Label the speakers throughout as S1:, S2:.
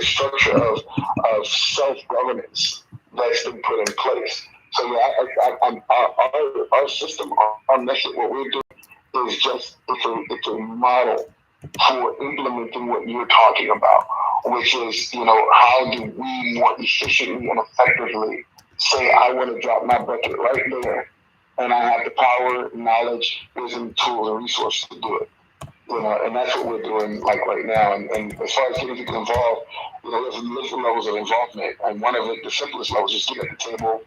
S1: structure of self-governance that's been put in place. So yeah, our system, our method, what we're doing is just it's a model for implementing what you're talking about, which is, how do we more efficiently and effectively say, I want to drop my bucket right there, and I have the power, knowledge, wisdom, tools, and resources to do it. And that's what we're doing like right now. And as far as getting people involved, there's different levels of involvement. And one of the simplest levels is get at the table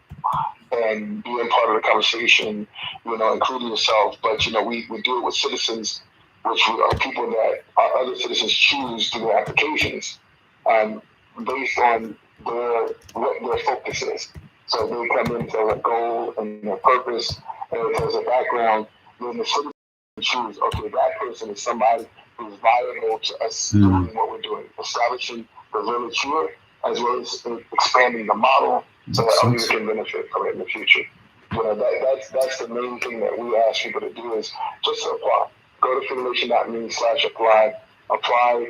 S1: and being part of the conversation, including yourself. But, we do it with citizens, which are people that our other citizens choose to do applications based on what their focus is. So they come into a goal and their purpose, and if there's a background, then the citizens choose, okay, that person is somebody who's viable to us doing what we're doing, establishing the village here, as well as expanding the model so that others can benefit from it in the future. That's the main thing that we ask people to do is just apply. Go to federation.me/apply,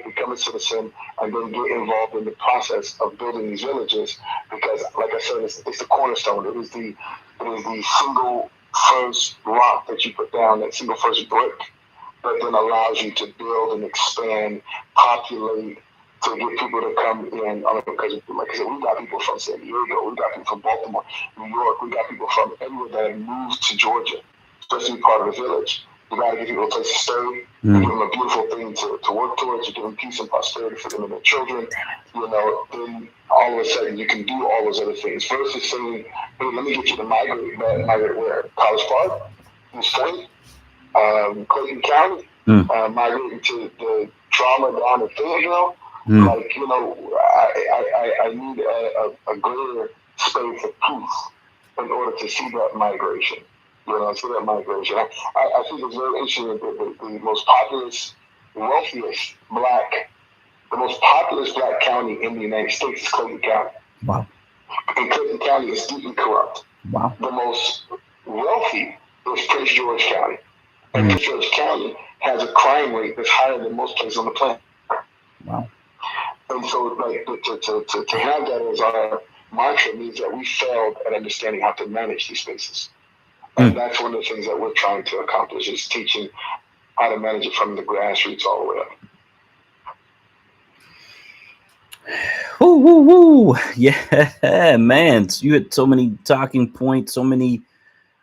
S1: become a citizen, and then get involved in the process of building these villages. Because, like I said, it's the cornerstone. It is the single first rock that you put down, that single first brick that then allows you to build and expand, populate, to get people to come in. Because, like I said, we got people from San Diego, we got people from Baltimore, New York, we got people from everywhere that have moved to Georgia, especially part of the village. You got to give people a place to stay, give them a beautiful thing to work towards, you give them peace and prosperity for them and their children. Then all of a sudden you can do all those other things. Versus saying, hey, let me get you to migrate where? College Park, East Point, Clayton County, migrating to the trauma down in Fayetteville. Like, I need a greater space of peace in order to see that migration. See that migration. I think it's very interesting that the most populous, wealthiest the most populous black county in the United States is Clayton County.
S2: Wow.
S1: And Clayton County is deeply corrupt.
S2: Wow.
S1: The most wealthy is Prince George County. And Prince George County has a crime rate that's higher than most places on the planet.
S2: Wow.
S1: And so, like, to have that as our mantra means that we failed at understanding how to manage these spaces. And that's one of the things that we're trying to accomplish, is teaching how to manage it from the grassroots all the way up.
S2: Woo, woo, woo. Yeah, man. You had so many talking points, so many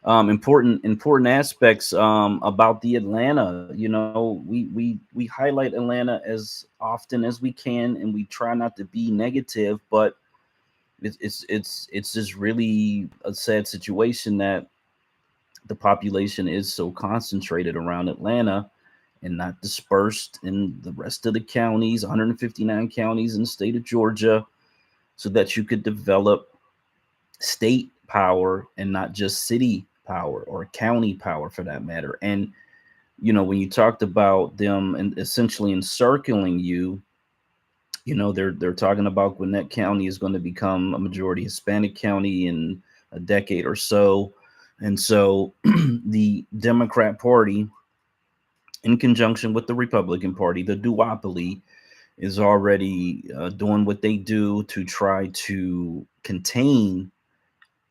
S2: important aspects about the Atlanta. We highlight Atlanta as often as we can, and we try not to be negative, but it's just really a sad situation that the population is so concentrated around Atlanta and not dispersed in the rest of the counties, 159 counties in the state of Georgia, so that you could develop state power and not just city power or county power for that matter. And, when you talked about them and essentially encircling you, they're talking about Gwinnett County is going to become a majority Hispanic county in a decade or so. And so the Democrat Party, in conjunction with the Republican Party, the duopoly, is already doing what they do to try to contain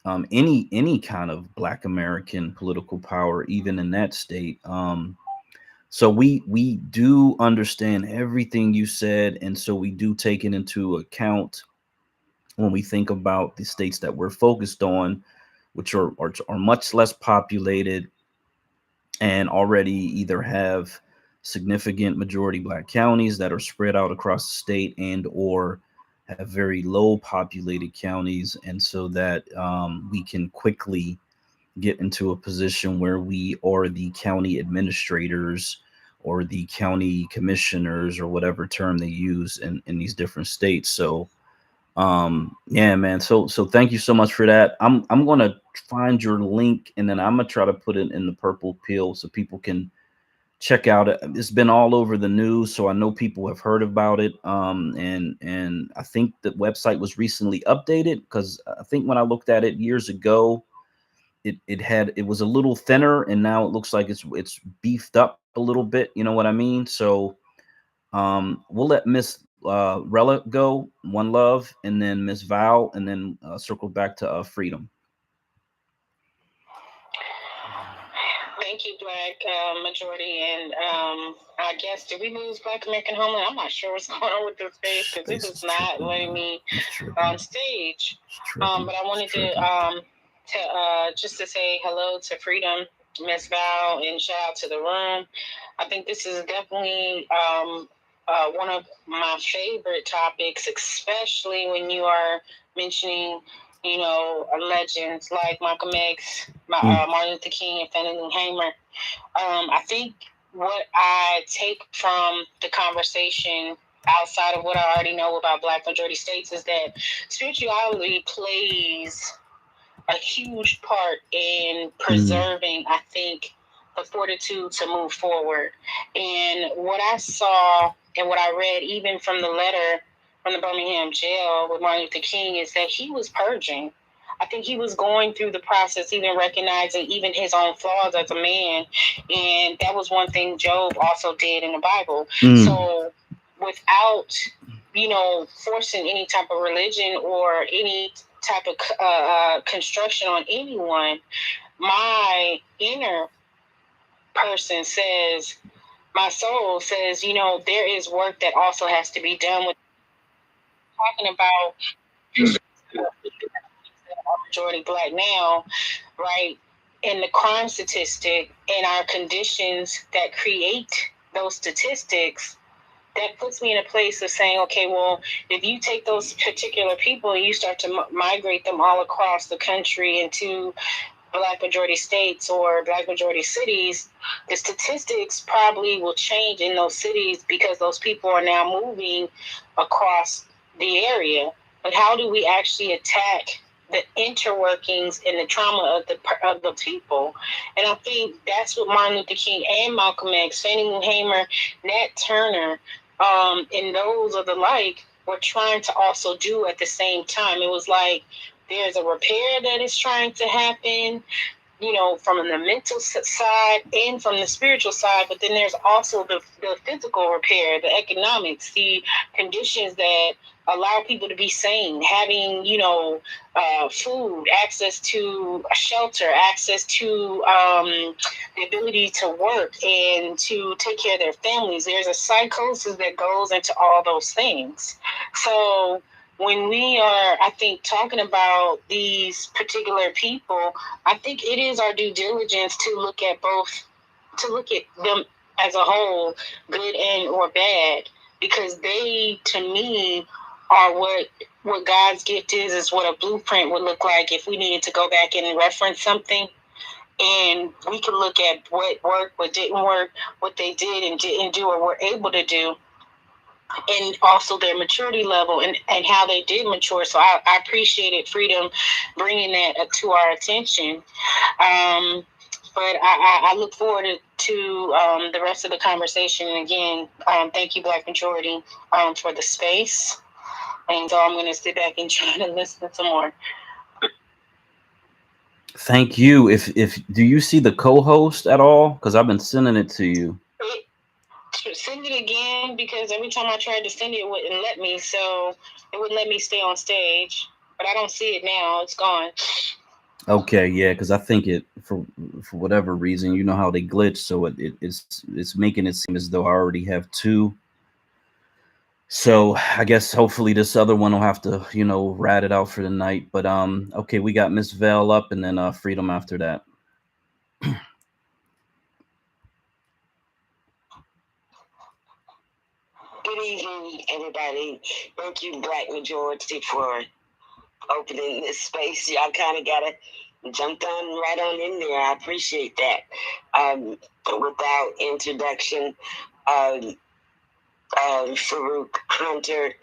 S2: any kind of Black American political power, even in that state. So we do understand everything you said, and so we do take it into account when we think about the states that we're focused on, which are much less populated and already either have significant majority Black counties that are spread out across the state and or have very low populated counties. And so that we can quickly get into a position where we are the county administrators or the county commissioners or whatever term they use in these different states. So yeah, man. So thank you so much for that. I'm going to find your link, and then I'm going to try to put it in the purple pill so people can check out it. It's been all over the news, so I know people have heard about it. And I think the website was recently updated, because I think when I looked at it years ago, it was a little thinner, and now it looks like it's beefed up a little bit. You know what I mean? So we'll let Miss Rella go, One Love, and then Miss Val, and then circle back to Freedom.
S3: Thank you, Black Majority. And I guess, did we lose Black American Homeland? I'm not sure what's going on with this space because it is not letting me on stage. But I wanted to just to say hello to Freedom, Miss Val, and shout out to the room. I think this is definitely one of my favorite topics, especially when you are mentioning, legends like Malcolm X, Martin Luther King, and Fannie Lou Hamer. I think what I take from the conversation outside of what I already know about Black majority states is that spirituality plays a huge part in preserving, I think, the fortitude to move forward. And what I saw and what I read, even from the letter from the Birmingham jail with Martin Luther King, is that he was purging. I think he was going through the process, even recognizing even his own flaws as a man. And that was one thing Job also did in the Bible. So without, forcing any type of religion or any type of construction on anyone, my inner person says, my soul says, there is work that also has to be done with talking about majority Black now, right? And the crime statistic and our conditions that create those statistics, that puts me in a place of saying, okay, well, if you take those particular people and you start to migrate them all across the country into Black majority states or Black majority cities, the statistics probably will change in those cities because those people are now moving across the area. But how do we actually attack the interworkings and the trauma of the people? And I think that's what Martin Luther King and Malcolm X, Fannie Lou Hamer, Nat Turner, and those of the like were trying to also do at the same time. It was like there's a repair that is trying to happen, from the mental side and from the spiritual side, but then there's also the physical repair, the economics, the conditions that allow people to be sane, having, food, access to shelter, access to the ability to work and to take care of their families. There's a psychosis that goes into all those things. So when we are, I think, talking about these particular people, I think it is our due diligence to look at them as a whole, good and or bad, because they, to me, are what God's gift is what a blueprint would look like if we needed to go back and reference something. And we can look at what worked, what didn't work, what they did and didn't do or were able to do, and also their maturity level and how they did mature. So I appreciated Freedom bringing that to our attention. But I look forward to the rest of the conversation. And again, thank you, Black Majority, for the space. And so I'm going to sit back and try to listen some more.
S2: Thank you. If do you see the co-host at all? Because I've been sending it to you.
S3: Send it again, because every time I tried to send it, it wouldn't let me. So it wouldn't let me stay on stage. But I don't see it now. It's gone.
S2: Okay, yeah, because I think it for whatever reason, you know how they glitch, so it's making it seem as though I already have two. So I guess hopefully this other one will have to, rat it out for the night. But okay, we got Miss Val up and then Freedom after that.
S4: Good evening, everybody. Thank you, Black Majority, for opening this space. Y'all kind of got to jump on right on in there. I appreciate that. Without introduction, Farouk Hunter,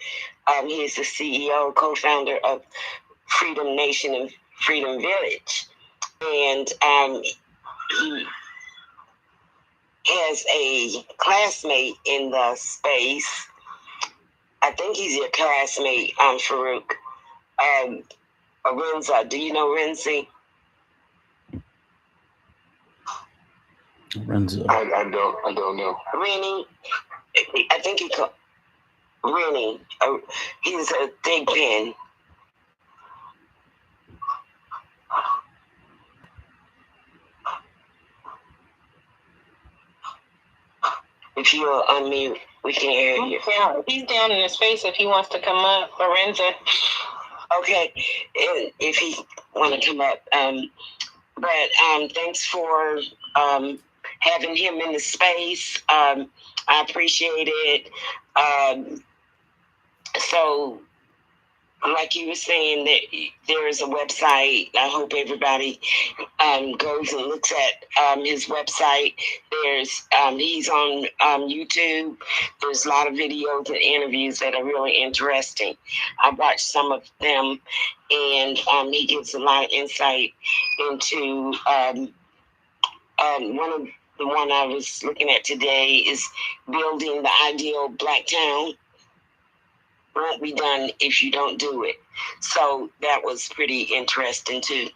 S4: he's the CEO, co-founder of Freedom Nation and Freedom Village. And he has a classmate in the space. I think he's your classmate, Farouk. Renza. Do you know Renzi?
S2: Renzo.
S1: I don't know.
S4: Rennie, I think he called. Rennie. He's a big pen. If you'll unmute, we can hear you.
S3: Yeah, he's down in the space if he wants to come up, Lorenza.
S4: Okay, if he want to come up. But thanks for having him in the space. I appreciate it. So, like you were saying, that there is a website. I hope everybody goes and looks at his website. There's he's on YouTube. There's a lot of videos and interviews that are really interesting. I watched some of them, and he gives a lot of insight into the one I was looking at today is building the ideal Black town. Won't be done if you don't do it. So that was pretty interesting too.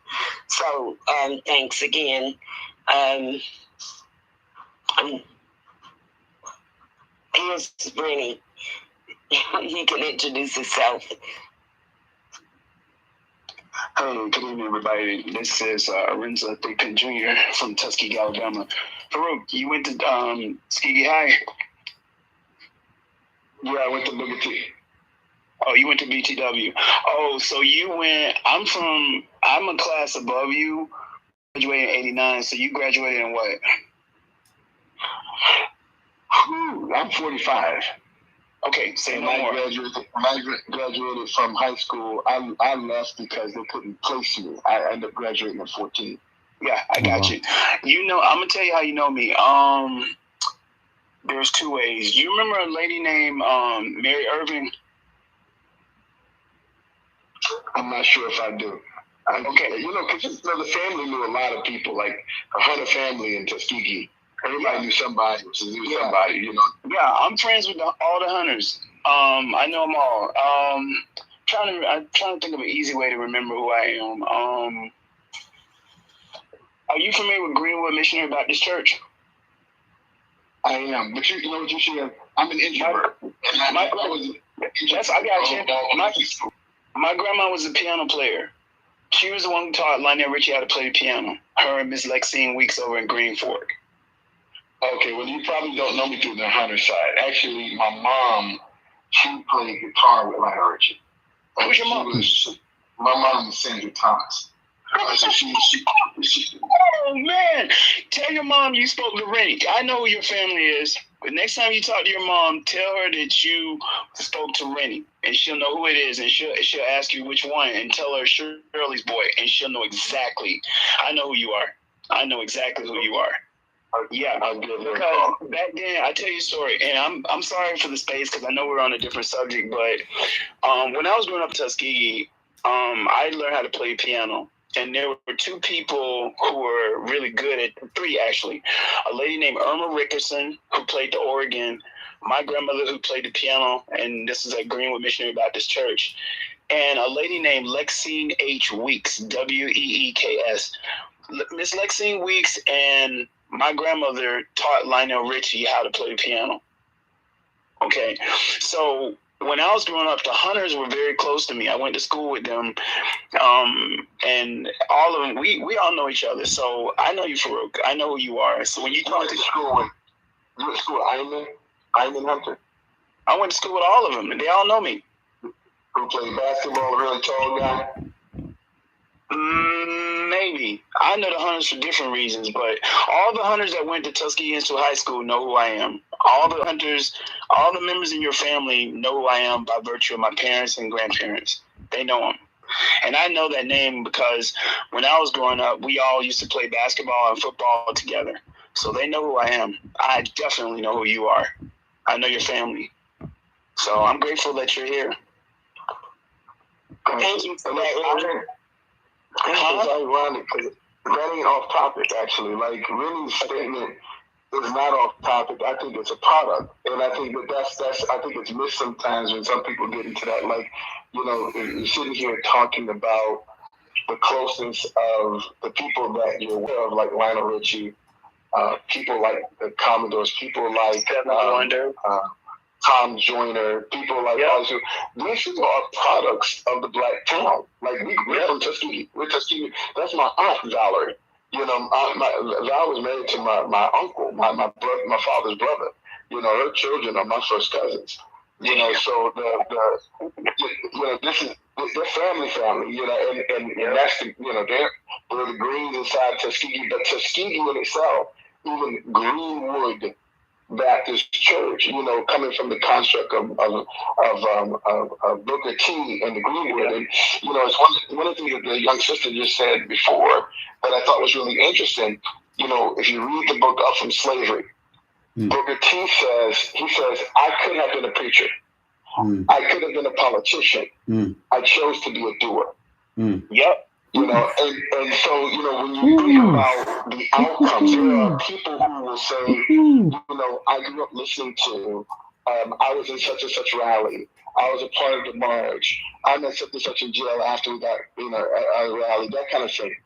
S4: So thanks again. Here's Rennie. He can introduce himself.
S5: Hey, good evening, everybody. This is Renzo Thigpen Jr. from Tuskegee, Alabama. Farouk, you went to Tuskegee High?
S1: Yeah, I went to Booker T.
S5: Oh, you went to BTW. Oh, so you went, I'm a class above you, graduated in 89, so you graduated in what?
S1: I'm 45.
S5: Okay, say
S1: And
S5: no more.
S1: when I graduated from high school, I left because they couldn't place me. I ended up graduating at 14.
S5: Yeah, I got you. You know, I'm going to tell you how you know me. There's two ways. You remember a lady named Mary Irving?
S1: I'm not sure if I do.
S5: Okay.
S1: You know, because the family knew a lot of people, like a Hunter family in Tuskegee. Everybody knew somebody, somebody, you know.
S5: Yeah, I'm friends with all the Hunters. I know them all. I'm trying to think of an easy way to remember who I am. Are you familiar with Greenwood Missionary Baptist Church?
S1: I am, but you know what you should have. I'm an introvert.
S5: I got you. My grandma was a piano player. She was the one who taught Lionel Richie how to play the piano. Her and Miss Lexine Weeks over in Green Fork.
S1: Okay, well, you probably don't know me through the Hunter side. Actually, my mom, she played guitar with Lionel Richie.
S5: Who's your mom?
S1: My mom is Sandra Thomas. So she.
S5: Oh, man. Tell your mom you spoke to Rennie. I know who your family is. But next time you talk to your mom, tell her that you spoke to Rennie. And she'll know who it is. And she'll ask you which one. And tell her Shirley's boy. And she'll know exactly. I know who you are. I know exactly who you are. Yeah, because back then, I tell you a story, and I'm sorry for the space because I know we're on a different subject, but when I was growing up in Tuskegee, I learned how to play piano, and there were two people who were really good at, three actually, a lady named Irma Rickerson who played the organ, my grandmother who played the piano, and this is at Greenwood Missionary Baptist Church, and a lady named Lexine H. Weeks, Weeks. Miss Lexine Weeks and my grandmother taught Lionel Richie how to play the piano. Okay, so when I was growing up, the Hunters were very close to me. I went to school with them, and all of them, we all know each other. So I know you, Farouk. I know who you are. So when you talk to
S1: school, you went to school with Iman Hunter?
S5: I went to school with all of them, and they all know me.
S1: Who played basketball, a really tall guy?
S5: Maybe. I know the Hunters for different reasons, but all the Hunters that went to Tuskegee Institute High School know who I am. All the Hunters, all the members in your family know who I am by virtue of my parents and grandparents. They know them. And I know that name because when I was growing up, we all used to play basketball and football together. So they know who I am. I definitely know who you are. I know your family. So I'm grateful that you're here.
S4: Thank you for that.
S1: It's ironic because that ain't off topic, actually. Like, Rennie's statement is not off topic. I think it's a product. And I think that's I think it's missed sometimes when some people get into that. Like, you know, you're sitting here talking about the closeness of the people that you're aware of, like Lionel Richie, people like the Commodores, people like Tom Joyner, people like us. These are products of the black town. Like we're from Tuskegee. We're Tuskegee. That's my aunt Valerie. You know, Val was married to my uncle, my father's brother. You know, her children are my first cousins. You know, so this is their family. You know, and that's the they're the Greens inside Tuskegee, but Tuskegee in itself, even Greenwood Baptist Church, you know, coming from the construct of Booker T and the Greenwood, and you know, it's one of the things that the young sister just said before that I thought was really interesting. You know, if you read the book Up from Slavery, Booker T says I could have been a preacher, I could have been a politician, I chose to be a doer. Yep. You know, and so, you know, when you think about the outcomes, there are people who will say, you know, I grew up listening to, I was in such and such rally, I was a part of the march, I met such and such in jail after we got, you know, a rally, that kind of thing.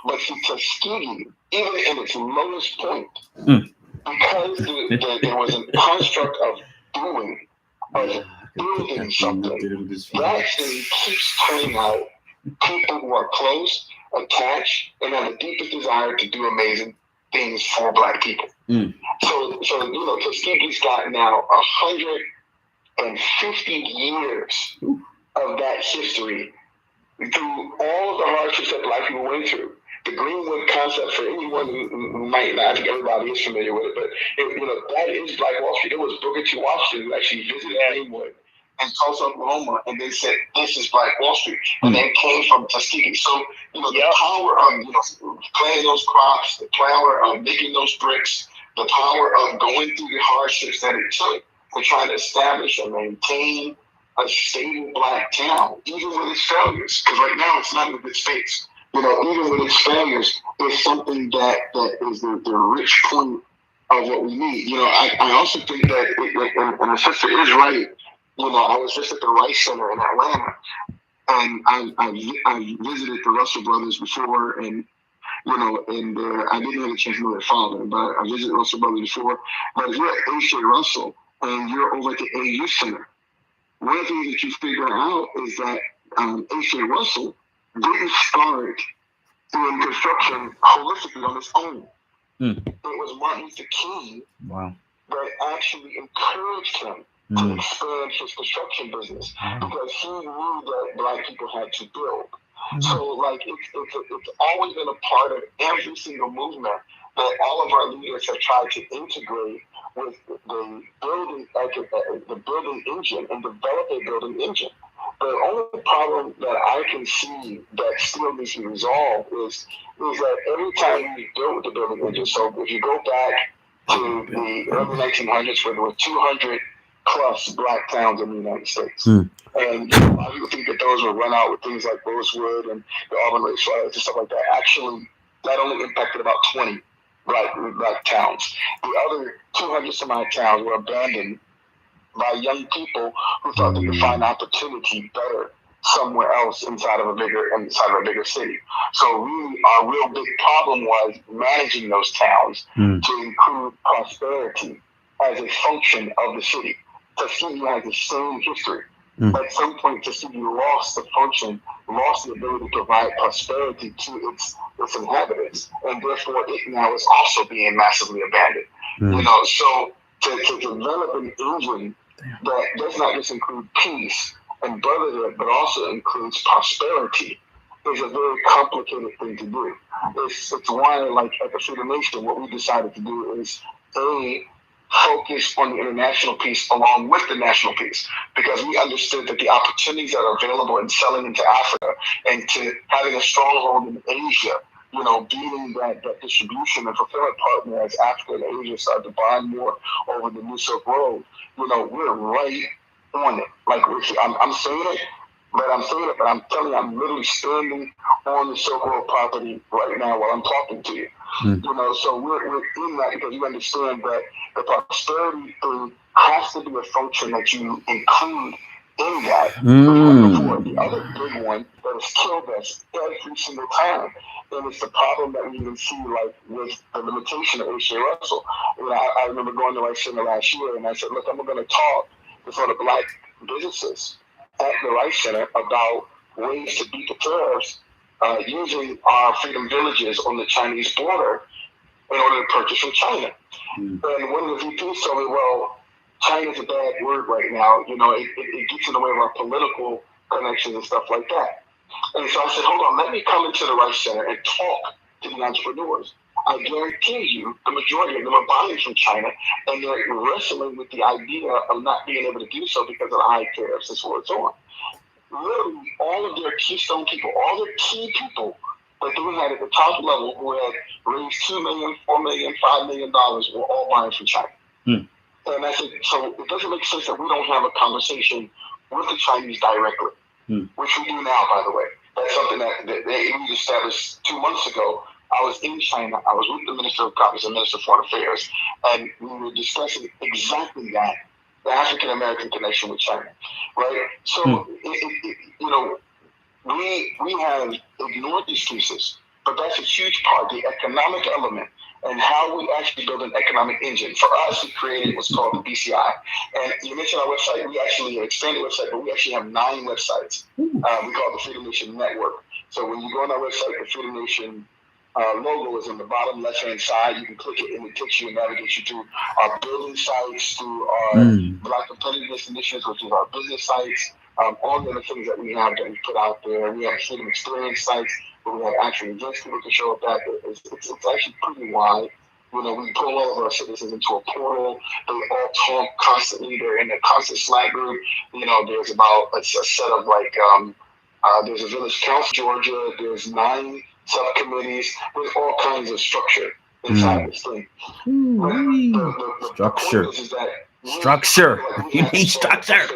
S1: But see, Tuskegee, even in its lowest point, because there was a construct of doing, of building something, that thing keeps turning out people who are close, attached, and have the deepest desire to do amazing things for Black people. So you know, Tuskegee's got now 150 years of that history through all of the hardships that Black people went through. The Greenwood concept, for anyone who might not, I think everybody is familiar with it, but you know, that is Black Wall Street. It was Booker T. Washington who actually visited Greenwood in Tulsa, Oklahoma, and they said, "This is Black Wall Street," and they came from Tuskegee. So, you know, the power of planting those crops, the power of making those bricks, the power of going through the hardships that it took to try to establish and maintain a stable Black town, even with its failures, because right now it's not in a good space. You know, even with its failures, it's something that is the rich point of what we need. You know, I also think that, and the sister is right. You know, I was just at the Rice Center in Atlanta, and I visited the Russell brothers before, and you know, and I didn't have a chance to know their father, but I visited Russell brothers before. But if you're at A.J. Russell and you're over at the AU Center, one of the things that you figure out is that A.J. Russell didn't start doing construction holistically on his own. It was Martin Luther King that actually encouraged him to expand his construction business because he knew that Black people had to build. So, like, it's always been a part of every single movement that all of our leaders have tried to integrate with the building engine and develop a building engine. The only problem that I can see that still needs to be resolved is that every time we build the building engine, so if you go back to the early 1900s where there were 200 plus Black towns in the United States. And you know, a lot of people think that those were run out with things like Rosewood and the Auburn Race Riots and stuff like that. Actually, that only impacted about 20 Black towns. The other 200 some odd towns were abandoned by young people who thought they could find opportunity better somewhere else inside of a bigger city. So really, our real big problem was managing those towns to include prosperity as a function of the city. Tuskegee has the same history. At some point, Tuskegee lost the function, lost the ability to provide prosperity to its inhabitants, and therefore it now is also being massively abandoned. You know, so to develop an engine that does not just include peace and brotherhood, but also includes prosperity is a very complicated thing to do. It's why, like at the Freedom Nation, what we decided to do is focus on the international piece along with the national piece, because we understood that the opportunities that are available in selling into Africa and to having a stronghold in Asia, you know, being that distribution and fulfillment partner as Africa and Asia start to bond more over the New Silk Road, you know, we're right on it. Like, I'm saying it, but I'm telling you, I'm literally standing on the Silk Road property right now while I'm talking to you. You know, so we're in that because you understand that the prosperity thing has to be a function that you include in that before. The other big one that has killed us every single time, and it's the problem that we even see like with the limitation of H.J. Russell. You know, I remember going to Rice Center last year, and I said, look, I'm going to talk to sort of black businesses at the Rice Center about ways to beat the tariffs using our freedom villages on the Chinese border in order to purchase from China. And one of the VPs told me, well, China's a bad word right now. You know, it gets in the way of our political connections and stuff like that. And so I said, hold on, let me come into the Rice Center and talk to the entrepreneurs. I guarantee you the majority of them are buying from China, and they're wrestling with the idea of not being able to do so because of the high tariffs and so on and so on. Literally, all of their keystone people, all their key people that they had at the top level who had raised $2 million, $4 million, $5 million were all buying from China. And I said, so it doesn't make sense that we don't have a conversation with the Chinese directly, which we do now, by the way. That's something that we established 2 months ago. I was in China. I was with the Minister of Commerce and Minister of Foreign Affairs, and we were discussing exactly that, the African-American connection with China, right? So, you know, we have ignored these pieces, but that's a huge part, the economic element, and how we actually build an economic engine. For us, we created what's called the BCI. And you mentioned our website. We actually expanded the website, but we actually have 9 websites. We call it the Freedom Nation Network. So when you go on our website, the Freedom Nation logo is on the bottom left-hand side. You can click it and it takes you and navigates you through our building sites, through our Black Competitiveness Initiatives, which is our business sites, all the other things that we have that we put out there. We have Freedom Experience sites where we have actual events people can show up at. It's actually pretty wide. You know, we pull all of our citizens into a portal. They all talk constantly. They're in a constant Slack group. You know, there's about a set of like, there's a village council, Georgia. There's 9 subcommittees. There's all kinds of structure inside this thing.
S2: Structure.
S1: The point is that
S2: structure. You need structure.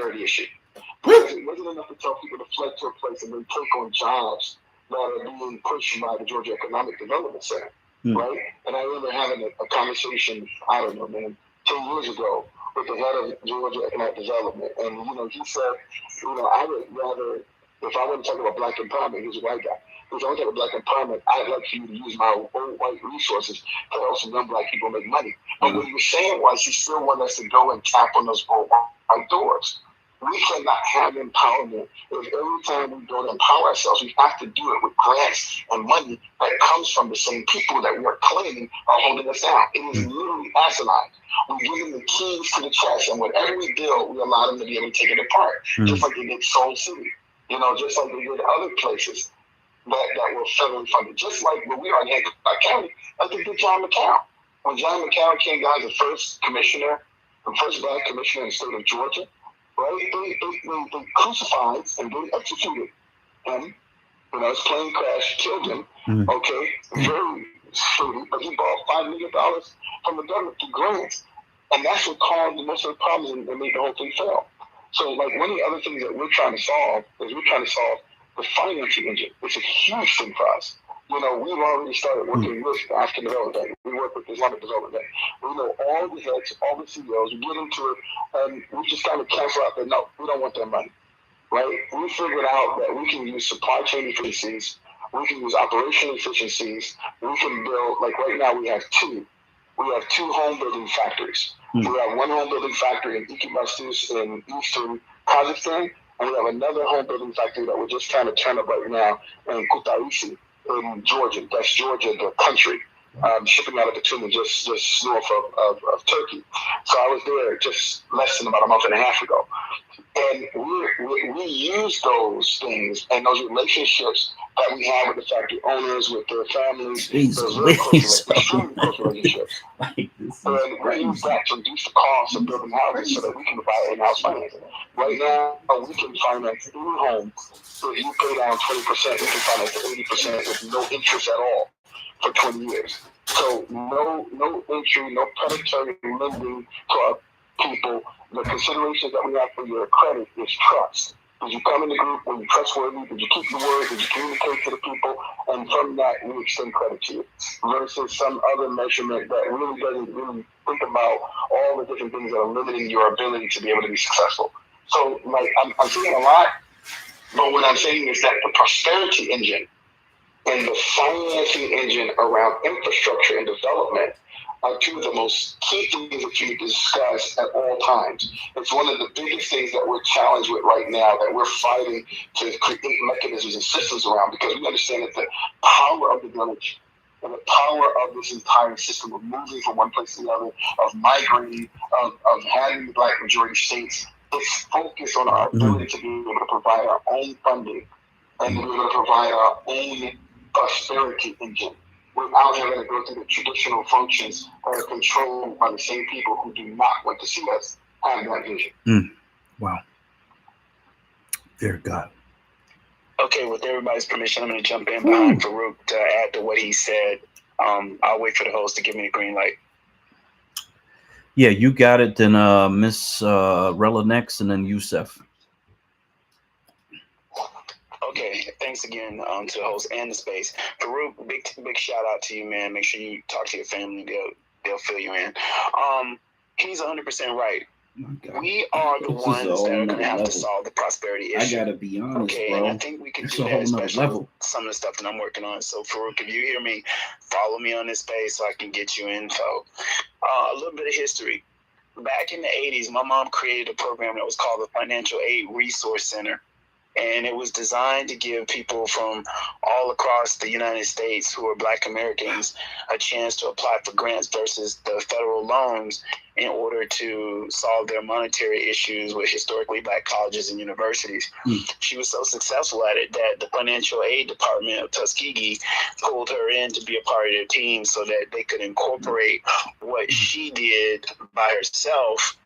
S1: Because it wasn't enough to tell people to flood to a place and then take on jobs that are being pushed by the Georgia Economic Development Center, right? And I remember having a conversation, I don't know, man, 10 years ago with the head of Georgia Economic Development. And, you know, he said, you know, I would rather, if I want to talk about black empowerment, he's a white guy. If I want to talk about black empowerment, I'd like for you to use my own white resources to help some young black people make money. But what he was saying was he still wanted us to go and tap on those old white doors. We cannot have empowerment if every time we go to empower ourselves, we have to do it with grants and money that comes from the same people that we are claiming are holding us down. It is literally asinine. We give them the keys to the chest, and whatever we build, we allow them to be able to take it apart, just like they did Soul City, you know, just like they did other places that were federally funded, just like when we are in Hancock County, like they did John McCown. When John McCown came down as the first commissioner, the first black commissioner in the state of Georgia, right? They crucified and they executed him. You know, his plane crash killed him. Okay, very shady, but he borrowed $5 million from the government through grants, and that's what caused most of the problems and made the whole thing fail. So, like, one of the other things that we're trying to solve is the financing engine. It's a huge thing for us. You know, we've already started working with the African Development Bank. We work with the Islamic Development Bank. We know all the heads, all the CEOs. We get into it, and we just kind of cancel out that, no, we don't want their money, right? We figured out that we can use supply chain efficiencies. We can use operational efficiencies. We can build, like right now we have 2. We have 2 home building factories. We have one home building factory in Ikebustos in eastern Kazakhstan, and we have another home building factory that we're just trying to turn up right now in Kutaisi in Georgia. That's Georgia, the country. Shipping out of Batumi, just north of Turkey. So I was there just less than about a month and a half ago. And we use those things and those relationships that we have with the factory owners, with their families, those very close, extremely close relationships. And we use that to reduce the cost of building houses so that we can buy in-house financing. Right now, we can finance any home. If you pay down 20%, we can finance 80% with no interest at all for 20 years. So no entry, no predatory lending to our people. The considerations that we have for your credit is trust. Did you come in the group? Were you trustworthy? Did you keep your word? Did you communicate to the people? And from that, we extend credit to you. Versus some other measurement that really doesn't really think about all the different things that are limiting your ability to be able to be successful. So, like, I'm seeing a lot, but what I'm saying is that the prosperity engine and the financing engine around infrastructure and development are two of the most key things that you discuss at all times. It's one of the biggest things that we're challenged with right now, that we're fighting to create mechanisms and systems around, because we understand that the power of the village and the power of this entire system of moving from one place to the other, of migrating, of having the Black majority states, is focused on our ability to be able to provide our own funding and to be able to provide our own prosperity engine without having to go through the traditional functions that are controlled by the same people who do not want to see us have that vision.
S2: Wow. Dear God.
S5: Okay, with everybody's permission, I'm going to jump in behind Farouk to add to what he said. I'll wait for the host to give me the green light.
S2: Yeah, you got it. Then Miss Rella next, and then Yusef.
S5: Okay, thanks again to the host and the space. Farouk, big shout out to you, man. Make sure you talk to your family; they'll fill you in. He's 100% right. We are the ones that are going to have to solve the prosperity issue.
S2: I gotta be honest,
S5: okay,
S2: bro.
S5: and I think we can do that, especially with some of the stuff that I'm working on. So, Farouk, if you hear me, follow me on this space so I can get you info. A little bit of history. Back in the 80s, my mom created a program that was called the Financial Aid Resource Center. And it was designed to give people from all across the United States who are Black Americans a chance to apply for grants versus the federal loans in order to solve their monetary issues with historically Black colleges and universities. She was so successful at it that the financial aid department of Tuskegee pulled her in to be a part of their team so that they could incorporate what she did by herself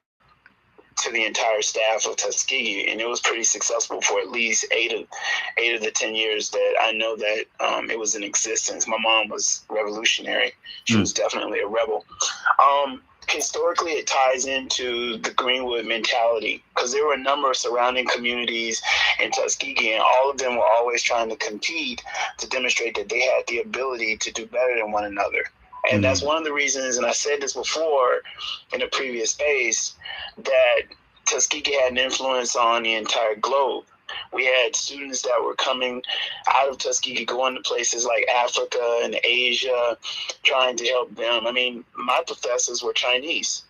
S5: to the entire staff of Tuskegee, and it was pretty successful for at least eight of the 10 years that I know that it was in existence. My mom was revolutionary. She was definitely a rebel. Historically, it ties into the Greenwood mentality, because there were a number of surrounding communities in Tuskegee, and all of them were always trying to compete to demonstrate that they had the ability to do better than one another. And that's one of the reasons, and I said this before in a previous space, that Tuskegee had an influence on the entire globe. We had students that were coming out of Tuskegee, going to places like Africa and Asia, trying to help them. I mean, my professors were Chinese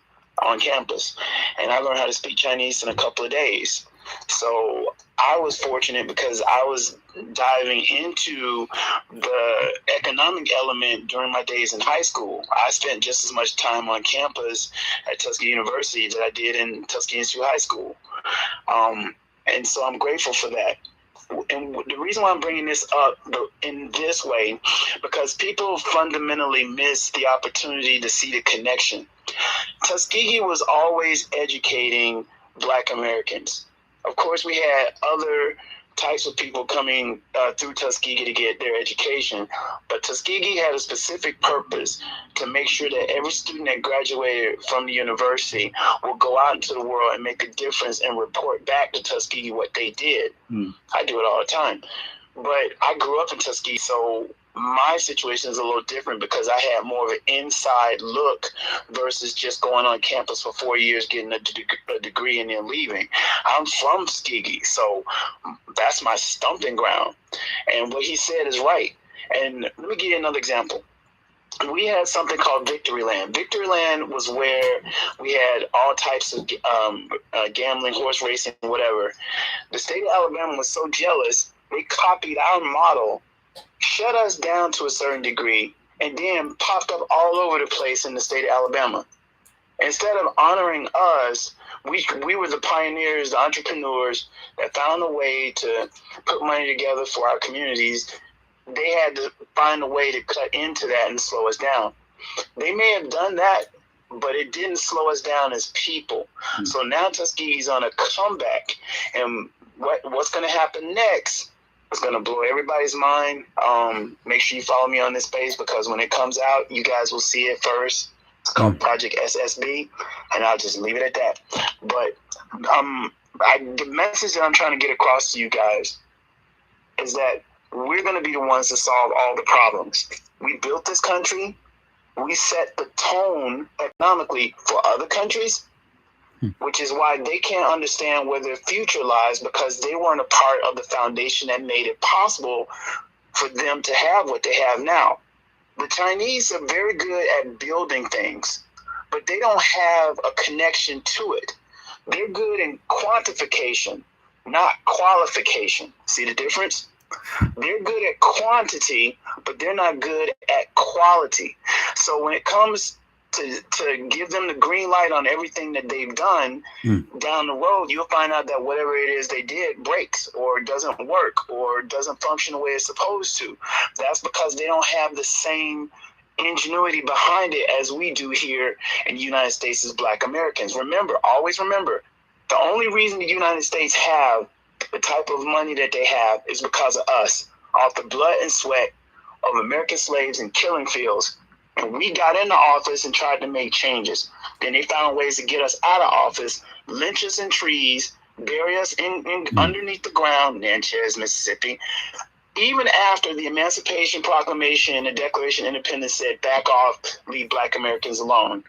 S5: on campus, and I learned how to speak Chinese in a couple of days. So I was fortunate because I was diving into the economic element during my days in high school. I spent just as much time on campus at Tuskegee University that I did in Tuskegee Institute High School. And so I'm grateful for that. And the reason why I'm bringing this up in this way, because people fundamentally miss the opportunity to see the connection. Tuskegee was always educating Black Americans. Of course, we had other types of people coming through Tuskegee to get their education, but Tuskegee had a specific purpose to make sure that every student that graduated from the university will go out into the world and make a difference and report back to Tuskegee what they did. I do it all the time. But I grew up in Tuskegee, so my situation is a little different because I had more of an inside look versus just going on campus for 4 years, getting a degree and then leaving. I'm from Tuskegee, so that's my stomping ground. And what he said is right. And let me give you another example. We had something called Victoryland. Victoryland was where we had all types of gambling, horse racing, whatever. The state of Alabama was so jealous, they copied our model, shut us down to a certain degree, and then popped up all over the place in the state of Alabama. Instead of honoring us, we were the pioneers, the entrepreneurs that found a way to put money together for our communities. They had to find a way to cut into that and slow us down. They may have done that, but it didn't slow us down as people. So now Tuskegee's on a comeback, and what's going to happen next is going to blow everybody's mind. Make sure you follow me on this space, because when it comes out, you guys will see it first. It's called Project SSB, and I'll just leave it at that. But the message that I'm trying to get across to you guys is that we're going to be the ones to solve all the problems. We built this country. We set the tone economically for other countries. which is why they can't understand where their future lies, because they weren't a part of the foundation that made it possible for them to have what they have now. The Chinese are very good at building things, but they don't have a connection to it. They're good in quantification, not qualification. See the difference? They're good at quantity, but they're not good at quality. So when it comes to give them the green light on everything that they've done, down the road, you'll find out that whatever it is they did breaks or doesn't work or doesn't function the way it's supposed to. That's because they don't have the same ingenuity behind it as we do here in the United States as Black Americans. Remember, always remember, the only reason the United States have the type of money that they have is because of us, off the blood and sweat of American slaves in killing fields. And we got into office and tried to make changes. Then they found ways to get us out of office, lynch us in trees, bury us in underneath the ground, Natchez, Mississippi. Even after the Emancipation Proclamation and the Declaration of Independence said, back off, leave Black Americans alone.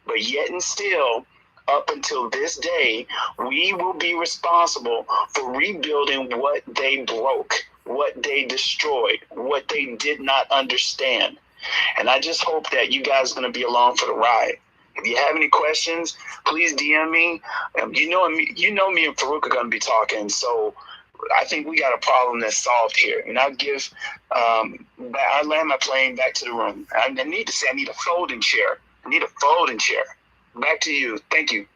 S5: But yet and still, up until this day, we will be responsible for rebuilding what they broke, what they destroyed, what they did not understand. And I just hope that you guys are going to be along for the ride. If you have any questions, please DM me. You know me and Farouk are going to be talking, so I think we got a problem that's solved here. And I land my plane back to the room. I need to say I need a folding chair. Back to you. Thank you.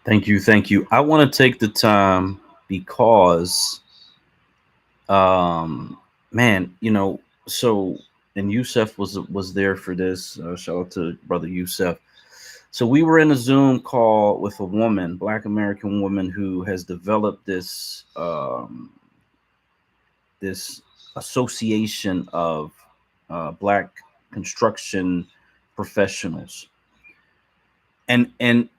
S2: Thank you. I want to take the time because, man, so, and Yusef was there for this. Shout out to brother Yusef. So we were in a Zoom call with a woman, Black American woman, who has developed this this association of Black construction professionals. And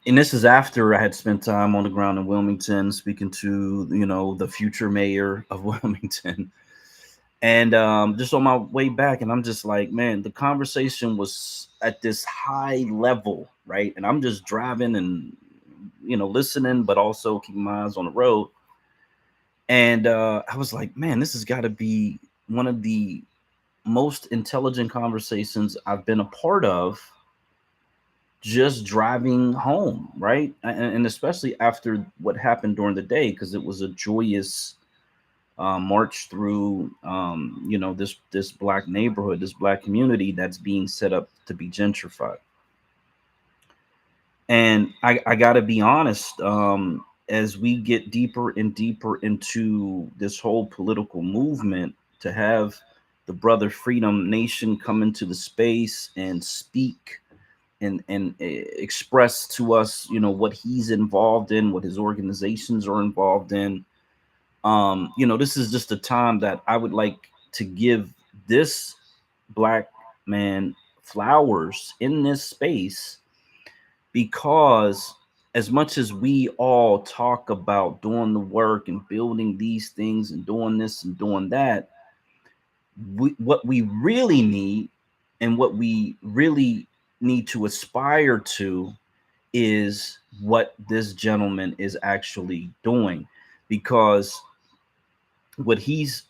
S2: this is after I had spent time on the ground in Wilmington speaking to the future mayor of Wilmington. And just on my way back, and I'm just like, man, the conversation was at this high level, right? And I'm just driving and listening, but also keeping my eyes on the road. And I was like, man, this has got to be one of the most intelligent conversations I've been a part of, just driving home, right? And especially after what happened during the day, because it was a joyous march through this Black neighborhood, this Black community that's being set up to be gentrified. And I gotta be honest, as we get deeper and deeper into this whole political movement, to have the Brother Freedom Nation come into the space and speak and express to us what he's involved in, what his organizations are involved in. This is just a time that I would like to give this Black man flowers in this space, because as much as we all talk about doing the work and building these things and doing this and doing that, what we really need and what we really need to aspire to is what this gentleman is actually doing, because what he's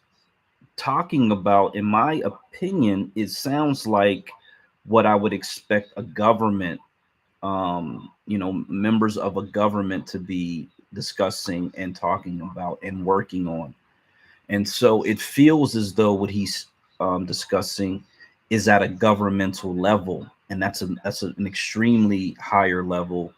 S2: talking about, in my opinion, it sounds like what I would expect a government, members of a government to be discussing and talking about and working on. And so it feels as though what he's discussing is at a governmental level, and that's an extremely higher level.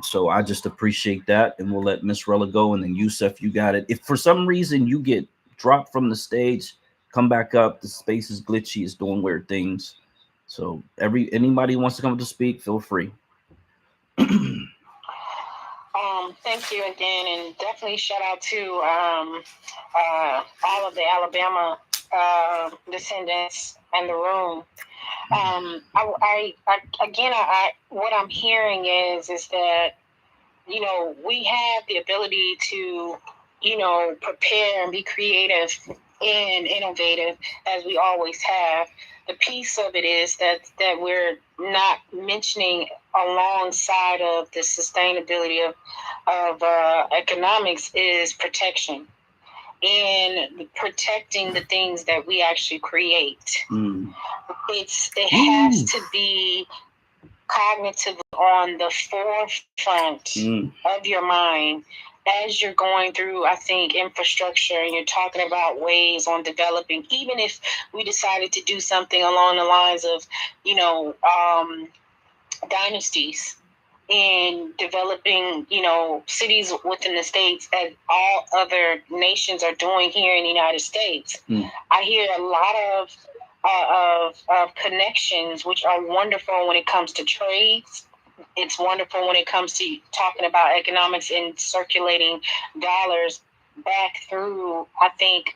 S2: So I just appreciate that, and we'll let Miss Rella go, and then Yusef, you got it. If for some reason you get dropped from the stage, come back up. The space is glitchy, it's doing weird things. So anybody who wants to come up to speak, feel free.
S3: Thank you again, and definitely shout out to all of the Alabama descendants in the room. What I'm hearing is that we have the ability to prepare and be creative and innovative as we always have. The piece of it is that we're not mentioning alongside of the sustainability of economics is protection and protecting the things that we actually create. It has to be cognitively on the forefront of your mind as you're going through, I think, infrastructure, and you're talking about ways on developing, even if we decided to do something along the lines of, dynasties and developing, cities within the states as all other nations are doing here in the United States. I hear a lot of connections, which are wonderful when it comes to trades. It's wonderful when it comes to talking about economics and circulating dollars back through, I think,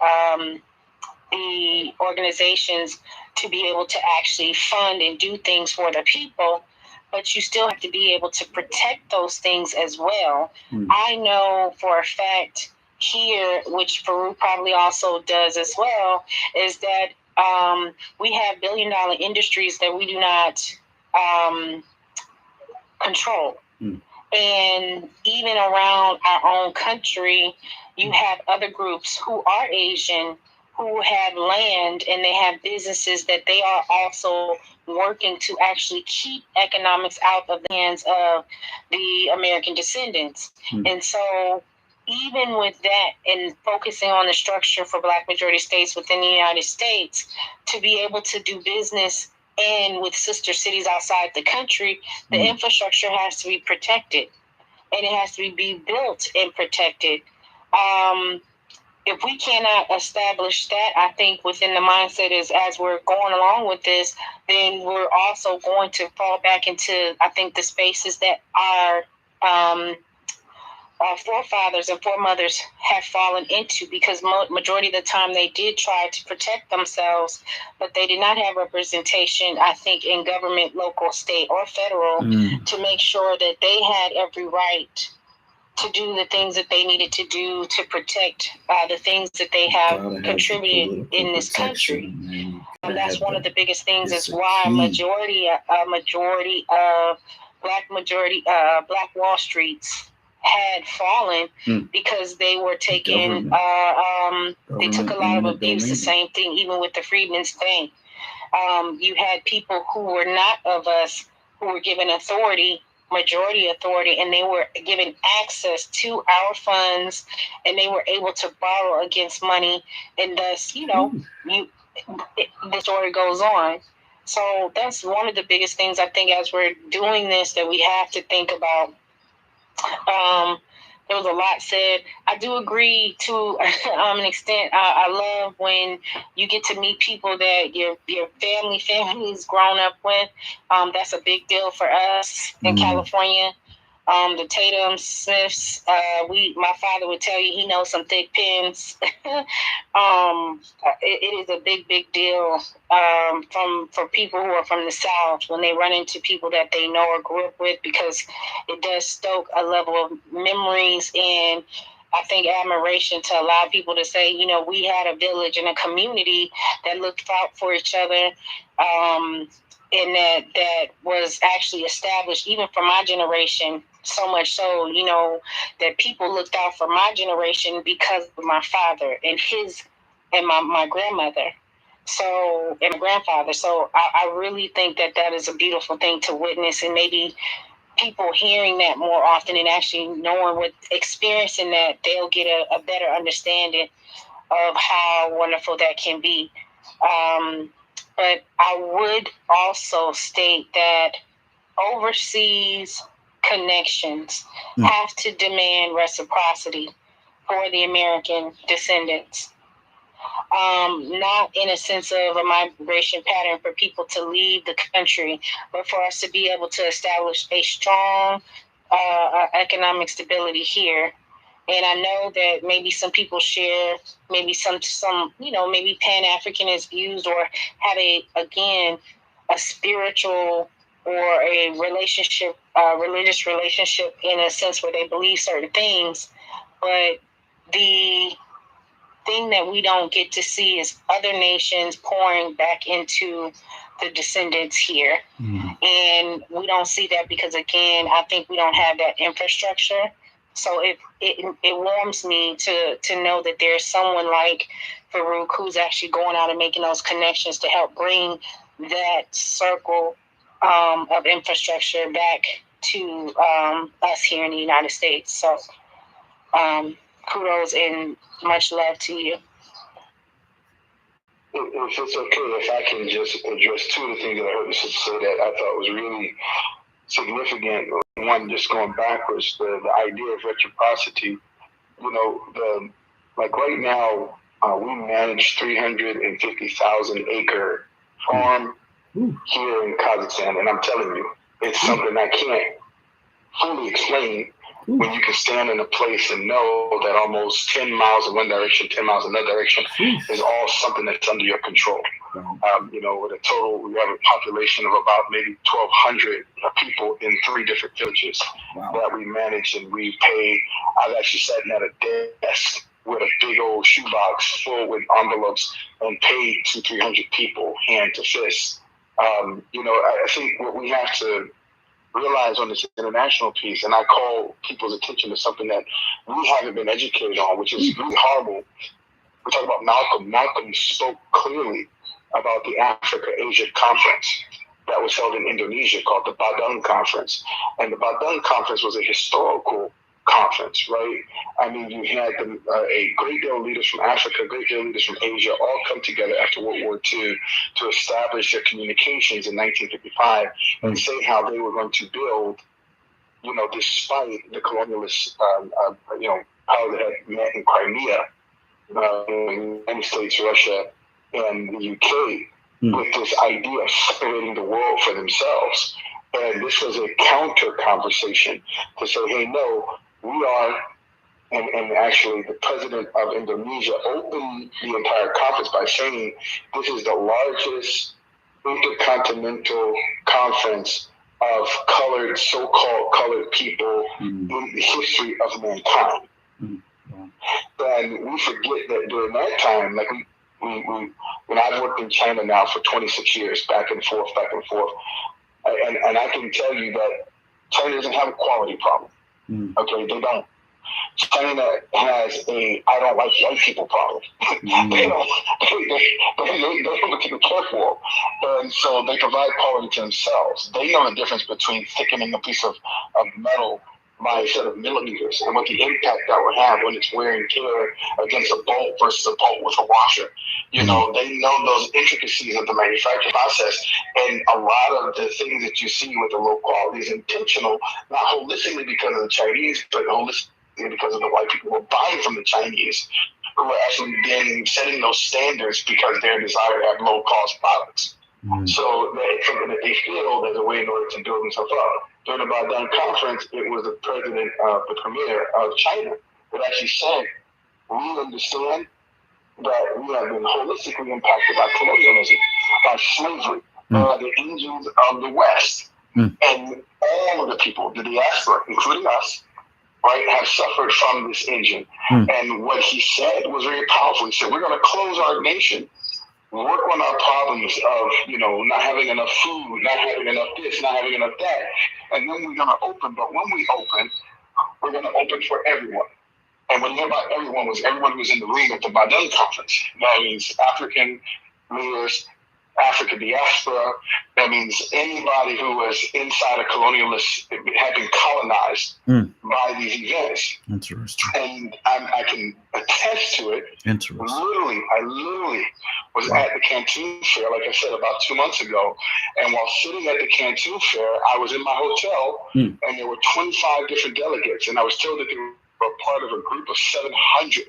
S3: the organizations to be able to actually fund and do things for the people. But you still have to be able to protect those things as well. I know for a fact here, which Farouk probably also does as well, is that we have billion-dollar industries that we do not control. And even around our own country, you have other groups who are Asian, who have land, and they have businesses that they are also working to actually keep economics out of the hands of the American descendants. And so even with that, and focusing on the structure for Black majority states within the United States, to be able to do business and with sister cities outside the country, the infrastructure has to be protected, and it has to be built and protected. If we cannot establish that, I think within the mindset is as we're going along with this, then we're also going to fall back into, I think, the spaces that our forefathers and foremothers have fallen into, because majority of the time they did try to protect themselves, but they did not have representation, I think, in government, local, state, or federal to make sure that they had every right to do the things that they needed to do to protect the things that they have contributed in this country. And that's one of the biggest things is why majority of Black Wall Streets had fallen because they were taking they took a lot of abuse. The same thing even with the Freedmen's Bank. You had people who were not of us who were given majority authority, and they were given access to our funds, and they were able to borrow against money, and thus, the story goes on. So that's one of the biggest things I think as we're doing this that we have to think about. There was a lot said. I do agree to an extent. I love when you get to meet people that your family's grown up with. That's a big deal for us in California. The Tatum Smiths, my father would tell you he knows some thick pins. It is a big deal for people who are from the South when they run into people that they know or grew up with, because it does stoke a level of memories and I think admiration to allow people to say, we had a village and a community that looked out for each other. And that was actually established even for my generation, so much so, that people looked out for my generation because of my father and my grandmother. So, and my grandfather. So I really think that is a beautiful thing to witness, and maybe people hearing that more often and actually knowing experiencing that, they'll get a better understanding of how wonderful that can be. But I would also state that overseas connections have to demand reciprocity for the American descendants. Not in a sense of a migration pattern for people to leave the country, but for us to be able to establish a strong economic stability here. And I know that maybe some people share maybe some maybe Pan-Africanist views, or have a spiritual or a relationship, religious relationship in a sense where they believe certain things. But the thing that we don't get to see is other nations pouring back into the descendants here. And we don't see that because, again, I think we don't have that infrastructure. So it warms me to know that there's someone like Farouk who's actually going out and making those connections to help bring that circle of infrastructure back to us here in the United States. So kudos and much love to you.
S1: If it's okay, if I can just address two of the things that I heard you say that I thought was really significant. One, just going backwards, the idea of reciprocity. You know, like right now, we manage 350,000 acre farm here in Kazakhstan, and I'm telling you, it's something I can't fully explain. When you can stand in a place and know that almost 10 miles in one direction, 10 miles in another direction is all something that's under your control. You know, with a total, we have a population of about maybe 1,200 people in 3 different villages that we manage and we pay. I've actually sat at a desk with a big old shoebox full with envelopes and paid 200-300 people hand to fist. You know, I think what we have to realize on this international piece, and I call people's attention to something that we haven't been educated on, which is really horrible. We talk about Malcolm. Malcolm spoke clearly about the Africa-Asia conference that was held in Indonesia called the Badung Conference. And the Badung Conference was a historical conference, right? I mean, you had a great deal of leaders from Africa, a great deal of leaders from Asia all come together after World War II to establish their communications in 1955 and say how they were going to build, you know, despite the colonialist, you know, power that had met in Crimea, the United States, Russia, and the UK, with this idea of separating the world for themselves. And this was a counter conversation to say, hey, no, we are, and actually the president of Indonesia opened the entire conference by saying this is the largest intercontinental conference of colored, so-called colored people in the history of mankind. And we forget that during that time, like when I've worked in China now for 26 years, back and forth, and I can tell you that China doesn't have a quality problem. Okay, they don't. China has a I don't like white people problem. They don't take care for them. And so they provide quality to themselves. They know the difference between thickening a piece of metal by a set of millimeters and what the impact that would have when it's wear and tear against a bolt versus a bolt with a washer. You know, they know those intricacies of the manufacturing process, and a lot of the things that you see with the low quality is intentional, not holistically because of the Chinese, but holistically because of the white people who are buying from the Chinese, who are actually then setting those standards because their desire to have low cost products. So it's something that they feel there's a way in order to build themselves up. During the Badung conference, it was the president of the premier of China that actually said, we understand that we have been holistically impacted by colonialism, by slavery, by the engines of the West. And all of the people, the diaspora, including us, right, have suffered from this engine. And what he said was very powerful. He said, we're going to close our nation, work on our problems of, you know, not having enough food, not having enough this, not having enough that. And then we're going to open. But when we open, we're going to open for everyone. And when you hear about everyone, was everyone who was in the room at the Badung conference. That means African leaders, African diaspora. That means anybody who was inside a colonialist, had been colonized by these events.
S2: Interesting.
S1: And I can attest to it.
S2: Interesting.
S1: I literally was at the Cancun Fair, like I said, about 2 months ago. And while sitting at the Cancun Fair, I was in my hotel, and there were 25 different delegates. And I was told that they were part of a group of 700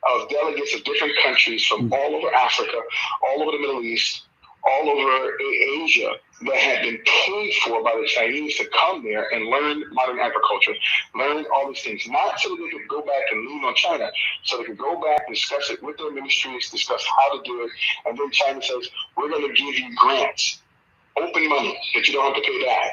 S1: of delegates of different countries from all over Africa, all over the Middle East, all over Asia, that had been paid for by the Chinese to come there and learn modern agriculture, learn all these things, not so that they could go back and lean on China, so they could go back, discuss it with their ministries, discuss how to do it, and then China says, we're going to give you grants, open money that you don't have to pay back,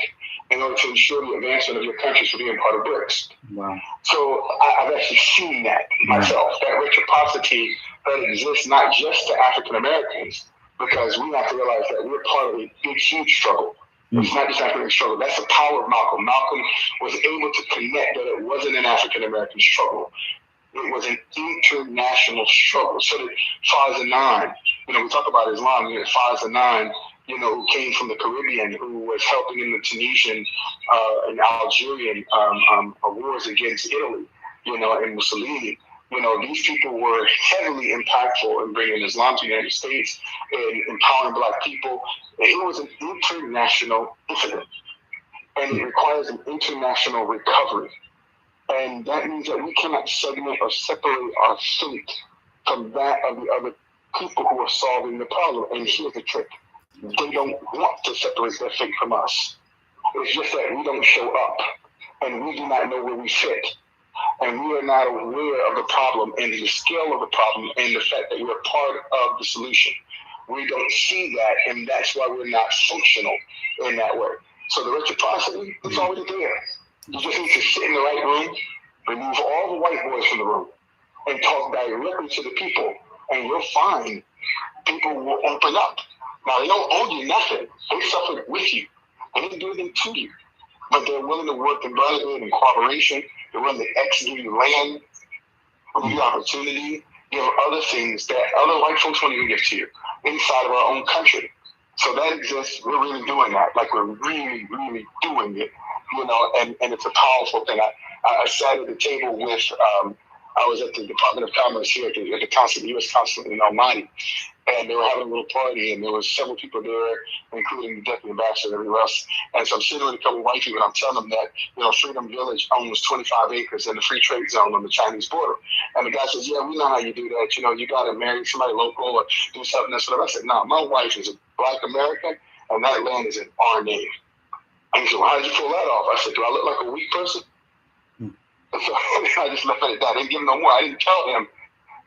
S1: in order to ensure the advancement of your countries for being part of BRICS.
S2: Wow.
S1: So I've actually seen that myself, that reciprocity that exists not just to African Americans, because we have to realize that we're part of a big, huge struggle. It's not just African struggle. That's the power of Malcolm. Malcolm was able to connect that it wasn't an African American struggle. It was an international struggle. So that Faza Nine, we talk about Islam, Faza Nine, who came from the Caribbean, who was helping in the Tunisian and Algerian wars against Italy, and Mussolini. These people were heavily impactful in bringing Islam to the United States and empowering Black people. It was an international incident, and it requires an international recovery. And that means that we cannot segment or separate our fate from that of the other people who are solving the problem. And here's the trick. They don't want to separate their fate from us. It's just that we don't show up, and we do not know where we fit. And we are not aware of the problem and the scale of the problem and the fact that we're part of the solution. We don't see that, and that's why we're not functional in that way. So the reciprocity is already there. You just need to sit in the right room, remove all the white boys from the room, and talk directly to the people, and you'll find people will open up. Now, they don't owe you nothing. They suffered with you. They didn't do anything to you. But they're willing to work in brotherhood and cooperation. They're willing to give you land, give you opportunity, give other things that other white folks won't even give to you inside of our own country. So that exists. We're really doing that. Like, we're really, really doing it. And it's a powerful thing. I sat at the table with, I was at the Department of Commerce here at the U.S. Consulate in Almighty, and they were having a little party, and there was several people there, including the deputy ambassador and everyone else. And so I'm sitting with a couple of white people, and I'm telling them that, Freedom Village owns 25 acres in the free trade zone on the Chinese border. And the guy says, yeah, we know how you do that. You got to marry somebody local or do something else. I said, no, my wife is a Black American, and that land is in our name. And he said, well, how did you pull that off? I said, do I look like a weak person? And so I just left it at that. I didn't give him no more. I didn't tell him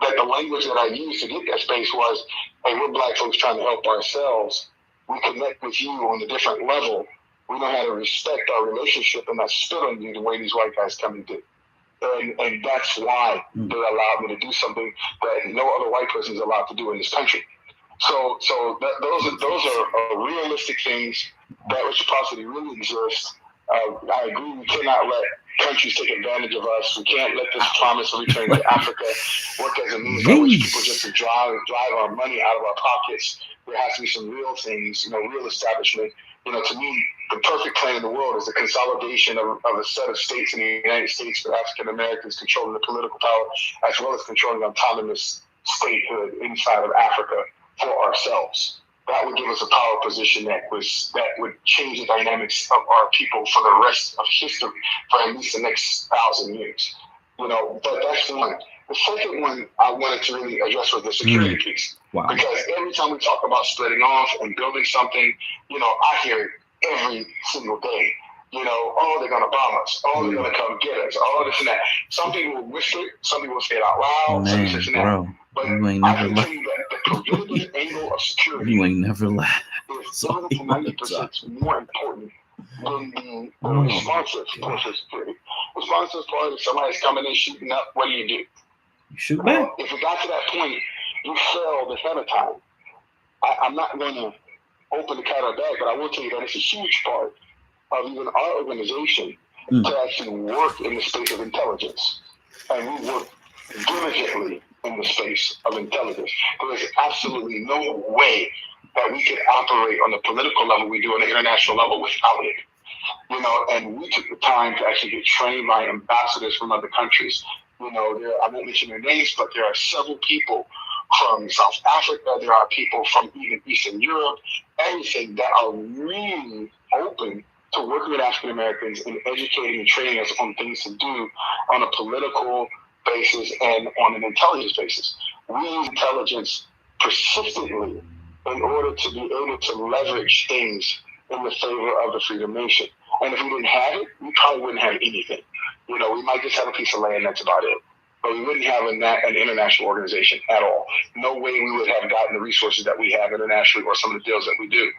S1: that the language that I used to get that space was, hey, we're Black folks trying to help ourselves. We connect with you on a different level. We know how to respect our relationship and not spit on you the way these white guys come and do. And that's why they allowed me to do something that no other white person is allowed to do in this country. So those are realistic things. That reciprocity really exists. I agree. We cannot let countries take advantage of us. We can't let this promise of returning to Africa work as a means by which people just to drive our money out of our pockets. There has to be some real things, real establishment. To me, the perfect plan in the world is the consolidation of a set of states in the United States with African Americans controlling the political power, as well as controlling autonomous statehood inside of Africa for ourselves. That would give us a power position that would change the dynamics of our people for the rest of history, for at least the next 1,000 years. But that's one. The second one I wanted to really address was the security piece.
S2: Wow.
S1: Because every time we talk about splitting off and building something, I hear it every single day. Oh, they're going to bomb us. Oh, they're going to come get us. Oh, this and that. Some people will whisper it. Some people will say it out loud.
S2: Man,
S1: some this and
S2: bro,
S1: that. But
S2: you ain't
S1: I
S2: never
S1: can
S2: lied.
S1: tell you that the preventative angle of security
S2: You ain't never lied.
S1: is 70 to 90% more important than the responsive portion of security. Responsive part is somebody's coming in shooting up. What do?
S2: You shoot back.
S1: If it got to that point, you failed ahead of time. I'm not going to open the cat out of the bag, but I will tell you that it's a huge part of even our organization to actually work in the space of intelligence. And we work diligently in the space of intelligence. There is absolutely no way that we could operate on the political level we do on the international level without it. And we took the time to actually get trained by ambassadors from other countries. I won't mention their names, but there are several people from South Africa. There are people from even Eastern Europe, everything that are really open to working with African Americans and educating and training us on things to do on a political basis and on an intelligence basis. We use intelligence persistently in order to be able to leverage things in the favor of the Freedom Nation. And if we didn't have it, we probably wouldn't have anything. We might just have a piece of land, that's about it. But we wouldn't have an international organization at all. No way we would have gotten the resources that we have internationally or some of the deals that we do.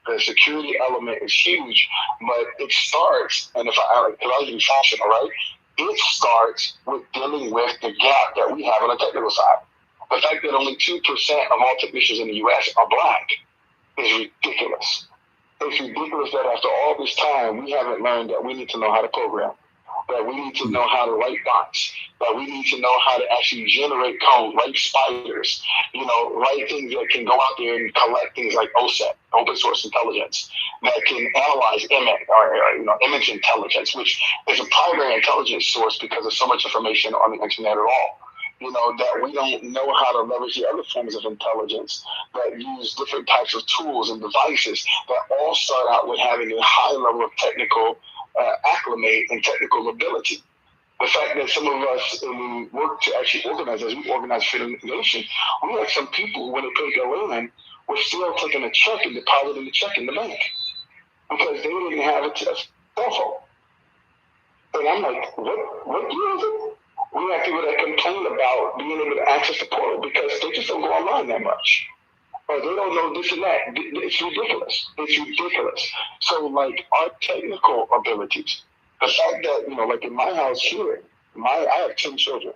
S1: The security element is huge, but it starts, and if I was in fashion, all right, it starts with dealing with the gap that we have on the technical side. The fact that only 2% of all technicians in the U.S. are black is ridiculous. It's ridiculous that after all this time, we haven't learned that we need to know how to program, that we need to know how to write bots, that we need to know how to actually generate code, write spiders, write things that can go out there and collect things like OSET, open source intelligence, that can analyze image or image intelligence, which is a primary intelligence source because there's so much information on the internet at all. That we don't know how to leverage the other forms of intelligence that use different types of tools and devices that all start out with having a high level of technical acclimate and technical ability. The fact that some of us, when we work to actually organize, as we organize Freedom Nation, we had some people who, when they paid their land, were still taking a check and depositing the check in the bank because they didn't have a cell phone. And I'm like, what year is it? We have people that complain about being able to access the portal because they just don't go online that much. Or they don't know this and that. It's ridiculous. It's ridiculous. So, like, our technical abilities, the fact that, like in my house here, I have 10 children,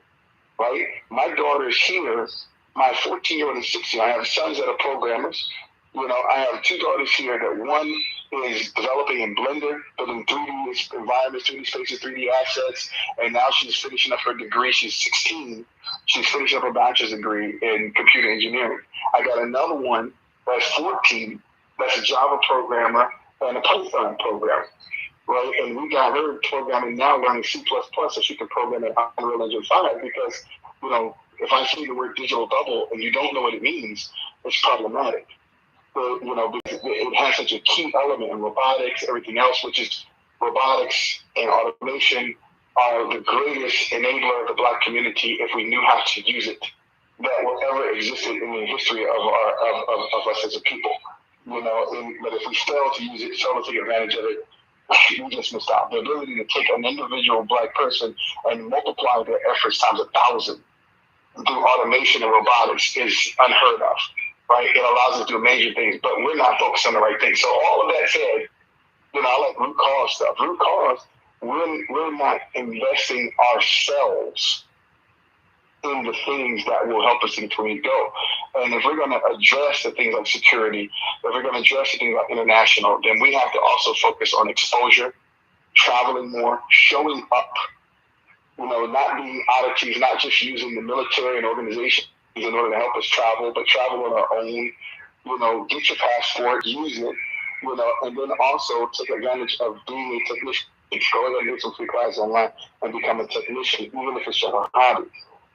S1: right? My daughter's here, my 14-year-old and 16, I have sons that are programmers. I have two daughters here that one is developing in Blender, building 3D environments, 3D spaces, 3D assets, and now she's finishing up her degree. She's 16. She's finishing up her bachelor's degree in computer engineering. I got another one that's 14, that's a Java programmer and a Python programmer, right? And we got her programming now, learning C++, so she can program in Unreal Engine 5 because, if I say the word digital double and you don't know what it means, it's problematic. Because it has such a key element in robotics, everything else, which is robotics and automation are the greatest enabler of the Black community if we knew how to use it that will ever existed in the history of us as a people. But if we fail to use it, fail to take advantage of it, we just missed out. The ability to take an individual Black person and multiply their efforts times 1,000 through automation and robotics is unheard of. Right, it allows us to do amazing things, but we're not focused on the right things. So all of that said, I like root cause stuff. Root cause, we're not investing ourselves in the things that will help us get to where we go. And if we're going to address the things like security, if we're going to address the things like international, then we have to also focus on exposure, traveling more, showing up. Not being oddities, not just using the military and organization in order to help us travel, but travel on our own. Get your passport, use it, and then also take advantage of being a technician. Go ahead and do some free classes online and become a technician, even if it's just a hobby.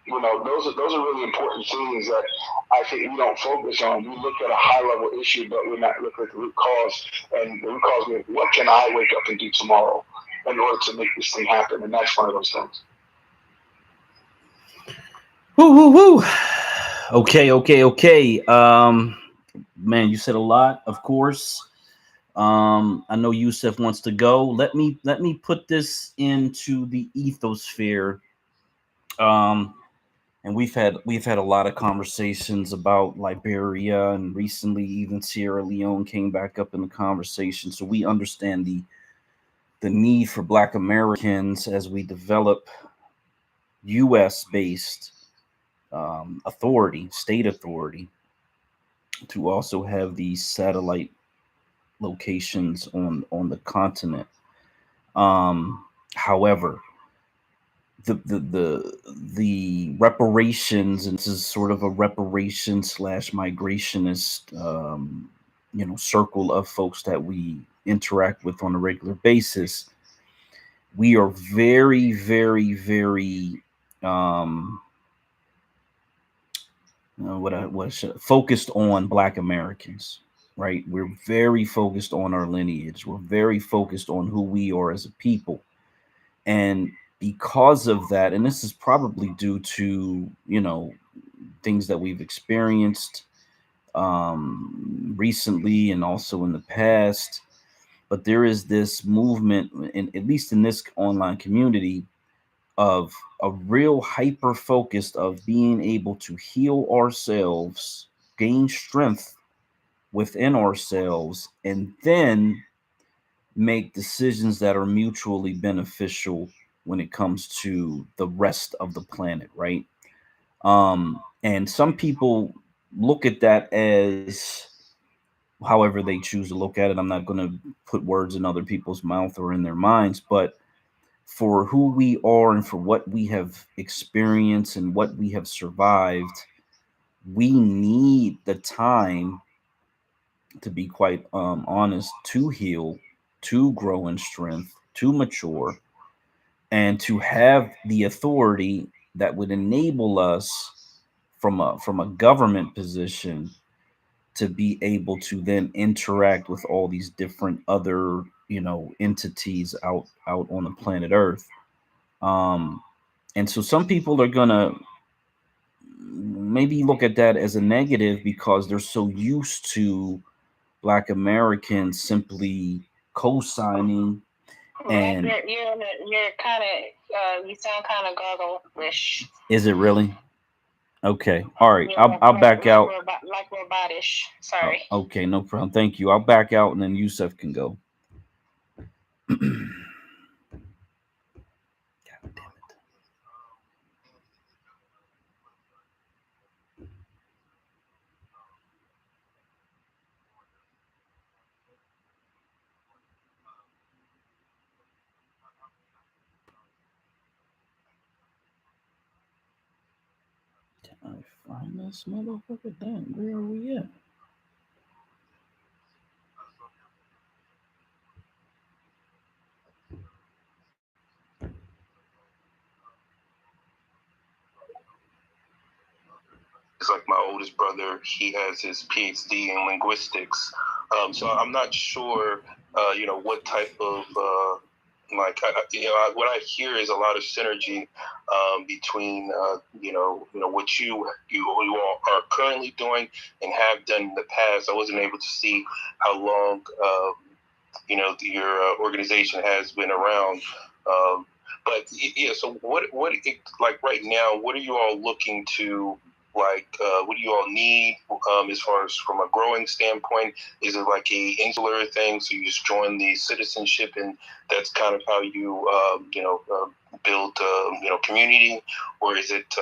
S1: Those are really important things that I think we don't focus on. We look at a high level issue, but we're not looking at the root cause. And the root cause is, what can I wake up and do tomorrow in order to make this thing happen? And that's one of those things.
S2: Woo, woo, woo. Okay. Man, you said a lot, of course. I know Yusef wants to go. Let me put this into the ethosphere. And we've had a lot of conversations about Liberia, and recently even Sierra Leone came back up in the conversation. So we understand the need for Black Americans as we develop U.S. based state authority, to also have these satellite locations on the continent. However, the reparations, and this is sort of a reparation / migrationist circle of folks that we interact with on a regular basis. We are very, very, very focused on Black Americans, right? We're very focused on our lineage. We're very focused on who we are as a people. And because of that, and this is probably due to, things that we've experienced recently and also in the past, but there is this movement, at least in this online community, of a real hyper focus of being able to heal ourselves, gain strength within ourselves, and then make decisions that are mutually beneficial when it comes to the rest of the planet, right? And some people look at that as however they choose to look at it. I'm not going to put words in other people's mouth or in their minds, but for who we are and for what we have experienced and what we have survived, we need the time, to be quite honest, to heal, to grow in strength, to mature, and to have the authority that would enable us from a government position to be able to then interact with all these different other entities out on the planet Earth. um and so some people are gonna maybe look at that as a negative because they're so used to Black Americans simply co-signing.
S3: Right,
S2: And
S3: you're kind of you sound kind of gargle-ish.
S2: is it really? Okay, all right,
S3: Yeah,
S2: I'll back out.
S3: like robotish.
S2: Oh,
S3: Sorry.
S2: okay, no problem, thank you. I'll back out and then Yusuf can go. God damn it. Can I find this motherfucker? Damn, where are we at?
S1: It's like my oldest brother. He has his PhD in linguistics. So I'm not sure, what type of what I hear is a lot of synergy between what you all are currently doing and have done in the past. I wasn't able to see how long your organization has been around. But yeah, so like right now, what are you all looking to what do you all need as far as from a growing standpoint? Is it like a insular thing, so you just join the citizenship and that's kind of how you build community, or is it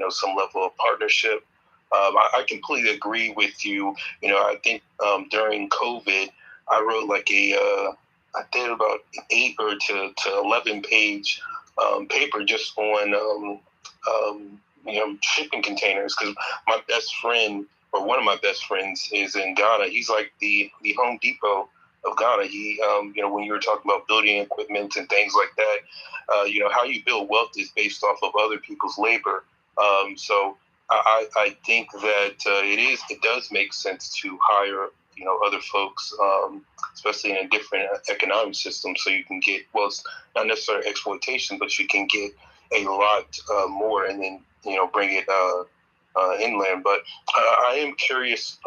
S1: some level of partnership? I completely agree with you. I think during COVID, I wrote I did about 8 to 11 page paper just on shipping containers, because my best friend, or one of my best friends, is in Ghana. He's like the Home Depot of Ghana. He when you were talking about building equipment and things like that, how you build wealth is based off of other people's labor. So I think that it does make sense to hire other folks, especially in a different economic system, so you can get, well, it's not necessarily exploitation, but you can get a lot more, and then bring it inland. But I am curious,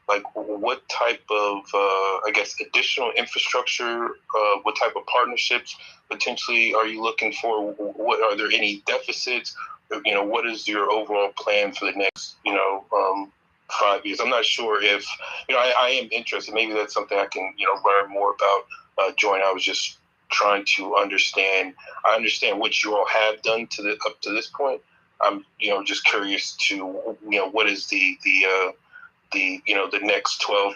S1: like what type of I guess additional infrastructure, what type of partnerships potentially are you looking for? What are there any deficits? What is your overall plan for the next 5 years? I'm not sure if I am interested. Maybe that's something I can learn more about. Join. I was just trying to understand. I understand what you all have done up to this point. I'm just curious to what is the next 12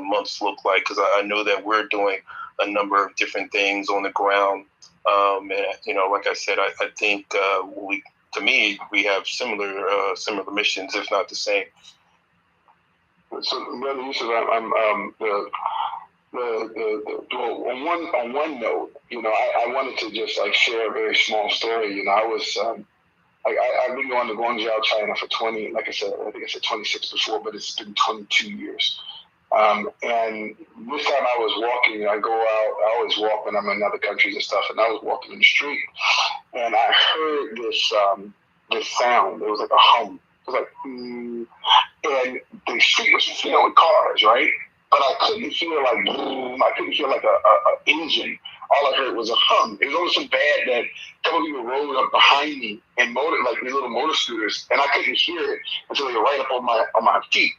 S1: months look like, because I know that we're doing a number of different things on the ground, and like I said, I think we have similar missions, if not the same. So, Brother Yusuf, I'm on one note, I wanted to just share a very small story. I was I've been going to Guangzhou, China for 20, like I said, I think I said 26 before, but it's been 22 years. And this time I was walking, I go out, I always walk when I'm in other countries and stuff, and I was walking in the street, and I heard this sound. It was like a hum. It was like, and the street was filled with cars, right? But I couldn't hear like boom. I couldn't hear like a engine. All I heard was a hum. It was almost so bad that a couple of people rode up behind me and these little motor scooters, and I couldn't hear it until they were right up on my feet.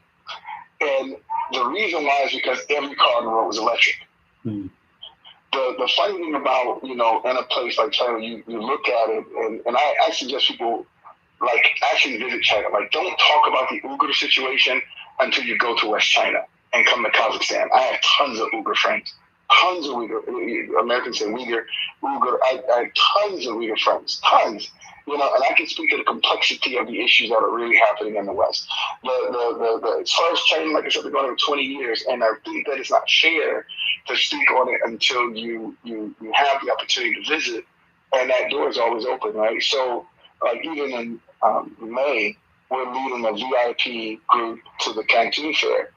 S1: And the reason why is because every car on the road was electric. the funny thing about, in a place like China, you look at it, and I suggest people like actually visit China. Like, don't talk about the Uyghur situation until you go to West China and come to Kazakhstan. I have tons of Uyghur friends, tons of Uyghur. Americans say Uyghur. I have tons of Uyghur friends, tons. And I can speak to the complexity of the issues that are really happening in the West. As far as China, like I said, they're going on 20 years, and I think that it's not fair to speak on it until you have the opportunity to visit, and that door is always open, right? So, even in May, we're leading a VIP group to the Cancun Fair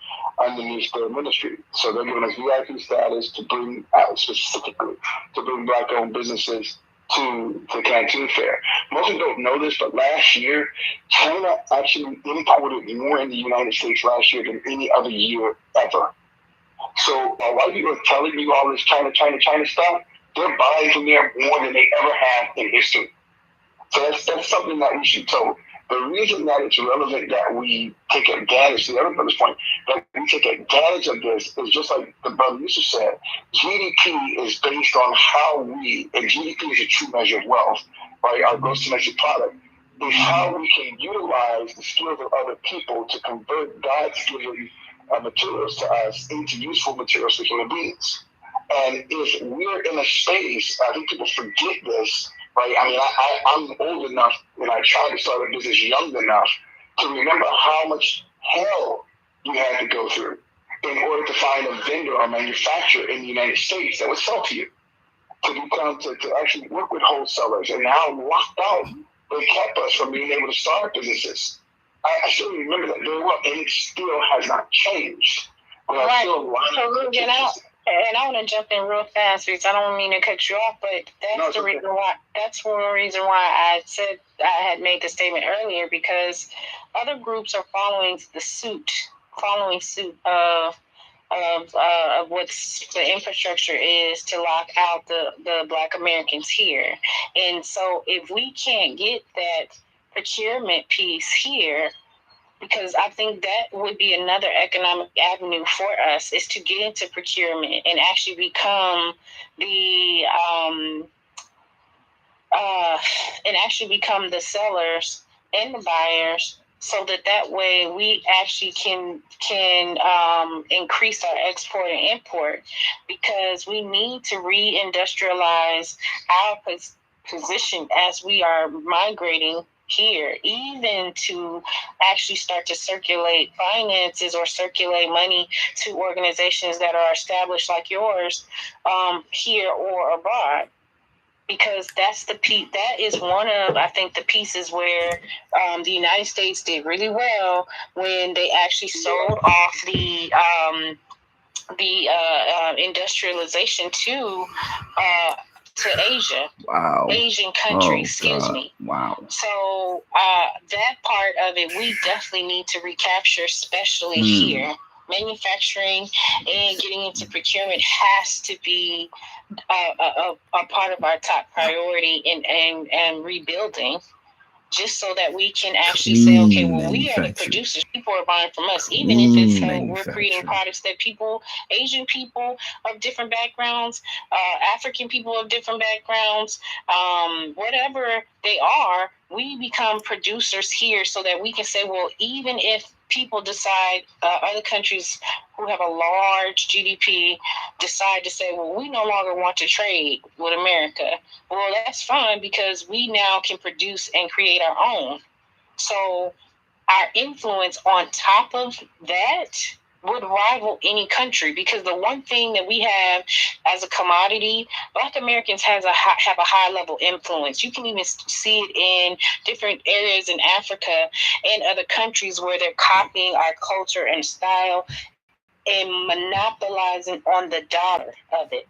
S1: underneath their ministry. So they're giving us VIP status to bring out specifically to bring Black-owned businesses to the Cancun Fair. Most people don't know this, but last year, China actually imported more in the United States last year than any other year ever. So while people are telling you all this China stuff, they're buying from there more than they ever have in history. So that's something that we should tell. The reason that it's relevant that we take advantage, to the other brother's point, that we take advantage of this is just like the brother Yusuf said, GDP is based on how we, and GDP is a true measure of wealth, right? Our gross domestic product is how we can utilize the skills of other people to convert God's given materials to us into useful materials for human beings. And if we're in a space, I think people forget this, right? I mean, I'm old enough, and I tried to start a business young enough to remember how much hell you had to go through in order to find a vendor or manufacturer in the United States that would sell to you, to actually work with wholesalers. And now locked out, they kept us from being able to start businesses. I still remember that very well, and it still has not changed.
S3: Right. And I want to jump in real fast because I don't mean to cut you off, but that's the reason why. That's one reason why I said I had made the statement earlier, because other groups are following suit of what's the infrastructure is to lock out the Black Americans here. And so if we can't get that procurement piece here, because I think that would be another economic avenue for us, is to get into procurement and actually become the sellers and the buyers, so that way we actually can increase our export and import, because we need to reindustrialize our position as we are migrating here, even to actually start to circulate finances or circulate money to organizations that are established like yours, here or abroad. Because that's that is one of, I think, the pieces where the United States did really well when they actually sold off the industrialization to Asia.
S2: Wow.
S3: Asian countries, excuse me.
S2: Wow.
S3: So that part of it, we definitely need to recapture, especially here. Manufacturing and getting into procurement has to be a part of our top priority and rebuilding, just so that we can actually say, okay, well, we are the producers. People are buying from us, even if it's we're creating products that Asian people of different backgrounds, African people of different backgrounds, whatever they are, we become producers here, so that we can say, well, even if people decide, other countries who have a large GDP decide to say, well, we no longer want to trade with America. Well, that's fine, because we now can produce and create our own. So our influence on top of that would rival any country, because the one thing that we have as a commodity, Black Americans have a high level influence. You can even see it in different areas in Africa and other countries where they're copying our culture and style and monopolizing on the dollar of it.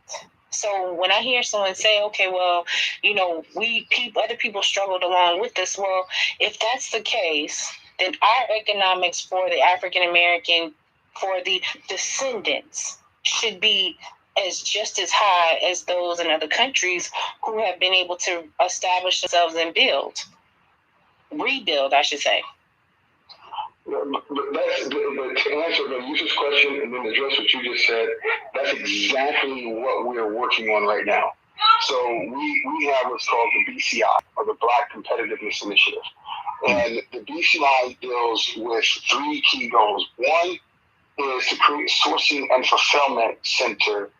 S3: So when I hear someone say, okay, well, other people struggled along with this. Well, if that's the case, then our economics for the African American, for the descendants, should be just as high as those in other countries who have been able to establish themselves and rebuild, I should say.
S1: But that's to answer the user's question and then address what you just said. That's exactly what we're working on right now. So we have what's called the BCI, or the Black Competitiveness Initiative, and the BCI deals with three key goals. One is to create sourcing and fulfillment center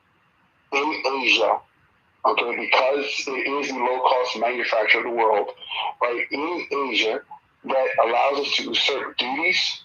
S1: in Asia. Okay, because it is the low-cost manufacturer of the world, right, in Asia, that allows us to usurp duties,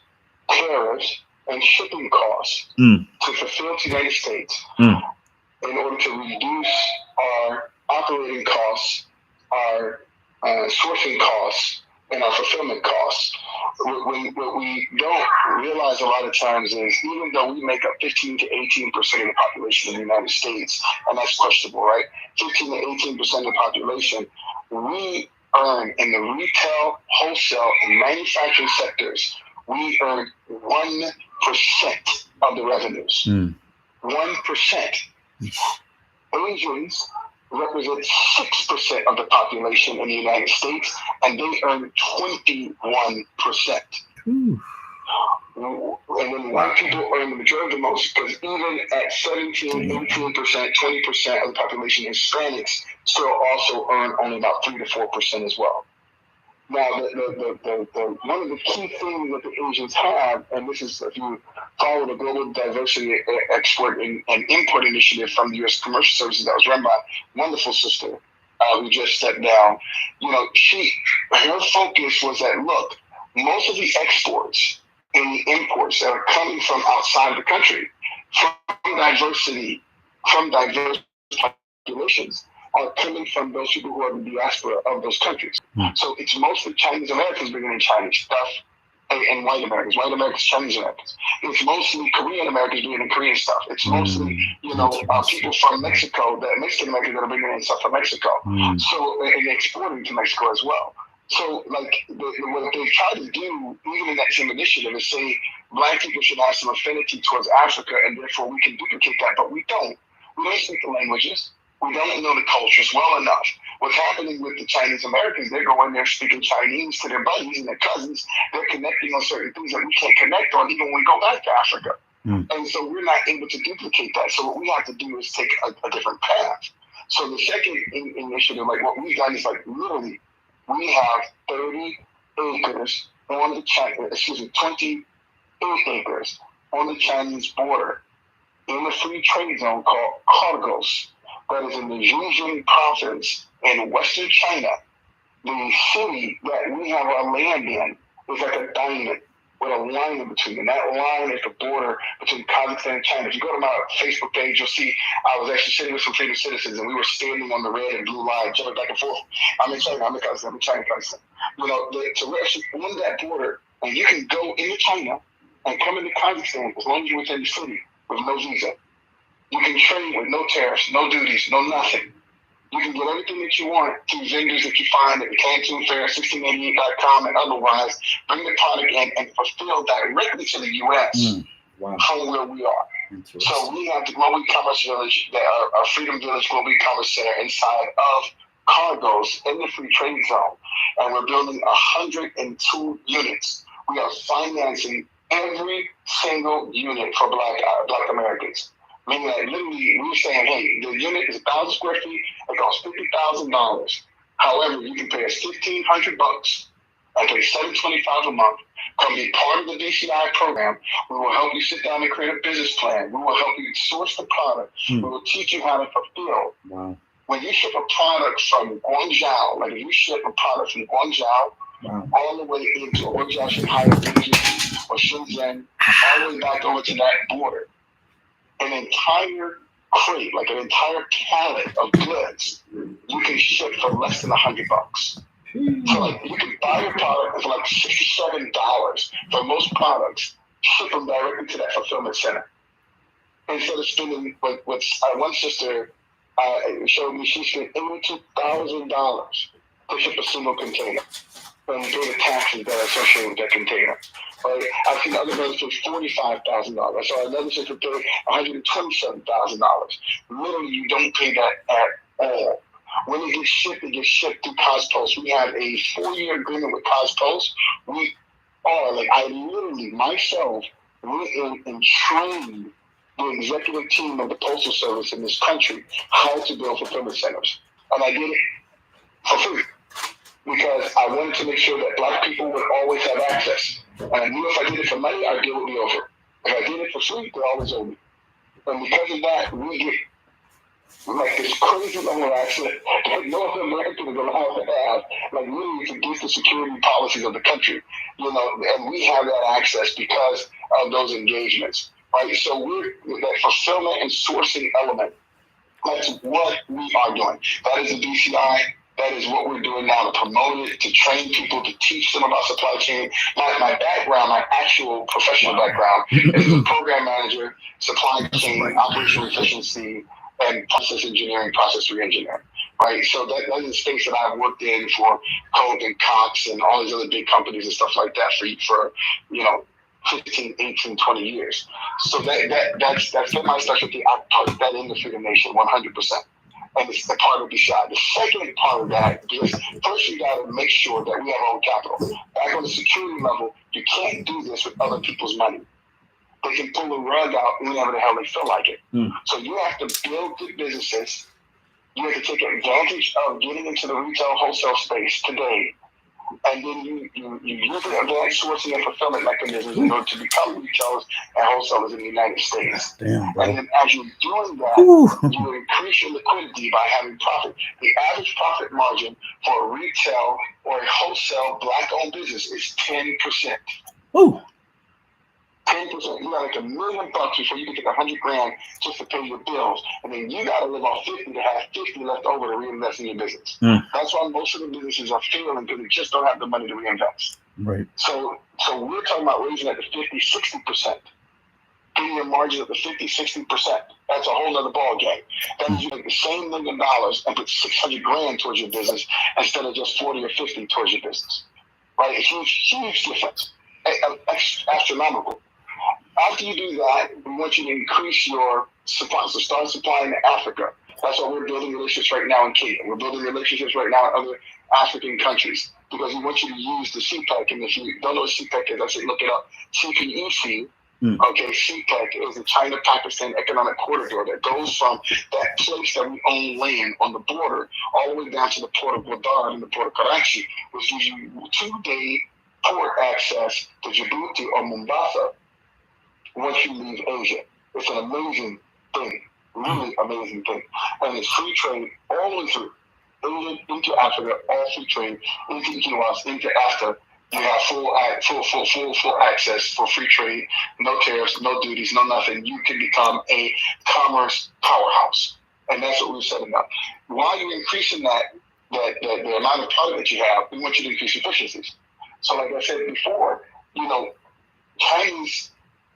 S1: tariffs, and shipping costs to fulfill to the United States in order to reduce our operating costs, our sourcing costs, and our fulfillment costs. What we don't realize a lot of times is, even though we make up 15 to 18% of the population of the United States, and that's questionable, right? 15 to 18% of the population, we earn in the retail, wholesale, and manufacturing sectors, we earn 1% of the revenues. 1%. Asians represent 6% of the population in the United States, and they earn 21%. And then white people earn the majority of the most, because even at 17, 18%, 20% of the population, Hispanics still also earn only about 3 to 4% as well. Now, the one of the key things that the Asians have, and this is if you follow the Global Diversity Export and Import Initiative from the U.S. Commercial Services that was run by a wonderful sister who just stepped down, her focus was that, look, most of the exports and the imports that are coming from outside of the country, from diverse populations, are coming from those people who are in the diaspora of those countries. So it's mostly Chinese Americans bringing in Chinese stuff, and white Americans, Chinese Americans. It's mostly Korean Americans bringing in Korean stuff. It's mostly, people from Mexico, Mexican Americans that are bringing in stuff from Mexico. So, and exporting to Mexico as well. So, like, what they try to do, even in that same initiative, is say Black people should have some affinity towards Africa, and therefore we can duplicate that, but we don't. We don't speak the languages. We don't know the cultures well enough. What's happening with the Chinese Americans, they go in there speaking Chinese to their buddies and their cousins. They're connecting on certain things that we can't connect on even when we go back to Africa. And so we're not able to duplicate that. So what we have to do is take a different path. So the second initiative, like what we've done is like literally, we have 30 acres on the 28 acres on the Chinese border in the free trade zone called Cargos. That is in the Zhejiang province in Western China. The city that we have our land in is like a diamond with a line in between. And that line is the border between Kazakhstan and China. If you go to my Facebook page, you'll see I was actually sitting with some freedom citizens, and we were standing on the red and blue line, jumping back and forth. I'm in China, I'm in Kazakhstan, I'm in China, Kazakhstan. So we're actually on that border, and you can go into China and come into Kazakhstan as long as you're within the city with no visa. You can trade with no tariffs, no duties, no nothing. You can get everything that you want through vendors that you find at the Canton Fair, 1688.com, and otherwise. Bring the product in and fulfill directly to the U.S. From where we are. So we have the Global Commerce Village, our Freedom Village Global Commerce Center inside of Cargos in the free trade zone. And we're building 102 units. We are financing every single unit for Black Americans. Meaning that literally we're saying, hey, the unit is 1,000 square feet, it costs $50,000. However, you can pay us $1,500 and pay $725 a month. Come be part of the BCI program. We will help you sit down and create a business plan. We will help you source the product. We will teach you how to fulfill. When you ship a product from Guangzhou, like if you ship a product from Guangzhou all the way into Guangzhou, Shanghai, Beijing, or Shenzhen, all the way back over to that border, an entire crate, like an entire pallet of goods, you can ship for less than $100. So like you can buy a product for like $67 for most products, ship them directly to that fulfillment center. Instead of spending what one sister showed me, she spent $82,000 to ship a single container and pay the taxes that are associated with that container. Right? I've seen other brothers pay $45,000. I saw another sister pay $127,000. Literally, you don't pay that at all. When it gets shipped through CosPost. We have a 4-year agreement with CosPost. are, like, I literally myself went in and trained the executive team of the Postal Service in this country how to build fulfillment centers. And I did it for free because I wanted to make sure that Black people would always have access. And I knew if I did it for money, our deal would be over. If I did it for free, they always owe me. And because of that, we get like this crazy level of access that no other American is allowed to have. Like, really, it's against the security policies of the country, and we have that access because of those engagements, right? So we're that fulfillment and sourcing element. That's what we are doing. That is the BCI. That is what we're doing now to promote it, to train people, to teach them about supply chain. My background, my actual professional background, is a program manager, supply chain, operational efficiency, and process engineering, process re-engineering, right? So that is a space that I've worked in for Coke and Cox and all these other big companies and stuff like that for 15, 18, 20 years. So that's been my specialty. I put that in the Freedom Nation 100%. And it's the part of the shot. The second part of that is, first you got to make sure that we have our own capital. Back on the security level, you can't do this with other people's money. They can pull the rug out whenever the hell they feel like it. So you have to build good businesses. You have to take advantage of getting into the retail wholesale space today. And then you use the advanced sourcing and fulfillment mechanisms in order to become retailers and wholesalers in the United States.
S2: Damn, bro.
S1: And then as you're doing that, you increase your liquidity by having profit. The average profit margin for a retail or a wholesale Black-owned business is 10%.
S2: Ooh.
S1: 10%. You got like $1 million before you can take $100,000 just to pay your bills, and then you got to live off 50 to have 50 left over to reinvest in your business. That's why most of the businesses are failing, because they just don't have the money to reinvest.
S2: Right.
S1: So we're talking about raising that to 50, 60%, getting your margins up to 50, 60%. That's a whole other ball game. That means you make the same $1 million and put $600,000 towards your business instead of just 40 or 50 towards your business. Right? A huge difference. Astronomical. After you do that, we want you to increase your supply. So start supplying to Africa. That's why we're building relationships right now in Kenya. We're building relationships right now in other African countries, because we want you to use the CPEC. And if you don't know what CPEC is, I say look it up. CPEC. Okay, CPEC is the China-Pakistan Economic Corridor that goes from that place that we own land on the border all the way down to the port of Gwadar and the port of Karachi, which gives you 2-day port access to Djibouti or Mombasa once you leave Asia. It's an amazing thing, really amazing thing. And it's free trade all the way through Asia into Africa, all free trade into ECOWAS, into AFTA. You have full access for free trade, no tariffs, no duties, no nothing. You can become a commerce powerhouse, and that's what we're setting up. While you're increasing the amount of product that you have, we want you to increase efficiencies. So, like I said before, Chinese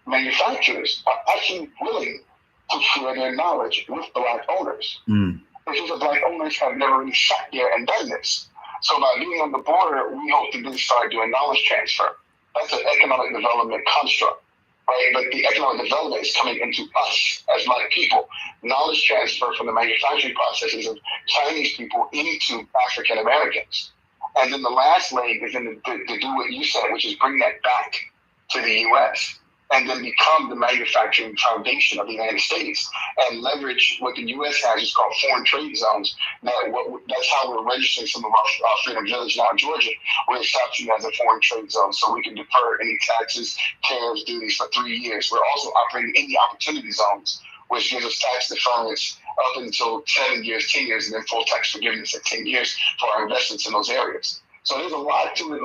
S1: manufacturers are actually willing to share their knowledge with Black owners. Because the Black owners have never really sat there and done this. So by being on the border, we hope to then start doing knowledge transfer. That's an economic development construct, right? But the economic development is coming into us as Black people. Knowledge transfer from the manufacturing processes of Chinese people into African Americans. And then the last leg is to do what you said, which is bring that back to the U.S. and then become the manufacturing foundation of the United States and leverage what the U.S. has is called foreign trade zones. That's how we're registering some of our Freedom Village now in Georgia. We're establishing as a foreign trade zone so we can defer any taxes, tariffs, duties for 3 years. We're also operating in the opportunity zones, which gives us tax deferments up until 7 years, 10 years, and then full tax forgiveness at 10 years for our investments in those areas. So there's a lot to it,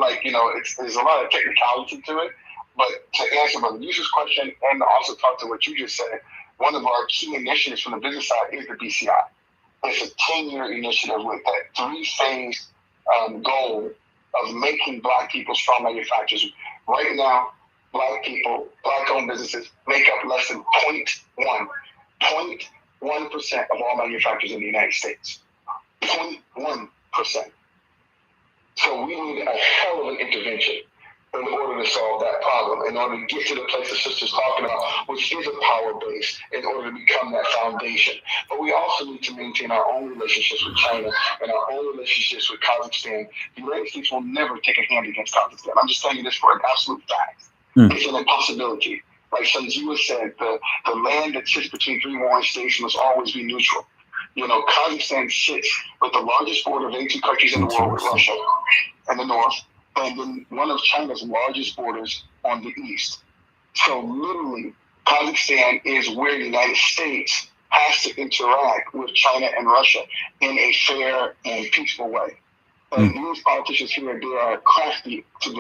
S1: there's a lot of technicality to it. But to answer my user's question and also talk to what you just said, one of our key initiatives from the business side is the BCI. It's a 10-year initiative with that 3-phase goal of making Black people strong manufacturers. Right now, Black people, Black-owned businesses make up less than 0.1% of all manufacturers in the United States. 0.1%. So we need a hell of an intervention in order to solve that problem, in order to get to the place the sister's talking about, which is a power base, in order to become that foundation. But we also need to maintain our own relationships with China and our own relationships with Kazakhstan. The United States will never take a hand against Kazakhstan. I'm just telling you this for an absolute fact. It's an impossibility. Like Sun Tzu has said, the land that sits between three warring states must always be neutral. You know, Kazakhstan sits with the largest border of any two countries in the world with Russia in the north, and then one of China's largest borders on the east. So literally, Kazakhstan is where the United States has to interact with China and Russia in a fair and peaceful way. And these politicians here, they are crafty to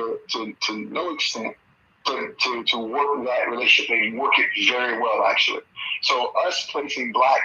S1: no extent to work that relationship. They work it very well, actually. So us placing black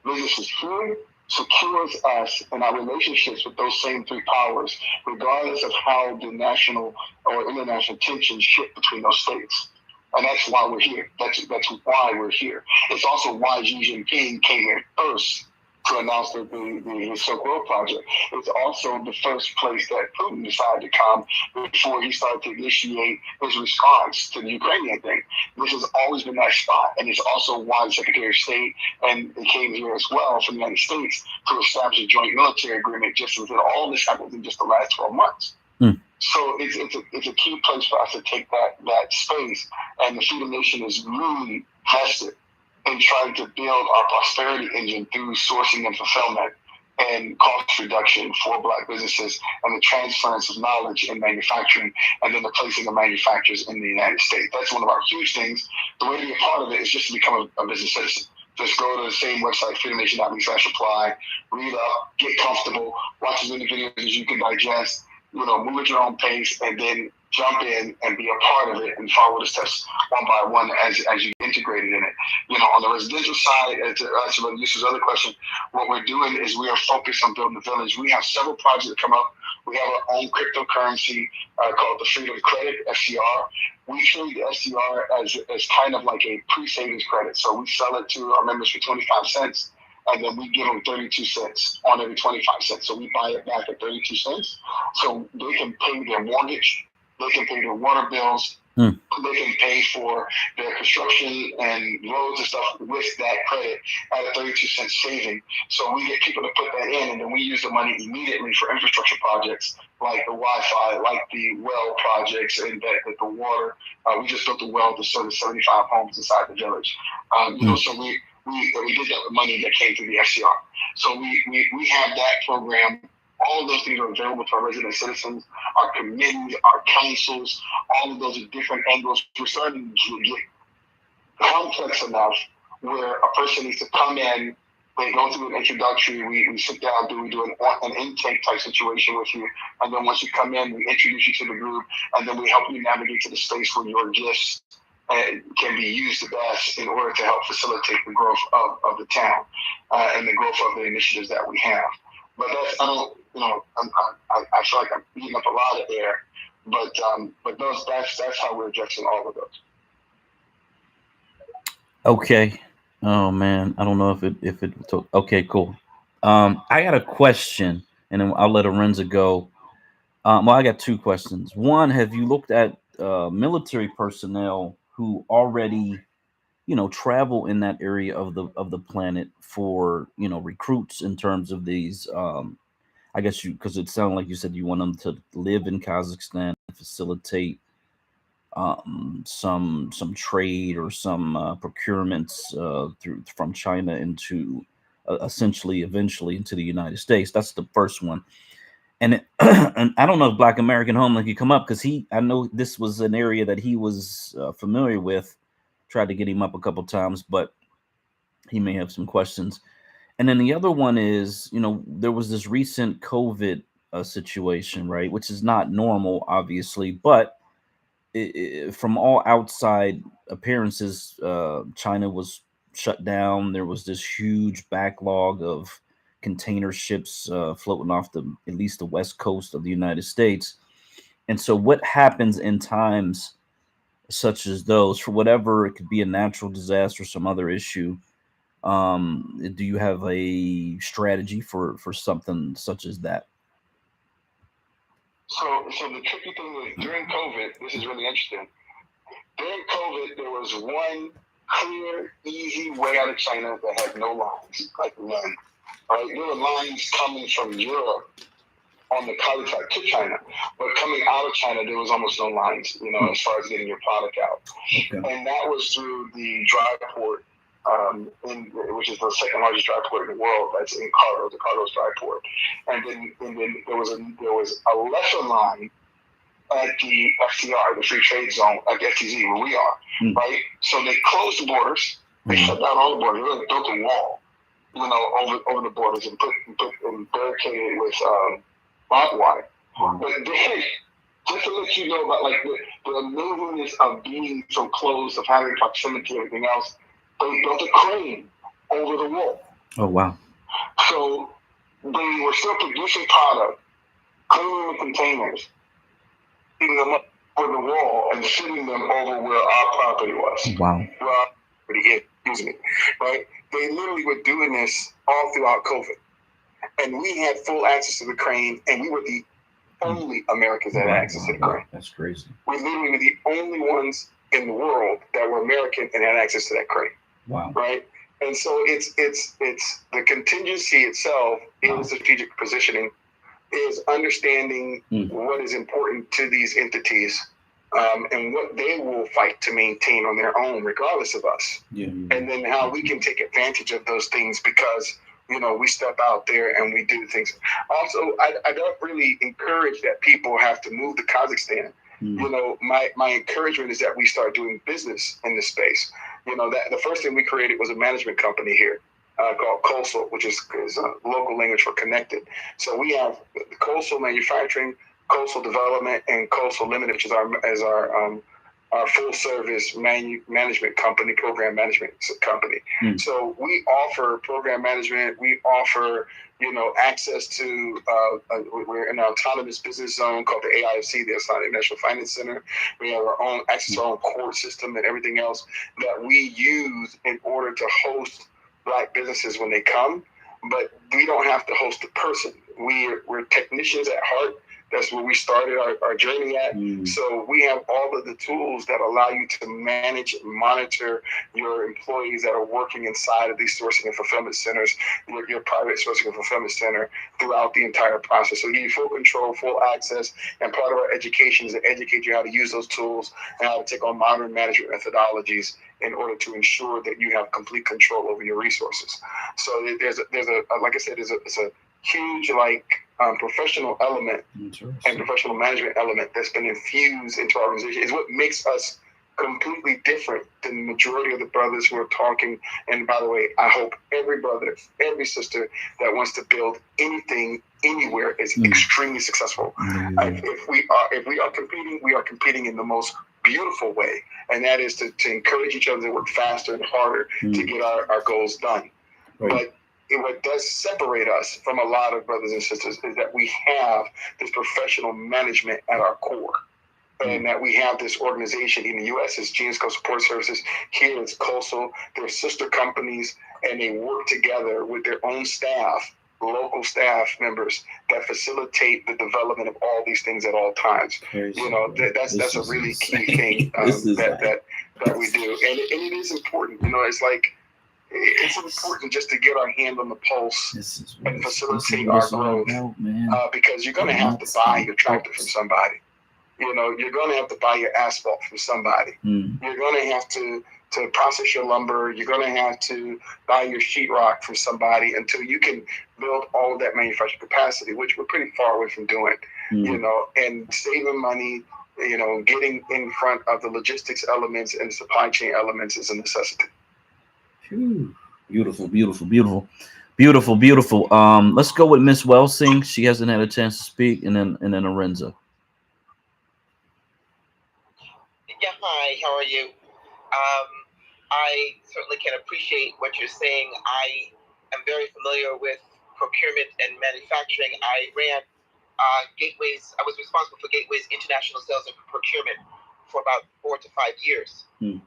S1: businesses here secures us and our relationships with those same three powers, regardless of how the national or international tensions shift between those states. And that's why we're here. That's why we're here. It's also why Xi Jinping came here first to announce the Silk Road Project. It's also the first place that Putin decided to come before he started to initiate his response to the Ukrainian thing. This has always been that spot, and it's also why the Secretary of State and they came here as well from the United States to establish a joint military agreement. Just as all this happened in just the last 12 months. So it's a key place for us to take that space, and the Freedom Nation is really vested in trying to build our prosperity engine through sourcing and fulfillment and cost reduction for black businesses and the transference of knowledge in manufacturing and then the placing of manufacturers in the United States. That's one of our huge things. The way to be a part of it is just to become a business citizen. Just go to the same website, freedomnation.me/apply, read up, get comfortable, watch as many videos as you can digest, move at your own pace, and then jump in and be a part of it and follow the steps one by one as you integrate it in it. On the residential side, to answer Lisa's other question, what we're doing is we are focused on building the village. We have several projects that come up. We have our own cryptocurrency called the Freedom Credit, FCR. We trade the FCR as kind of like a pre-savings credit. So we sell it to our members for 25 cents. And then we give them 32 cents on every 25 cents. So we buy it back at 32 cents. So they can pay their mortgage, they can pay their water bills, they can pay for their construction and roads and stuff with that credit at a 32 cent saving. So we get people to put that in, and then we use the money immediately for infrastructure projects like the Wi-Fi, like the well projects, and the water. We just built a well to service 75 homes inside the village. So we did that with money that came through the FCR. So we have that program. All of those things are available to our resident citizens, our committees, our councils. All of those are different angles. We're starting to get complex enough where a person needs to come in, they go through an introductory, we sit down, we do an intake type situation with you, and then once you come in, we introduce you to the group, and then we help you navigate to the space where your gifts can be used the best in order to help facilitate the growth of the town and the growth of the initiatives that we have. But that's, I feel like I'm eating up a lot of air, but that's how we're addressing all of those.
S2: Okay. Oh man, I don't know if it took. Okay, cool. I got a question, and then I'll let Arenza go. Well, I got two questions. One, have you looked at military personnel who already, travel in that area of the planet for, recruits in terms of these? I guess because it sounded like you said you want them to live in Kazakhstan, facilitate some trade or some procurements from China into eventually into the United States. That's the first one. And and I don't know if Black American Homeland could come up because I know this was an area that he was familiar with. Tried to get him up a couple times, but he may have some questions. And then the other one is, there was this recent COVID situation, right? Which is not normal, obviously, but from all outside appearances, China was shut down. There was this huge backlog of container ships floating off at least the west coast of the United States. And so what happens in times such as those, for whatever, it could be a natural disaster, some other issue, do you have a strategy for something such as that?
S1: So the tricky thing is during COVID, this is really interesting. During COVID, there was one clear, easy way out of China that had no lines, like none. Right? There were lines coming from Europe on the college side to China, but coming out of China, there was almost no lines, as far as getting your product out. Okay. And that was through the dry port, which is the second largest dry port in the world. That's in Cargo, the Cargo's dry port. And then there was a lesser line at the FTR, the Free Trade Zone, at the FTZ, where we are, right? So they closed the borders. They shut down all the borders. They really built a wall, over the borders and barricaded it with barbed wire. But then, just to let you know about like the amazingness of being so close, of having proximity and everything else, they built a crane over the wall.
S2: Oh, wow.
S1: So they were still producing product, cleaning the containers, putting them up over the wall and sitting them over where our property was.
S2: Wow.
S1: Well, excuse me. Right? They literally were doing this all throughout COVID. And we had full access to the crane, and we were the only Americans that had access to the crane.
S2: That's crazy.
S1: We literally were the only ones in the world that were American and had access to that crane.
S2: Wow.
S1: Right? And so it's the contingency itself is strategic positioning, is understanding what is important to these entities, and what they will fight to maintain on their own, regardless of us. Yeah. And then how we can take advantage of those things because, we step out there and we do things. Also, I don't really encourage that people have to move to Kazakhstan. My encouragement is that we start doing business in this space. That the first thing we created was a management company here called Coastal, which is a local language for connected. So we have the Coastal Manufacturing, Coastal Development, and Coastal Limited, which is our full service management company, program management company. So we offer program management. We offer, access to, we're in an autonomous business zone called the AIFC, the Islamic National Finance Center. We have our own access to our own court system and everything else that we use in order to host Black businesses when they come. But we don't have to host a person. We're technicians at heart. That's where we started our journey at. So we have all of the tools that allow you to manage and monitor your employees that are working inside of these sourcing and fulfillment centers, your private sourcing and fulfillment center throughout the entire process. So you give you full control, full access, and part of our education is to educate you how to use those tools and how to take on modern management methodologies in order to ensure that you have complete control over your resources. So there's a like I said, it's a huge professional element and professional management element that's been infused into our organization. Is what makes us completely different than the majority of the brothers who are talking. And by the way, I hope every brother, every sister that wants to build anything anywhere is extremely successful. If we are competing, we are competing in the most beautiful way, and that is to encourage each other to work faster and harder to get our goals done. But what does separate us from a lot of brothers and sisters is that we have this professional management at our core. And that we have this organization in the U.S. is Genesco Support Services. Here it's Coastal. They're sister companies, and they work together with their own staff, local staff members that facilitate the development of all these things at all times. That's a really key thing that we do. And it is important. It's like, it's important just to get our hand on the pulse and facilitate our growth, because you're going to have to buy your tractor from somebody. You're going to have to buy your asphalt from somebody. You're going to have to process your lumber. You're going to have to buy your sheetrock from somebody until you can build all of that manufacturing capacity, which we're pretty far away from doing. And saving money, getting in front of the logistics elements and supply chain elements is a necessity.
S2: Beautiful. Let's go with Miss Welsing. She hasn't had a chance to speak, and then Arenza.
S6: Yeah, hi. How are you? I certainly can appreciate what you're saying. I am very familiar with procurement and manufacturing. I ran Gateways. I was responsible for Gateways International Sales and Procurement for about 4 to 5 years, and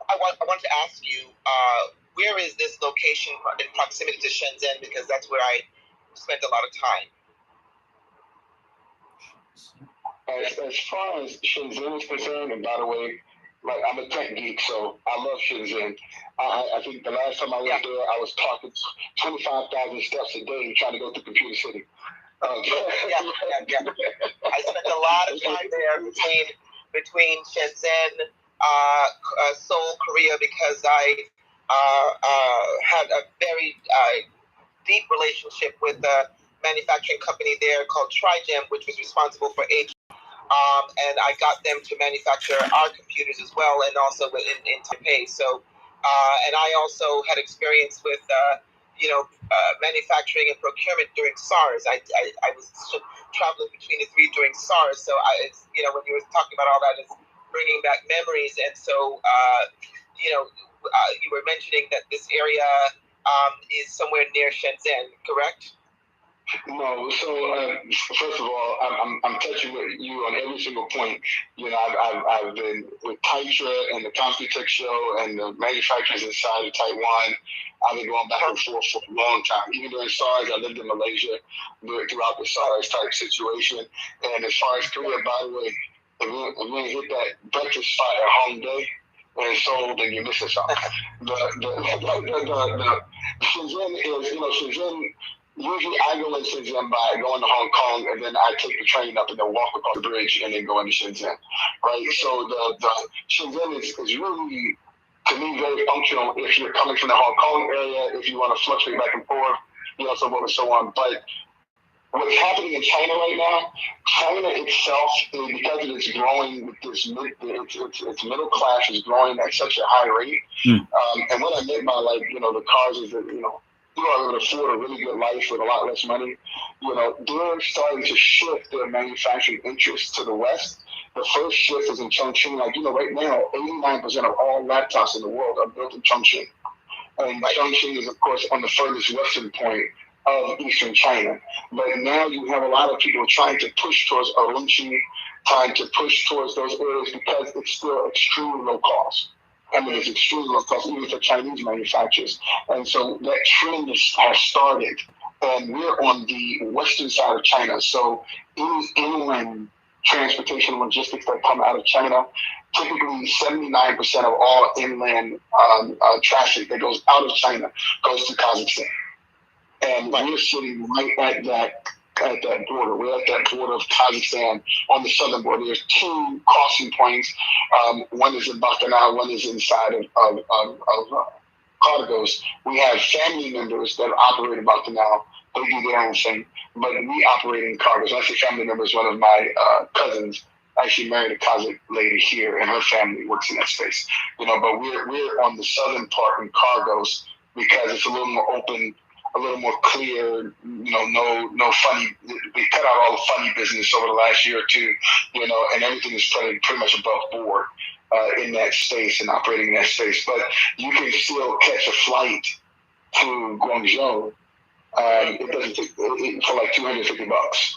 S6: I want to ask you, where is this location in proximity to Shenzhen? Because that's where I spent a lot of time.
S1: As far as Shenzhen is concerned, and by the way, like I'm a tech geek, so I love Shenzhen. I think the last time I was there, I was talking 25,000 steps a day trying to go to Computer City.
S6: I spent a lot of time there between Shenzhen, Seoul, Korea, because I had a very deep relationship with a manufacturing company there called Trigem, which was responsible for and I got them to manufacture our computers as well, and also in Taipei. So, and I also had experience with, manufacturing and procurement during SARS. I was traveling between the three during SARS. So, when you were talking about all that, it's bringing back memories. And so, you were mentioning that this area is somewhere near Shenzhen, correct?
S1: No, so first of all, I'm touching with you on every single point. You know, I've been with Taitra and the Computex show and the manufacturers inside of Taiwan. I've been going back and forth for a long time. Even during SARS, I lived in Malaysia throughout the SARS type situation. And as far as Korea, by the way, if we hit that breakfast spot at Hongdae and Seoul, then you're missing something. The Shenzhen is, Shenzhen. Usually I go in Shenzhen by going to Hong Kong, and then I take the train up and then walk across the bridge and then go into Shenzhen, right? So the Shenzhen is really, to me, very functional if you're coming from the Hong Kong area, if you want to fluctuate back and forth, so on and so on. But what's happening in China right now, China itself, because it is growing with this, its middle class is growing at such a high rate. And what I meant by, the cars is that, people are able to afford a really good life with a lot less money. They're starting to shift their manufacturing interests to the West. The first shift is in Chongqing. Right now, 89% of all laptops in the world are built in Chongqing. And Chongqing is, of course, on the furthest western point of eastern China. But now you have a lot of people trying to push towards Urumqi, trying to push towards those areas because it's still extremely low cost. It's extremely low cost, even for Chinese manufacturers. And so that trend has started. And we're on the western side of China. So any inland transportation logistics that come out of China, typically 79% of all inland traffic that goes out of China goes to Kazakhstan. And we're sitting right at that border. We're at that border of Kazakhstan on the southern border. There's two crossing points. One is in Bakhtanai, one is inside of Cargos. We have family members that operate in Bakhtanai. They do their own thing, but we operate in Cargos. I say family members. One of my cousins actually married a Kazakh lady here, and her family works in that space. But we're on the southern part in Cargos because it's a little more open, a little more clear, no funny. We cut out all the funny business over the last year or two, and everything is pretty much above board in that space and operating in that space. But you can still catch a flight to Guangzhou. It doesn't take for like $250.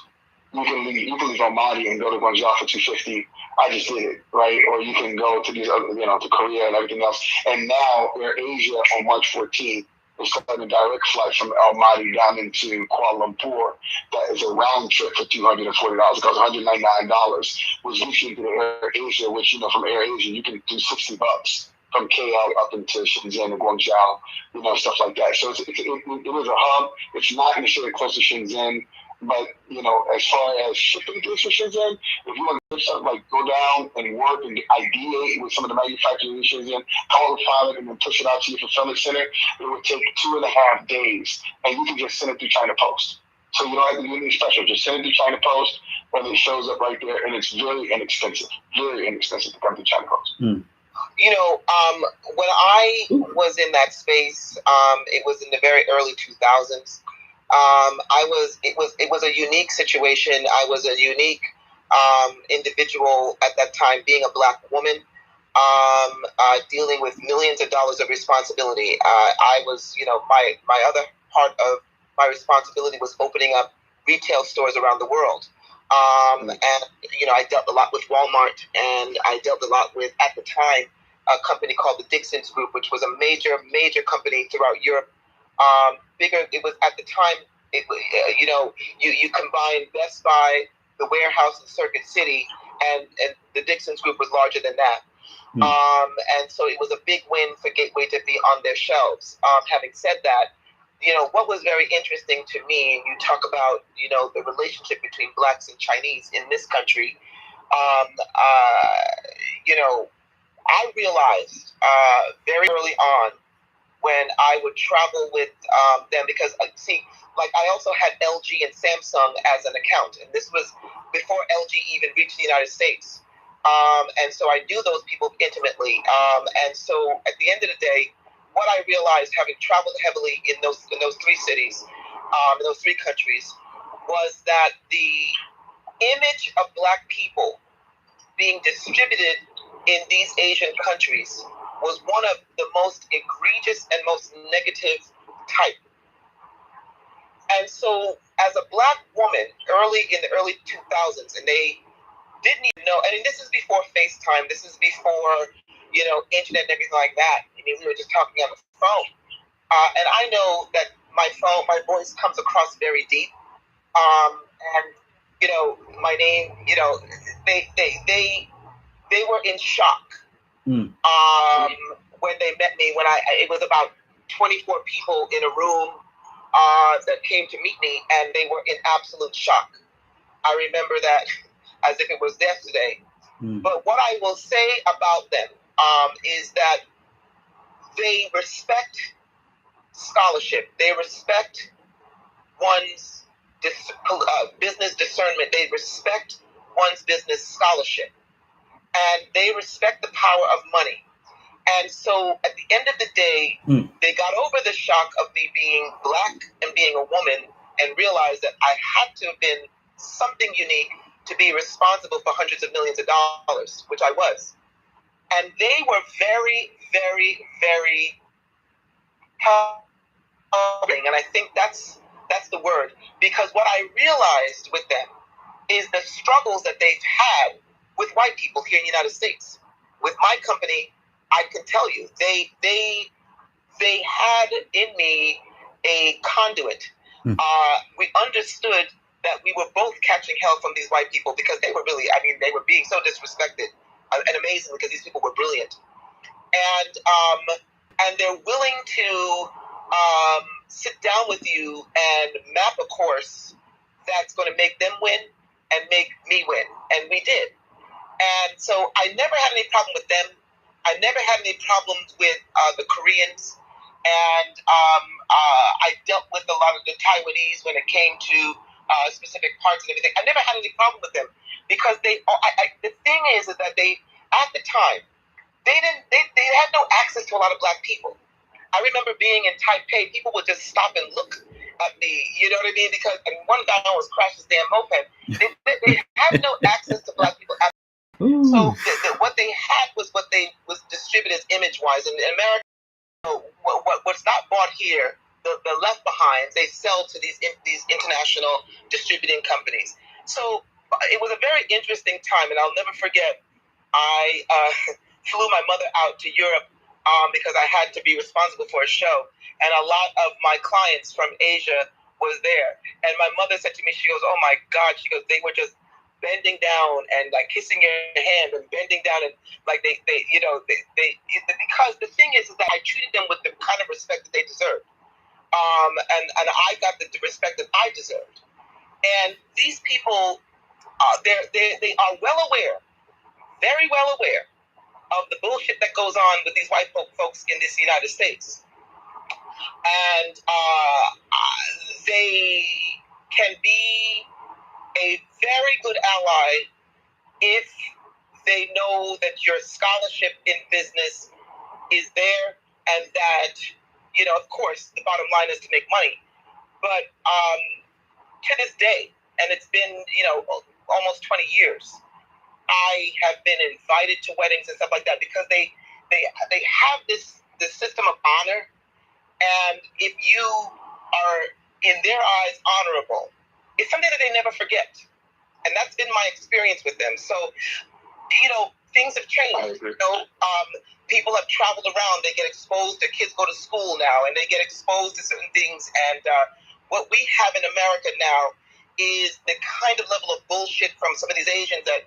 S1: You can leave Almaty and go to Guangzhou for $250. I just did it, right? Or you can go to these other, to Korea and everything else. And now AirAsia on March 14th. It's starting a direct flight from Almaty down into Kuala Lumpur. That is a round trip for $240. It costs $199, which leads you to AirAsia, which, from AirAsia, you can do $60 from KL up into Shenzhen and Guangzhou, stuff like that. So it is a hub. It's not necessarily close to Shenzhen, but, as far as shipping goods for Shenzhen, if you want to do something like go down and work and ideate with some of the manufacturers in Shenzhen, call the pilot and then push it out to your fulfillment center, it would take 2.5 days, and you can just send it through China Post. So you don't have to do anything special. Just send it through China Post, and it shows up right there, and it's very inexpensive to come through China Post.
S6: When I was in that space, it was in the very early 2000s. It was a unique situation. I was a unique individual at that time, being a Black woman, dealing with millions of dollars of responsibility. I was, my other part of my responsibility was opening up retail stores around the world. And, I dealt a lot with Walmart, and I dealt a lot with, at the time, a company called the Dixon's Group, which was a major, major company throughout Europe. Bigger, it was at the time, you combine Best Buy, the warehouse in Circuit City, and the Dixon's Group was larger than that. And so it was a big win for Gateway to be on their shelves. Having said that, what was very interesting to me, and you talk about, the relationship between blacks and Chinese in this country, I realized very early on when I would travel with them, because I also had LG and Samsung as an account, and this was before LG even reached the United States. And so I knew those people intimately. And so at the end of the day, what I realized, having traveled heavily in those three cities, in those three countries, was that the image of black people being distributed in these Asian countries was one of the most egregious and most negative type. And so as a black woman, in the early 2000s, and they didn't even know, I mean, this is before FaceTime, this is before, internet and everything like that. I mean, we were just talking on the phone. And I know that my voice comes across very deep. And, my name, they were in shock. When they met me, it was about 24 people in a room that came to meet me, and they were in absolute shock. I remember that as if it was yesterday. But what I will say about them is that they respect scholarship. They respect one's business discernment. They respect one's business scholarship. And they respect the power of money. And so at the end of the day, they got over the shock of me being black and being a woman, and realized that I had to have been something unique to be responsible for hundreds of millions of dollars, which I was. And they were very, very, very helping. And I think that's the word. Because what I realized with them is the struggles that they've had with white people here in the United States. With my company, I can tell you, they had in me a conduit. We understood that we were both catching hell from these white people, because they were really, they were being so disrespected and amazing, because these people were brilliant. And they're willing to sit down with you and map a course that's going to make them win and make me win. And we did. And so I never had any problem with them. I never had any problems with the Koreans. And I dealt with a lot of the Taiwanese when it came to specific parts and everything. I never had any problem with them, because the thing is that they, at the time, they had no access to a lot of black people. I remember being in Taipei, people would just stop and look at me, you know what I mean? Because one guy almost crashed his damn moped. They had no access to black people. So what they had was what they was distributed image-wise. And in America, what's not bought here, the left behind, they sell to these international distributing companies. So it was a very interesting time, and I'll never forget. I flew my mother out to Europe because I had to be responsible for a show, and a lot of my clients from Asia was there. And my mother said to me, she goes, "Oh my God," she goes, "they were just bending down and like kissing your hand and bending down, and like they because the thing is that I treated them with the kind of respect that they deserved, and I got the respect that I deserved. And these people, they are well aware, very well aware of the bullshit that goes on with these white folks in this United States, and they can be a very good ally if they know that your scholarship in business is there, and that, of course, the bottom line is to make money. But to this day, and it's been, almost 20 years, I have been invited to weddings and stuff like that, because they have this system of honor, and if you are, in their eyes, honorable, it's something that they never forget. And that's been my experience with them. So, things have changed. People have traveled around. They get exposed. Their kids go to school now, and they get exposed to certain things. And what we have in America now is the kind of level of bullshit from some of these Asians that,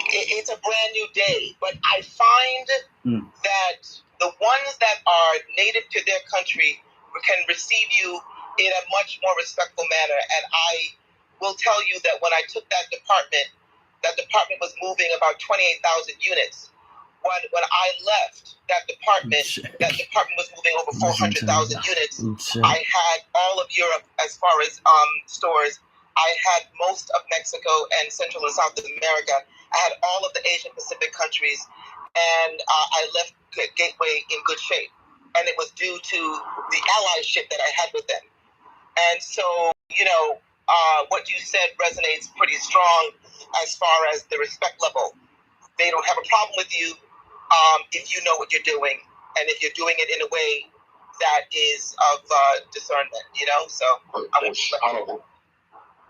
S6: it's a brand new day. But I find that the ones that are native to their country can receive you in a much more respectful manner. And I will tell you that when I took that department was moving about 28,000 units. When I left that department was moving over 400,000 units. I had all of Europe as far as stores. I had most of Mexico and Central and South America. I had all of the Asian Pacific countries, and I left Gateway in good shape. And it was due to the allyship that I had with them. And so, what you said resonates pretty strong as far as the respect level. They don't have a problem with you if you know what you're doing, and if you're doing it in a way that is of discernment, So
S1: that's honorable.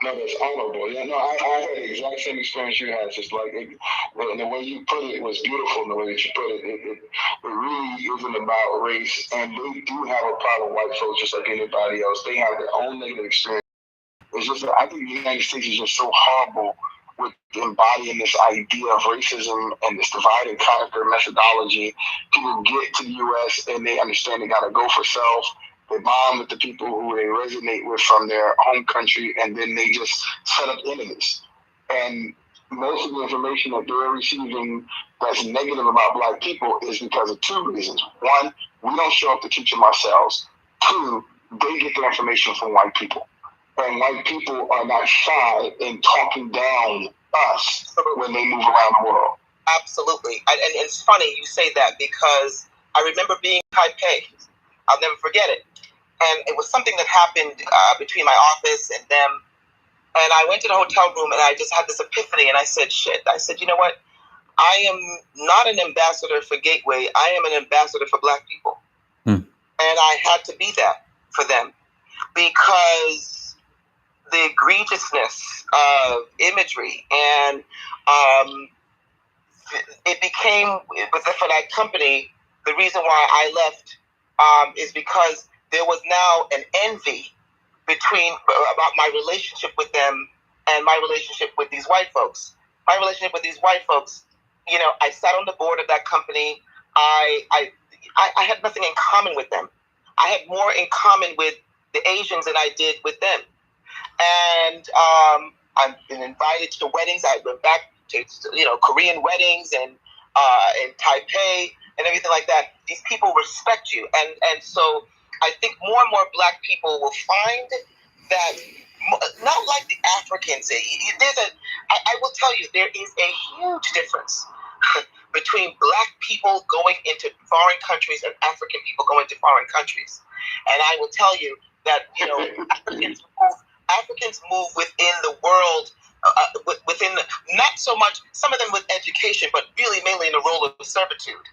S1: No, that's honorable. Yeah, no, I had the exact same experience you had. Just like the way you put it was beautiful. The way that you put it, it really isn't about race, and they do have a problem with white folks just like anybody else. They have their own negative experience. It's just that I think the United States is just so horrible with embodying this idea of racism and this divide and conquer methodology. People get to the U.S. and they understand they got to go for self. They bond with the people who they resonate with from their home country, and then they just set up enemies. And most of the information that they're receiving that's negative about Black people is because of two reasons. One, we don't show up to teach them ourselves. Two, they get their information from white people. And white people are not shy in talking down us when they move around the world.
S6: Absolutely. And it's funny you say that, because I remember being in Taipei. I'll never forget it. And it was something that happened between my office and them. And I went to the hotel room and I just had this epiphany, and I said, shit. I said, you know what? I am not an ambassador for Gateway. I am an ambassador for Black people. And I had to be that for them, because the egregiousness of imagery and it became, for that company, the reason why I left is because there was now an envy about my relationship with them and my relationship with these white folks. My relationship with these white folks, I sat on the board of that company. I had nothing in common with them. I had more in common with the Asians than I did with them. And I've been invited to weddings. I went back to Korean weddings and in Taipei and everything like that. These people respect you, and so I think more and more Black people will find that, not like the Africans. I will tell you, there is a huge difference between Black people going into foreign countries and African people going to foreign countries. And I will tell you that Africans move within the world, within not so much, some of them with education, but really mainly in the role of servitude.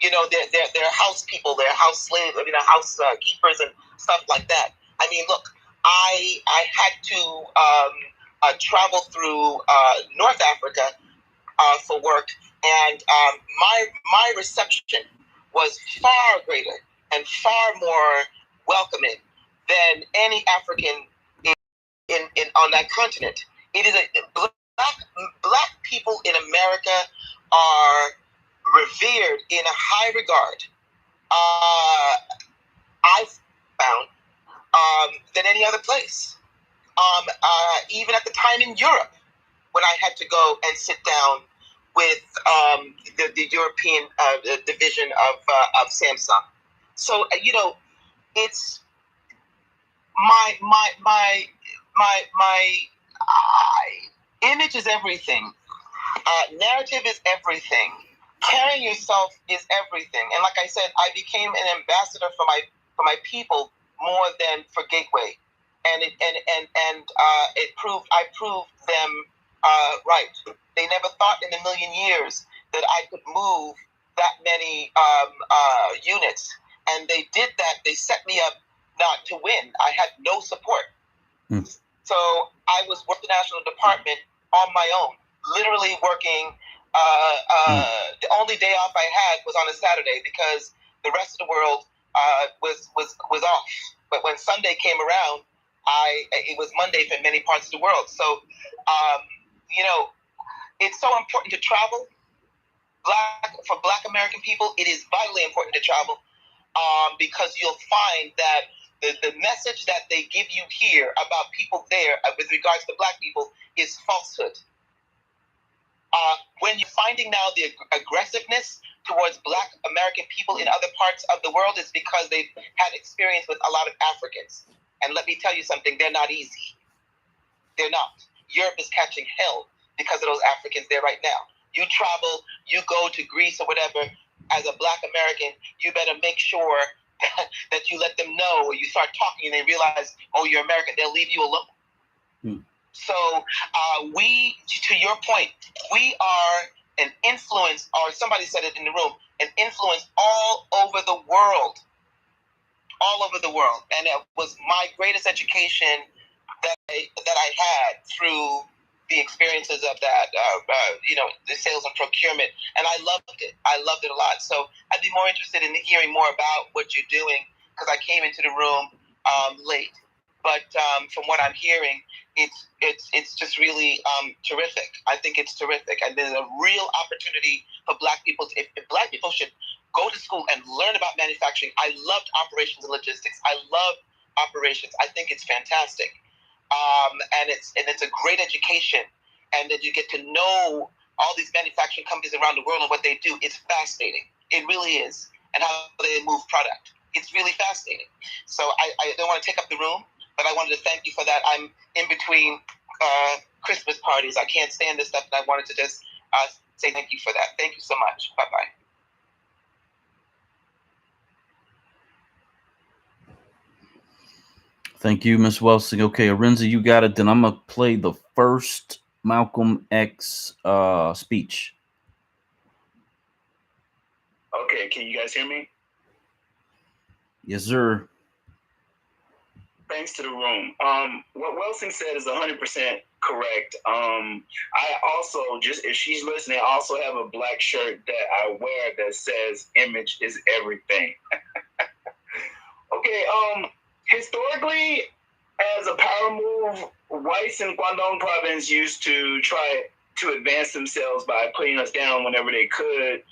S6: They're house people, they're house slaves, house keepers and stuff like that. I mean, look, I had to travel through North Africa for work, and my reception was far greater and far more welcoming than any African on that continent. It is black people in America are revered in a high regard. I've found than any other place. Even at the time in Europe, when I had to go and sit down with the European division of Samsung. So it's my image is everything. Narrative is everything. Carrying yourself is everything. And like I said, I became an ambassador for my people more than for Gateway, and I proved them right. They never thought in a million years that I could move that many units, and they did that. They set me up not to win. I had no support. So I was with the National Department on my own, literally working. The only day off I had was on a Saturday, because the rest of the world was off. But when Sunday came around, it was Monday for many parts of the world. So, it's so important to travel. For Black American people, it is vitally important to travel, because you'll find that the message that they give you here about people there with regards to Black people is falsehood. When you're finding now the aggressiveness towards Black American people in other parts of the world, it's because they've had experience with a lot of Africans. And let me tell you something, they're not easy. They're not. Europe is catching hell because of those Africans there right now. You travel, you go to Greece or whatever, as a Black American, you better make sure that you let them know, or you start talking and they realize, oh, you're American, they'll leave you alone. Hmm. So to your point, we are an influence, or somebody said it in the room, an influence all over the world. All over the world. And it was my greatest education that I had through the experiences of that, the sales and procurement. And I loved it. I loved it a lot. So I'd be more interested in hearing more about what you're doing, because I came into the room late. But from what I'm hearing, it's just really terrific. I think it's terrific. And there's a real opportunity for Black people. If Black people should go to school and learn about manufacturing. I loved operations and logistics. I love operations. I think it's fantastic. And it's a great education. And that you get to know all these manufacturing companies around the world and what they do. It's fascinating. It really is. And how they move product. It's really fascinating. So I don't want to take up the room, but I wanted to thank you for that. I'm in between Christmas parties. I can't stand this stuff, and I wanted to just say thank you for that. Thank you so much. Bye-bye.
S2: Thank you, Ms. Welsing. Okay, Arinza, you got it. Then I'm going to play the first Malcolm X speech.
S5: Okay, can you guys hear me?
S2: Yes, sir.
S5: Thanks to the room. What Welsing said is 100% correct. I also, just if she's listening, I also have a black shirt that I wear that says "Image is everything." Okay. Historically, as a power move, whites in Guangdong province used to try to advance themselves by putting us down whenever they could.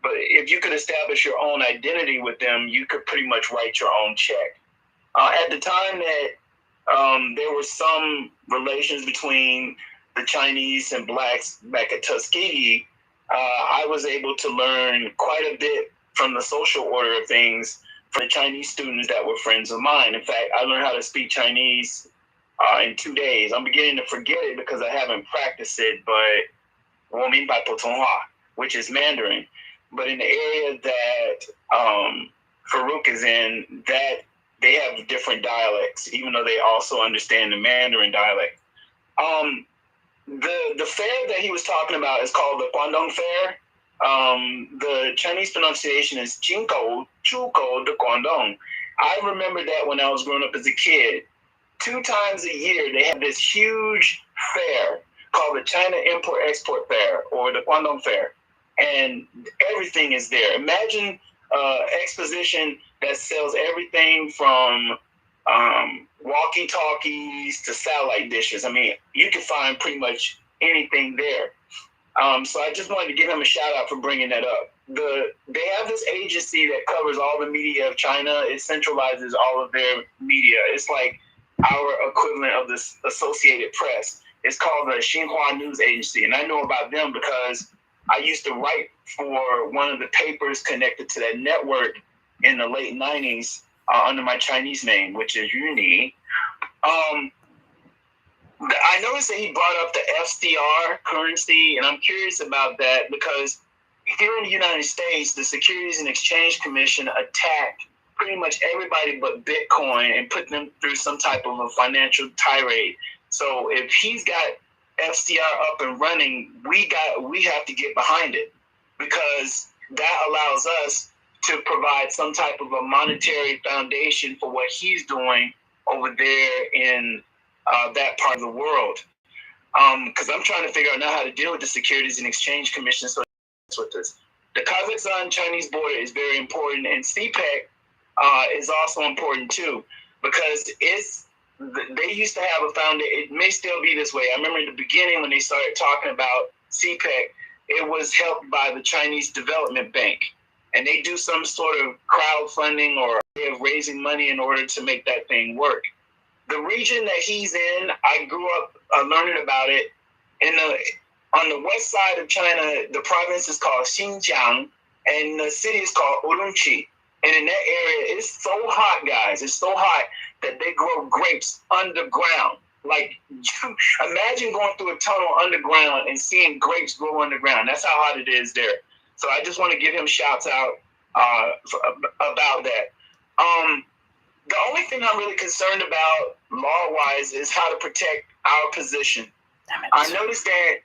S5: But if you could establish your own identity with them, you could pretty much write your own check. At the time that there were some relations between the Chinese and blacks back at Tuskegee, I was able to learn quite a bit from the social order of things from the Chinese students that were friends of mine. In fact, I learned how to speak Chinese in 2 days. I'm beginning to forget it because I haven't practiced it, but 我明白普通话, which is Mandarin. But in the area that Farouk is in, that they have different dialects, even though they also understand the Mandarin dialect. The fair that he was talking about is called the Guangdong Fair. The Chinese pronunciation is Jinkou Chukou de Guangdong. I remember that when I was growing up as a kid. 2 times a year, they have this huge fair called the China Import-Export Fair, or the Guangdong Fair. And everything is there. Imagine exposition that sells everything from walkie-talkies to satellite dishes. I mean, you can find pretty much anything there. So I just wanted to give him a shout out for bringing that up. They have this agency that covers all the media of China. It centralizes all of their media. It's like our equivalent of this Associated Press. It's called the Xinhua News Agency. And I know about them because I used to write for one of the papers connected to that network in the late 90s under my Chinese name, which is Yuni. I noticed that he brought up the FDR currency, and I'm curious about that because here in the United States, the Securities and Exchange Commission attacked pretty much everybody but Bitcoin and put them through some type of a financial tirade. So if he's got FCR up and running, we have to get behind it because that allows us to provide some type of a monetary foundation for what he's doing over there in that part of the world. Because I'm trying to figure out now how to deal with the Securities and Exchange Commission. So with this, the Kazakhstan-Chinese border is very important, and CPEC is also important too, because they used to have a foundation. It may still be this way. I remember in the beginning when they started talking about CPEC, it was helped by the Chinese Development Bank, and they do some sort of crowdfunding or way of raising money in order to make that thing work. The region that he's in, I grew up learning about it. On the west side of China, the province is called Xinjiang, and the city is called Urumqi. And in that area, it's so hot, guys. It's so hot that they grow grapes underground. Like, imagine going through a tunnel underground and seeing grapes grow underground. That's how hot it is there. So I just want to give him shouts out about that. The only thing I'm really concerned about law-wise is how to protect our position. I noticed that,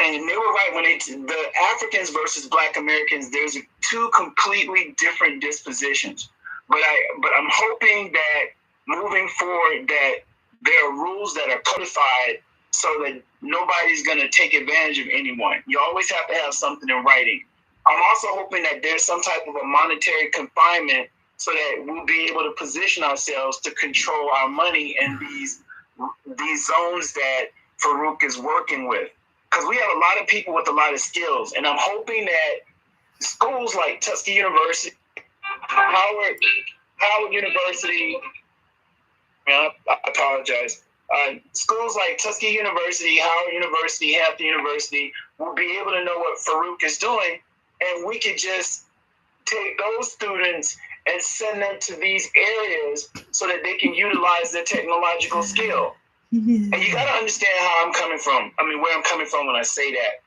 S5: and they were right when the Africans versus Black Americans, there's two completely different dispositions. But I'm hoping that moving forward that there are rules that are codified so that nobody's going to take advantage of anyone. You always have to have something in writing. I'm also hoping that there's some type of a monetary confinement so that we'll be able to position ourselves to control our money in these zones that Farouk is working with. Because we have a lot of people with a lot of skills. And I'm hoping that schools like Tuskegee University, Howard University, I apologize. Schools like Tuskegee University, Howard University, Hampton University will be able to know what Farouk is doing, and we could just take those students and send them to these areas so that they can utilize their technological skill. Yeah. And you got to understand how I'm coming from. I mean, where I'm coming from when I say that.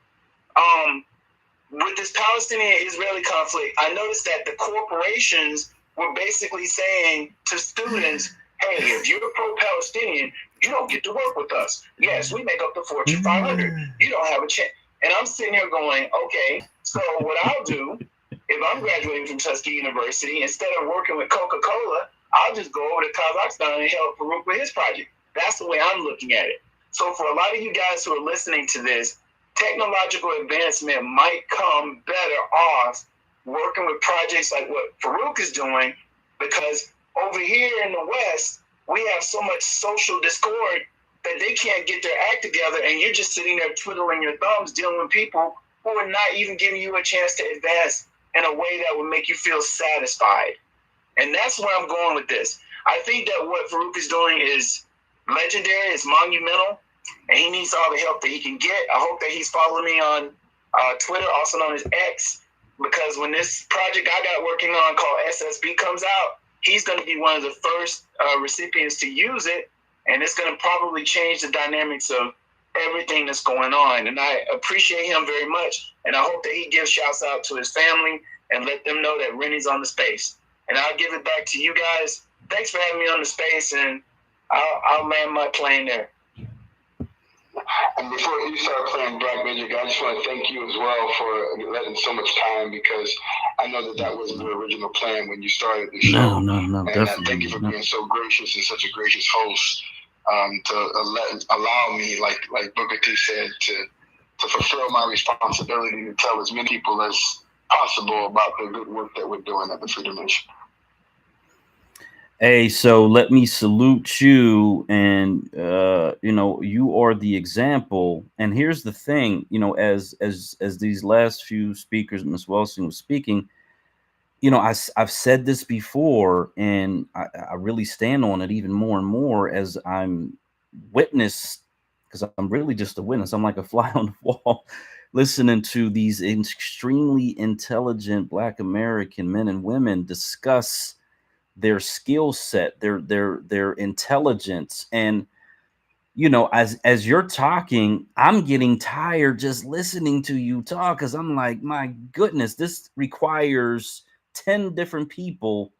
S5: With this Palestinian-Israeli conflict, I noticed that the corporations were basically saying to students, hey, if you're pro-Palestinian, you don't get to work with us. Yes, we make up the Fortune 500. You don't have a chance. And I'm sitting here going, okay, so what I'll do, if I'm graduating from Tuskegee University, instead of working with Coca-Cola, I'll just go over to Kazakhstan and help Farouk with his project. That's the way I'm looking at it. So for a lot of you guys who are listening to this, technological advancement might come better off working with projects like what Farouk is doing, because over here in the West, we have so much social discord that they can't get their act together, and you're just sitting there twiddling your thumbs dealing with people who are not even giving you a chance to advance in a way that would make you feel satisfied. And that's where I'm going with this. I think that what Farouk is doing is legendary, it's monumental, and he needs all the help that he can get. I hope that he's following me on Twitter, also known as X, because when this project I got working on called SSB comes out, he's going to be one of the first recipients to use it, and it's going to probably change the dynamics of everything that's going on. And I appreciate him very much, and I hope that he gives shouts out to his family and let them know that Rennie's on the space. And I'll give it back to you guys. Thanks for having me on the space, and I'll land my plane there.
S1: And before you start playing Black Magic, I just want to thank you as well for letting so much time, because I know that wasn't the original plan when you started the show.
S2: No,
S1: and
S2: definitely.
S1: Thank you for being so gracious and such a gracious host to allow me, like Booker T said, to fulfill my responsibility to tell as many people as possible about the good work that we're doing at the Freedom Nation.
S2: Hey, so let me salute you, and you are the example. And here's the thing, as these last few speakers, Ms. Wilson was speaking, I've said this before, and I really stand on it even more and more as I'm witness, because I'm really just a witness. I'm like a fly on the wall, listening to these extremely intelligent Black American men and women discuss their skill set, their intelligence. And as you're talking, I'm getting tired just listening to you talk, because I'm like, my goodness, this requires 10 different people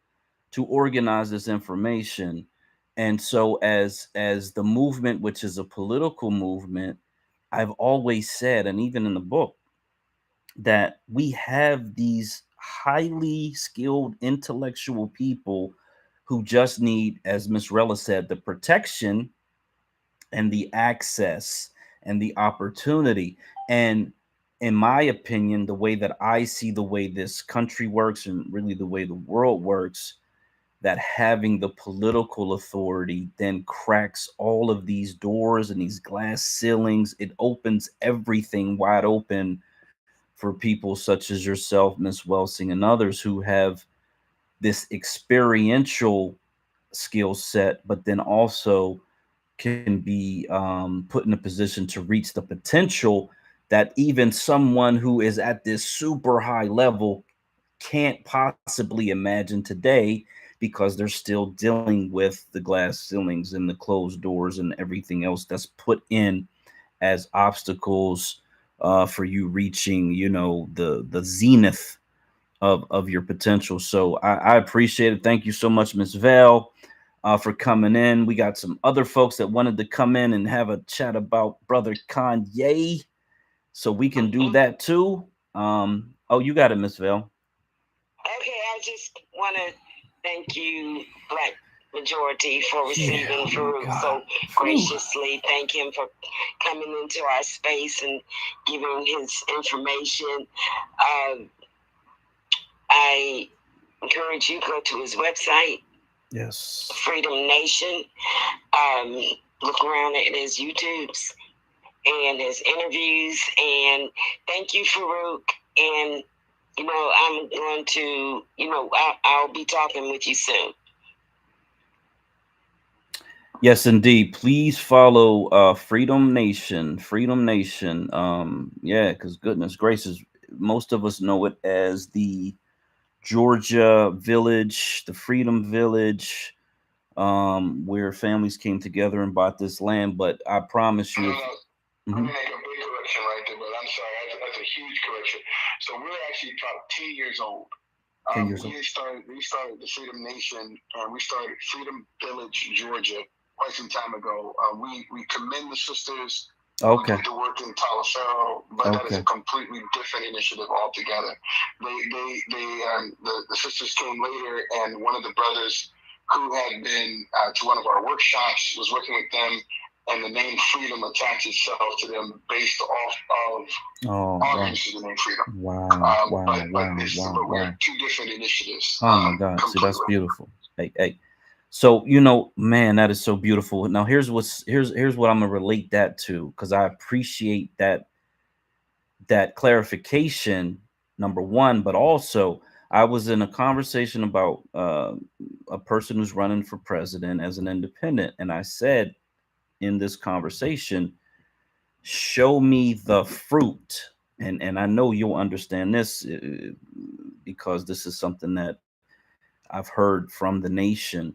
S2: to organize this information. And so as the movement, which is a political movement, I've always said, and even in the book, that we have these highly skilled intellectual people who just need, as Ms. Rella said, the protection and the access and the opportunity. And in my opinion, the way that I see the way this country works, and really the way the world works, that having the political authority then cracks all of these doors and these glass ceilings. It opens everything wide open for people such as yourself, Miss Welsing, and others who have this experiential skill set, but then also can be put in a position to reach the potential that even someone who is at this super high level can't possibly imagine today, because they're still dealing with the glass ceilings and the closed doors and everything else that's put in as obstacles for you reaching, the zenith of your potential. So I appreciate it. Thank you so much, Miss Val, for coming in. We got some other folks that wanted to come in and have a chat about Brother Kanye, so we can do that too. Oh, you got it, Miss Val.
S4: Okay, I just want to thank you, Black Majority, for receiving Farouk so graciously. Thank him for coming into our space and giving his information. I encourage you to go to his website.
S2: Yes.
S4: Freedom Nation. Look around at his YouTubes and his interviews. And thank you, Farouk. And I'm going to, I'll be talking with you soon.
S2: Yes, indeed. Please follow Freedom Nation. Freedom Nation. Yeah, because goodness gracious, most of us know it as the Georgia Village, the Freedom Village, where families came together and bought this land. But I promise you,
S1: I'm gonna make a big correction right there, but I'm sorry, that's a huge correction. So we're actually about 10 years old.
S2: 10 years old.
S1: We started the Freedom Nation, and we started Freedom Village, Georgia, quite some time ago. We commend the sisters who did the work in Taliaferro, but that is a completely different initiative altogether. The sisters came later, and one of the brothers who had been to one of our workshops was working with them, and the name Freedom attached itself to them based off of our use of the name Freedom. But we're two different initiatives.
S2: Oh my God! See, that's beautiful. Hey. So man, that is so beautiful. Now here's what I'm gonna relate that to, because I appreciate that clarification. Number one, but also I was in a conversation about a person who's running for president as an independent, and I said in this conversation, show me the fruit. And I know you'll understand this because this is something that I've heard from the nation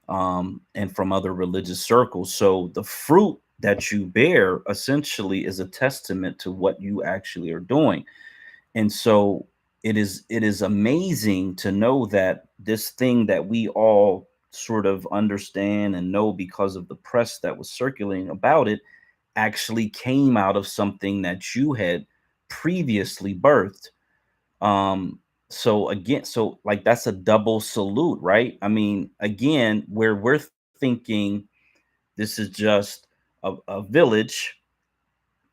S2: and from other religious circles. So the fruit that you bear essentially is a testament to what you actually are doing. And so it is amazing to know that this thing that we all sort of understand and know because of the press that was circulating about it actually came out of something that you had previously birthed. So again, so like that's a double salute, right? I mean, again, where we're thinking this is just a village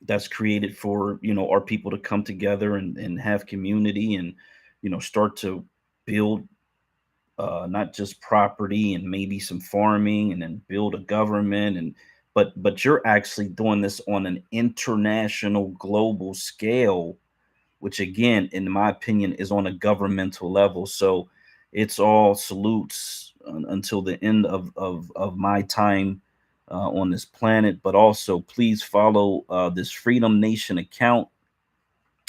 S2: that's created for our people to come together and have community and start to build not just property and maybe some farming and then build a government, and but you're actually doing this on an international global scale, which again in my opinion is on a governmental level. So it's all salutes until the end of my time on this planet. But also please follow this Freedom Nation account,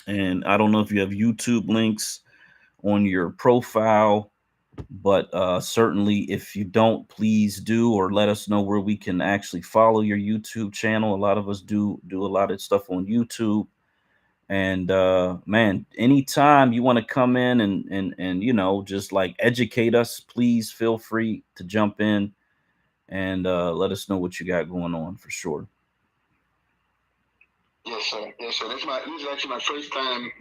S2: and I don't know if you have YouTube links on your profile, but certainly if you don't, please do, or let us know where we can actually follow your YouTube channel. A lot of us do a lot of stuff on YouTube. And man, anytime you want to come in and just like educate us, please feel free to jump in and let us know what you got going on for sure.
S1: Yes, sir. Yes, sir. This is actually my first time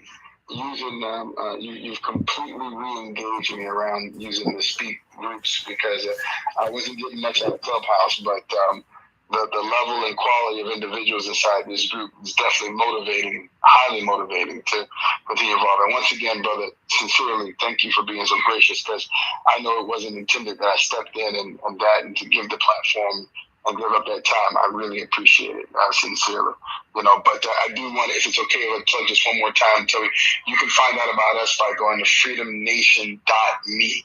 S1: using you've completely re-engaged me around using the speak groups, because I wasn't getting much out of Clubhouse, but the level and quality of individuals inside this group is definitely motivating, highly motivating to continue involved. And once again, brother, sincerely, thank you for being so gracious, because I know it wasn't intended that I stepped in and that and to give the platform and give up that time. I really appreciate it, sincerely. But I do want to, if it's okay, let's plug just one more time. So you can find out about us by going to freedomnation.me.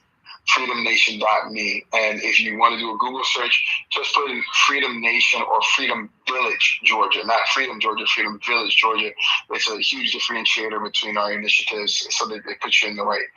S1: freedomnation.me. And if you want to do a Google search, just put in Freedom Nation or Freedom Village, Georgia. Not Freedom, Georgia, Freedom Village, Georgia. It's a huge differentiator between our initiatives so that it puts you in the right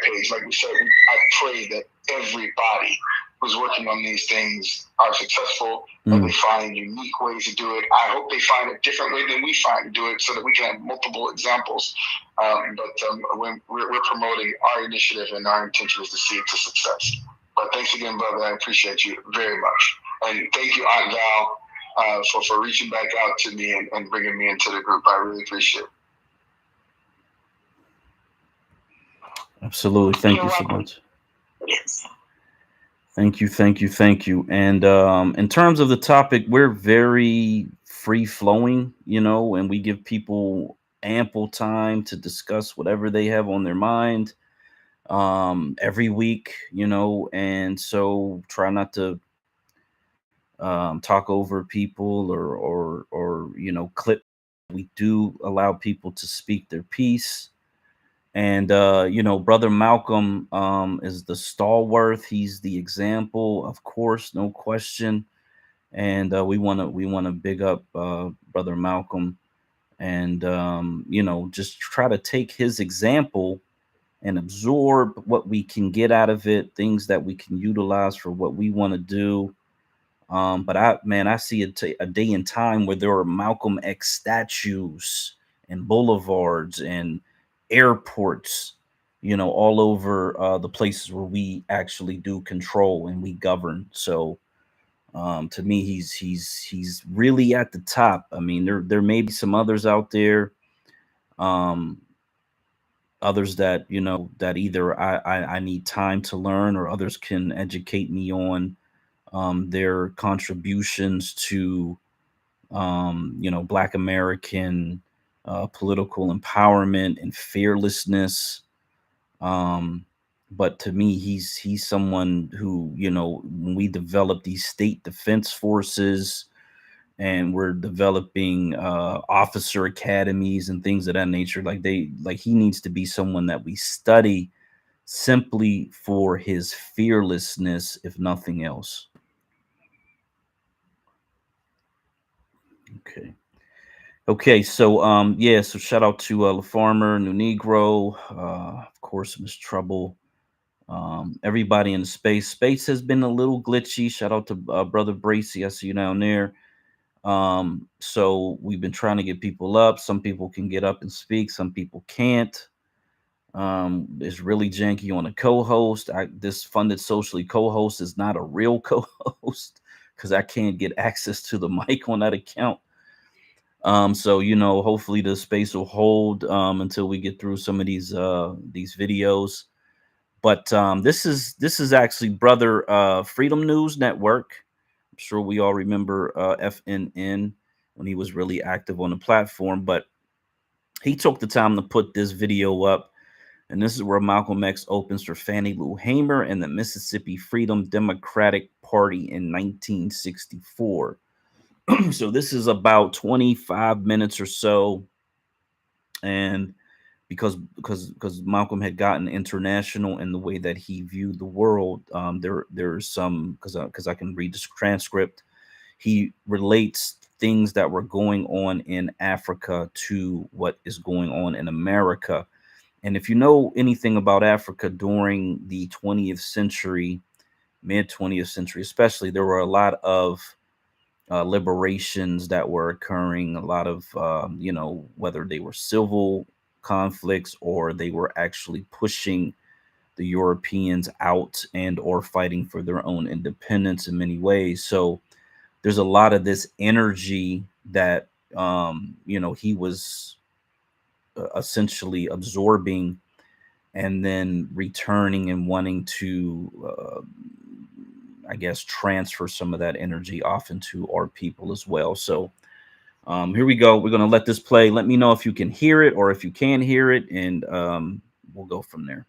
S1: page. Like we said, I pray that everybody who's working on these things are successful and they find unique ways to do it. I hope they find a different way than we find to do it so that we can have multiple examples. When we're promoting our initiative, and our intention is to see it to success. But thanks again, brother. I appreciate you very much. And thank you, Aunt Val, for reaching back out to me and bringing me into the group. I really appreciate it.
S2: Absolutely. Thank you so much.
S4: Yes.
S2: Thank you. And in terms of the topic, we're very free flowing, and we give people ample time to discuss whatever they have on their mind every week, and so try not to talk over people or clip. We do allow people to speak their piece. And brother Malcolm is the stalwart. He's the example, of course, no question. And we want to big up brother Malcolm, and just try to take his example and absorb what we can get out of it, things that we can utilize for what we want to do. But I see a day in time where there are Malcolm X statues and boulevards and airports, all over the places where we actually do control and we govern. So to me, he's really at the top. I mean, there may be some others out there, others that that either I need time to learn, or others can educate me on their contributions to Black American political empowerment and fearlessness. But to me, he's someone who, when we develop these state defense forces and we're developing officer academies and things of that nature, he needs to be someone that we study simply for his fearlessness, if nothing else. Okay, so so shout out to La Farmer, New Negro, of course, Miss Trouble, everybody in the space. Space has been a little glitchy. Shout out to brother Bracy, I see you down there. So we've been trying to get people up. Some people can get up and speak, some people can't. It's really janky on a co-host. This funded socially co-host is not a real co-host because I can't get access to the mic on that account. So hopefully the space will hold until we get through some of these videos. But this is actually brother Freedom News Network. I'm sure we all remember FNN when he was really active on the platform, but he took the time to put this video up. And this is where Malcolm X opens for Fannie Lou Hamer and the Mississippi Freedom Democratic Party in 1964. So this is about 25 minutes or so. And because Malcolm had gotten international in the way that he viewed the world, there's some, because I can read this transcript, he relates things that were going on in Africa to what is going on in America. And if you know anything about Africa during the 20th century, mid 20th century especially, there were a lot of liberations that were occurring, a lot of whether they were civil conflicts or they were actually pushing the Europeans out and or fighting for their own independence in many ways. So there's a lot of this energy that he was essentially absorbing and then returning and wanting to I guess, transfer some of that energy off into our people as well. So here we go. We're going to let this play. Let me know if you can hear it or if you can hear it, and we'll go from there.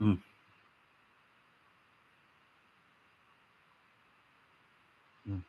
S2: Mm. Mm.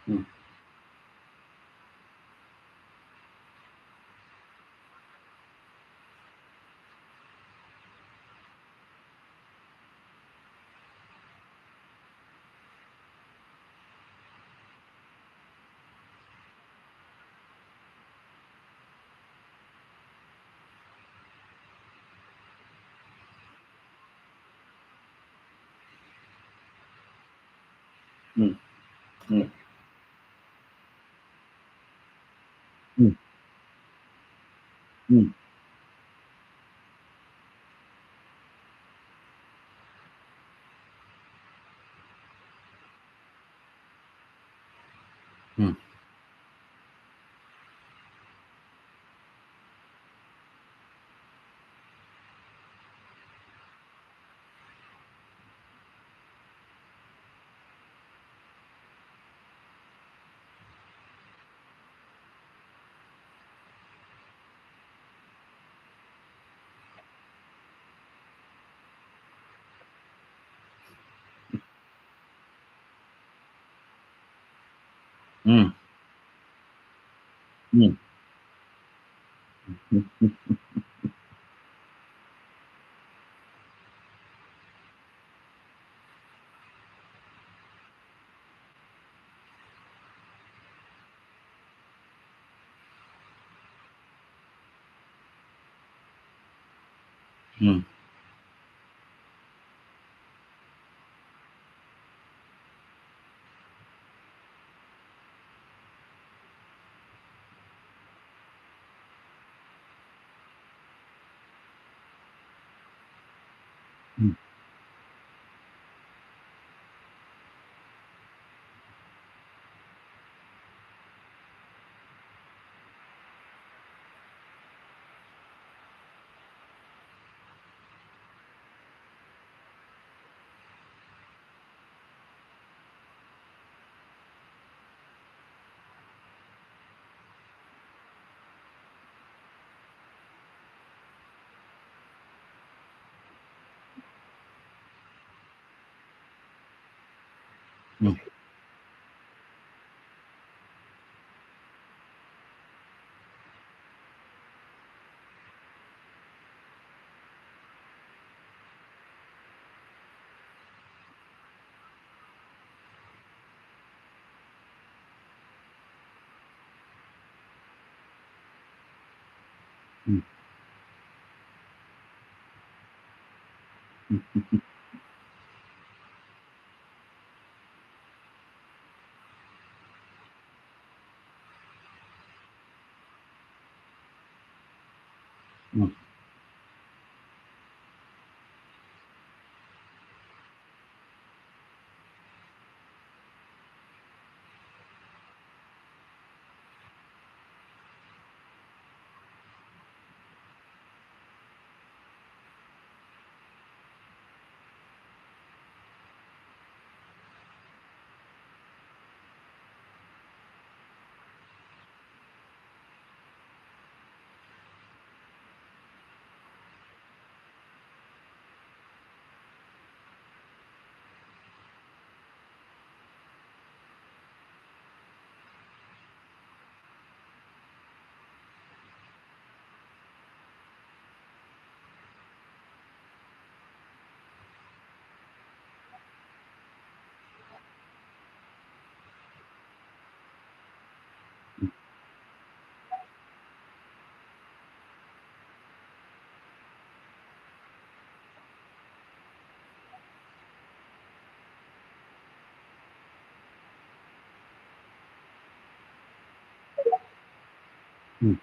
S2: Mm. Mm. Mm. Mm. Mm. Mm. Mm. Mm. Mm. Mm. Mm. Mm. Mm. Mm. Mm.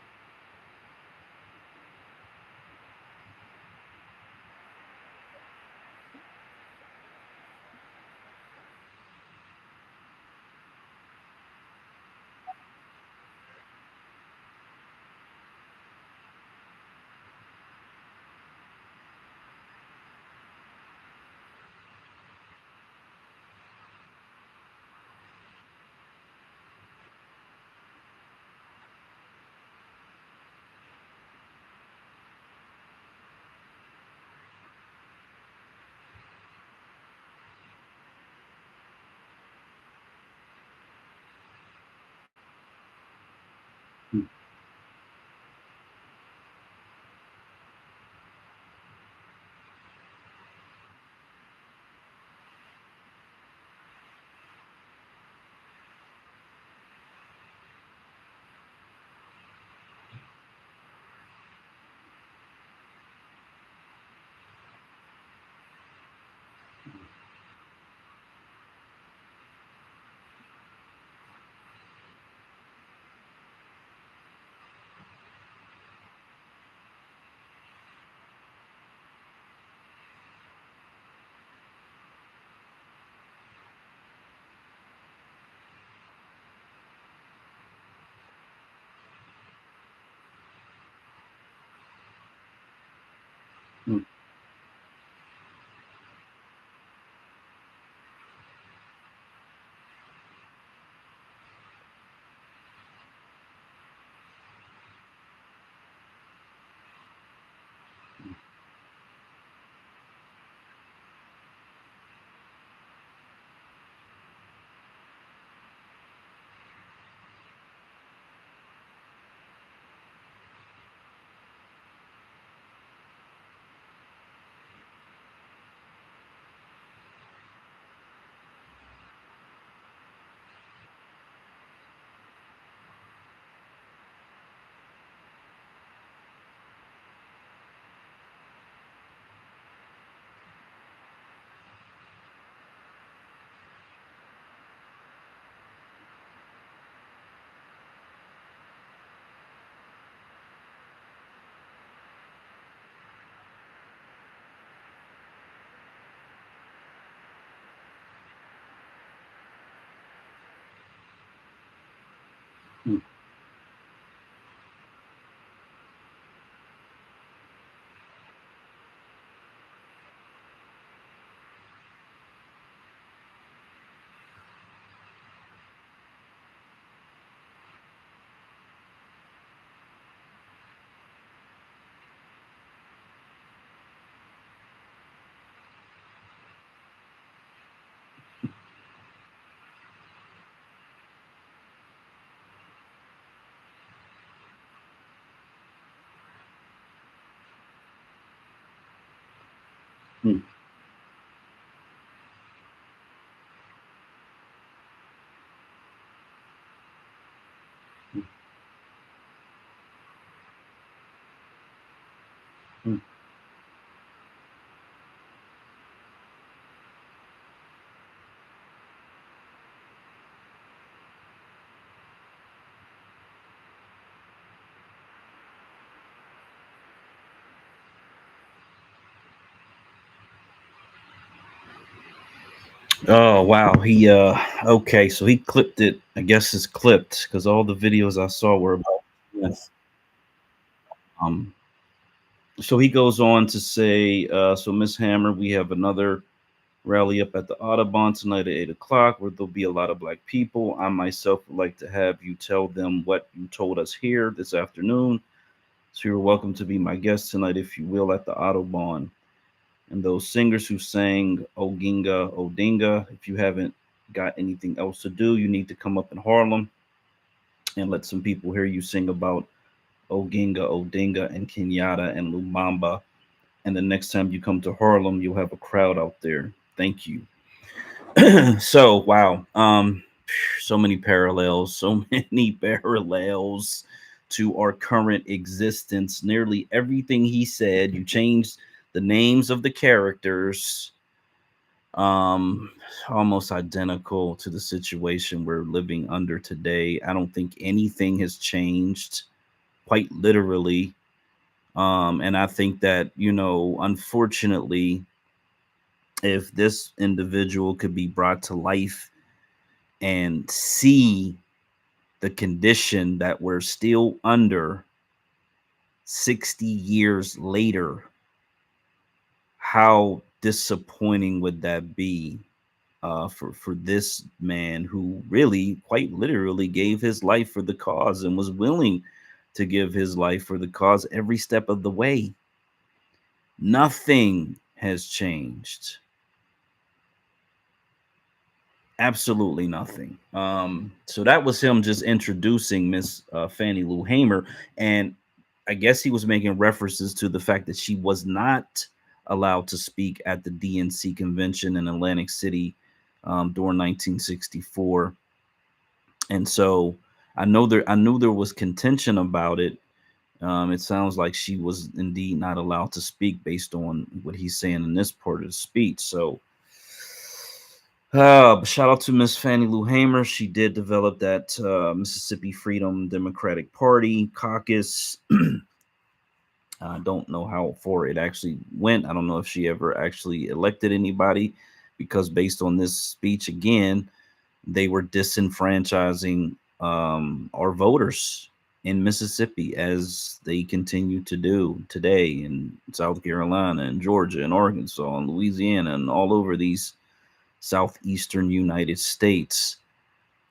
S2: Mm. Mm. Mm. Mm. Oh wow, he okay, so he clipped it. I guess it's clipped because all the videos I saw were about Smith. Um, so he goes on to say, so Miss Hammer, we have another rally up at the Audubon tonight at 8 o'clock, where there'll be a lot of black people. I myself would like to have you tell them what you told us here this afternoon. So you're welcome to be my guest tonight, if you will, at the Audubon. And those singers who sang Oginga Odinga, if you haven't got anything else to do, you need to come up in Harlem and let some people hear you sing about Oginga Odinga and Kenyatta and Lumumba. And the next time you come to Harlem, you'll have a crowd out there. Thank you. So wow, so many parallels, so many parallels to our current existence. Nearly everything he said, you changed the names of the characters, um almost identical to the situation we're living under today. I don't think anything has changed, quite literally. And I think that, unfortunately, if this individual could be brought to life and see the condition that we're still under 60 years later, how disappointing would that be, for this man who really, quite literally, gave his life for the cause and was willing to give his life for the cause every step of the way. Nothing has changed. Absolutely nothing. So that was him just introducing Miss Fannie Lou Hamer, and I guess he was making references to the fact that she was not allowed to speak at the DNC convention in Atlantic City during 1964, and so I knew there was contention about it. It sounds like she was indeed not allowed to speak based on what he's saying in this part of the speech. So shout out to Miss Fannie Lou Hamer. She did develop that Mississippi Freedom Democratic Party caucus. I don't know how far it actually went. I don't know if she ever actually elected anybody, because based on this speech again, they were disenfranchising our voters. in Mississippi, as they continue to do today in South Carolina and Georgia and Arkansas and Louisiana and all over these southeastern United States.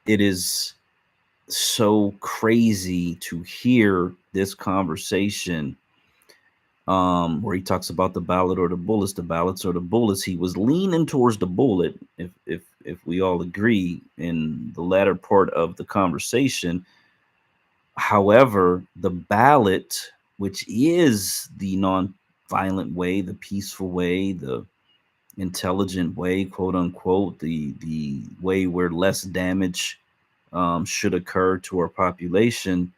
S2: It is so crazy to hear this conversation, where he talks about the ballot or the bullets, the ballots or the bullets. He was leaning towards the bullet, if we all agree, in the latter part of the conversation. However, the ballot, which is the non-violent way, the peaceful way, the intelligent way, quote unquote, the way where less damage should occur to our population.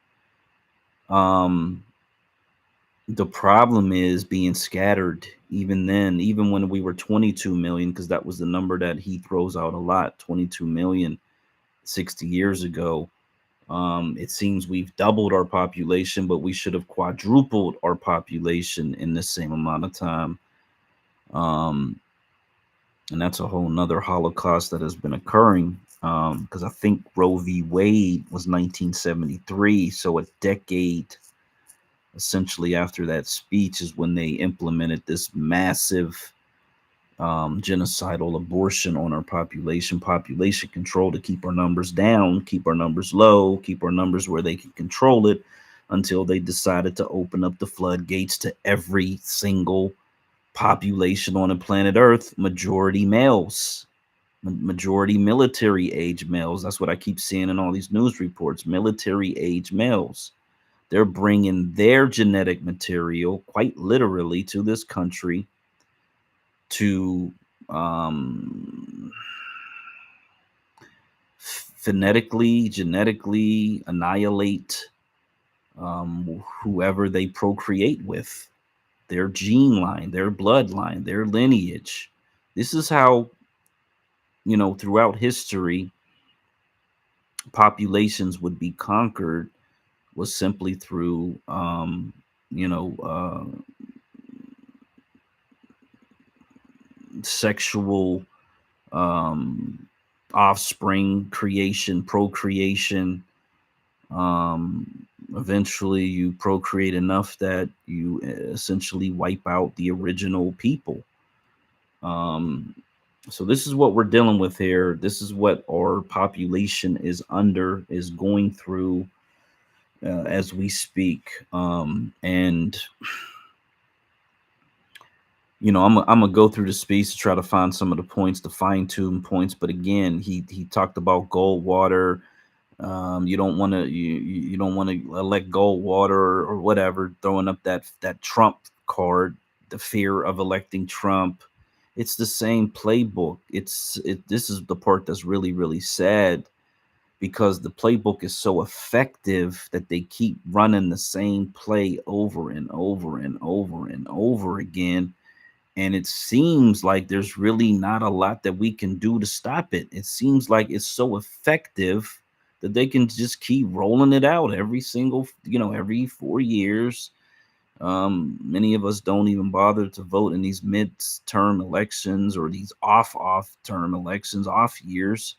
S2: Um, the problem is being scattered. Even then, even when we were 22 million, because that was the number that he throws out a lot, 22 million 60 years ago. It seems we've doubled our population, but we should have quadrupled our population in the same amount of time. Um, and that's a whole nother Holocaust that has been occurring. Because I think Roe v. Wade was 1973, so a decade essentially after that speech is when they implemented this massive genocidal abortion on our population control, to keep our numbers down, keep our numbers low, keep our numbers where they can control it, until they decided to open up the floodgates to every single population on the planet Earth, majority males, majority military age males. That's what I keep seeing in all these news reports, military age males. They're bringing their genetic material quite literally to this country to phonetically, genetically annihilate whoever they procreate with, their gene line, their bloodline, their lineage. This is how, throughout history, populations would be conquered, was simply through, you know, uh, sexual um, offspring creation, procreation. Eventually, you procreate enough that you essentially wipe out the original people. Um, so this is what we're dealing with here. This is what our population is going through as we speak. And I'm gonna go through the speech to try to find some of the points, to fine tune points. But again, he talked about Goldwater. You don't want to you don't want to elect Goldwater or whatever, throwing up that Trump card, the fear of electing Trump. It's the same playbook. This is the part that's really, really sad, because the playbook is so effective that they keep running the same play over and over and over and over again. And it seems like there's really not a lot that we can do to stop it. It seems like it's so effective that they can just keep rolling it out every 4 years. Many of us don't even bother to vote in these mid-term elections or these off-term elections, off years.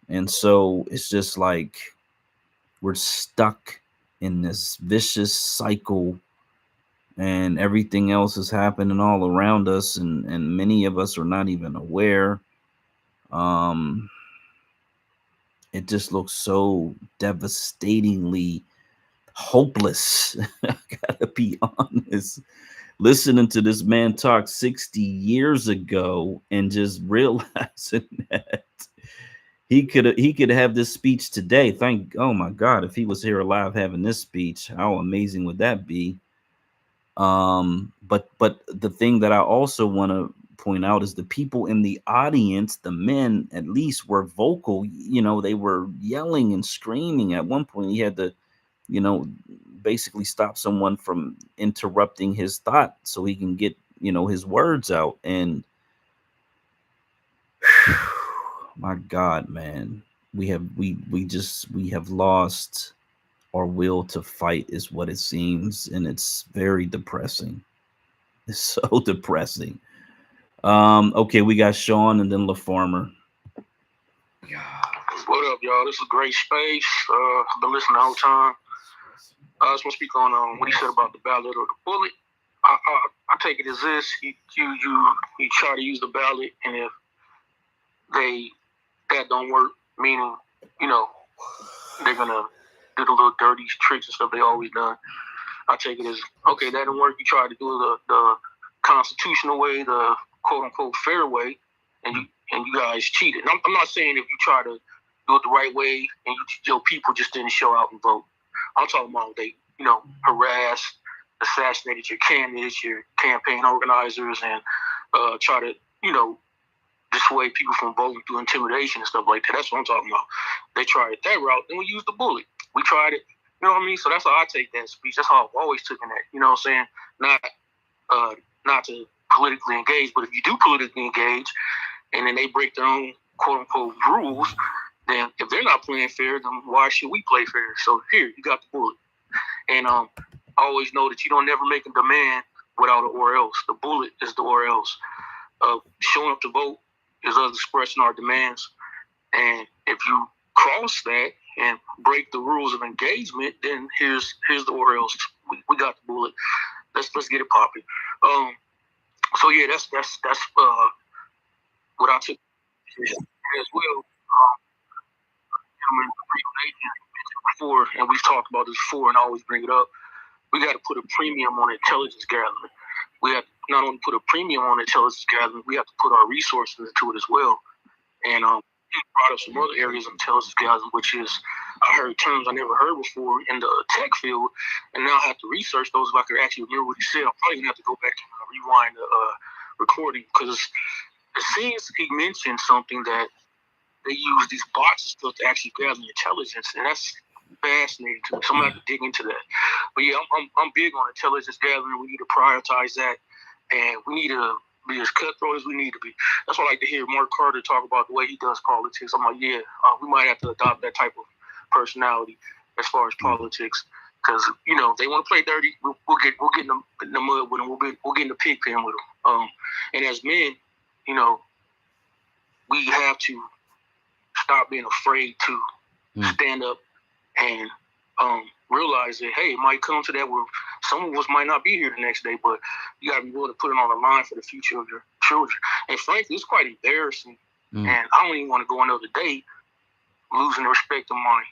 S2: And so it's just like we're stuck in this vicious cycle, and everything else is happening all around us, and many of us are not even aware. It just looks so devastatingly hopeless. I gotta be honest. Listening to this man talk 60 years ago and just realizing that he could have this speech today. Oh my God, if he was here alive having this speech, how amazing would that be? But the thing that I also want to point out is the people in the audience, the men at least, were vocal. They were yelling and screaming. At one point, he had to, basically stop someone from interrupting his thought so he can get, his words out. And my God, man, we have lost our will to fight, is what it seems, and it's very depressing. It's so depressing. Okay, we got Sean and then LaFarmer.
S7: What up, y'all? This is a great space. I've been listening the whole time. I just want to speak on what he said about the ballot or the bullet. I take it as this: you try to use the ballot, and if that don't work, meaning they're gonna do the little dirty tricks and stuff they always done. I take it as okay, that didn't work. You try to do the constitutional way, the quote unquote fair way, and you guys cheated. And I'm not saying if you try to do it the right way and your people just didn't show out and vote. I'm talking about they harassed, assassinated your candidates, your campaign organizers, and try to dissuade people from voting through intimidation and stuff like that. That's what I'm talking about. They tried that route, then we used the bullet. We tried it. You know what I mean? So that's how I take that speech. That's how I've always taken that. You know what I'm saying? Not to politically engage, but if you do politically engage and then they break their own quote unquote rules, then if they're not playing fair, then why should we play fair? So here, you got the bullet. And always know that you don't never make a demand without an or else. The bullet is the or else. Showing up to vote is us expressing our demands. And if you cross that and break the rules of engagement, then here's the or else. We got the bullet. Let's get it popping. So yeah, that's what I took as well. Before, and we've talked about this before, and I always bring it up. We got to put a premium on intelligence gathering. We have to not only put a premium on intelligence gathering, we have to put our resources into it as well. And he brought up some other areas of intelligence gathering, which is I heard terms I never heard before in the tech field, and now I have to research those if I could actually remember what he said. I'm probably gonna have to go back and rewind the recording because it seems he mentioned something that they use these bots and stuff to actually gather intelligence, and that's fascinating to me. So I'm gonna have to dig into that. But yeah, I'm big on intelligence gathering. We need to prioritize that, and we need to be as cutthroat as we need to be. That's why I like to hear Mark Carter talk about the way he does politics. I'm like, yeah, we might have to adopt that type of personality as far as politics, because they want to play dirty. We'll get in the mud with them. We'll get in the pig pen with them. And as men, we have to stop being afraid to stand up and realize that, hey, it might come to that where some of us might not be here the next day, but you got to be willing to put it on the line for the future of your children. And frankly, it's quite embarrassing. And I don't even want to go another day losing the respect of my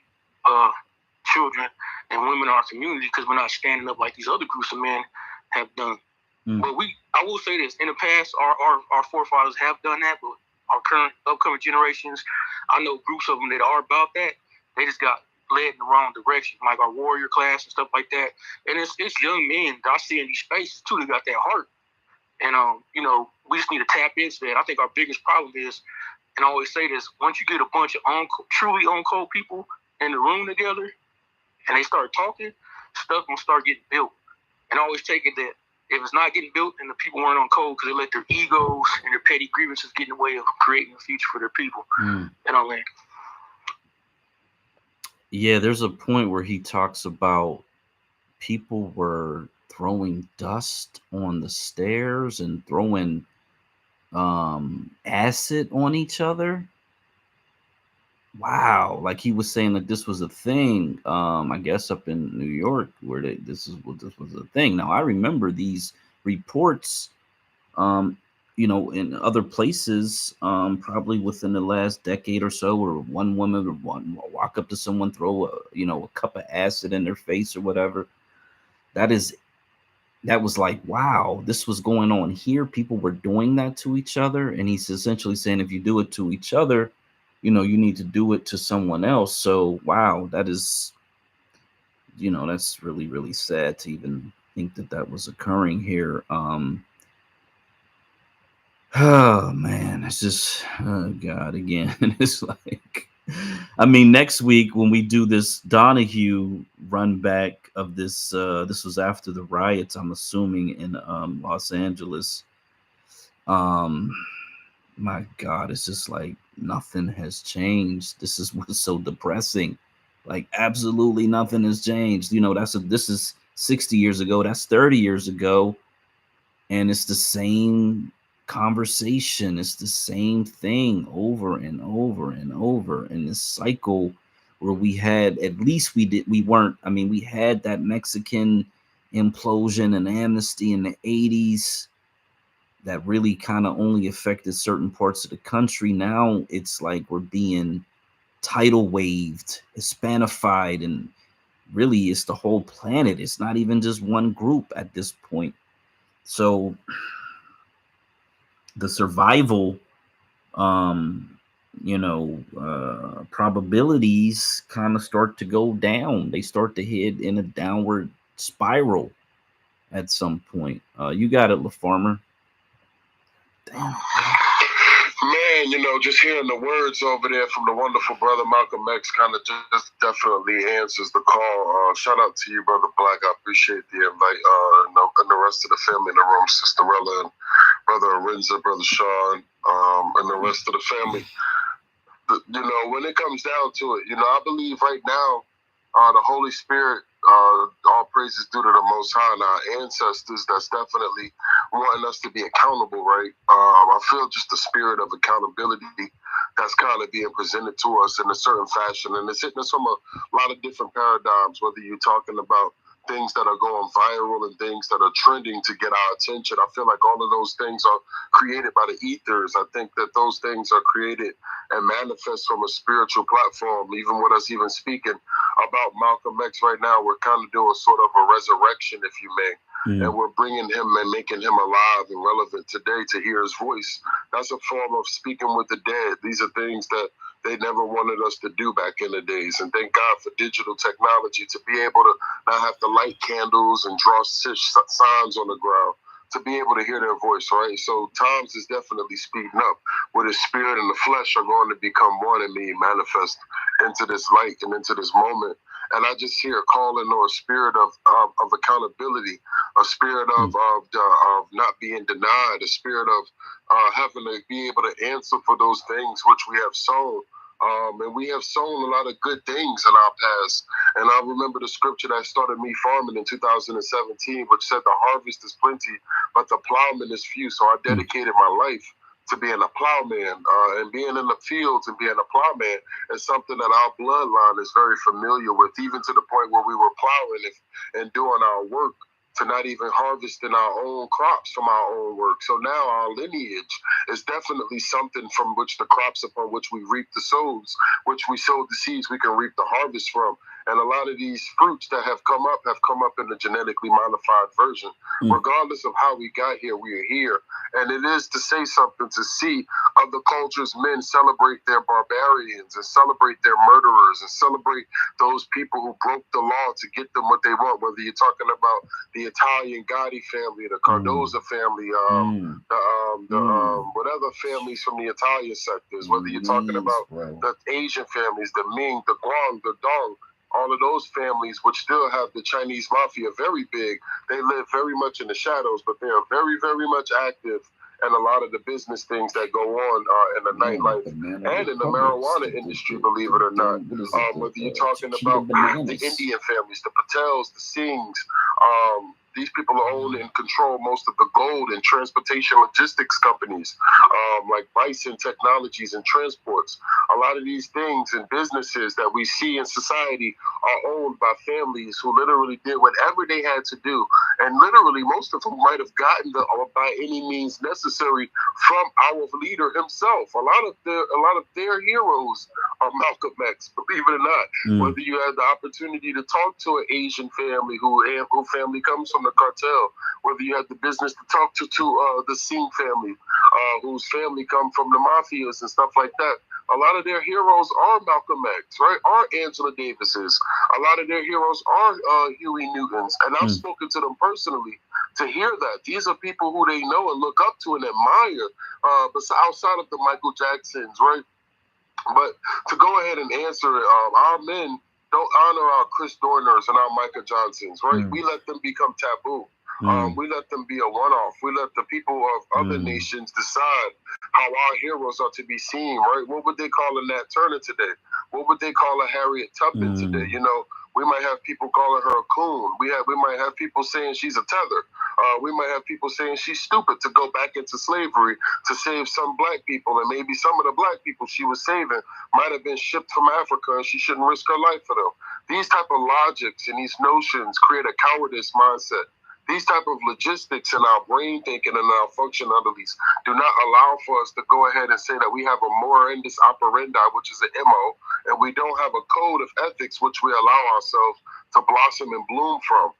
S7: children and women in our community because we're not standing up like these other groups of men have done. But I will say this, in the past, our forefathers have done that, but our current upcoming generations, I know groups of them that are about that. They just got led in the wrong direction, like our warrior class and stuff like that. And it's young men that I see in these spaces too that got that heart. And we just need to tap into that. I think our biggest problem is, and I always say this, once you get a bunch of truly on-code people in the room together and they start talking, stuff gonna start getting built. And I always take it that if it's not getting built, then the people weren't on code because they let their egos and their petty grievances get in the way of creating a future for their people. And I'll land.
S2: Yeah, there's a point where he talks about people were throwing dust on the stairs and throwing acid on each other. Wow, like he was saying that this was a thing. I guess up in New York where this was a thing. Now I remember these reports, in other places, probably within the last decade or so, where one woman would walk up to someone, throw a cup of acid in their face or whatever. That was like, wow, this was going on here. People were doing that to each other, and he's essentially saying if you do it to each other, you need to do it to someone else. So, wow, that is, that's really, really sad to even think that was occurring here. Oh man, it's just, oh God, again, it's like, I mean, next week when we do this Donahue run back of this, this was after the riots, I'm assuming in Los Angeles. My God, it's just like nothing has changed. This is what's so depressing. Like absolutely nothing has changed. This is 60 years ago. That's 30 years ago. And it's the same conversation. It's the same thing over and over and over. And this cycle where we had, at least we weren't, I mean, we had that Mexican implosion and amnesty in the 80s that really kind of only affected certain parts of the country. Now it's like we're being tidal waved, Hispanified, and really it's the whole planet. It's not even just one group at this point. So the survival probabilities kind of start to go down. They start to head in a downward spiral at some point. You got it, LaFarmer. Damn.
S8: Man, just hearing the words over there from the wonderful brother Malcolm X kind of just definitely answers the call. Shout out to you, brother Black. I appreciate the invite. And the rest of the family in the room, Sister Rella and brother Arinza, brother Sean, and the rest of the family. When it comes down to it, I believe right now, the Holy Spirit, all praises due to the Most High and our ancestors, that's definitely wanting us to be accountable, right? I feel just the spirit of accountability that's kind of being presented to us in a certain fashion. And it's hitting us from a lot of different paradigms, whether you're talking about things that are going viral and things that are trending to get our attention. I feel like all of those things are created by the ethers. I think that those things are created and manifest from a spiritual platform. Even with us even speaking about Malcolm X right now, we're kind of doing sort of a resurrection, if you may. And we're bringing him and making him alive and relevant today to hear his voice. That's a form of speaking with the dead. These are things that they never wanted us to do back in the days. And thank God for digital technology to be able to not have to light candles and draw signs on the ground, to be able to hear their voice, right? So times is definitely speeding up, where the spirit and the flesh are going to become one and be manifest into this light and into this moment. And I just hear a calling or a spirit of accountability, a spirit of not being denied, a spirit of having to be able to answer for those things which we have sown. And we have sown a lot of good things in our past. And I remember the scripture that started me farming in 2017, which said the harvest is plenty, but the plowman is few. So I dedicated my life to being a plowman, and being in the fields and being a plowman is something that our bloodline is very familiar with, even to the point where we were plowing and doing our work to not even harvesting our own crops from our own work. So now our lineage is definitely something from which the crops upon which we reap the sows, which we sowed the seeds, we can reap the harvest from. And a lot of these fruits that have come up in the genetically modified version. Regardless of how we got here, we are here. And it is to say something to see other cultures' men celebrate their barbarians and celebrate their murderers and celebrate those people who broke the law to get them what they want, whether you're talking about the Italian Gotti family, the Cardoza family, whatever families from the Italian sectors, whether you're talking about the Asian families, the Ming, the Guang, the Dong, all of those families, which still have the Chinese mafia very big. They live very much in the shadows, but they are very, very much active in a lot of the business things that go on in the nightlife and in the marijuana industry, believe it or not. Whether you're talking about the Indian families, the Patels, the Singhs, these people own and control most of the gold and transportation logistics companies, like Bison Technologies and Transports. A lot of these things and businesses that we see in society are owned by families who literally did whatever they had to do, and literally most of them might have gotten by any means necessary from our leader himself. A lot of their heroes are Malcolm X, believe it or not. Whether you had the opportunity to talk to an Asian family who family comes from the cartel, whether you had the business to talk to the Singh family, whose family come from the mafias and stuff like that. A lot of their heroes are Malcolm X, right? Are Angela Davises. A lot of their heroes are Huey Newtons. And I've spoken to them personally to hear that. These are people who they know and look up to and admire, but outside of the Michael Jacksons, right? But to go ahead and answer it, our men don't honor our Chris Dorners and our Micah Johnsons, right? We let them become taboo. We let them be a one-off. We let the people of other nations decide how our heroes are to be seen, right? What would they call a Nat Turner today? What would they call a Harriet Tubman today? You know, we might have people calling her a coon. We might have people saying she's a tether. We might have people saying she's stupid to go back into slavery to save some black people, and maybe some of the black people she was saving might have been shipped from Africa, and she shouldn't risk her life for them. These type of logics and these notions create a cowardice mindset. These type of logistics in our brain thinking and our functionalities do not allow for us to go ahead and say that we have a morandus operandi, which is an MO, and we don't have a code of ethics which we allow ourselves to blossom and bloom from.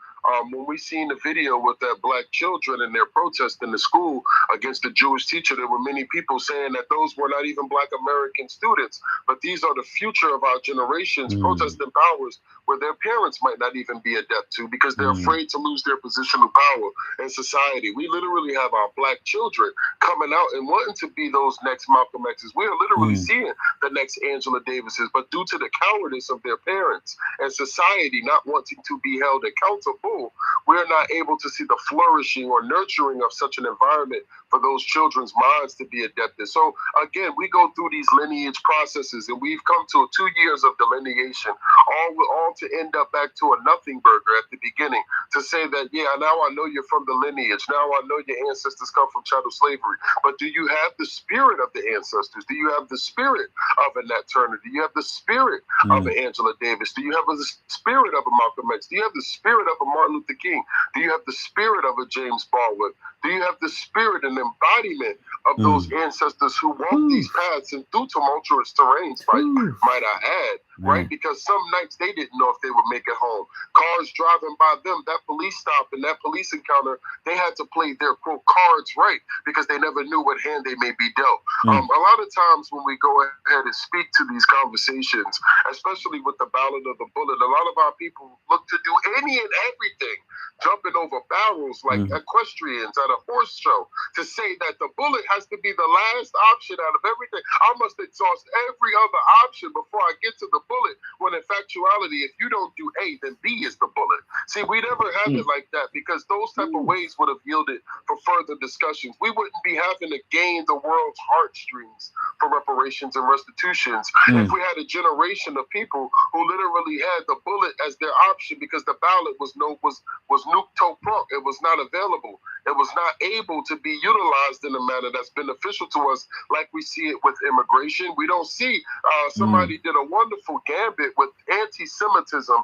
S8: When we seen the video with that black children and their protest in the school against the Jewish teacher, there were many people saying that those were not even black American students, but these are the future of our generations protesting powers where their parents might not even be adept to because they're afraid to lose their position of power in society. We literally have our black children coming out and wanting to be those next Malcolm X's. We are literally seeing the next Angela Davises, but due to the cowardice of their parents and society not wanting to be held accountable, we're not able to see the flourishing or nurturing of such an environment for those children's minds to be adapted. So again, we go through these lineage processes, and we've come to 2 years of delineation, all to end up back to a nothing burger at the beginning, to say that, yeah, now I know you're from the lineage, now I know your ancestors come from chattel slavery, but do you have the spirit of the ancestors? Do you have the spirit of a Nat Turner? Do you have the spirit of an Angela Davis? Do you have the spirit of a Malcolm X? Do you have the spirit of a Martin Luther King? Do you have the spirit of a James Baldwin? Do you have the spirit and embodiment of those ancestors who walk these paths and through tumultuous terrains, might I add, right? Because some nights they didn't know if they would make it home. Cars driving by them, that police stop and that police encounter, they had to play their, quote, cards right because they never knew what hand they may be dealt. A lot of times when we go ahead and speak to these conversations, especially with the ballad of the bullet, a lot of our people look to do any and everything, jumping over barrels like equestrians at a horse show, to say that the bullet has to be the last option out of everything. I must exhaust every other option before I get to the bullet, when in factuality, if you don't do A, then B is the bullet. See, we never have it like that, because those type of ways would have yielded for further discussions. We wouldn't be having to gain the world's heartstrings for reparations and restitutions if we had a generation of people who literally had the bullet as their option, because the ballot was nuke to prunk. It was not available. It was not able to be utilized in a manner that's beneficial to us, like we see it with immigration. We don't see somebody did a wonderful gambit with anti-Semitism.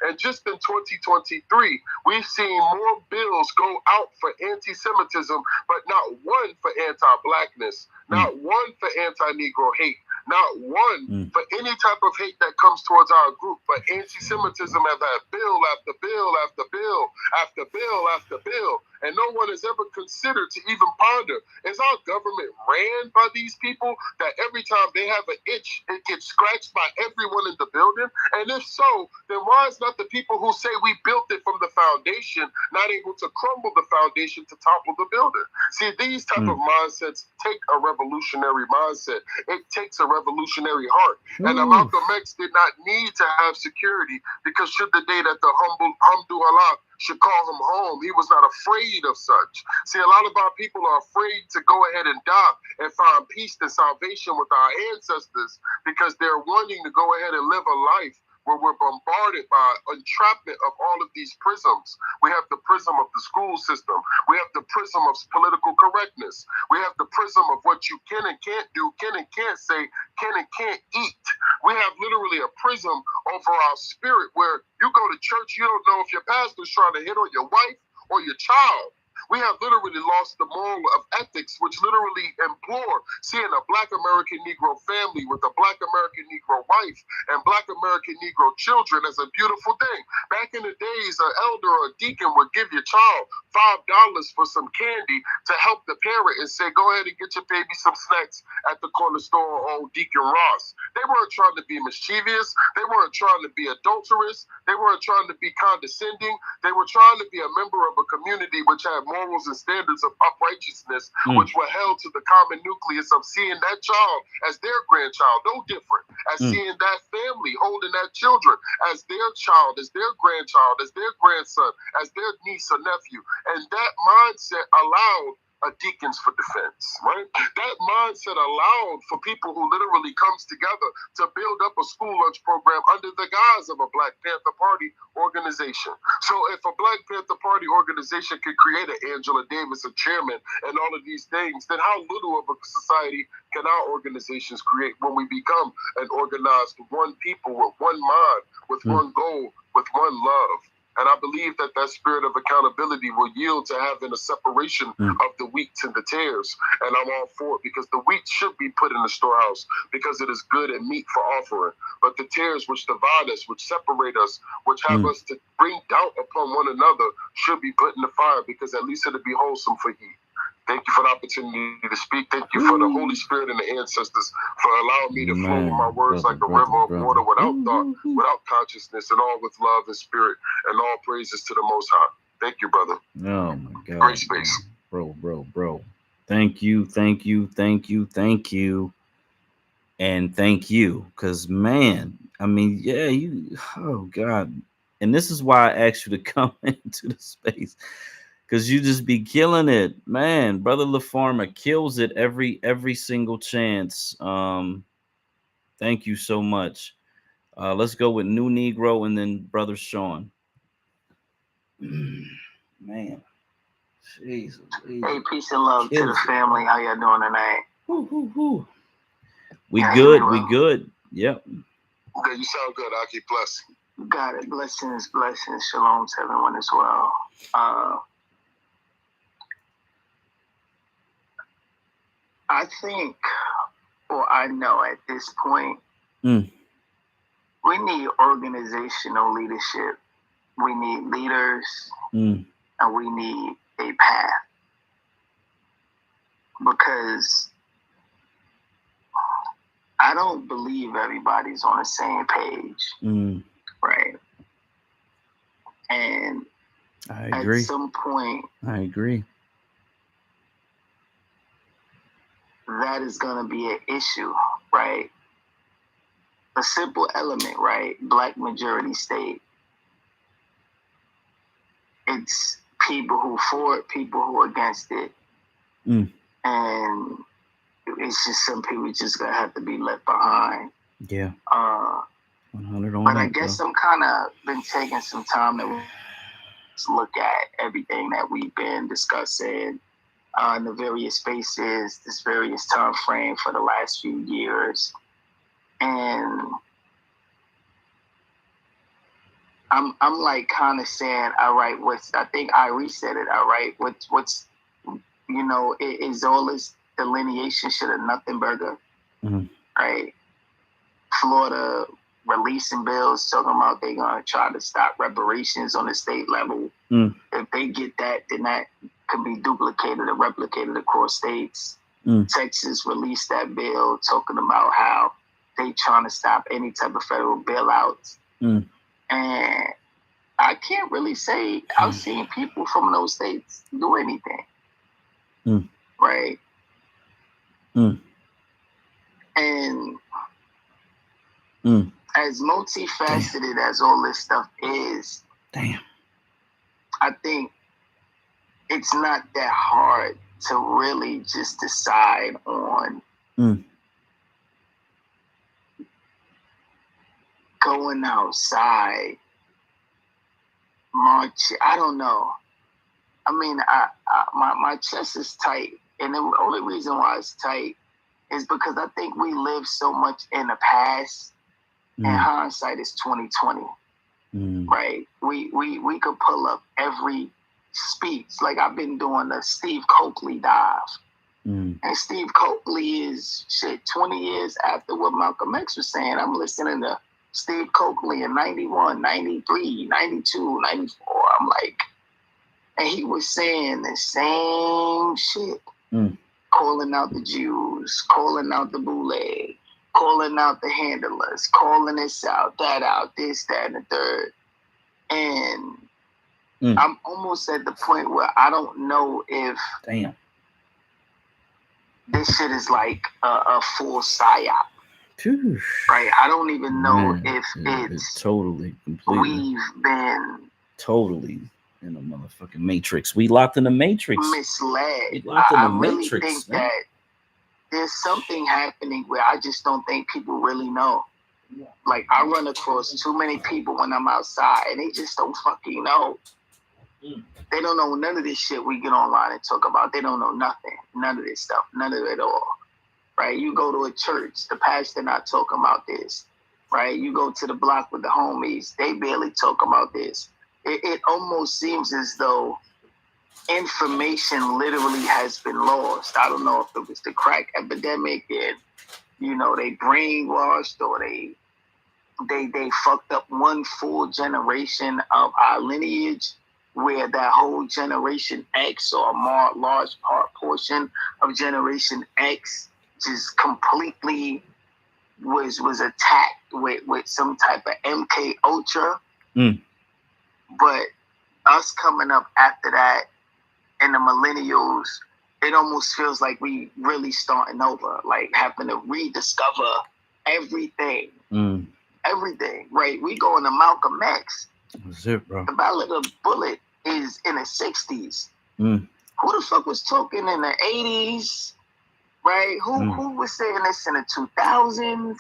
S8: And just in 2023, we've seen more bills go out for anti-Semitism, but not one for anti-blackness, not one for anti-Negro hate, not one for any type of hate that comes towards our group. But anti-Semitism have had bill after bill after bill after bill after bill. And no one has ever considered to even ponder, is our government ran by these people that every time they have an itch, it gets scratched by everyone in the building? And if so, then why is not the people who say we built it from the foundation not able to crumble the foundation to topple the building? See, these type of mindsets take a revolutionary mindset. It takes a revolutionary heart. And Malcolm X did not need to have security, because should the day that the Hamdu Allah should call him home, he was not afraid of such. See, a lot of our people are afraid to go ahead and die and find peace and salvation with our ancestors, because they're wanting to go ahead and live a life where we're bombarded by entrapment of all of these prisms. We have the prism of the school system. We have the prism of political correctness. We have the prism of what you can and can't do, can and can't say, can and can't eat. We have literally a prism over our spirit where you go to church, you don't know if your pastor's trying to hit on your wife or your child. We have literally lost the moral of ethics, which literally implore seeing a Black American Negro family with a Black American Negro wife and Black American Negro children as a beautiful thing. Back in the days, an elder or a deacon would give your child $5 for some candy to help the parent and say, go ahead and get your baby some snacks at the corner store on Deacon Ross. They weren't trying to be mischievous. They weren't trying to be adulterous. They weren't trying to be condescending. They were trying to be a member of a community which had morals and standards of uprightness, which were held to the common nucleus of seeing that child as their grandchild, no different, as seeing that family holding that children as their child, as their grandchild, as their grandson, as their niece or nephew. And that mindset allowed a deacons for defense, right? That mindset allowed for people who literally comes together to build up a school lunch program under the guise of a Black Panther Party organization. So if a Black Panther Party organization could create an Angela Davis, a chairman, and all of these things, then how little of a society can our organizations create when we become an organized one people with one mind, with one goal, with one love? And I believe that that spirit of accountability will yield to having a separation of the wheat and the tares. And I'm all for it, because the wheat should be put in the storehouse because it is good and meat for offering. But the tares which divide us, which separate us, which have us to bring doubt upon one another, should be put in the fire, because at least it'll be wholesome for heat. Thank you for the opportunity to speak. Thank you for the Holy Spirit and the ancestors for allowing me to flow with my words like a river of water, without thought, without consciousness, and all with love and spirit, and all praises to the Most High. Thank you, brother.
S2: Oh my God.
S8: Great space.
S2: Bro. Thank you. And thank you. Because, man, I mean, yeah, oh God. And this is why I asked you to come into the space, because you just be killing it, man. Brother LaFarmer kills it every single chance. Thank you so much. Let's go with New Negro and then Brother Sean. Man, jeez.
S9: Hey, peace and love to the family. How y'all doing tonight?
S2: We good. Yep.
S8: Okay, you sound good, Aki. Bless.
S9: Got it. Blessings. Shalom to everyone as well. I think, or I know at this point, we need organizational leadership. We need leaders, and we need a path. Because I don't believe everybody's on the same page, right? And
S2: I agree.
S9: At some point,
S2: I agree.
S9: That is going to be an issue, right? A simple element, right? Black majority state. It's people who for it, people who are against it. And it's just some people just going to have to be left behind.
S2: Yeah. 100 on
S9: but
S2: that,
S9: I guess
S2: bro.
S9: I'm kind of been taking some time to look at everything that we've been discussing in the various spaces, this various time frame for the last few years. And I'm like kind of saying, all right, I think Irie said it, all right, what's is all this delineation shit a nothing burger, right? Florida releasing bills talking about they're going to try to stop reparations on the state level. If they get that, then that could be duplicated or replicated across states. Texas released that bill talking about how they trying to stop any type of federal bailouts. And I can't really say I've seen people from those states do anything. Right? And as multifaceted as all this stuff is, I think it's not that hard to really just decide on going outside, march. I don't know. I mean, my chest is tight, and the only reason why it's tight is because I think we live so much in the past, and hindsight is 2020. Right? We could pull up every speech. Like I've been doing the Steve Coakley dive. And Steve Coakley is 20 years after what Malcolm X was saying. I'm listening to Steve Coakley in 91, 93, 92, 94. I'm like, and he was saying the same shit. Calling out the Jews, calling out the boule, calling out the handlers, calling this out, that out, this, that, and the third. And I'm almost at the point where I don't know if this shit is like a full psyop. Right? I don't even know if it's
S2: totally, completely.
S9: We've been
S2: in the motherfucking matrix. We locked in the matrix.
S9: Misled.
S2: We locked in the
S9: I really
S2: matrix,
S9: think
S2: man.
S9: that there's something happening where I just don't think people really know. Like, I run across too many people when I'm outside, and they just don't fucking know. They don't know none of this shit we get online and talk about. They don't know nothing. None of this stuff. None of it all. Right? You go to a church, the pastor not talking about this. Right? You go to the block with the homies, they barely talk about this. It almost seems as though information literally has been lost. I don't know if it was the crack epidemic and, you know, they brainwashed or they fucked up one full generation of our lineage, where that whole generation X or a more large portion of generation X just completely was attacked with some type of MK Ultra. But us coming up after that and the millennials, it almost feels like we really starting over, like having to rediscover everything. Everything, right? We going to Malcolm X.
S2: That's it, bro.
S9: The Ballad of Bullet is in the 60s. Who the fuck was talking in the 80s? Right? Who was saying this in the 2000s?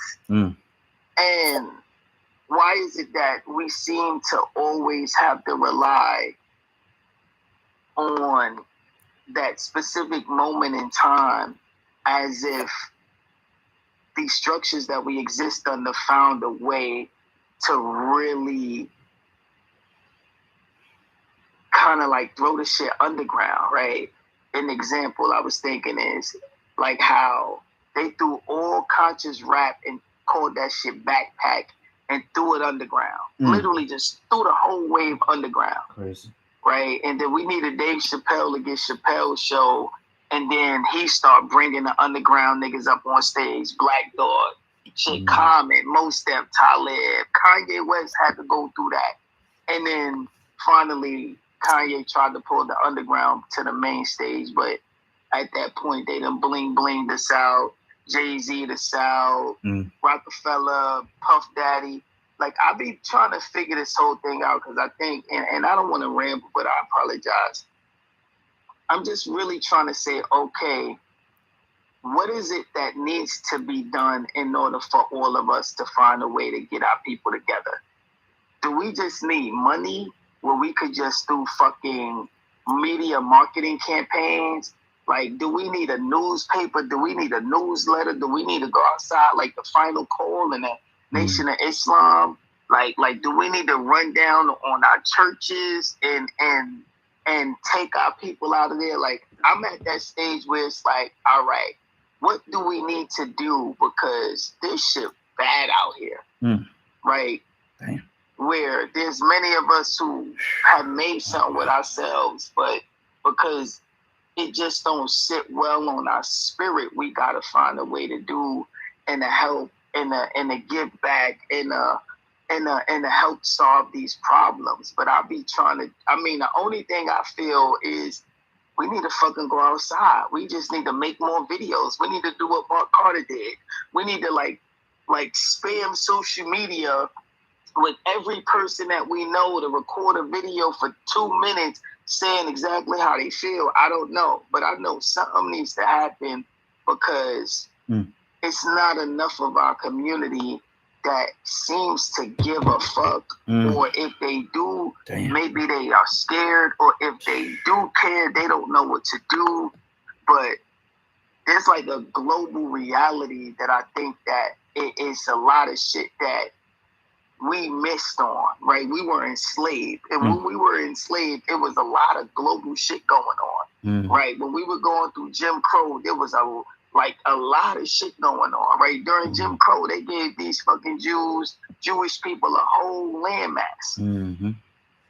S9: And why is it that we seem to always have to rely on that specific moment in time as if these structures that we exist under found a way to really kind of like throw the shit underground, right? An example I was thinking is like how they threw all conscious rap and called that shit backpack and threw it underground. Literally just threw the whole wave underground.
S2: Crazy.
S9: Right? And then we needed Dave Chappelle to get Chappelle's show, and then he started bringing the underground niggas up on stage. Black Dog, shit, Common, Mos Def, Talib, Kanye West had to go through that. And then finally, Kanye tried to pull the underground to the main stage, but at that point, they done bling this out. Jay-Z this out, Rockefeller, Puff Daddy. Like, I be trying to figure this whole thing out because I think, and I don't want to ramble, but I apologize. I'm just really trying to say, okay, what is it that needs to be done in order for all of us to find a way to get our people together? Do we just need money where we could just do fucking media marketing campaigns? Like, do we need a newspaper? Do we need a newsletter? Do we need to go outside like the Final Call and the Nation of Islam? Like, do we need to run down on our churches and take our people out of there? Like, I'm at that stage where it's like, all right, what do we need to do? Because this shit bad out here, right?
S2: Damn.
S9: Where there's many of us who have made something with ourselves, but because it just don't sit well on our spirit, we gotta find a way to do and to help and to give back and to help solve these problems. But I'll be trying to, the only thing I feel is we need to fucking go outside. We just need to make more videos. We need to do what Mark Carter did. We need to like spam social media with every person that we know to record a video for 2 minutes saying exactly how they feel. I don't know, but I know something needs to happen because it's not enough of our community that seems to give a fuck, or if they do, maybe they are scared, or if they do care, they don't know what to do. But there's like a global reality that I think that it is a lot of shit that we missed on, right? We were enslaved. And when we were enslaved, it was a lot of global shit going on, right? When we were going through Jim Crow, there was a lot of shit going on, right? During Jim Crow, they gave these fucking Jewish people a whole landmass,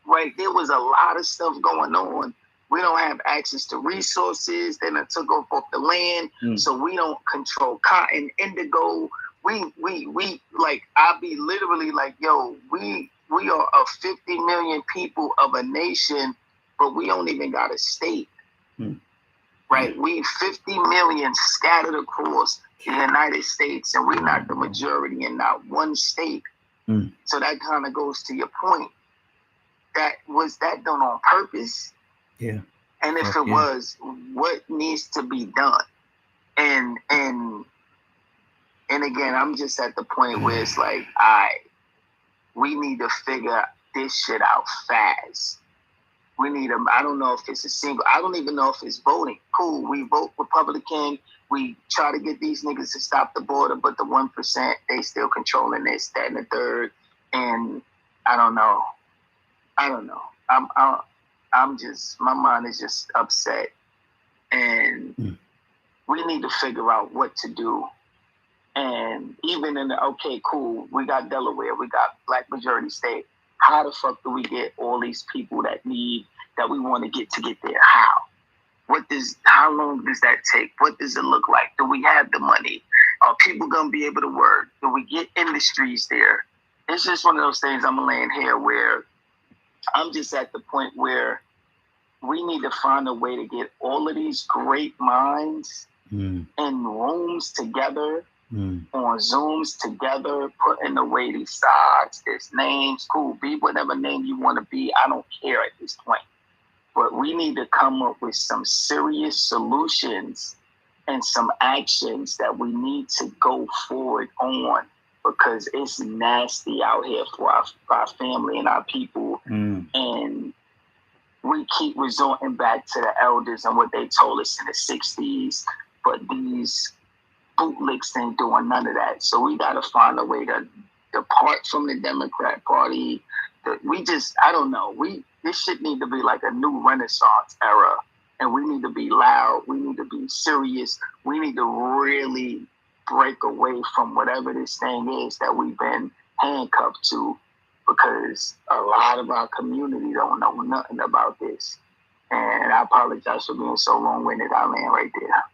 S9: right? There was a lot of stuff going on. We don't have access to resources. Then it took off the land, so we don't control cotton, indigo. We like, I'll be literally like, yo, we are a 50 million people of a nation, but we don't even got a state, right? We 50 million scattered across the United States, and we're not the majority in not one state. So that kind of goes to your point. that done on purpose?
S2: Yeah.
S9: And if it was, what needs to be done? And again, I'm just at the point where it's like, we need to figure this shit out fast. We need I don't know if it's I don't even know if it's voting. Cool, we vote Republican. We try to get these niggas to stop the border, but the 1%, they still controlling this, that, and the third. And I don't know. I'm just, my mind is just upset. And we need to figure out what to do. And even in okay, cool, we got Delaware, we got Black majority state. How the fuck do we get all these people that we want to get there? How? How long does that take? What does it look like? Do we have the money? Are people gonna be able to work? Do we get industries there? It's just one of those things I'm laying here where I'm just at the point where we need to find a way to get all of these great minds in rooms together, on Zooms together, putting away these sides, there's names, cool, be whatever name you want to be. I don't care at this point. But we need to come up with some serious solutions and some actions that we need to go forward on, because it's nasty out here for our family and our people. And we keep resorting back to the elders and what they told us in the 60s, but these bootlicks ain't doing none of that. So we got to find a way to depart from the Democrat Party. I don't know. This shit need to be like a new Renaissance era, and we need to be loud. We need to be serious. We need to really break away from whatever this thing is that we've been handcuffed to, because a lot of our community don't know nothing about this. And I apologize for being so long-winded. I land right there.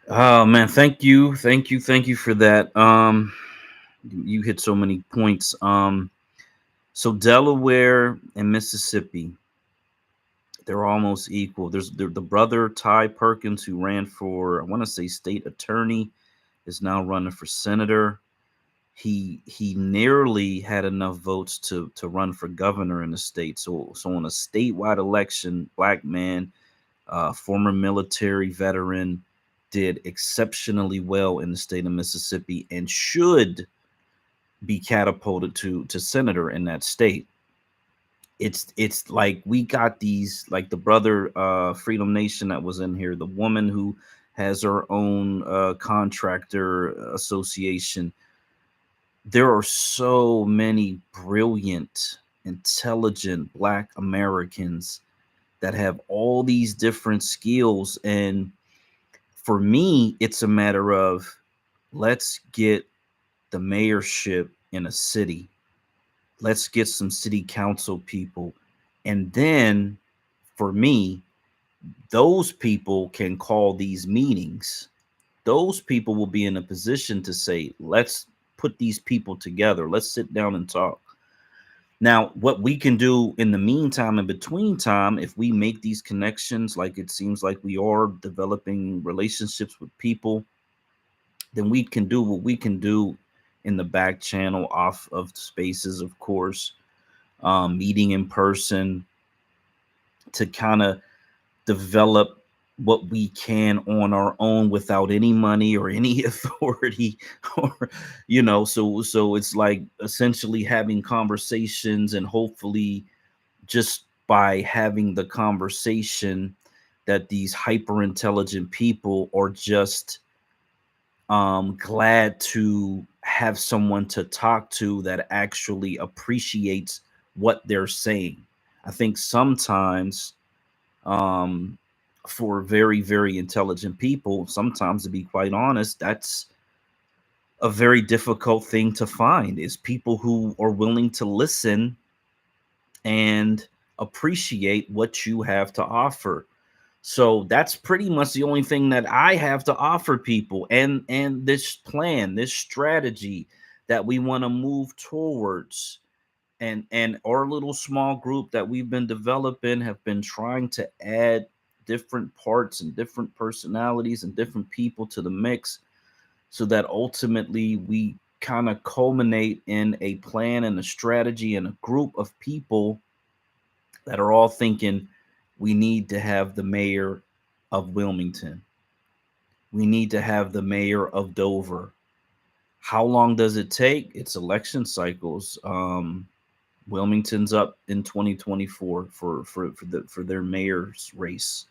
S2: Oh man, thank you for that. You hit so many points. So Delaware and Mississippi, they're almost equal. There's the brother Ty Perkins, who ran for, I want to say, state attorney, is now running for senator. He nearly had enough votes to run for governor in the state. So on a statewide election, black man, former military veteran, did exceptionally well in the state of Mississippi and should be catapulted to senator in that state. It's like we got these, like the brother Freedom Nation that was in here, the woman who has her own contractor association. There are so many brilliant, intelligent Black Americans that have all these different skills. And for me, it's a matter of, let's get the mayorship in a city. Let's get some city council people. And then for me, those people can call these meetings. Those people will be in a position to say, let's put these people together. Let's sit down and talk. Now, what we can do in the meantime, in between time, if we make these connections, like it seems like we are developing relationships with people, then we can do what we can do in the back channel, off of spaces, of course, meeting in person, to kind of develop what we can on our own without any money or any authority, or so it's like essentially having conversations, and hopefully just by having the conversation that these hyper intelligent people are just glad to have someone to talk to that actually appreciates what they're saying. I think sometimes for very, very intelligent people, sometimes, to be quite honest, that's a very difficult thing to find, is people who are willing to listen and appreciate what you have to offer. So that's pretty much the only thing that I have to offer people, and this plan, this strategy that we want to move towards. And our little small group that we've been developing have been trying to add different parts and different personalities and different people to the mix, so that ultimately we kind of culminate in a plan and a strategy and a group of people that are all thinking we need to have the mayor of Wilmington. We need to have the mayor of Dover. How long does it take? It's election cycles. Wilmington's up in 2024 for their mayor's race.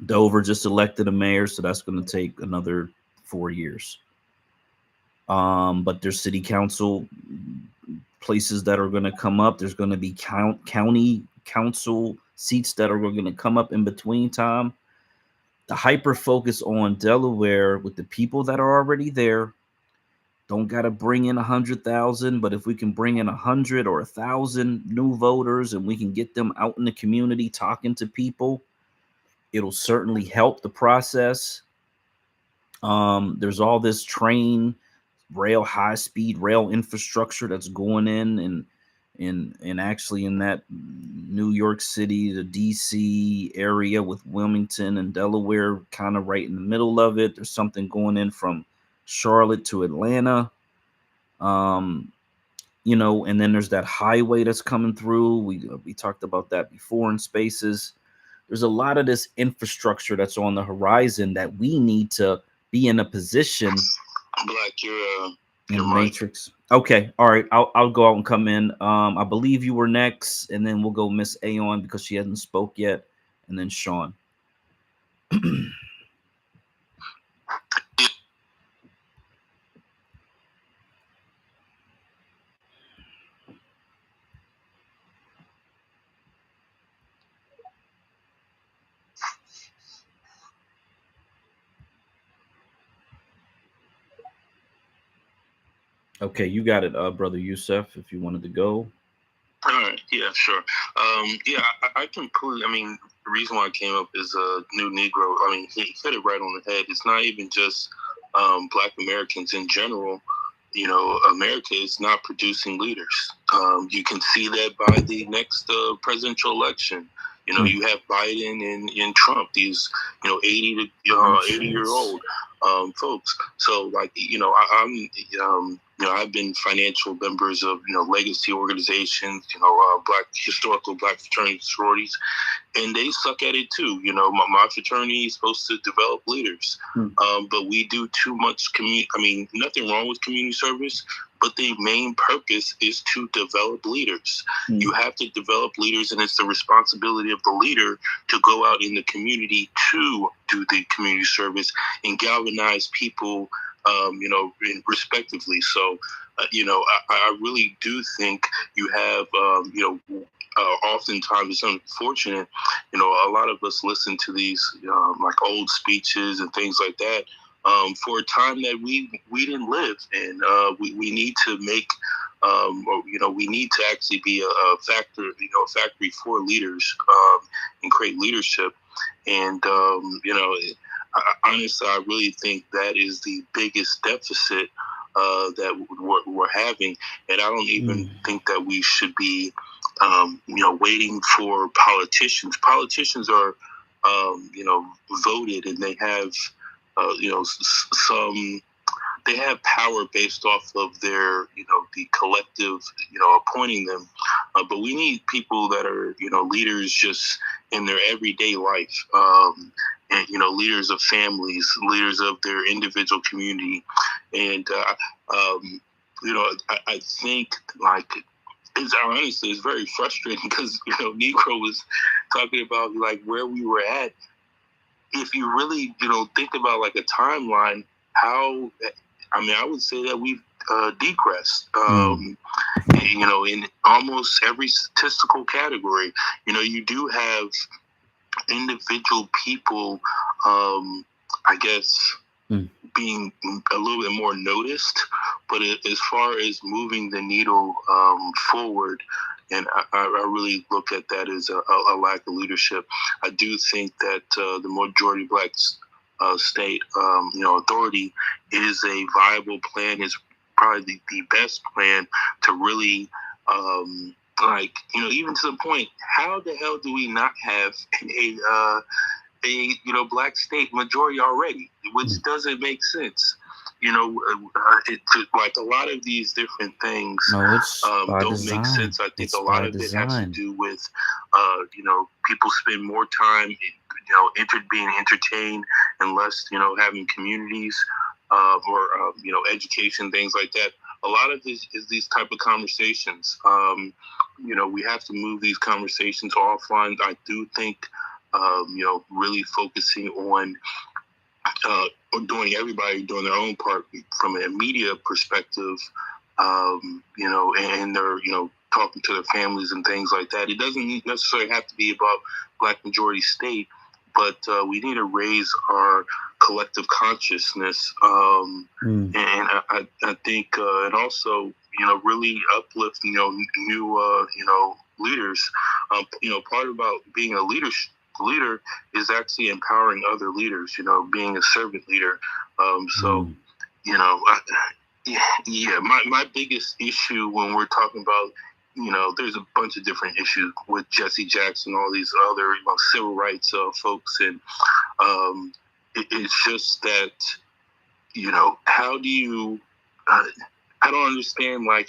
S2: Dover just elected a mayor, so that's going to take another 4 years. But there's city council places that are going to come up. There's going to be county council seats that are going to come up in between time. The hyper focus on Delaware with the people that are already there. Don't got to bring in 100,000, but if we can bring in 100 or 1,000 new voters and we can get them out in the community talking to people, it'll certainly help the process. There's all this rail, high-speed rail infrastructure that's going in and actually in that New York City, the DC area with Wilmington and Delaware kind of right in the middle of it. There's something going in from Charlotte to Atlanta. You know, and then there's that highway that's coming through. We talked about that before in Spaces. There's a lot of this infrastructure that's on the horizon that we need to be in a position.
S8: Black, you're
S2: in Matrix. Okay, all right. I'll go out and come in. I believe you were next, and then we'll go Miss Aon because she hasn't spoke yet, and then Sean. Okay, you got it, Brother Youssef, if you wanted to go.
S7: All right, yeah, sure. Yeah, I completely, I mean, the reason why I came up is New Negro. I mean, he hit it right on the head. It's not even just Black Americans in general. You know, America is not producing leaders. You can see that by the next presidential election. You know, you have Biden and Trump, these, 80-year-old folks. So, like, I've been financial members of, legacy organizations, Black fraternity sororities, and they suck at it too. My fraternity is supposed to develop leaders, but we do too much nothing wrong with community service, but the main purpose is to develop leaders. You have to develop leaders, and it's the responsibility of the leader to go out in the community to do the community service and galvanize people, respectively. So, I really do think you have, oftentimes it's unfortunate, a lot of us listen to these, like old speeches and things like that, for a time that we didn't live. And we need to make, we need to actually be a factory for leaders, and create leadership. And, honestly, I really think that is the biggest deficit that we're having. And I don't even think that we should be, waiting for politicians. Politicians are, voted, and they have, they have power based off of their, the collective, appointing them. But we need people that are, leaders just in their everyday life, and, leaders of families, leaders of their individual community. And, I think, like, it's very frustrating because, Negro was talking about, like, where we were at. If you really, think about, like, a timeline, I would say that we've degressed, in almost every statistical category. You do have individual people, I guess, being a little bit more noticed, but as far as moving the needle forward, and I really look at that as a lack of leadership. I do think that the majority Black state, authority is a viable plan, is probably the best plan to really, even to the point, how the hell do we not have a Black state majority already, which doesn't make sense.
S8: like a lot of these different things
S2: No, it's by
S8: don't
S2: design.
S8: make sense. I think
S2: It's
S8: a lot
S2: by
S8: of it has to
S2: design.
S8: do with, people spend more time, being entertained and less, having communities or, education, things like that. A lot of this is these type of conversations. We have to move these conversations offline. I do think, really focusing on everybody doing their own part from a media perspective, and they're, talking to their families and things like that. It doesn't necessarily have to be about Black majority state, but we need to raise our collective consciousness, and I think, and also, really uplift, new, leaders. Part about being a leader is actually empowering other leaders, being a servant leader. My biggest issue when we're talking about, there's a bunch of different issues with Jesse Jackson, all these other civil rights folks, and it's just that, how do you? I don't understand. Like,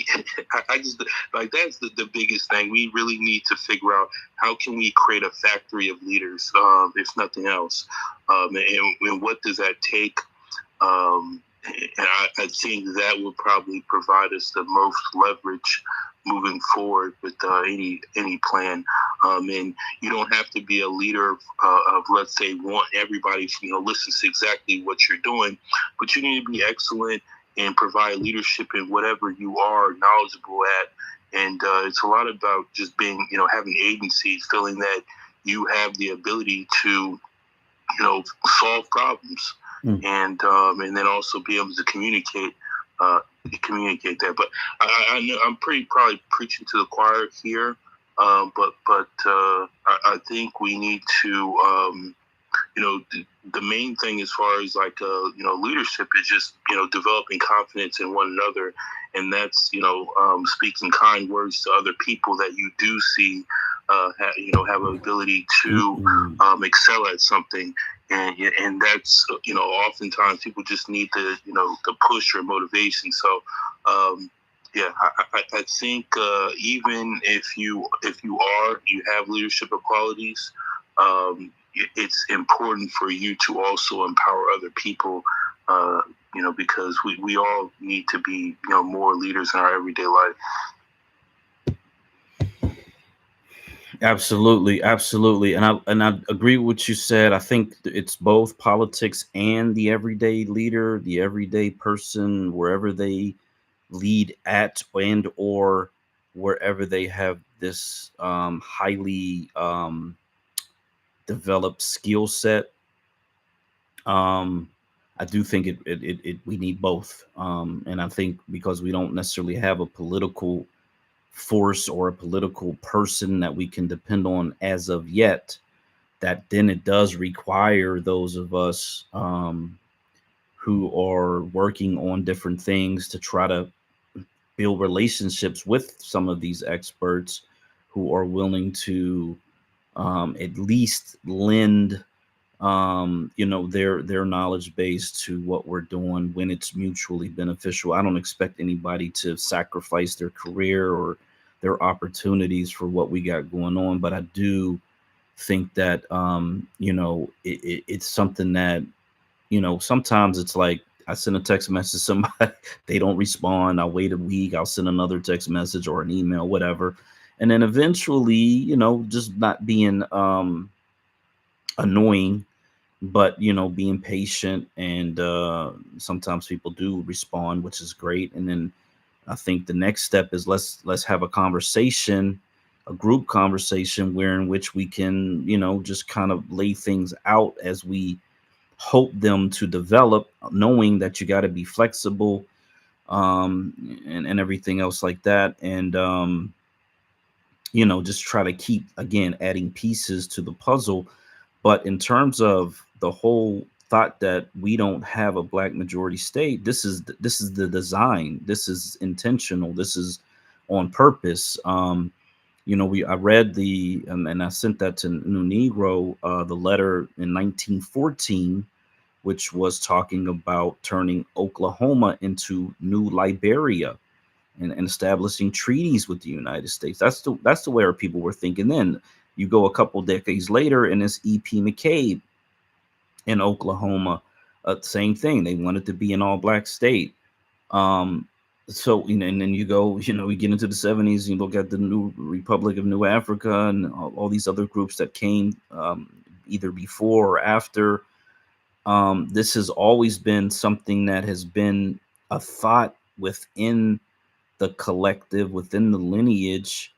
S8: I just like that's the biggest thing. We really need to figure out how can we create a factory of leaders, if nothing else, and what does that take? And I think that would probably provide us the most leverage moving forward with any plan. And you don't have to be a leader of let's say, want everybody listens to exactly what you're doing, but you need to be excellent and provide leadership in whatever you are knowledgeable at. And it's a lot about just being, having agency, feeling that you have the ability to, solve problems, and then also be able to communicate that. But I know I'm probably preaching to the choir here, but I think we need to, the main thing as far as like leadership is just developing confidence in one another, and that's speaking kind words to other people that you do see have an ability to excel at something. And that's oftentimes people just need the push or motivation. So I think even if you have leadership qualities, it's important for you to also empower other people, because we all need to be more leaders in our everyday life.
S2: Absolutely, and I agree with what you said. I think it's both politics and the everyday leader, the everyday person, wherever they lead at and or wherever they have this highly developed skill set. I do think it we need both, and I think because we don't necessarily have a political force or a political person that we can depend on as of yet, that then it does require those of us who are working on different things to try to build relationships with some of these experts who are willing to at least lend their knowledge base to what we're doing when it's mutually beneficial. I don't expect anybody to sacrifice their career or their opportunities for what we got going on, but I do think that it's something that sometimes it's like I send a text message to somebody, they don't respond, I'll wait a week, I'll send another text message or an email, whatever, and then eventually just not being annoying, but being patient, and sometimes people do respond, which is great. And then I think the next step is let's have a conversation, a group conversation, where in which we can just kind of lay things out as we hope them to develop, knowing that you got to be flexible, and everything else like that, and just try to keep, again, adding pieces to the puzzle. But in terms of the whole thought that we don't have a Black majority state, this is the design. This is intentional. This is on purpose. I read and I sent that to New Negro, the letter in 1914, which was talking about turning Oklahoma into new Liberia and establishing treaties with the United States. That's the way our people were thinking then. You go a couple decades later, and it's E.P. McCabe in Oklahoma. Same thing. They wanted to be an all-black state. So, and then you go, we get into the 70s, you look at the New Republic of New Africa and all these other groups that came either before or after. This has always been something that has been a thought within the collective, within the lineage,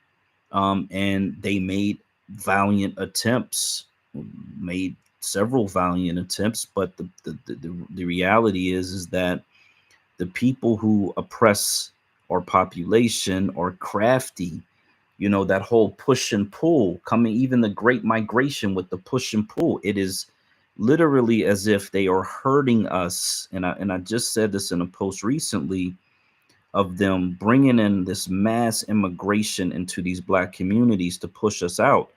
S2: and they made several valiant attempts, but the reality is that the people who oppress our population are crafty. That whole push and pull coming, even the Great Migration with the push and pull, it is literally as if they are hurting us. And I just said this in a post recently, of them bringing in this mass immigration into these Black communities to push us out.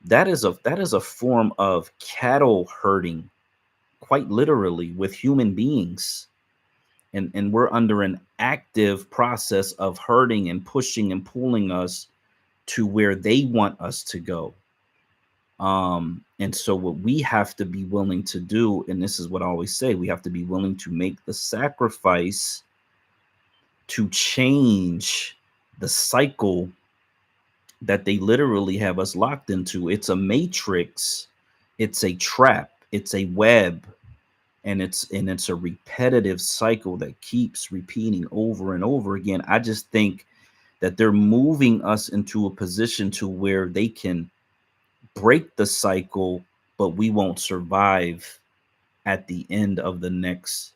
S2: That is a form of cattle herding, quite literally, with human beings. And we're under an active process of herding and pushing and pulling us to where they want us to go. And so what we have to be willing to do, and this is what I always say, we have to be willing to make the sacrifice to change the cycle that they literally have us locked into. It's a matrix, it's a trap, it's a web, and it's a repetitive cycle that keeps repeating over and over again. I just think that they're moving us into a position to where they can break the cycle, but we won't survive at the end of the next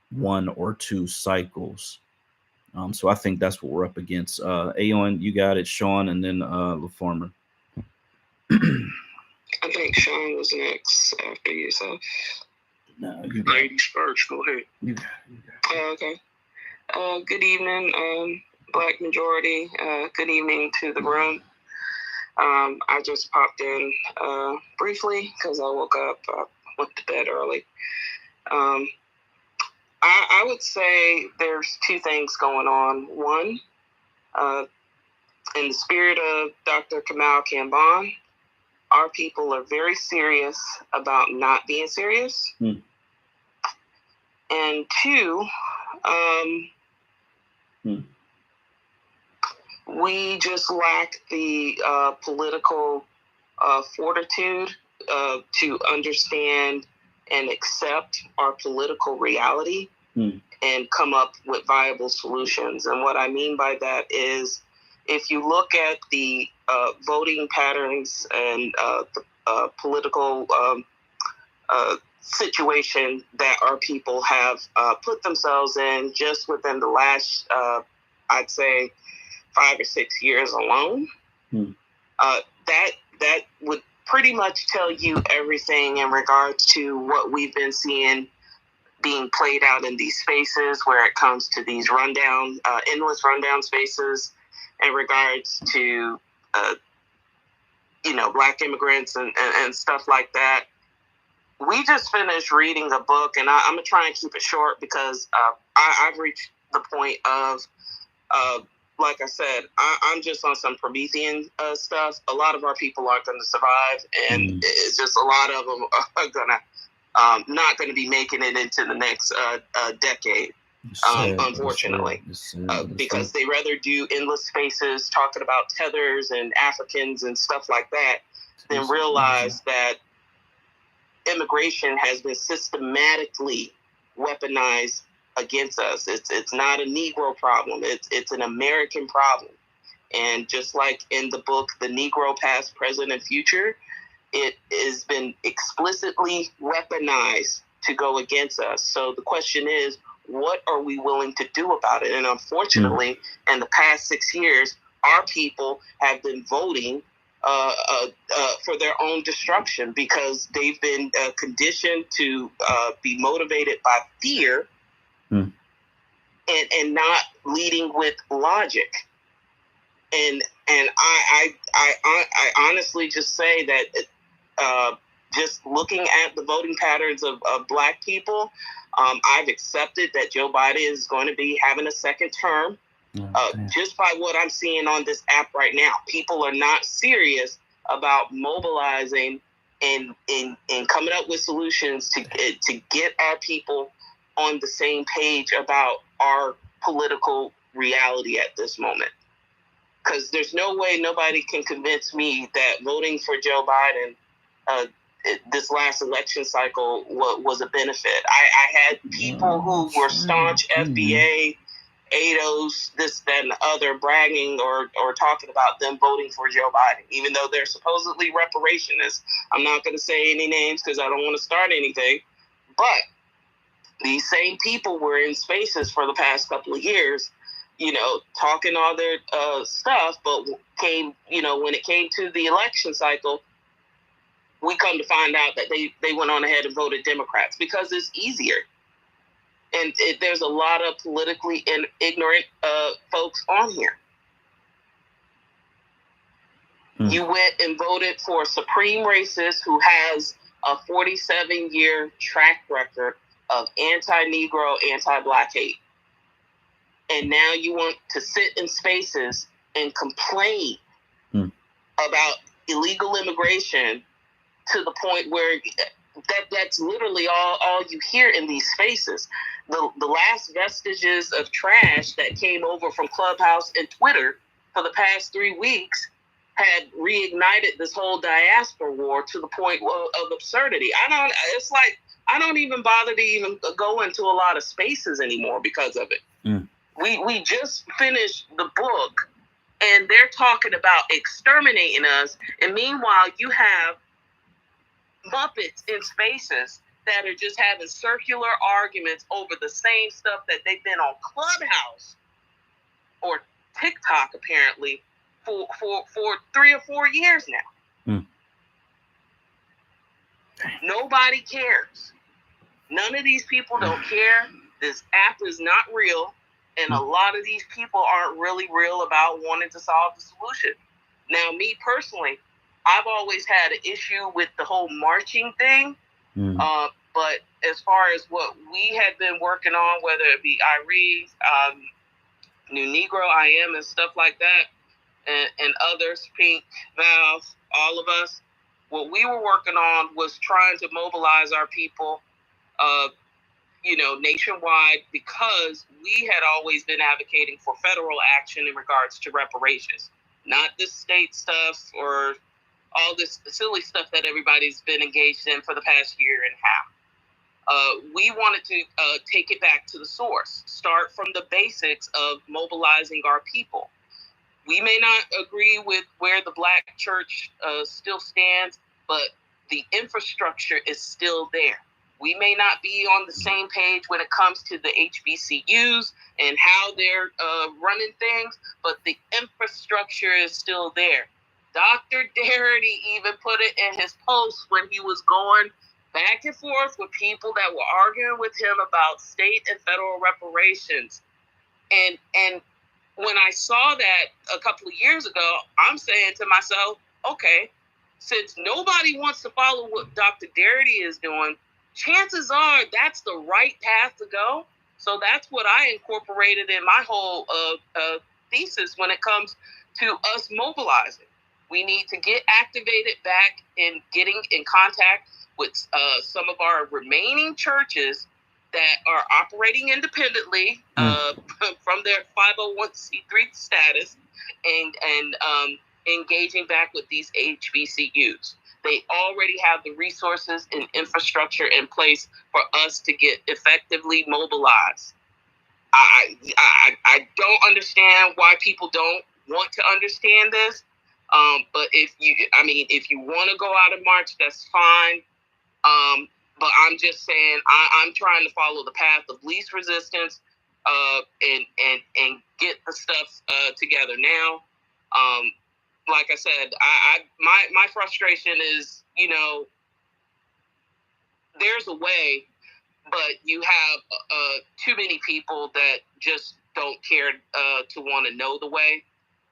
S2: one or two cycles. So I think that's what we're up against. Aon, you got it, Sean, and then LaFarmer.
S10: I think Sean was next after yourself.
S2: No, you got
S7: Ladies first. Go ahead.
S2: You got it.
S10: Okay. Good evening, Black Majority. Good evening to the room. I just popped in briefly because I woke up, went to bed early. I would say there's two things going on. One, in the spirit of Dr. Kamal Kamban, our people are very serious about not being serious. And two, we just lack the political fortitude to understand and accept our political reality and come up with viable solutions. And what I mean by that is, if you look at the voting patterns and the political situation that our people have put themselves in just within the last, I'd say, 5 or 6 years alone, that would pretty much tell you everything in regards to what we've been seeing being played out in these spaces, where it comes to these endless rundown spaces in regards to, Black immigrants and stuff like that. We just finished reading a book, and I'm going to try and keep it short because I've reached the point of, like I said, I'm just on some Promethean stuff. A lot of our people aren't going to survive, and it's just a lot of them are not going to be making it into the next decade, unfortunately, because they rather do endless spaces talking about tethers and Africans and stuff like that than realize that immigration has been systematically weaponized against us. It's not a Negro problem. It's an American problem. And just like in the book, The Negro Past, Present, and Future, it has been explicitly weaponized to go against us. So the question is, what are we willing to do about it? And unfortunately, in the past 6 years, our people have been voting for their own destruction because they've been conditioned to be motivated by fear and not leading with logic. And I honestly just say that just looking at the voting patterns of Black people, I've accepted that Joe Biden is going to be having a second term. Just by what I'm seeing on this app right now, people are not serious about mobilizing and coming up with solutions to get our people on the same page about our political reality at this moment. Because there's no way nobody can convince me that voting for Joe Biden this last election cycle was a benefit. I had people who were staunch FBA, ADOS, this, that, and the other, bragging or talking about them voting for Joe Biden, even though they're supposedly reparationists. I'm not going to say any names because I don't want to start anything, but these same people were in spaces for the past couple of years, talking all their stuff, but when it came to the election cycle, we come to find out that they went on ahead and voted Democrats because it's easier. And there's a lot of politically ignorant folks on here. You went and voted for a supreme racist who has a 47-year track record of anti-Negro, anti-Black hate. And now you want to sit in spaces and complain about illegal immigration to the point where that's literally all you hear in these spaces. The last vestiges of trash that came over from Clubhouse and Twitter for the past 3 weeks had reignited this whole diaspora war to the point of absurdity. I don't even bother to even go into a lot of spaces anymore because of it. We just finished the book and they're talking about exterminating us. And meanwhile, you have Muppets in spaces that are just having circular arguments over the same stuff that they've been on Clubhouse or TikTok apparently for 3 or 4 years now. Nobody cares. None of these people don't care. This app is not real, and a lot of these people aren't really real about wanting to solve the solution. Now, me personally, I've always had an issue with the whole marching thing. But as far as what we had been working on, whether it be Irie, New Negro, I Am, and stuff like that, and others, Pink, Val, all of us, what we were working on was trying to mobilize our people, nationwide, because we had always been advocating for federal action in regards to reparations, not this state stuff or all this silly stuff that everybody's been engaged in for the past year and a half. We wanted to take it back to the source, start from the basics of mobilizing our people. We may not agree with where the Black church still stands, but the infrastructure is still there. We may not be on the same page when it comes to the HBCUs and how they're running things, but the infrastructure is still there. Dr. Darity even put it in his post when he was going back and forth with people that were arguing with him about state and federal reparations. And when I saw that a couple of years ago, I'm saying to myself, okay, since nobody wants to follow what Dr. Darity is doing, chances are that's the right path to go. So that's what I incorporated in my whole thesis when it comes to us mobilizing. We need to get activated back in getting in contact with some of our remaining churches that are operating independently from their 501c3 status and engaging back with these HBCUs. They already have the resources and infrastructure in place for us to get effectively mobilized. I don't understand why people don't want to understand this. But if you want to go out and march, that's fine. But I'm just saying, I'm trying to follow the path of least resistance, and get the stuff together now. Like I said, my frustration is, there's a way, but you have too many people that just don't care to want to know the way,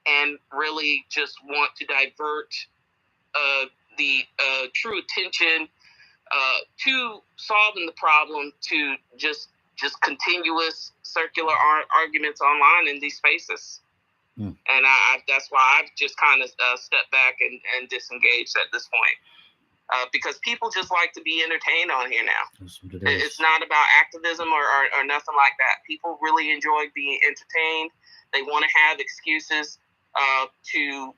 S10: and really just want to divert the true attention to solving the problem to just continuous circular arguments online in these spaces. And that's why I've just kind of stepped back and disengaged at this point. Because people just like to be entertained on here now. It's not about activism or nothing like that. People really enjoy being entertained. They want to have excuses to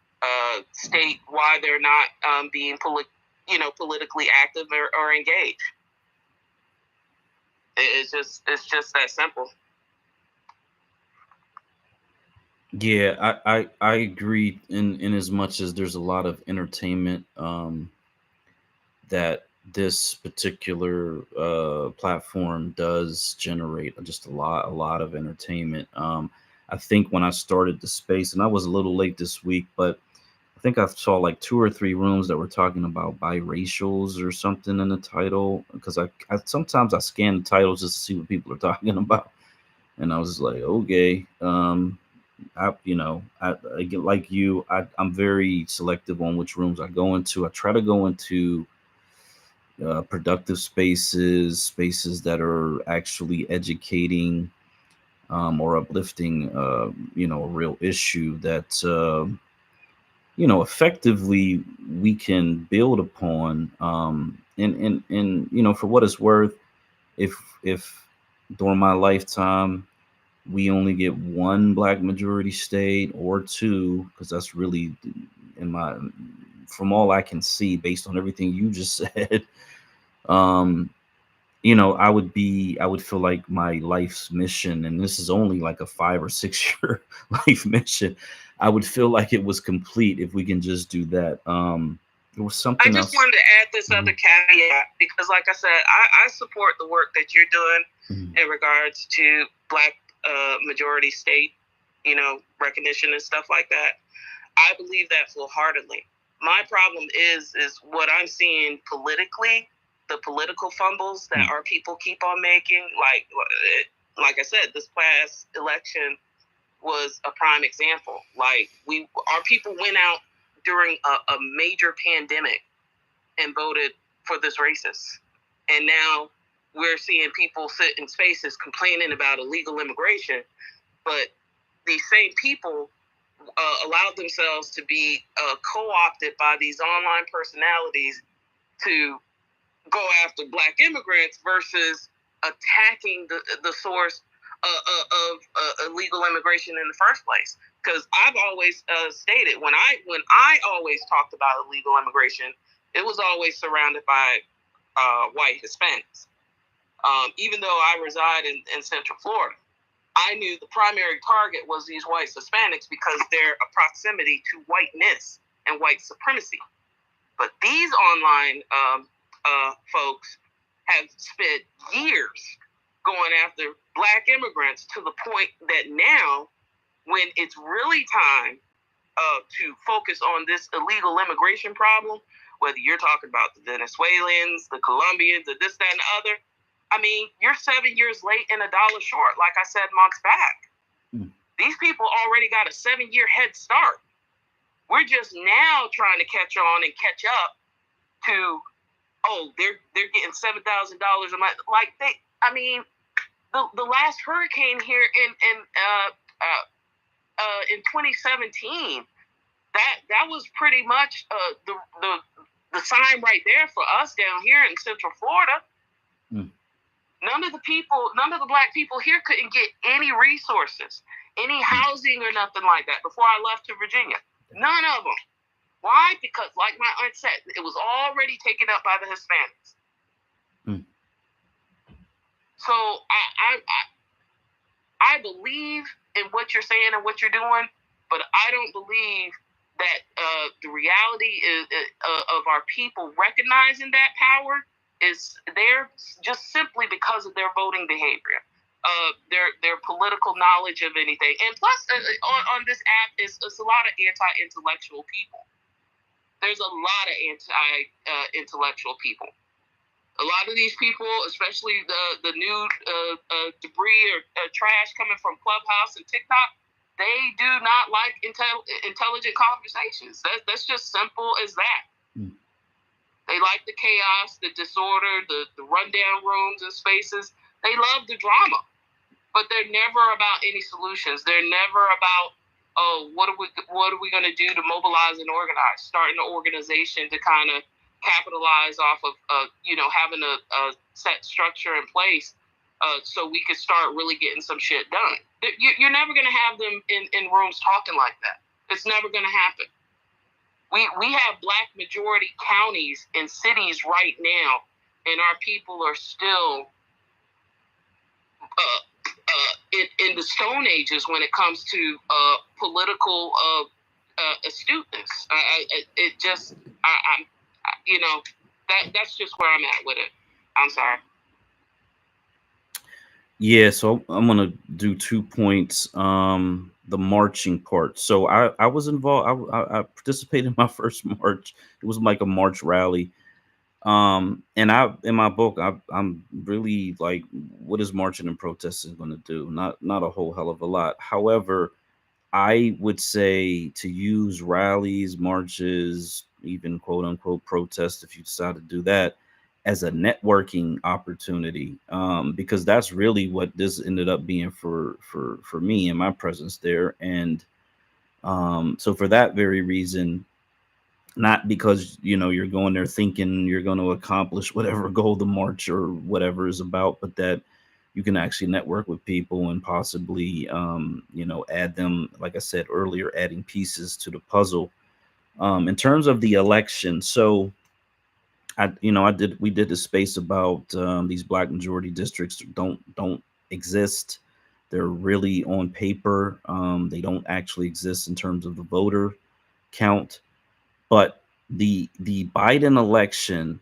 S10: state why they're not being politically active or engaged. It's just that simple.
S2: Yeah, I agree in as much as there's a lot of entertainment that this particular platform does generate, just a lot of entertainment. I think when I started the space, and I was a little late this week, but I think I saw like 2 or 3 rooms that were talking about biracials or something in the title, because I sometimes I scan the titles just to see what people are talking about, and I was just like, okay. I get like you. I'm very selective on which rooms I go into. I try to go into productive spaces that are actually educating or uplifting, a real issue that effectively we can build upon. And for what it's worth, if during my lifetime we only get 1 black majority state or 2, because that's really from all I can see based on everything you just said, I would feel like my life's mission, and this is only like a 5 or 6 year life mission, I would feel like it was complete if we can just do that. There was something
S10: I
S2: else.
S10: just wanted to add this other caveat, because like I said, I support the work that you're doing in regards to black majority state, recognition and stuff like that. I believe that full-heartedly. My problem is what I'm seeing politically, the political fumbles that our people keep on making. Like I said, this past election was a prime example. Like our people went out during a major pandemic and voted for this racist, and now we're seeing people sit in spaces complaining about illegal immigration, but these same people allowed themselves to be co-opted by these online personalities to go after black immigrants versus attacking the source of illegal immigration in the first place. Because I've always stated, when I always talked about illegal immigration, it was always surrounded by white Hispanics. Even though I reside in Central Florida, I knew the primary target was these white Hispanics because they're a proximity to whiteness and white supremacy. But these online folks have spent years going after black immigrants to the point that now, when it's really time to focus on this illegal immigration problem, whether you're talking about the Venezuelans, the Colombians, the this, that, and the other, I mean, you're 7 years late and $1 short, like I said months back. These people already got a 7-year head start. We're just now trying to catch on and catch up to, they're getting $7,000 a month. Like the last hurricane here in 2017, that was pretty much the sign right there for us down here in Central Florida. None of the black people here couldn't get any resources, any housing or nothing like that before I left to Virginia. None of them. Why? Because, like my aunt said, it was already taken up by the Hispanics. So I believe in what you're saying and what you're doing, but I don't believe that the reality of our people recognizing that power is there just simply because of their voting behavior, their political knowledge of anything. And plus, on this app, it's a lot of anti-intellectual people. There's a lot of anti-intellectual people. A lot of these people, especially the new debris or trash coming from Clubhouse and TikTok, they do not like intelligent conversations. That's just simple as that. They like the chaos, the disorder, the rundown rooms and spaces. They love the drama, but they're never about any solutions. They're never about, oh, what are we going to do to mobilize and organize? Starting an organization to kind of capitalize off of having a set structure in place, so we could start really getting some shit done. You're never going to have them in rooms talking like that. It's never going to happen. We have Black majority counties and cities right now, and our people are still in the Stone Ages when it comes to political astuteness. That's just where I'm at with it. I'm sorry.
S2: Yeah, so I'm gonna do 2 points. The marching part. So I was involved. I participated in my first march. It was like a march rally. And in my book, I'm really like, what is marching and protesting going to do? Not a whole hell of a lot. However, I would say to use rallies, marches, even quote unquote protests, if you decide to do that, as a networking opportunity, because that's really what this ended up being for me and my presence there. And so for that very reason, not because you're going there thinking you're going to accomplish whatever goal the march or whatever is about, but that you can actually network with people and possibly add them, like I said earlier, adding pieces to the puzzle. In terms of the election, so we did the space about these Black majority districts don't exist. They're really on paper. They don't actually exist in terms of the voter count. But the Biden election,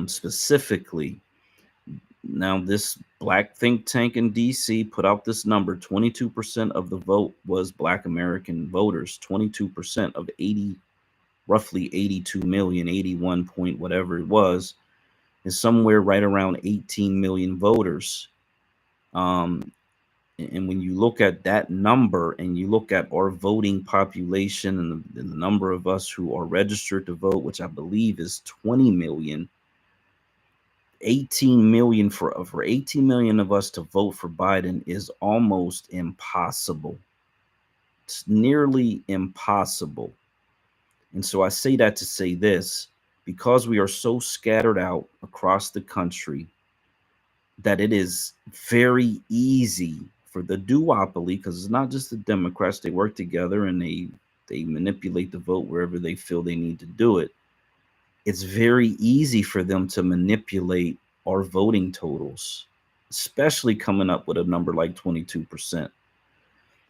S2: specifically, now this Black think tank in DC put out this number: 22% of the vote was Black American voters. 22% of roughly 82 million, 81 point whatever it was, is somewhere right around 18 million voters. And when you look at that number and you look at our voting population and the number of us who are registered to vote, which I believe is 20 million, 18 million for 18 million of us to vote for Biden is almost impossible. It's nearly impossible. And so I say that to say this: because we are so scattered out across the country, that it is very easy for the duopoly, because it's not just the Democrats, they work together and they manipulate the vote wherever they feel they need to do it. It's very easy for them to manipulate our voting totals, especially coming up with a number like 22%.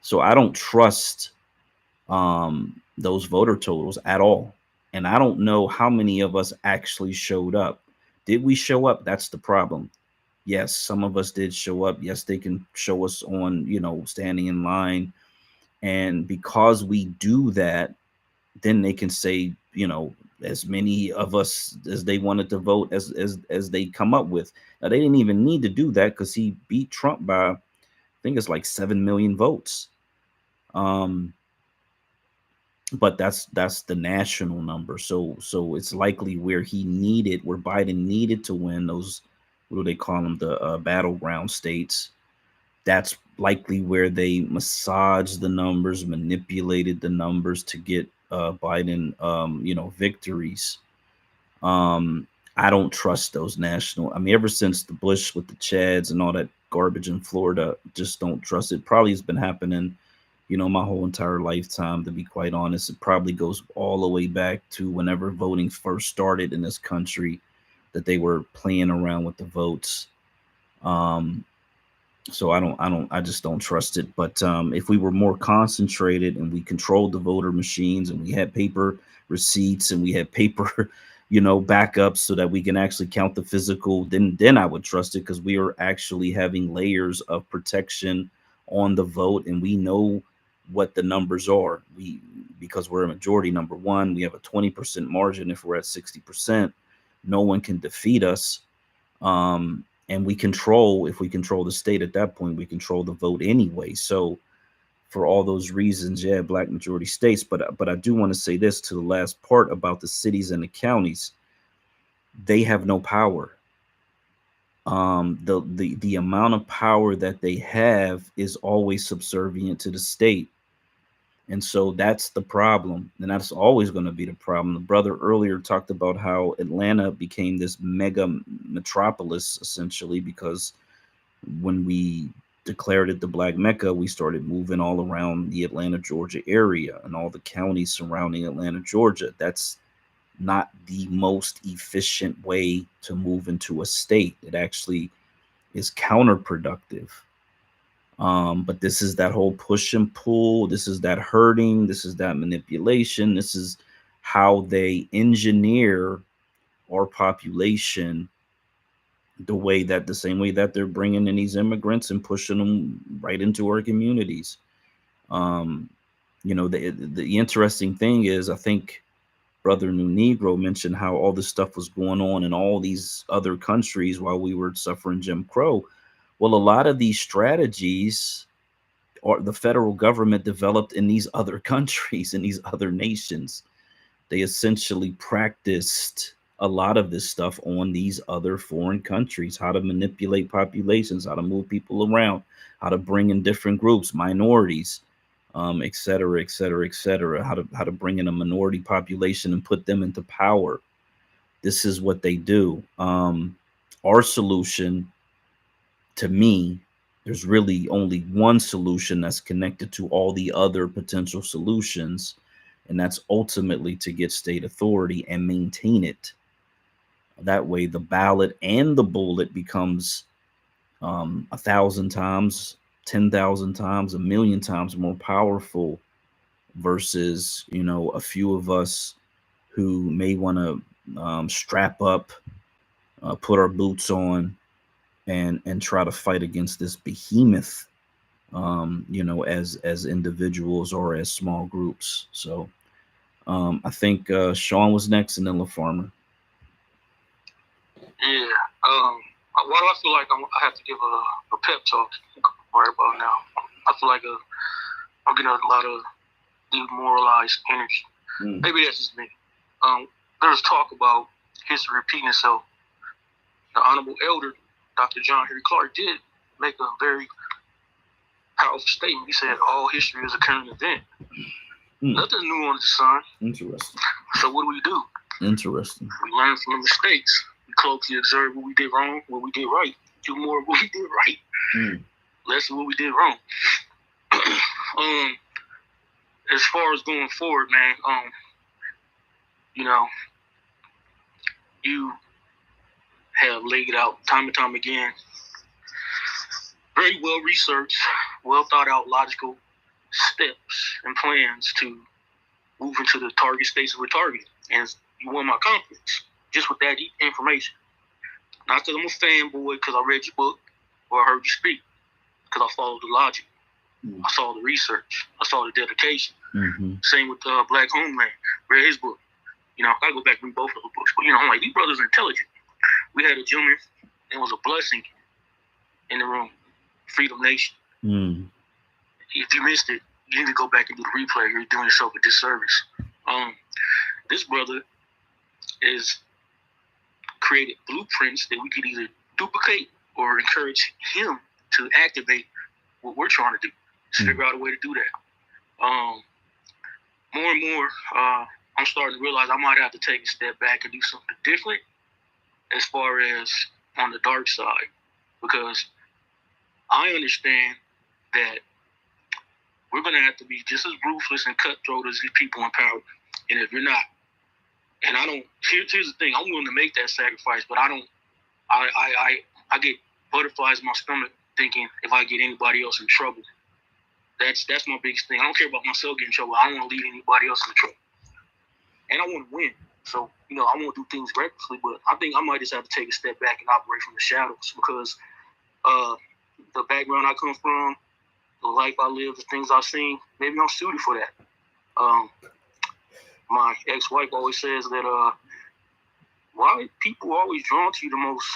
S2: So I don't trust those voter totals at all. And I don't know how many of us actually showed up. Did we show up? That's the problem. Yes, some of us did show up. Yes, they can show us on, standing in line. And because we do that, then they can say, as many of us as they wanted to vote as they come up with. Now, they didn't even need to do that because he beat Trump by, I think it's like 7 million votes. But that's the national number. So it's likely where Biden needed to win those, what do they call them, the battleground states. That's likely where they massaged the numbers, manipulated the numbers to get Biden, victories. I don't trust those national. I mean, ever since the Bush with the Chads and all that garbage in Florida, just don't trust it. Probably has been happening, my whole entire lifetime, to be quite honest. It probably goes all the way back to whenever voting first started in this country, that they were playing around with the votes. So I just don't trust it. But if we were more concentrated and we controlled the voter machines and we had paper receipts and we had paper, backups so that we can actually count the physical, then I would trust it, because we are actually having layers of protection on the vote, and we know what the numbers are. Because we're a majority, number one, we have a 20% margin. If we're at 60%, no one can defeat us. And if we control the state at that point, we control the vote anyway. So for all those reasons, yeah, Black majority states. But I do want to say this to the last part about the cities and the counties. they have no power. The amount of power that they have is always subservient to the state. And so that's the problem. And that's always going to be the problem. The brother earlier talked about how Atlanta became this mega metropolis essentially because when we declared it the Black Mecca, we started moving all around the Atlanta, Georgia area and all the counties surrounding Atlanta, Georgia. That's not the most efficient way to move into a state. It actually is counterproductive. But this is that whole push and pull. This is that herding. This is that manipulation. This is how they engineer our population the same way that they're bringing in these immigrants and pushing them right into our communities. The interesting thing is, I think Brother New Negro mentioned how all this stuff was going on in all these other countries while we were suffering Jim Crow. Well, a lot of these strategies or the federal government developed in these other countries, in these other nations. They essentially practiced a lot of this stuff on these other foreign countries, how to manipulate populations, how to move people around, how to bring in different groups, minorities, et cetera, et cetera, et cetera, how to bring in a minority population and put them into power. This is what they do. Our solution, to me, there's really only one solution that's connected to all the other potential solutions, and that's ultimately to get state authority and maintain it. That way, the ballot and the bullet becomes 1,000 times, 10,000 times, 1,000,000 times more powerful versus, a few of us who may want to strap up, put our boots on, and try to fight against this behemoth, as individuals or as small groups. So I think Sean was next, and then LaFarmer.
S7: Yeah. Why do I feel like I have to give a pep talk right about now? I feel like I'm getting a lot of demoralized energy. Maybe that's just me. There's talk about history repeating itself. The Honorable Elder, Dr. John Henry Clark, did make a very powerful statement. He said, all history is a current event. Nothing new under the sun.
S2: Interesting.
S7: So what do?
S2: Interesting.
S7: We learn from the mistakes. We closely observe what we did wrong, what we did right. Do more of what we did right. Less of what we did wrong. As far as going forward, man, you have laid out time and time again very well researched, well thought out, logical steps and plans to move into the target states we're targeting. And you won my confidence just with that information. Not because I'm a fanboy, because I read your book or I heard you speak, because I followed the logic. I saw the research. I saw the dedication. Same with Black Homeland. Read his book. I gotta go back and read both of the books. But I'm like, these brothers are intelligent. We had a gentleman, it was a blessing in the room, Freedom Nation. If you missed it, you need to go back and do the replay. You're doing yourself a disservice. This brother is created blueprints that we could either duplicate or encourage him to activate what we're trying to do. To figure out a way to do that. More and more, I'm starting to realize I might have to take a step back and do something different as far as on the dark side, because I understand that we're going to have to be just as ruthless and cutthroat as these people in power. And if you're not, and I don't, here's the thing, I'm willing to make that sacrifice, but I get butterflies in my stomach thinking if I get anybody else in trouble. That's my biggest thing. I don't care about myself getting in trouble. I don't want to lead anybody else in trouble. And I want to win. So, I want to do things recklessly, but I think I might just have to take a step back and operate from the shadows because the background I come from, the life I live, the things I've seen, maybe I'm suited for that. My ex-wife always says that why people are always drawn to you, the most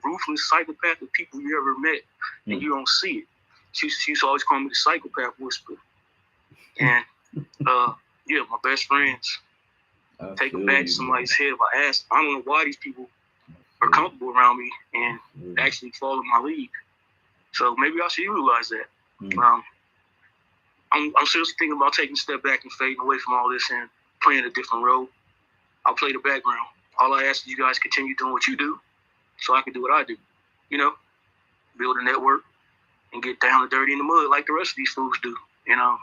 S7: ruthless psychopathic people you ever met, and you don't see it. She used to always call me the psychopath whisperer. And, my best friends take it back to somebody's head. If I don't know why these people are comfortable around me and actually follow my lead. So maybe I should utilize that. I'm seriously thinking about taking a step back and fading away from all this and playing a different role. I'll play the background. All I ask is you guys continue doing what you do so I can do what I do. You know, build a network and get down and dirty in the mud like the rest of these fools do. You know,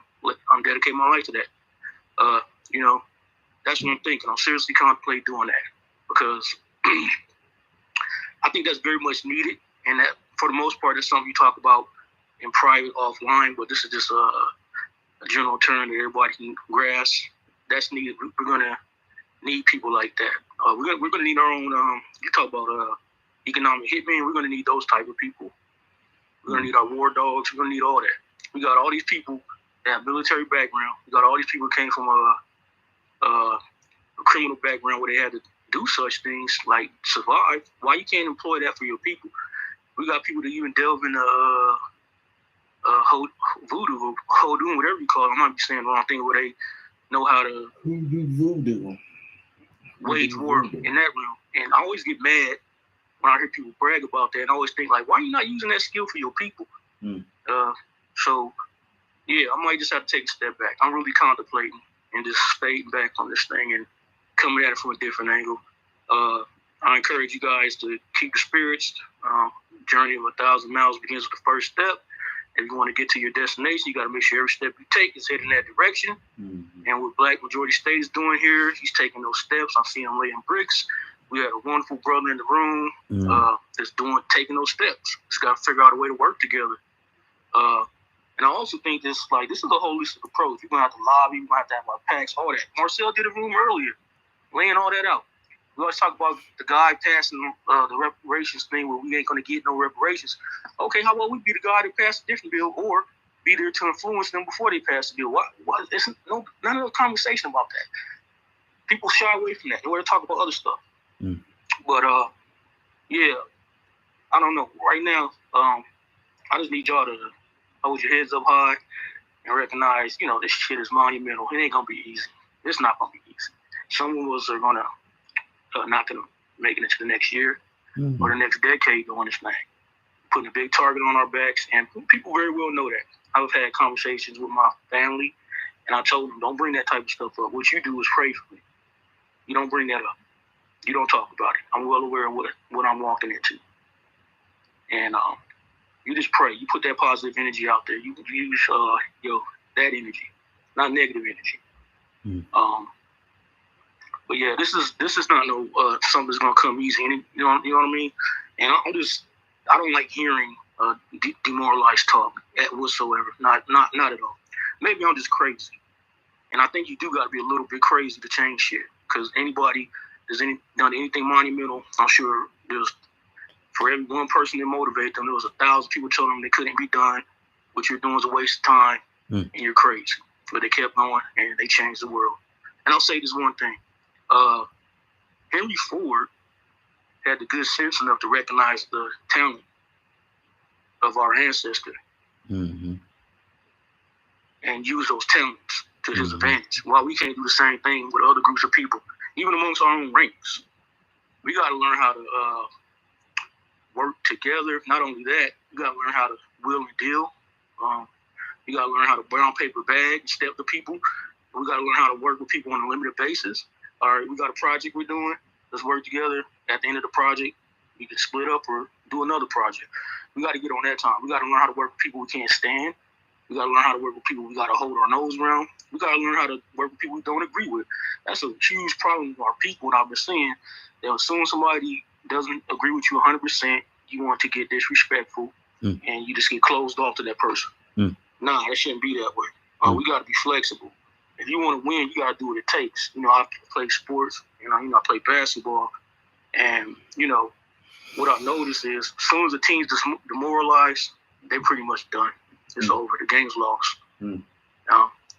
S7: I'm dedicating my life to that. You know, that's what I'm thinking. I'm seriously contemplating doing that because I think that's very much needed. And that, for the most part, that's something you talk about in private, offline, but this is just a general term that everybody can grasp. That's needed. We're going to need people like that. We're going to need our own, you talk about economic hitmen, we're going to need those type of people. We're going to need our war dogs. We're going to need all that. We got all these people that have military background. We got all these people who came from a criminal background where they had to do such things like survive. Why you can't employ that for your people? We got people that even delve into voodoo or hoodoo, whatever you call it. I might be saying the wrong thing, where they know how to
S2: voodoo
S7: wage war in that realm. And I always get mad when I hear people brag about that, and I always think, like, why are you not using that skill for your people? So, yeah, I might just have to take a step back. I'm really contemplating and just fading back on this thing and coming at it from a different angle. I encourage you guys to keep your spirits. Journey of 1,000 miles begins with the first step. If you want to get to your destination, you got to make sure every step you take is heading that direction. And what Black Majority State is doing here, he's taking those steps. I see him laying bricks. We had a wonderful brother in the room that's taking those steps. Just got to figure out a way to work together. And I also think this is a holistic approach. You're going to have to lobby. You're going to have our PACs, all that. Marcel did a room earlier, laying all that out. We always talk about the guy passing the reparations thing where we ain't going to get no reparations. Okay, how about we be the guy that passed a different bill or be there to influence them before they pass the bill? There's none of the conversation about that. People shy away from that. They want to talk about other stuff. But, yeah, I don't know. Right now, I just need y'all to hold your heads up high and recognize, this shit is monumental. It ain't going to be easy. It's not going to be easy. Some of us are going to not going to make it into the next year or the next decade doing this thing. Putting a big target on our backs, and people very well know that. I've had conversations with my family, and I told them, don't bring that type of stuff up. What you do is pray for me. You don't bring that up. You don't talk about it. I'm well aware of what I'm walking into. And you just pray. You put that positive energy out there. You use that energy, not negative energy. But yeah, this is not something that's gonna come easy. You know what I mean? And I don't like hearing demoralized talk whatsoever. Not at all. Maybe I'm just crazy, and I think you do got to be a little bit crazy to change shit. Because anybody that's done anything monumental, I'm sure there's, for every one person that motivated them, there was 1,000 people telling them they couldn't be done. What you're doing is a waste of time, and you're crazy. But they kept going, and they changed the world. And I'll say this one thing. Henry Ford had the good sense enough to recognize the talent of our ancestor and use those talents to his advantage. While we can't do the same thing with other groups of people, even amongst our own ranks, we got to learn how to work together. Not only that, you got to learn how to will and deal. You got to learn how to brown paper bag and step to people. We got to learn how to work with people on a limited basis. All right, we got a project we're doing. Let's work together. At the end of the project, we can split up or do another project. We got to get on that time. We got to learn how to work with people we can't stand. We got to learn how to work with people we got to hold our nose around. We got to learn how to work with people we don't agree with. That's a huge problem with our people. And I've been saying that as soon as somebody doesn't agree with you 100%, you want to get disrespectful and you just get closed off to that person. Nah, it shouldn't be that way. We got to be flexible. If you want to win, you got to do what it takes. I play sports, I play basketball. And, what I've noticed is as soon as the team's demoralized, they pretty much done. It's over. The game's lost.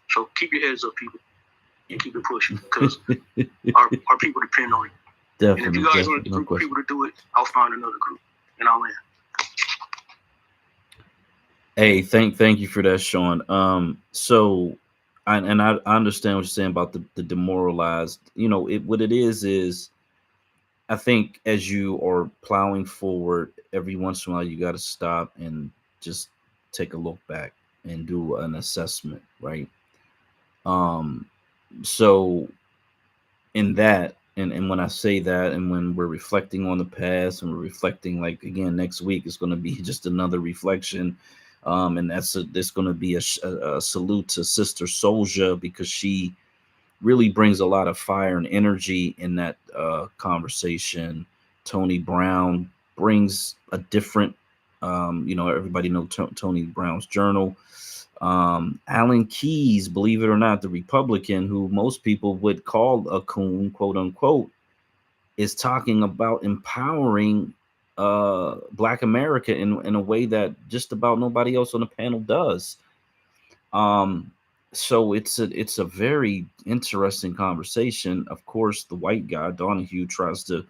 S7: So keep your heads up, people, and keep it pushing because our people depend on you.
S2: Definitely.
S7: And if you guys want a group of people to do it, I'll find another group, and I'll land.
S2: Hey, thank you for that, Sean. So, I understand what you're saying about the demoralized. What it is I think as you are plowing forward, every once in a while you got to stop and just take a look back and do an assessment, right? Um, so in that, and when I say that, and when we're reflecting on the past, and we're reflecting, like again, next week is going to be just another reflection, and there's going to be a salute to Sister Soldier, because she really brings a lot of fire and energy in that conversation. Tony Brown brings a different, everybody know Tony Brown's journal. Alan Keyes, believe it or not, the Republican who most people would call a coon, quote unquote, is talking about empowering Black America in a way that just about nobody else on the panel does. So it's a very interesting conversation. Of course, the white guy Donahue tries to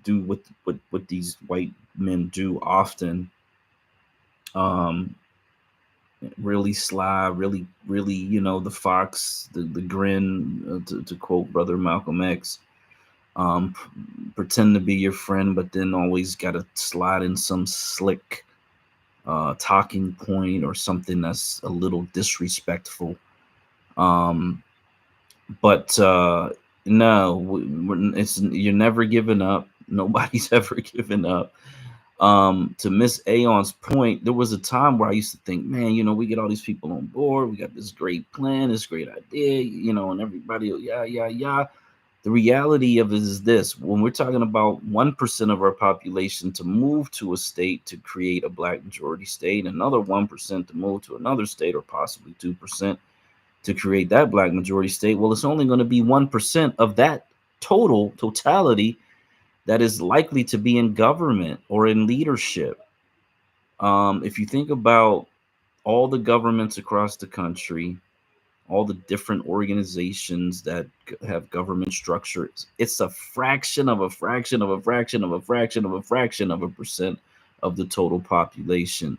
S2: do what these white men do often. Really sly, really, the fox, the grin, to quote Brother Malcolm X. Pretend to be your friend, but then always got to slide in some slick talking point or something that's a little disrespectful. But no, you're never giving up. Nobody's ever given up. To Miss Aon's point, there was a time where I used to think, man, we get all these people on board, we got this great plan, this great idea, and everybody, yeah. The reality of it is this: when we're talking about 1% of our population to move to a state to create a Black majority state, another 1% to move to another state, or possibly 2% to create that Black majority state, well, it's only going to be 1% of that totality that is likely to be in government or in leadership. If you think about all the governments across the country, all the different organizations that have government structures, it's a fraction of a fraction of a fraction of a fraction of a fraction of a percent of the total population.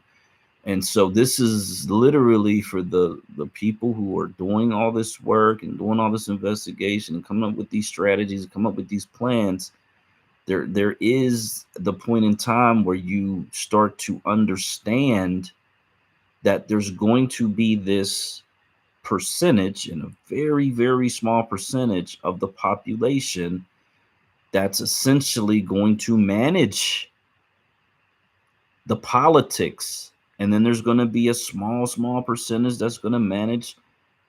S2: And so this is literally for the people who are doing all this work and doing all this investigation and coming up with these strategies and come up with these plans. There is the point in time where you start to understand that there's going to be this percentage, and a very, very small percentage of the population, that's essentially going to manage the politics. And then there's going to be a small percentage that's going to manage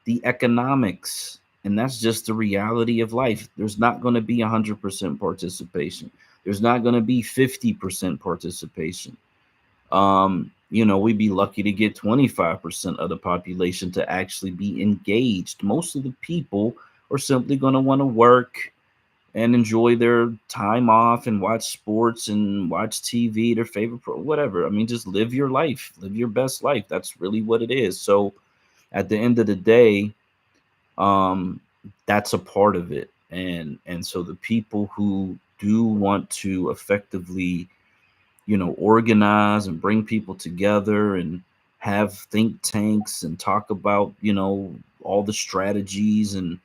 S2: the economics. And that's just the reality of life. There's not going to be 100% participation. There's not going to be 50% participation. We'd be lucky to get 25% of the population to actually be engaged. Most of the people are simply going to want to work and enjoy their time off and watch sports and watch TV, their favorite whatever. I mean, just live your life, live your best life. That's really what it is. So at the end of the day, that's a part of it. And so the people who do want to effectively, organize and bring people together and have think tanks and talk about, all the strategies and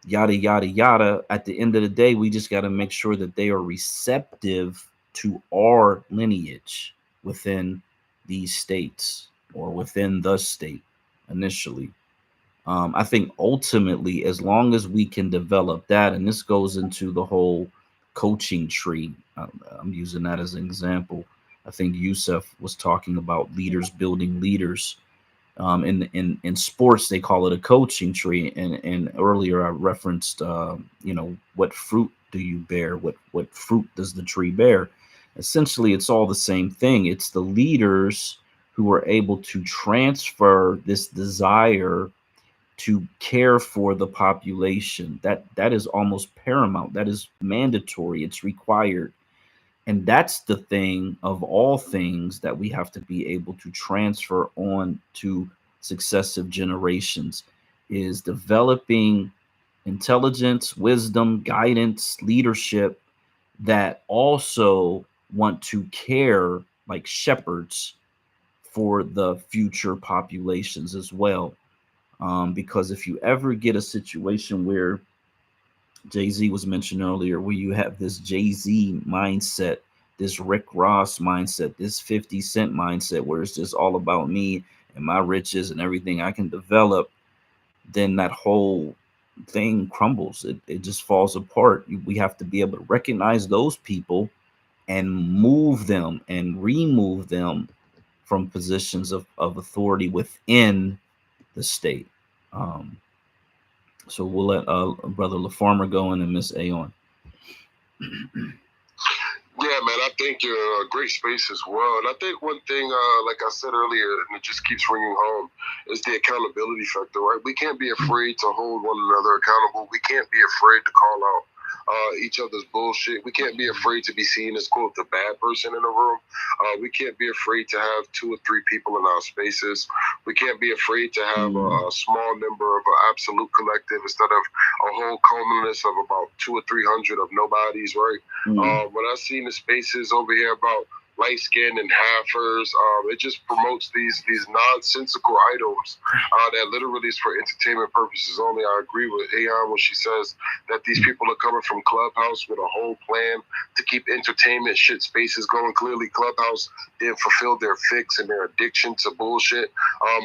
S2: yada, yada, yada. At the end of the day, we just got to make sure that they are receptive to our lineage within these states or within the state initially. I think ultimately, as long as we can develop that, and this goes into the whole coaching tree, I'm using that as an example. I think Yusuf was talking about leaders building leaders. In sports, they call it a coaching tree. And earlier I referenced, what fruit do you bear? What fruit does the tree bear? Essentially, it's all the same thing. It's the leaders who are able to transfer this desire to care for the population. That is almost paramount. That is mandatory. It's required. And that's the thing of all things that we have to be able to transfer on to successive generations, is developing intelligence, wisdom, guidance, leadership that also want to care like shepherds for the future populations as well. Because if you ever get a situation where Jay-Z was mentioned earlier, where you have this Jay-Z mindset, this Rick Ross mindset, this 50 Cent mindset, where it's just all about me and my riches and everything I can develop, then that whole thing crumbles. It just falls apart. We have to be able to recognize those people and move them and remove them from positions of authority within the state. Um, so we'll let Brother LaFarmer go in and Miss A on.
S8: Yeah, man, I think you're a great space as well. And I think one thing, like I said earlier, and it just keeps ringing home, is the accountability factor, right? We can't be afraid to hold one another accountable. We can't be afraid to call out each other's bullshit. We can't be afraid to be seen as, quote, the bad person in the room. We can't be afraid to have 2 or 3 people in our spaces. We can't be afraid to have a small number of an absolute collective instead of a whole commonness of about 200 or 300 of nobodies, right? When I see in the spaces over here about light skin and halfers, it just promotes these nonsensical items that literally is for entertainment purposes only. I agree with Ayan when she says that these people are coming from Clubhouse with a whole plan to keep entertainment shit spaces going. Clearly, Clubhouse didn't fulfill their fix and their addiction to bullshit.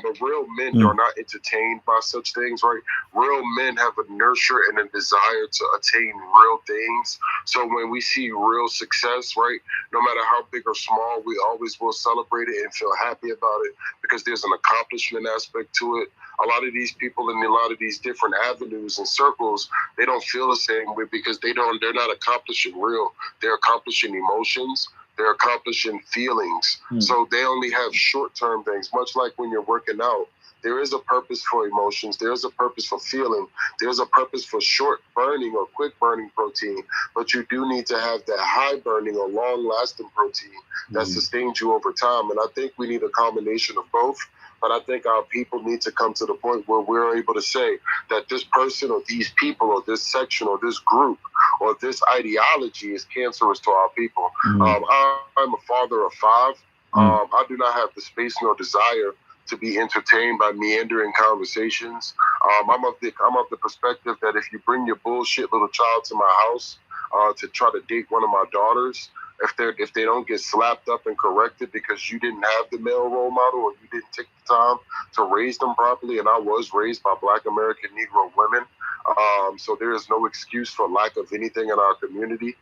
S8: But real men are not entertained by such things, right? Real men have a nurture and a desire to attain real things. So when we see real success, right, no matter how big or small, we always will celebrate it and feel happy about it because there's an accomplishment aspect to it. A lot of these people in a lot of these different avenues and circles, they don't feel the same way because they're not accomplishing real. They're accomplishing emotions. They're accomplishing feelings. So they only have short-term things, much like when you're working out. There is a purpose for emotions. There's a purpose for feeling. There's a purpose for short burning or quick burning protein. But you do need to have that high burning or long lasting protein that sustains you over time. And I think we need a combination of both. But I think our people need to come to the point where we're able to say that this person or these people or this section or this group or this ideology is cancerous to our people. I'm a father of 5. I do not have the space nor desire to be entertained by meandering conversations. I'm of the perspective that if you bring your bullshit little child to my house to try to date one of my daughters, if they don't get slapped up and corrected because you didn't have the male role model or you didn't take the time to raise them properly, and I was raised by Black American Negro women, so there is no excuse for lack of anything in our community.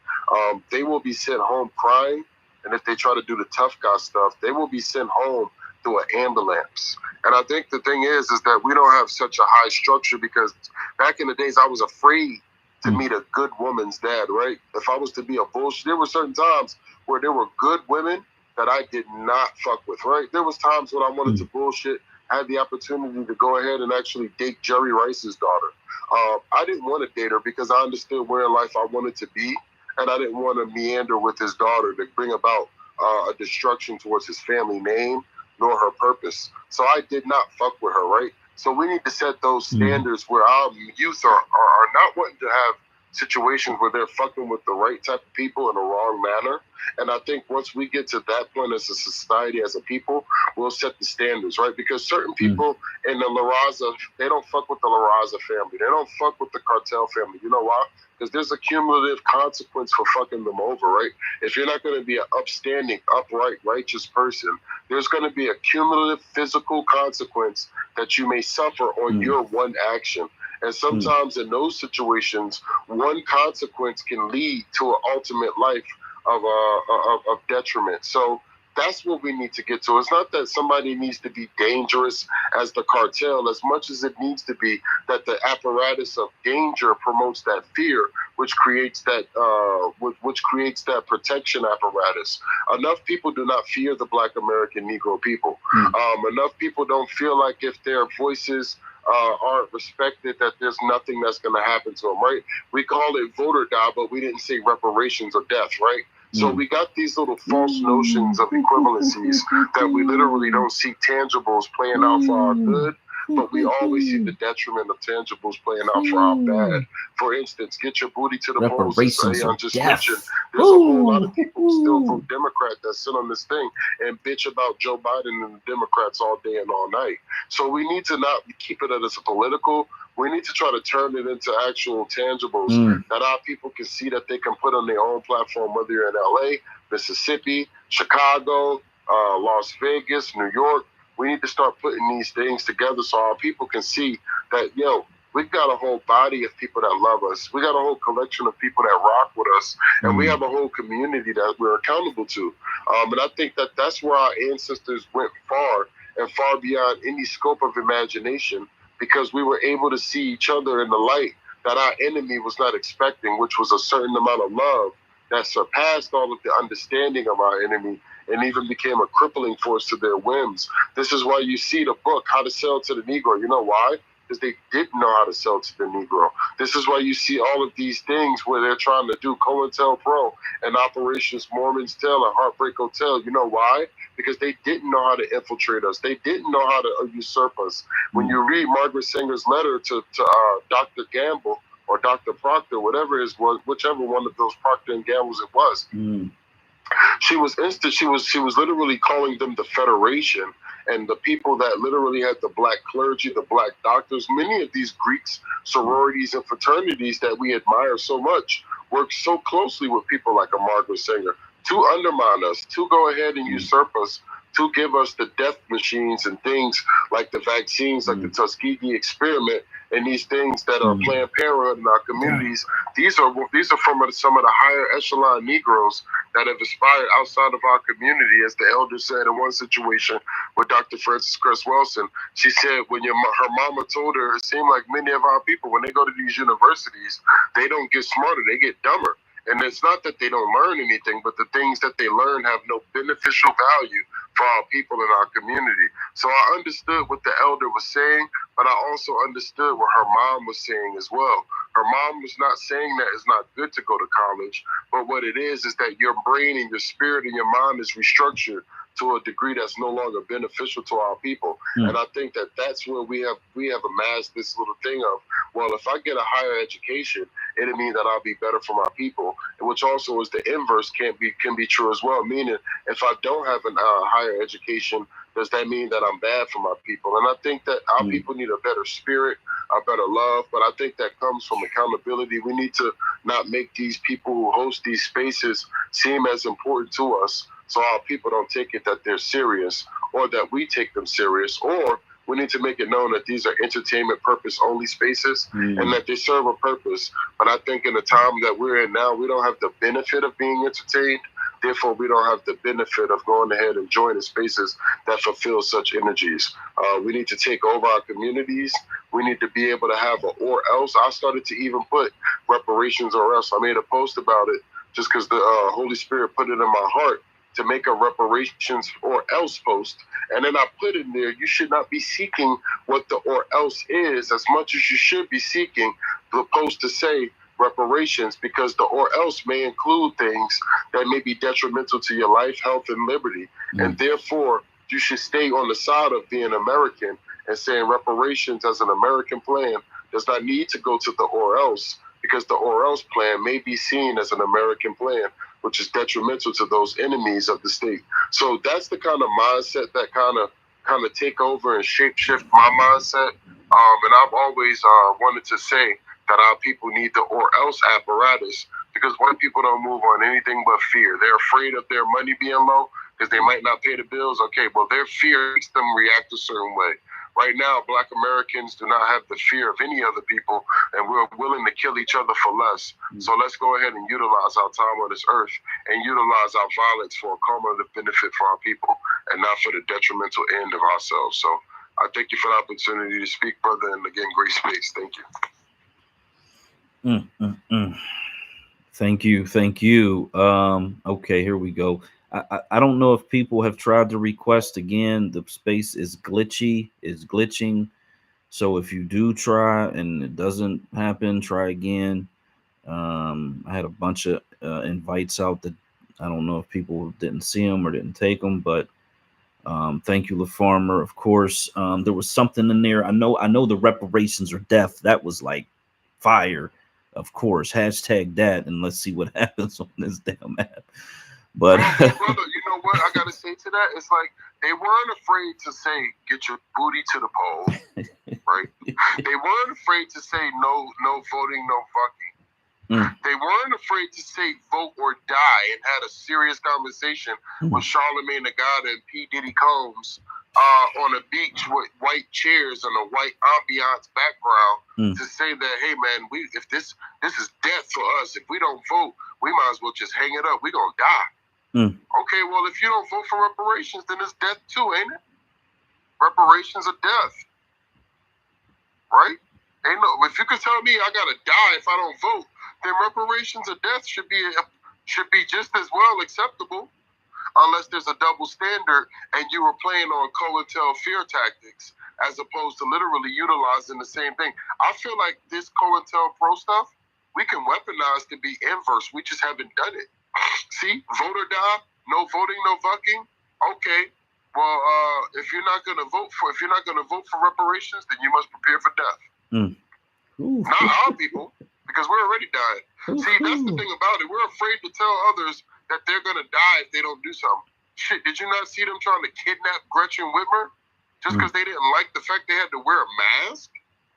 S8: They will be sent home crying, and if they try to do the tough guy stuff, they will be sent home through an ambulance. And I think the thing is that we don't have such a high structure because back in the days I was afraid to meet a good woman's dad, right? If I was to be a bullshit, there were certain times where there were good women that I did not fuck with, right? There was times when I wanted to bullshit, I had the opportunity to go ahead and actually date Jerry Rice's daughter. I didn't want to date her because I understood where in life I wanted to be, and I didn't want to meander with his daughter to bring about a destruction towards his family name nor her purpose. So I did not fuck with her, right? So we need to set those standards where our youth are not wanting to have situations where they're fucking with the right type of people in a wrong manner. And I think once we get to that point as a society, as a people, we'll set the standards, right? Because certain people in the La Raza, they don't fuck with the La Raza family. They don't fuck with the cartel family. You know why? Because there's a cumulative consequence for fucking them over, right? If you're not going to be an upstanding, upright, righteous person, there's going to be a cumulative physical consequence that you may suffer on your one action. And sometimes in those situations, one consequence can lead to an ultimate life of detriment. So that's what we need to get to. It's not that somebody needs to be dangerous as the cartel as much as it needs to be that the apparatus of danger promotes that fear, which creates that protection apparatus. Enough people do not fear the Black American Negro people. Enough people don't feel like if their voices aren't respected, that there's nothing that's going to happen to them, right? We call it vote or die, but we didn't say reparations or death, right? So we got these little false notions of equivalencies that we literally don't see tangibles playing out for our good, but we always see the detriment of tangibles playing out for our bad. For instance, get your booty to the polls. As Ayan just mentioned, there's a whole lot of people who still vote Democrat that sit on this thing and bitch about Joe Biden and the Democrats all day and all night. So we need to not keep it as a political. We need to try to turn it into actual tangibles that our people can see that they can put on their own platform, whether you're in LA, Mississippi, Chicago, Las Vegas, New York. We need to start putting these things together so our people can see that, we've got a whole body of people that love us. We got a whole collection of people that rock with us, and we have a whole community that we're accountable to. And I think that that's where our ancestors went far and far beyond any scope of imagination, because we were able to see each other in the light that our enemy was not expecting, which was a certain amount of love that surpassed all of the understanding of our enemy and even became a crippling force to their whims. This is why you see the book, How to Sell to the Negro. You know why? Because they didn't know how to sell to the Negro. This is why you see all of these things where they're trying to do COINTELPRO and Operations Mormon's Tale and Heartbreak Hotel. You know why? Because they didn't know how to infiltrate us. They didn't know how to usurp us. When you read Margaret Sanger's letter to Dr. Gamble or Dr. Proctor, whatever it was, whichever one of those Proctor and Gambles it was, she was literally calling them the Federation, and the people that literally had the black clergy, the black doctors, many of these Greeks, sororities and fraternities that we admire so much, work so closely with people like a Margaret Sanger to undermine us, to go ahead and usurp us, to give us the death machines and things like the vaccines, like the Tuskegee experiment, and these things that are Planned Parenthood in our communities. These are from some of the higher echelon Negroes that have aspired outside of our community. As the elder said in one situation with Dr. Frances Cress Wilson, she said when her mama told her, it seemed like many of our people, when they go to these universities, they don't get smarter, they get dumber. And it's not that they don't learn anything, but the things that they learn have no beneficial value for our people in our community. So I understood what the elder was saying, but I also understood what her mom was saying as well. Her mom was not saying that it's not good to go to college, but what it is that your brain and your spirit and your mind is restructured to a degree that's no longer beneficial to our people. And I think that that's where we have amassed this little thing of, well, if I get a higher education, it'll mean that I'll be better for my people, which also is the inverse can be true as well. Meaning, if I don't have a higher education, does that mean that I'm bad for my people? And I think that our people need a better spirit, a better love, but I think that comes from accountability. We need to not make these people who host these spaces seem as important to us, so our people don't take it that they're serious, or that we take them serious, or we need to make it known that these are entertainment purpose only spaces and that they serve a purpose. But I think in the time that we're in now, we don't have the benefit of being entertained. Therefore, we don't have the benefit of going ahead and joining spaces that fulfill such energies. We need to take over our communities. We need to be able to have an or else. I started to even put reparations or else. I made a post about it just because the Holy Spirit put it in my heart to make a reparations or else post. And then I put in there, you should not be seeking what the or else is as much as you should be seeking the post to say reparations, because the or else may include things that may be detrimental to your life, health, and liberty. And therefore, you should stay on the side of being American and saying reparations as an American plan does not need to go to the or else, because the or else plan may be seen as an American plan, which is detrimental to those enemies of the state. So that's the kind of mindset that kind of take over and shape shift my mindset. And I've always wanted to say that our people need the or else apparatus, because white people don't move on anything but fear. They're afraid of their money being low because they might not pay the bills. Okay, well, their fear makes them react a certain way. Right now, Black Americans do not have the fear of any other people, and we're willing to kill each other for less. So let's go ahead and utilize our time on this earth and utilize our violence for a cumulative benefit for our people and not for the detrimental end of ourselves. So I thank you for the opportunity to speak, brother, and again, great space. Thank you.
S2: Thank you. Okay, here we go. I don't know if people have tried to request again. The space is glitching. So if you do try and it doesn't happen, try again. I had a bunch of invites out that I don't know if people didn't see them or didn't take them, but thank you, LaFarmer. Of course, there was something in there. I know the reparations or death. That was like fire. Of course, hashtag that, and let's see what happens on this damn app. But
S8: brother, you know what I gotta say to that? It's like they weren't afraid to say, "Get your booty to the pole," right? They weren't afraid to say, "No voting, no fucking." They weren't afraid to say vote or die and had a serious conversation with Charlemagne the God and P. Diddy Combs on a beach with white chairs and a white ambiance background to say that, hey man, if this is death for us, if we don't vote, we might as well just hang it up. We're gonna die. Okay, well if you don't vote for reparations, then it's death too, ain't it? Reparations are death. Right? Ain't no, if you could tell me I gotta die if I don't vote, then reparations of death should be just as well acceptable, unless there's a double standard and you were playing on COINTEL tactics as opposed to literally utilizing the same thing. I feel like this COINTELPRO stuff, we can weaponize to be inverse. We just haven't done it. See, vote or die, no voting, no fucking. Okay, well, if you're not gonna vote for reparations, then you must prepare for death. Not our people, because we're already dying. See, that's the thing about it. We're afraid to tell others that they're gonna die if they don't do something. Shit, did you not see them trying to kidnap Gretchen Whitmer just because they didn't like the fact they had to wear a mask?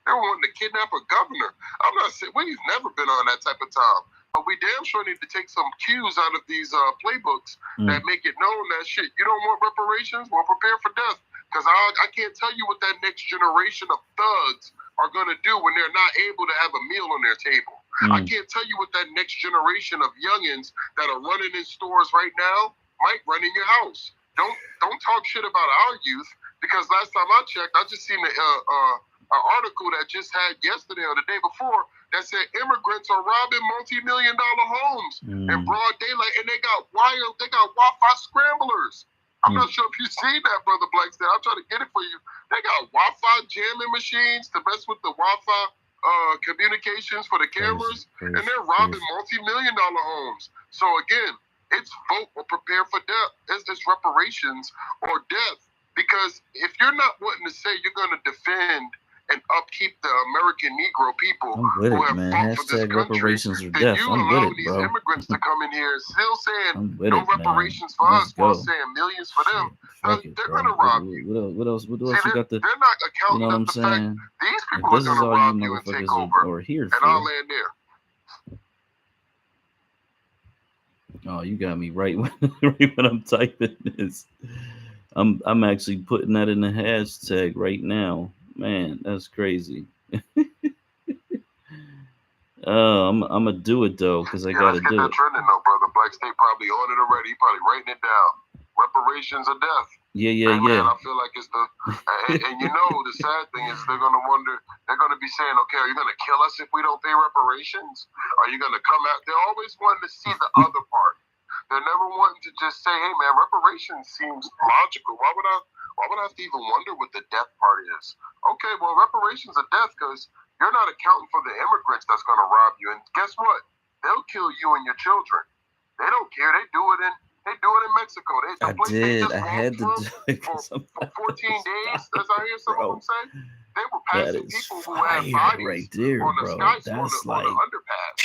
S8: They were wanting to kidnap a governor. I'm not saying we've never been on that type of time, but we damn sure need to take some cues out of these playbooks that make it known that shit. You don't want reparations? Well, prepare for death, because I can't tell you what that next generation of thugs are going to do when they're not able to have a meal on their table. I can't tell you what that next generation of youngins that are running in stores right now might run in your house. Don't talk shit about our youth, because last time I checked, I just seen an article that just had yesterday or the day before that said immigrants are robbing multi-million-dollar homes in broad daylight, and they got Wi-Fi scramblers. I'm not sure if you've seen that, Brother Blackstead. I'll try to get it for you. They got Wi-Fi jamming machines to mess with the Wi-Fi communications for the cameras, and they're robbing multi-million-dollar homes. So again, it's vote or prepare for death. It's reparations or death. Because if you're not wanting to say you're going to defend and upkeep the American Negro people who have fought for this country, then you allow these immigrants to come in here still saying no reparations for us while saying millions for them. They're going to rob you.
S2: What else? What else
S8: See,
S2: you got?
S8: they're not accounting up the fact these people are going to rob you and take over. And I'll land there.
S2: Oh, you got me right when I'm typing this. I'm actually putting that in the hashtag right now. Man, that's crazy. I'm gonna do it though, because I gotta do it.
S8: Let's get that trending though, Brother Blackstead probably on it already. He probably writing it down. Reparations of death.
S2: Yeah.
S8: Man, I feel like it's the and you know the sad thing is they're gonna wonder. They're gonna be saying, okay, are you gonna kill us if we don't pay reparations? Are you gonna come out? They're always wanting to see the other part. They're never wanting to just say, hey man, reparations seems logical. Why would I have to even wonder what the death part is? Okay, well, reparations are death because you're not accounting for the immigrants that's going to rob you. And guess what? They'll kill you and your children. They don't care. They do it in Mexico.
S2: I had to do it
S8: for 14 days, as I hear some of them say. They were passing people who had bodies
S2: right there,
S8: on the on the underpass.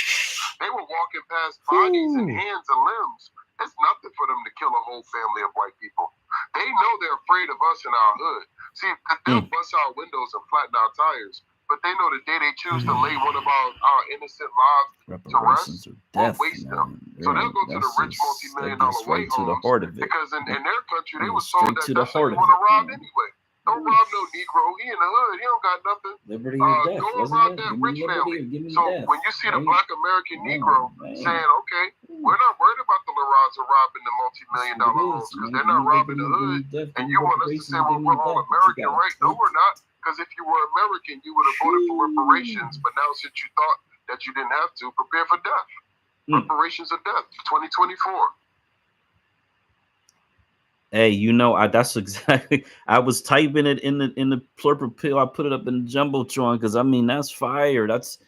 S8: They were walking past bodies and hands and limbs. It's nothing for them to kill a whole family of white people. They know they're afraid of us in our hood. See, they'll bust our windows and flatten our tires, but they know the day they choose to lay one of our innocent lives to rest, we'll waste them. So they'll go to the rich multi-million-dollar white homes because in their country they were told that that's what you want to rob anyway. Don't rob no Negro. He in the hood. He don't got nothing.
S2: Liberty or death,
S8: go and rob that rich family. So when you see the Black American Negro saying, okay, we're not worried about the Larons robbing the multi-million-dollar homes because they're not robbing the hood, and you want us to say, well, we're all American, right? No, we're not. Because if you were American, you would have voted for reparations. But now since you thought that you didn't have to, prepare for death. Reparations of death, 2024.
S2: Hey, that's exactly. I was typing it in the Plurper Pill. I put it up in the Jumbotron because I mean that's fire. That's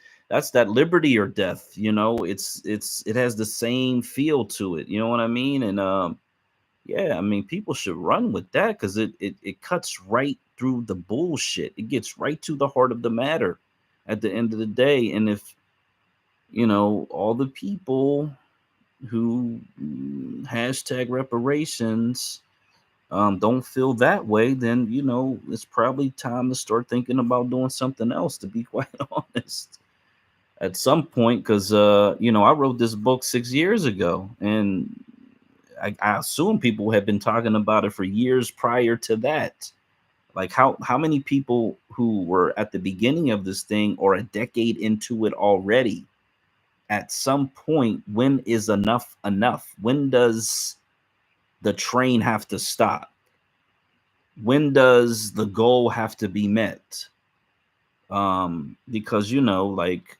S2: that liberty or death. It has the same feel to it. You know what I mean? And yeah, I mean people should run with that because it cuts right through the bullshit. It gets right to the heart of the matter at the end of the day. And if all the people who hashtag reparations don't feel that way, then it's probably time to start thinking about doing something else. To be quite honest, at some point, because I wrote this book 6 years ago, and I assume people have been talking about it for years prior to that. Like how many people who were at the beginning of this thing or a decade into it already, at some point, when is enough enough? When does the train have to stop? When does the goal have to be met? Because like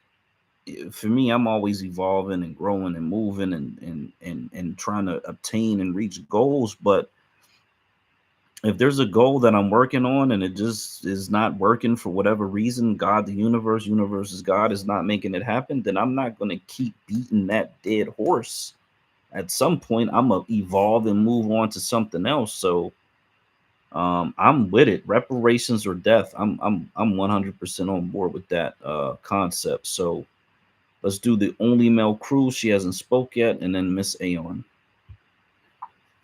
S2: for me, I'm always evolving and growing and moving and trying to obtain and reach goals. But if there's a goal that I'm working on and it just is not working for whatever reason, God, the universe is God, is not making it happen, then I'm not going to keep beating that dead horse. At some point, I'm gonna evolve and move on to something else. So I'm with it. Reparations or death. I'm 100% on board with that concept. So let's do the only male crew. She hasn't spoke yet, and then Miss Aon.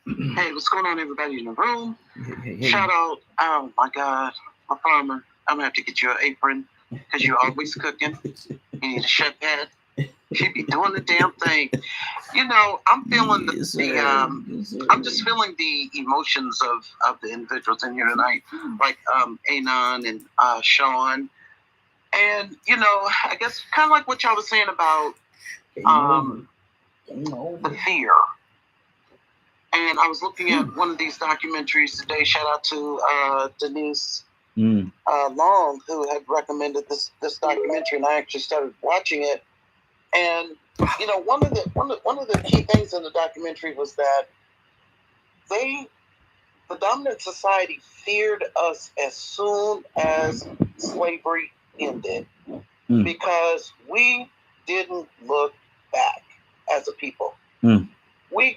S11: Hey, what's going on, everybody in the room?
S2: Hey.
S11: Shout out, oh my God, my farmer. I'm gonna have to get you an apron because you're always cooking. You need a chef hat. You be doing the damn thing. I'm feeling I'm just feeling the emotions of the individuals in here tonight, like Anon and Sean, and I guess kind of like what y'all was saying about the fear. And I was looking at one of these documentaries today. Shout out to Denise Long, who had recommended this documentary, and I actually started watching it. And one of the key things in the documentary was that the dominant society feared us as soon as slavery ended, because we didn't look back as a people. We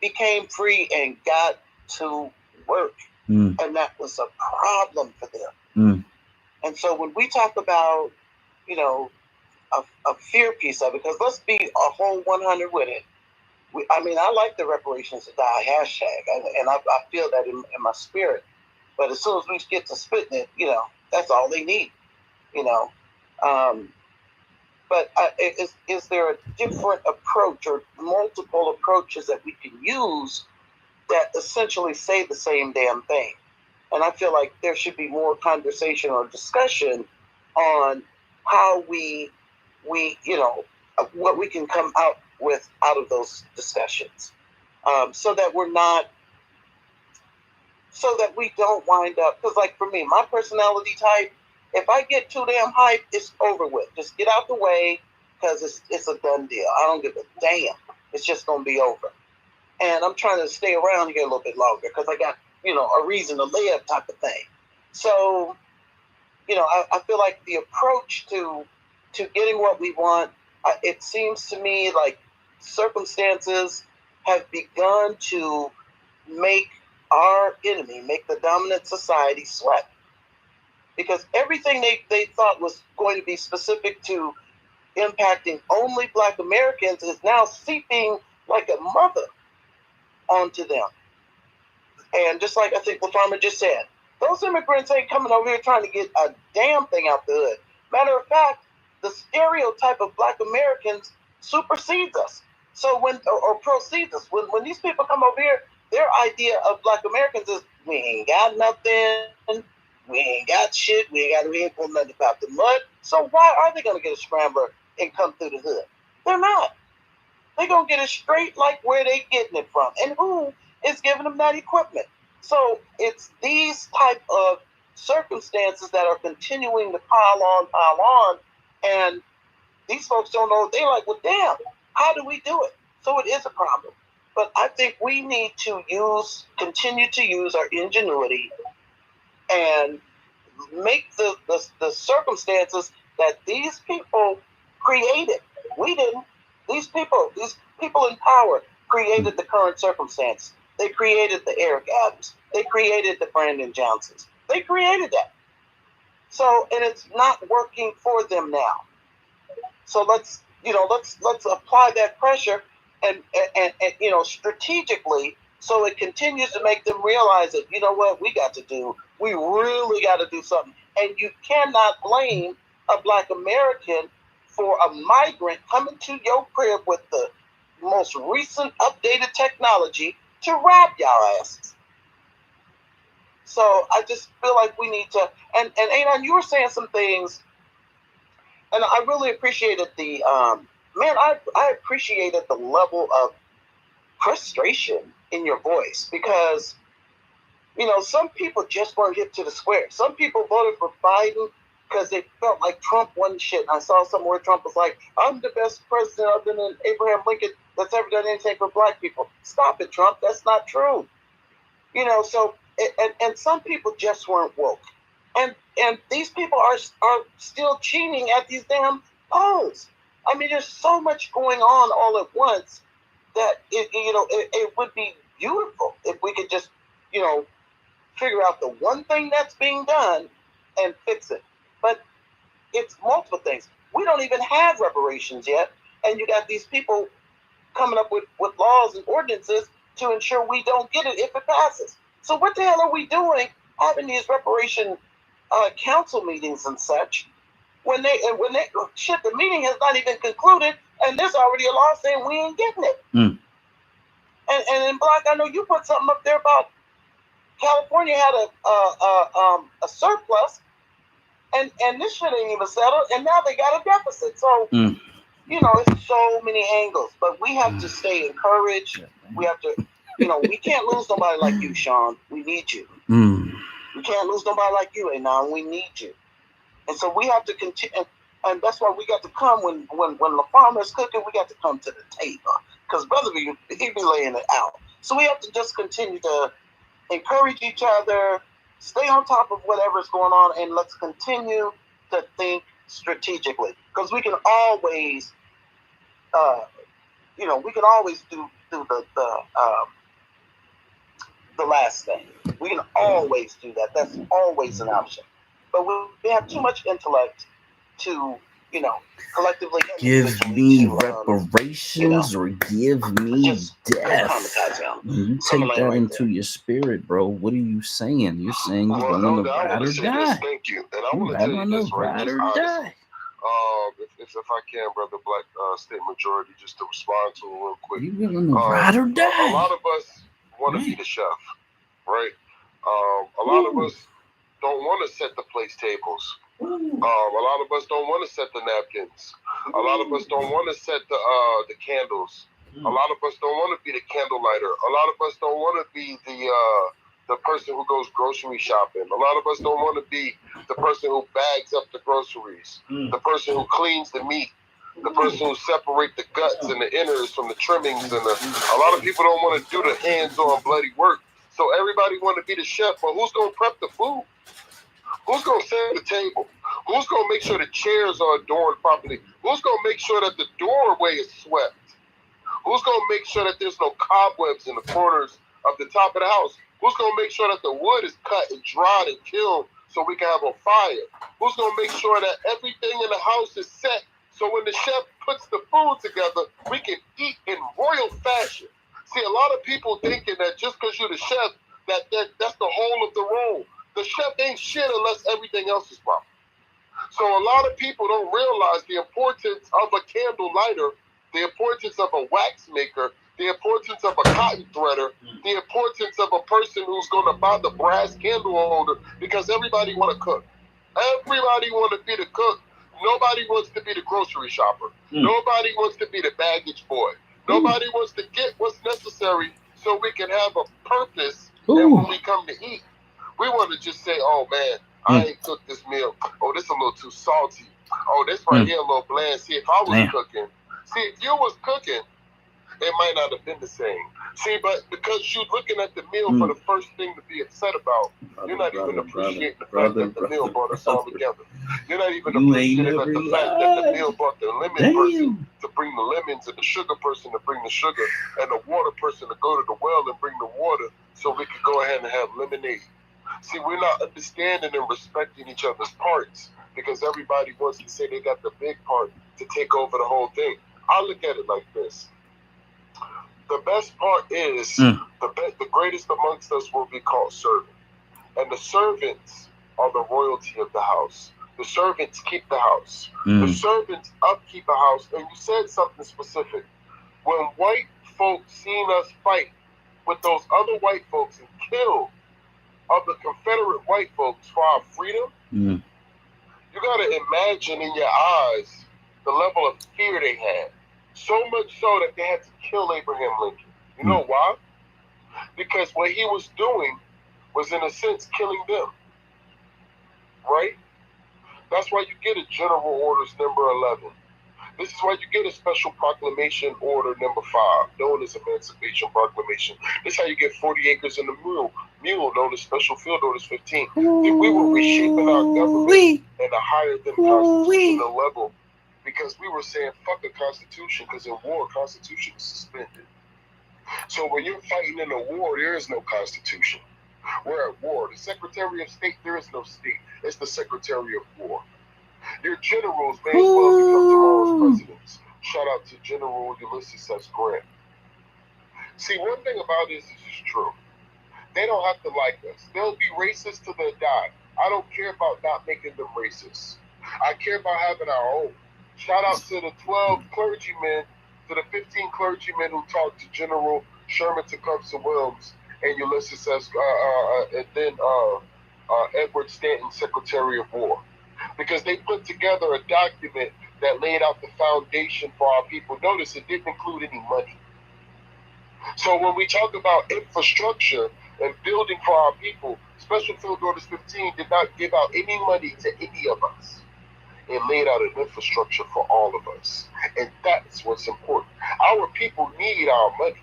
S11: became free and got to work, and that was a problem for them. And so when we talk about a fear piece of it, because let's be a whole 100 with it. I like the reparations to die hashtag, and I feel that in my spirit. But as soon as we get to spitting it, that's all they need. But is there a different approach or multiple approaches that we can use that essentially say the same damn thing? And I feel like there should be more conversation or discussion on how we what we can come out with out of those discussions, so that we don't wind up, because like for me, my personality type, if I get too damn hyped, it's over with. Just get out the way, because it's a done deal. I don't give a damn. It's just gonna be over. And I'm trying to stay around here a little bit longer because I got a reason to live type of thing. So I feel like the approach to getting what we want, it seems to me like circumstances have begun to make our enemy, make the dominant society sweat. Because everything they thought was going to be specific to impacting only Black Americans is now seeping like a mother onto them. And just like I think the farmer just said, those immigrants ain't coming over here trying to get a damn thing out the hood. Matter of fact, the stereotype of Black Americans supersedes us. So or precedes us. When these people come over here, their idea of Black Americans is, we ain't got nothing, we ain't got shit, we ain't pulling nothing about the mud. So why are they going to get a scrambler and come through the hood? They're not. They're going to get it straight like where they getting it from. And who is giving them that equipment? So it's these type of circumstances that are continuing to pile on, and these folks don't know. They're like, well, damn, how do we do it? So it is a problem. But I think we need to continue to use our ingenuity and make the circumstances that these people created. We didn't. These people in power created the current circumstance. They created the Eric Adams. They created the Brandon Johnsons. They created that. So, and it's not working for them now. So let's apply that pressure and strategically, so it continues to make them realize that, you know what, we really got to do something. And you cannot blame a Black American for a migrant coming to your crib with the most recent updated technology to rob y'all asses. So I just feel like we need to, and Anon, you were saying some things, and I really appreciated the, I appreciated the level of frustration in your voice, because, some people just weren't hip to the square. Some people voted for Biden because they felt like Trump wasn't shit. I saw somewhere Trump was like, I'm the best president other than Abraham Lincoln that's ever done anything for Black people. Stop it, Trump. That's not true. So, and some people just weren't woke. And these people are still cheating at these damn polls. I mean, there's so much going on all at once that it would be beautiful if we could just, figure out the one thing that's being done and fix it. But it's multiple things. We don't even have reparations yet, and you got these people coming up with laws and ordinances to ensure we don't get it if it passes. So what the hell are we doing having these reparation council meetings and such when the meeting has not even concluded and there's already a law saying we ain't getting it. And in Black, I know you put something up there about California had a surplus, and this shit ain't even settled, and now they got a deficit. So it's so many angles, but we have to stay encouraged. We have to, we can't lose nobody like you, Sean. We need you. We can't lose nobody like you, Anon. We need you. And so we have to continue, and that's why we got to come when the farmer's cooking. We got to come to the table, because brother, he be laying it out. So we have to just continue to encourage each other, stay on top of whatever's going on, and let's continue to think strategically, because we can always, do the last thing. We can always do that. That's always an option. But we have too much intellect to, collectively
S2: give me reparations or give me death. When you take that into your spirit, bro, what are you saying? You're saying you're willing to ride or die.
S8: Thank you. And I want to tell you this, right?
S2: Ride or die.
S8: If I can, Brother Black, State Majority, just to respond to it real quick.
S2: You willing to ride or die?
S8: A lot of us want to be the chef, right? A lot of us don't want to set the place tables. A lot of us don't want to set the napkins. A lot of us don't want to set the candles. A lot of us don't want to be the candle lighter. A lot of us don't want to be the person who goes grocery shopping. A lot of us don't want to be the person who bags up the groceries, the person who cleans the meat, the person who separates the guts and the innards from the trimmings. And a lot of people don't want to do the hands-on bloody work. So everybody want to be the chef, but who's going to prep the food? Who's going to set the table? Who's going to make sure the chairs are adorned properly? Who's going to make sure that the doorway is swept? Who's going to make sure that there's no cobwebs in the corners of the top of the house? Who's going to make sure that the wood is cut and dried and killed so we can have a fire? Who's going to make sure that everything in the house is set so when the chef puts the food together, we can eat in royal fashion? See, a lot of people thinking that just because you're the chef, that's the whole of the role. The chef ain't shit unless everything else is proper. So a lot of people don't realize the importance of a candle lighter, the importance of a wax maker, the importance of a cotton threader, the importance of a person who's going to buy the brass candle holder, because everybody want to cook. Everybody want to be the cook. Nobody wants to be the grocery shopper. Nobody wants to be the baggage boy. Nobody wants to get what's necessary so we can have a purpose. And when we come to eat, we want to just say, oh man, I ain't cooked this meal. Oh, this a little too salty. Oh, this right here a little bland. See, if I was cooking, if you was cooking, it might not have been the same. See, but because you're looking at the meal for the first thing to be upset about, you're not even appreciating the fact that the meal brought us all together. You're not even appreciating the fact that the meal brought the lemon person to bring the lemons and the sugar person to bring the sugar and the water person to go to the well and bring the water so we could go ahead and have lemonade. See, we're not understanding and respecting each other's parts because everybody wants to say they got the big part to take over the whole thing. I look at it like this. The best part is the greatest amongst us will be called servant. And the servants are the royalty of the house. The servants keep the house. The servants upkeep a house. And you said something specific. When white folks seen us fight with those other white folks and kill other Confederate white folks for our freedom, you got to imagine in your eyes the level of fear they had. So much so that they had to kill Abraham Lincoln. You know why? Because what he was doing was, in a sense, killing them. Right? That's why you get a General Orders number 11. This is why you get a Special Proclamation Order number 5, known as Emancipation Proclamation. This is how you get 40 acres in the mule, known as Special Field Orders 15. We were reshaping our government at a higher than constitutional level because we were saying, fuck the Constitution, because in war, Constitution is suspended. So when you're fighting in a war, there is no Constitution. We're at war. The Secretary of State, there is no state. It's the Secretary of War. Your generals may as well become tomorrow's presidents. Shout out to General Ulysses S. Grant. See, one thing about this is true. They don't have to like us. They'll be racist till they die. I don't care about not making them racist. I care about having our own. Shout out to the 12 clergymen, to the 15 clergymen who talked to General Sherman Tecumseh Williams and Ulysses S. And then Edward Stanton, Secretary of War. Because they put together a document that laid out the foundation for our people. Notice it didn't include any money. So when we talk about infrastructure and building for our people, Special Field Orders 15 did not give out any money to any of us. It laid out an infrastructure for all of us. And that's what's important. Our people need our money.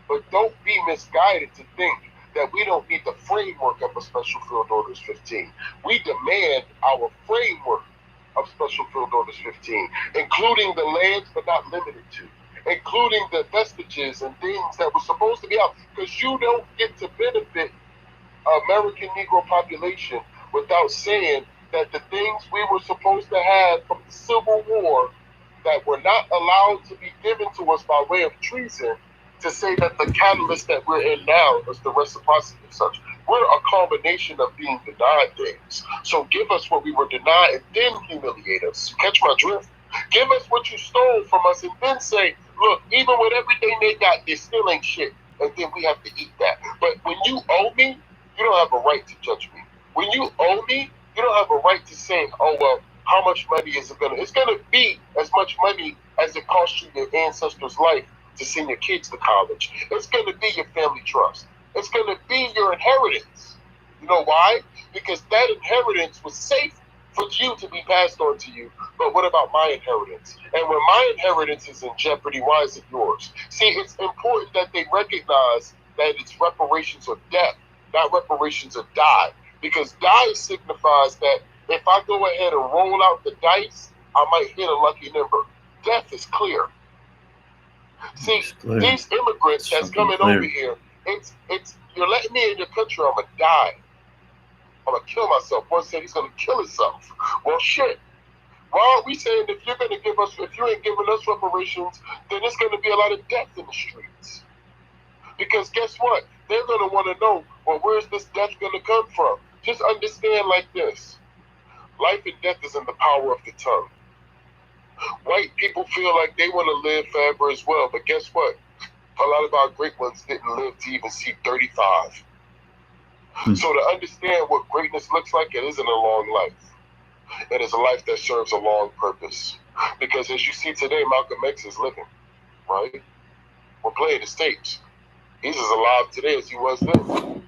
S8: But don't be misguided to think that we don't need the framework of a Special Field Orders 15. We demand our framework of Special Field Orders 15, including the lands but not limited to, including the vestiges and things that were supposed to be out, because you don't get to benefit American Negro population without saying that the things we were supposed to have from the Civil War that were not allowed to be given to us by way of treason, to say that the catalyst that we're in now is the reciprocity of such. We're a combination of being denied things. So give us what we were denied and then humiliate us. Catch my drift? Give us what you stole from us and then say, look, even with everything they got, they still ain't shit. And then we have to eat that. But when you owe me, you don't have a right to judge me. When you owe me, you don't have a right to say, oh, well, how much money is it going to? It's going to be as much money as it cost you your ancestors' life to send your kids to college. It's going to be your family trust. It's going to be your inheritance. You know why? Because that inheritance was safe for you to be passed on to you. But what about my inheritance? And when my inheritance is in jeopardy, why is it yours? See, it's important that they recognize that it's reparations of death, not reparations of die. Because die signifies that if I go ahead and roll out the dice, I might hit a lucky number. Death is clear. See, these immigrants that's coming over here, it's you're letting me in your country, I'm gonna die. I'm gonna kill myself. One said he's gonna kill himself. Well, shit. Why are we saying if you ain't giving us reparations, then there's gonna be a lot of death in the streets? Because guess what? They're gonna want to know, well, where's this death gonna come from? Just understand like this: life and death is in the power of the tongue. White people feel like they want to live forever as well, but guess what? A lot of our great ones didn't live to even see 35. So to understand what greatness looks like, it isn't a long life. It is a life that serves a long purpose. Because as you see today, Malcolm X is living, right? We're playing his tapes. He's as alive today as he was then.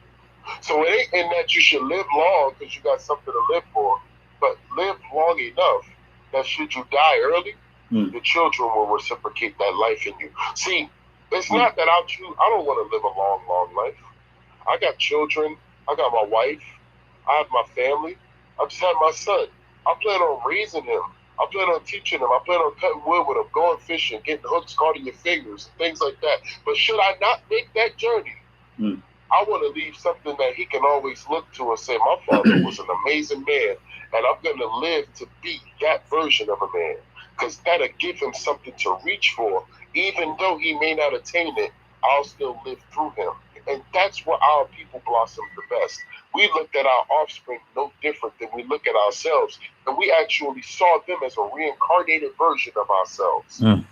S8: So it ain't in that you should live long because you got something to live for, but live long enough that should you die early, your children will reciprocate that life in you. See, it's not that I don't want to live a long, long life. I got children. I got my wife. I have my family. I just had my son. I plan on raising him. I plan on teaching him. I plan on cutting wood with him, going fishing, getting hooks caught in your fingers, and things like that. But should I not make that journey, I want to leave something that he can always look to and say, my father was an amazing man, and I'm going to live to be that version of a man. Because that'll give him something to reach for, even though he may not attain it I'll still live through him. And that's where our people blossom the best. We looked at our offspring no different than we look at ourselves, and we actually saw them as a reincarnated version of ourselves.
S2: Mm.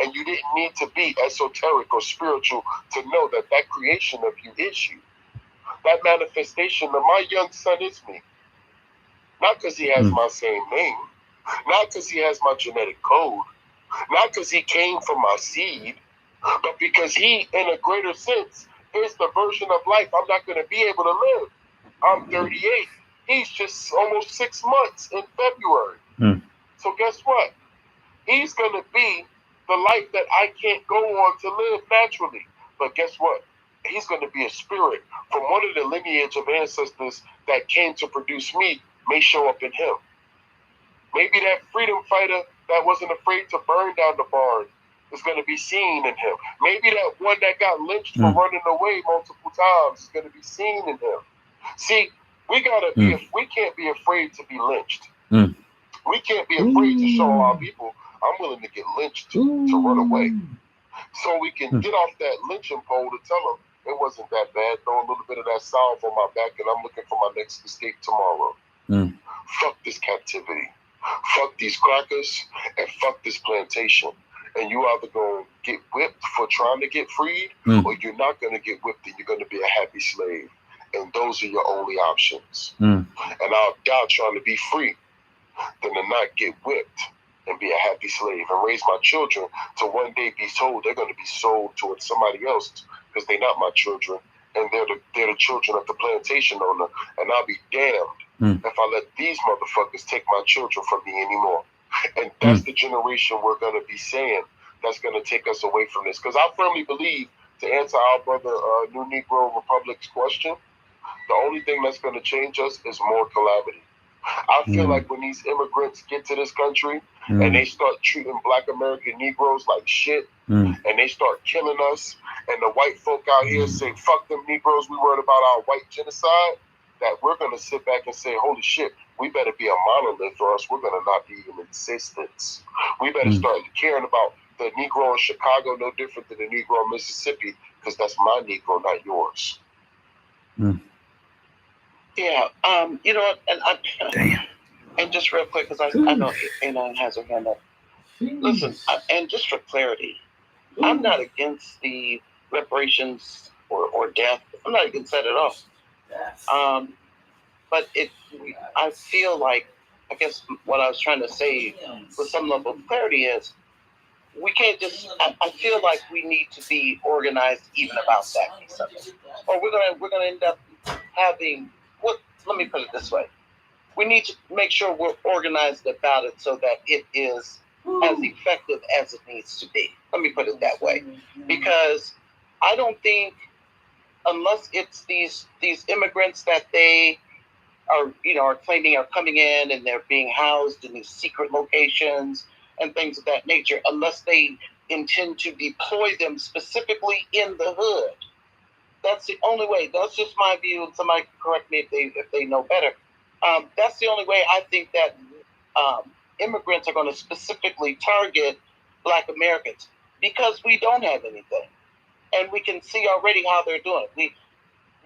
S8: And you didn't need to be esoteric or spiritual to know that that creation of you is you. That manifestation of my young son is me. Not because he has my same name, not because he has my genetic code, not because he came from my seed, but because he, in a greater sense, is the version of life I'm not going to be able to live. I'm 38. He's just almost 6 months in February. So guess what? He's going to be the life that I can't go on to live naturally. But guess what? He's going to be a spirit from one of the lineage of ancestors that came to produce me may show up in him. Maybe that freedom fighter that wasn't afraid to burn down the barn is going to be seen in him. Maybe that one that got lynched for running away multiple times is going to be seen in him. See, we gotta be. We can't be afraid to be lynched. We can't be afraid to show our people, I'm willing to get lynched to run away. So we can get off that lynching pole to tell them it wasn't that bad. Throw a little bit of that salve on my back, and I'm looking for my next escape tomorrow. Fuck this captivity. Fuck these crackers, and fuck this plantation. And you either going to get whipped for trying to get freed, or you're not going to get whipped and you're going to be a happy slave. And those are your only options. And I'll die trying to be free than to not get whipped and be a happy slave and raise my children to one day be told they're going to be sold towards somebody else because they're not my children and they're the children of the plantation owner. And I'll be damned if I let these motherfuckers take my children from me anymore. And that's the generation we're going to be saying that's going to take us away from this. Because I firmly believe, to answer our brother New Negro Republic's question, the only thing that's going to change us is more calamity. I feel like when these immigrants get to this country and they start treating Black American Negroes like shit and they start killing us, and the white folk out here say, fuck them Negroes, we worried about our white genocide, that we're going to sit back and say, holy shit, we better be a monolith or else we're going to not be in existence. We better start caring about the Negro in Chicago no different than the Negro in Mississippi, because that's my Negro, not yours.
S11: Yeah, you know what, and just real quick, because I know Anon has her hand up. Listen, and just for clarity, I'm not against the reparations or death. I'm not against that at all. But I feel like, I guess what I was trying to say with some level of clarity is, we can't just, I feel like we need to be organized even about that piece of it. Or we're gonna end up having, let me put it this way. We need to make sure we're organized about it so that it is as effective as it needs to be. Let me put it that way. Because I don't think, unless it's these immigrants that they are claiming are coming in and they're being housed in these secret locations and things of that nature, unless they intend to deploy them specifically in the hood. That's the only way. That's just my view, and somebody can correct me if they know better. That's the only way I think that immigrants are going to specifically target Black Americans, because we don't have anything. And we can see already how they're doing it.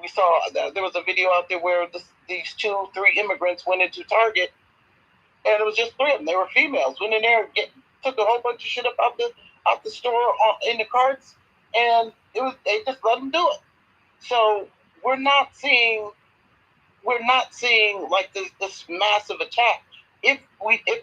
S11: We saw there was a video out there where these 2-3 immigrants went into Target, and it was just 3 of them. They were females. Went in there and took a whole bunch of shit up out the store in the carts, and they just let them do it. So we're not seeing like this massive attack. If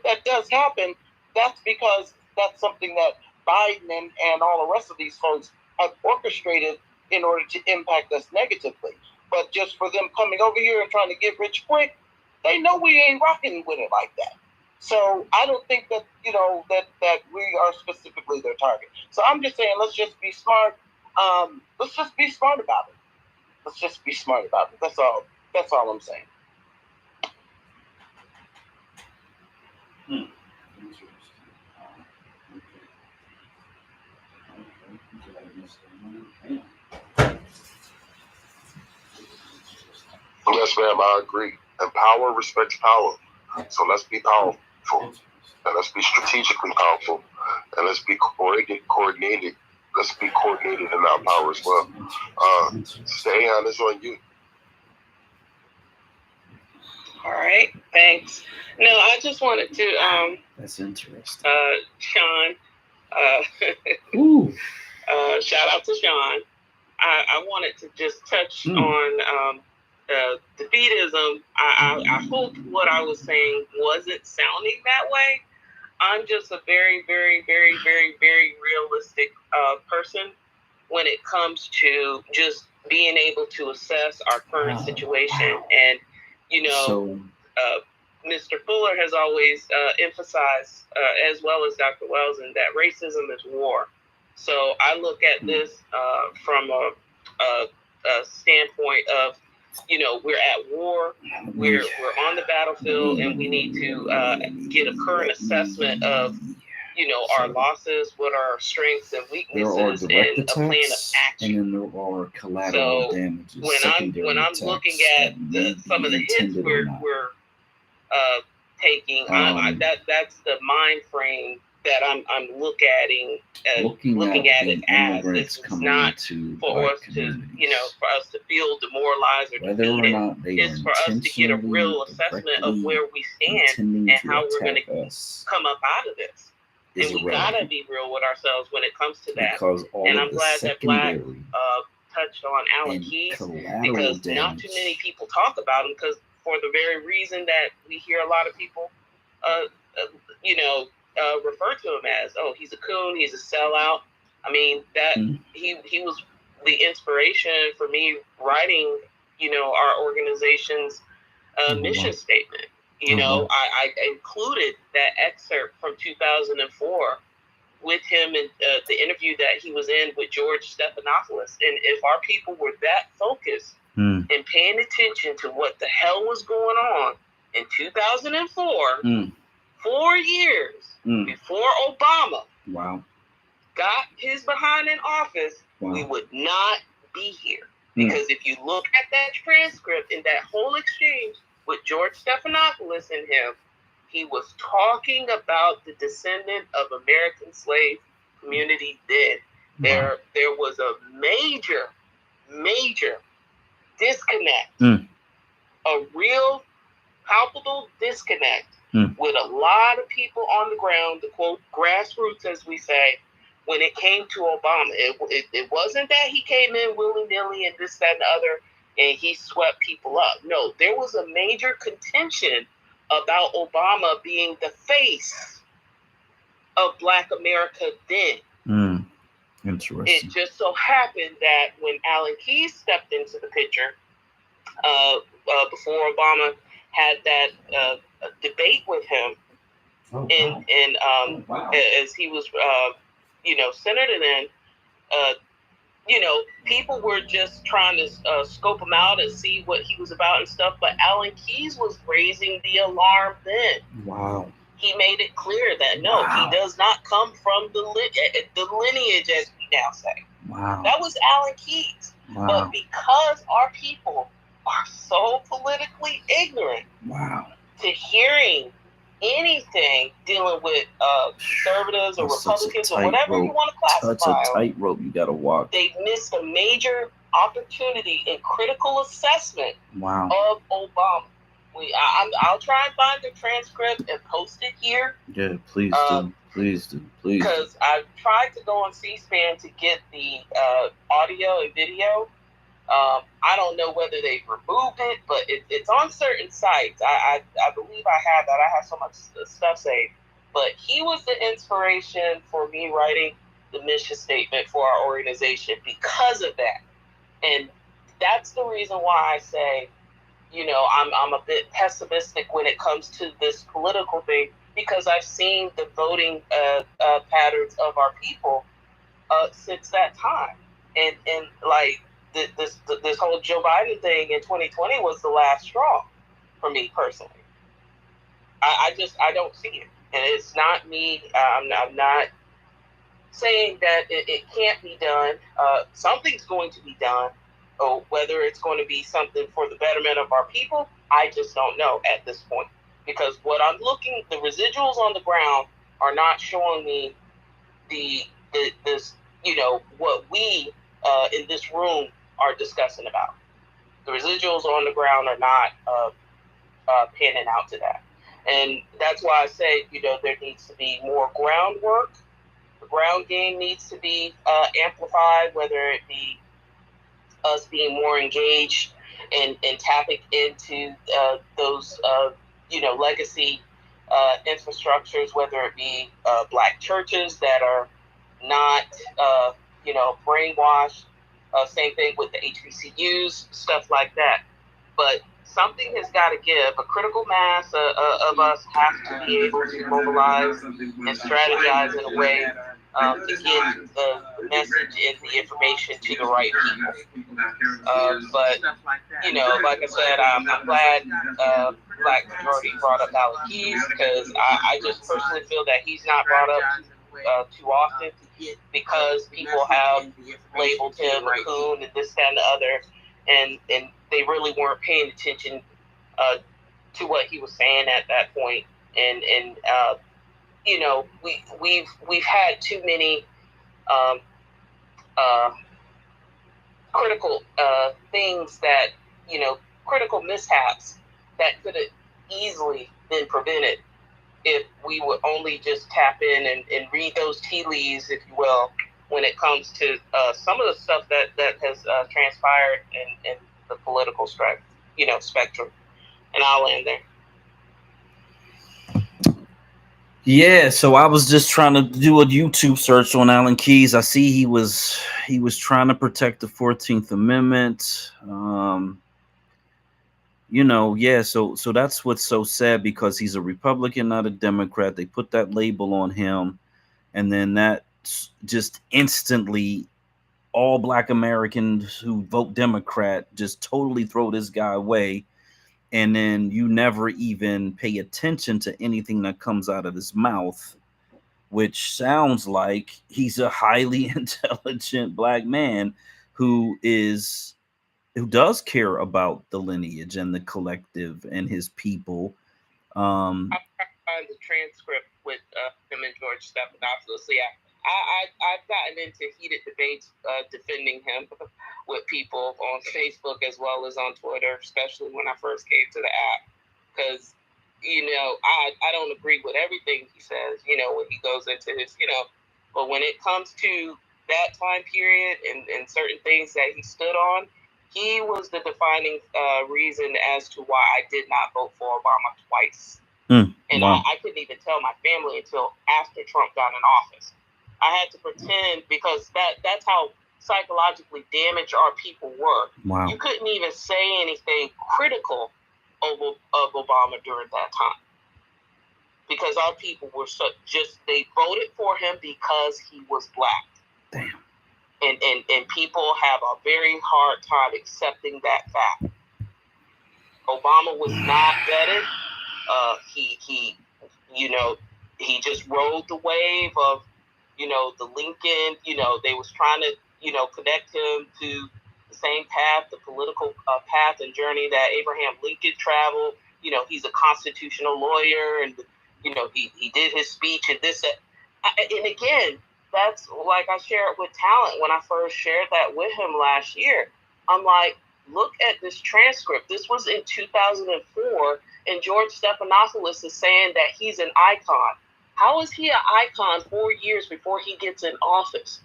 S11: that does happen, that's because that's something that Biden and all the rest of these folks have orchestrated in order to impact us negatively. But just for them coming over here and trying to get rich quick, they know we ain't rocking with it like that. So I don't think that that we are specifically their target. So I'm just saying, let's just be smart. Let's just be smart about it. Let's just be smart about it. That's all. That's all I'm saying.
S8: Yes, ma'am, I agree. And power respects power. So let's be powerful. And let's be strategically powerful. And let's be coordinated. us be coordinated in our power as well. Stay on, it's on you.
S10: All right, thanks. No, I just wanted to
S2: that's interesting.
S10: Sean,
S2: Ooh.
S10: Shout out to Sean. I wanted to just touch on defeatism. I hope what I was saying wasn't sounding that way. I'm just a very, very, very, very, very realistic person when it comes to just being able to assess our current situation. And, you know, Mr. Fuller has always emphasized, as well as Dr. Wells, and that racism is war. So I look at this from a standpoint of, you know, we're at war, we're on the battlefield, and we need to get a current assessment of, you know, our losses, what are our strengths and weaknesses, and a plan of action.
S2: And then there are collateral damages.
S10: When I'm looking at some of the hits we're taking, that's the mind frame that I'm looking at it as. It's not for us to, you know, for us to feel demoralized or defeated. It's for us to get a real assessment of where we stand and how we're going to come up out of this. And we gotta be real with ourselves when it comes to that. And I'm glad that Black touched on Alan Keyes, because not too many people talk about him, because for the very reason that we hear a lot of people, refer to him as, oh, he's a coon, he's a sellout. I mean, that he was the inspiration for me writing, you know, our organization's mission statement. You know, I included that excerpt from 2004 with him in the interview that he was in with George Stephanopoulos. And if our people were that focused and paying attention to what the hell was going on in 2004, 4 years before Obama got his behind in office, we would not be here. Because if you look at that transcript and that whole exchange with George Stephanopoulos and him, he was talking about the descendant of American slave community then. There was a major disconnect, a real palpable disconnect with a lot of people on the ground, the quote grassroots, as we say, when it came to Obama. It wasn't that he came in willy-nilly and this, that, and the other, and he swept people up. No, there was a major contention about Obama being the face of Black America then.
S2: Interesting.
S10: It just so happened that when Alan Keyes stepped into the picture, before Obama had that debate with him, as he was, senator then, people were just trying to scope him out and see what he was about and stuff. But Alan Keyes was raising the alarm then.
S2: Wow.
S10: He made it clear that no, he does not come from the lineage, as we now say.
S2: Wow.
S10: That was Alan Keyes.
S2: Wow.
S10: But because our people are so politically ignorant to hearing anything dealing with conservatives or Republicans or whatever you want to classify,
S2: that's a tightrope you got to walk.
S10: They missed a major opportunity in critical assessment of Obama. I'll try and find the transcript and post it here.
S2: Yeah, please do. Please do. Please.
S10: Because I've tried to go on C-SPAN to get the audio and video. I don't know whether they've removed it, but it's on certain sites. I believe I have that. I have so much stuff saved. But he was the inspiration for me writing the mission statement for our organization because of that. And that's the reason why I say, I'm a bit pessimistic when it comes to this political thing, because I've seen the voting patterns of our people since that time. And like, this whole Joe Biden thing in 2020 was the last straw for me personally. I don't see it, and it's not me. I'm not saying that it can't be done. Something's going to be done, or whether it's going to be something for the betterment of our people, I just don't know at this point. Because what I'm looking, the residuals on the ground are not showing me this what we in this room are discussing about. The residuals on the ground are not panning out to that. And that's why I say, there needs to be more groundwork. The ground game needs to be amplified, whether it be us being more engaged and tapping into those, legacy infrastructures, whether it be black churches that are not, brainwashed. Same thing with the HBCUs, stuff like that. But something has got to give. A critical mass of us have to be able to mobilize and strategize in a way to get the message and the information to the right people. But, like I said, I'm glad Black Majority brought up Alec Keys, because I just personally feel that he's not brought up too often, because people have labeled him a coon and this, that, and the other, and they really weren't paying attention to what he was saying at that point. And we've had too many critical things that, critical mishaps that could have easily been prevented if we would only just tap in and read those tea leaves, if you will, when it comes to some of the stuff that has transpired in the political spectrum. And I'll end there.
S2: Yeah, so I was just trying to do a YouTube search on Alan Keyes. I see he was trying to protect the 14th Amendment. So that's what's so sad, because he's a Republican, not a Democrat. They put that label on him, and then that just instantly all Black Americans who vote Democrat just totally throw this guy away. And then you never even pay attention to anything that comes out of his mouth, which sounds like he's a highly intelligent Black man who does care about the lineage and the collective and his people.
S10: I find the transcript with him and George Stephanopoulos. Yeah, I've gotten into heated debates defending him with people on Facebook as well as on Twitter, especially when I first came to the app, because I don't agree with everything he says, when he goes into his, but when it comes to that time period and certain things that he stood on, he was the defining reason as to why I did not vote for Obama twice. And wow. I couldn't even tell my family until after Trump got in office. I had to pretend, because that's how psychologically damaged our people were.
S2: Wow.
S10: You couldn't even say anything critical of Obama during that time, because our people were they voted for him because he was Black.
S2: Damn.
S10: And people have a very hard time accepting that fact. Obama was not vetted. He just rode the wave of, the Lincoln, they was trying to, connect him to the same path, the political path and journey that Abraham Lincoln traveled. He's a constitutional lawyer, and, he did his speech and this, and again, that's like I shared with Talent when I first shared that with him last year. I'm like, look at this transcript. This was in 2004, and George Stephanopoulos is saying that he's an icon. How is he an icon 4 years before he gets in office?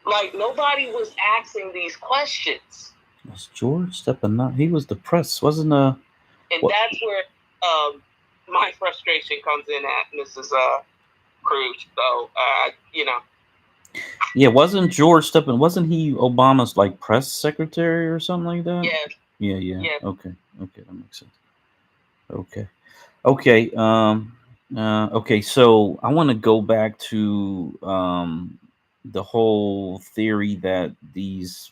S10: Like, nobody was asking these questions.
S2: Was George Stephanopoulos? He was the press, wasn't
S10: And that's where my frustration comes in at, Mrs. Cruz. So,
S2: Yeah, wasn't George Stephanopoulos? Wasn't he Obama's like press secretary or something like that?
S10: Yeah.
S2: Yeah. Okay, that makes sense. Okay. Okay. So I want to go back to the whole theory that these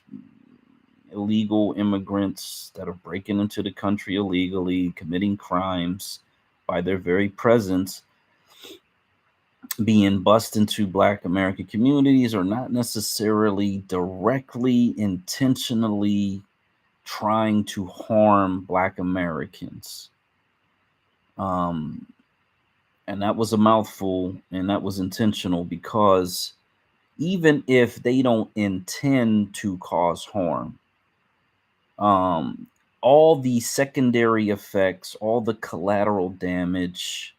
S2: illegal immigrants that are breaking into the country illegally, committing crimes by their very presence, being bussed into Black American communities, are not necessarily directly, intentionally trying to harm Black Americans. And that was a mouthful, and that was intentional, because even if they don't intend to cause harm, um, all the secondary effects, all the collateral damage,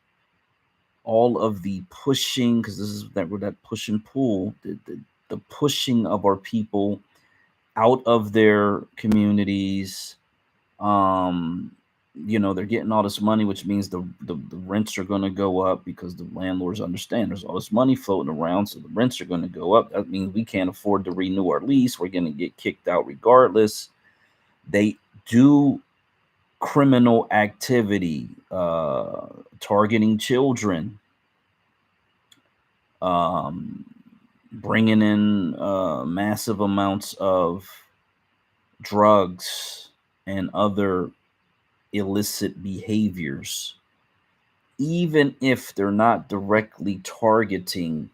S2: all of the pushing, because this is that push and pull, the pushing of our people out of their communities. um they're getting all this money, which means the rents are going to go up, because the landlords understand there's all this money floating around, so the rents are going to go up. That means we can't afford to renew our lease, we're going to get kicked out regardless. They do criminal activity, targeting children, um bringing in massive amounts of drugs and other illicit behaviors. Even if they're not directly targeting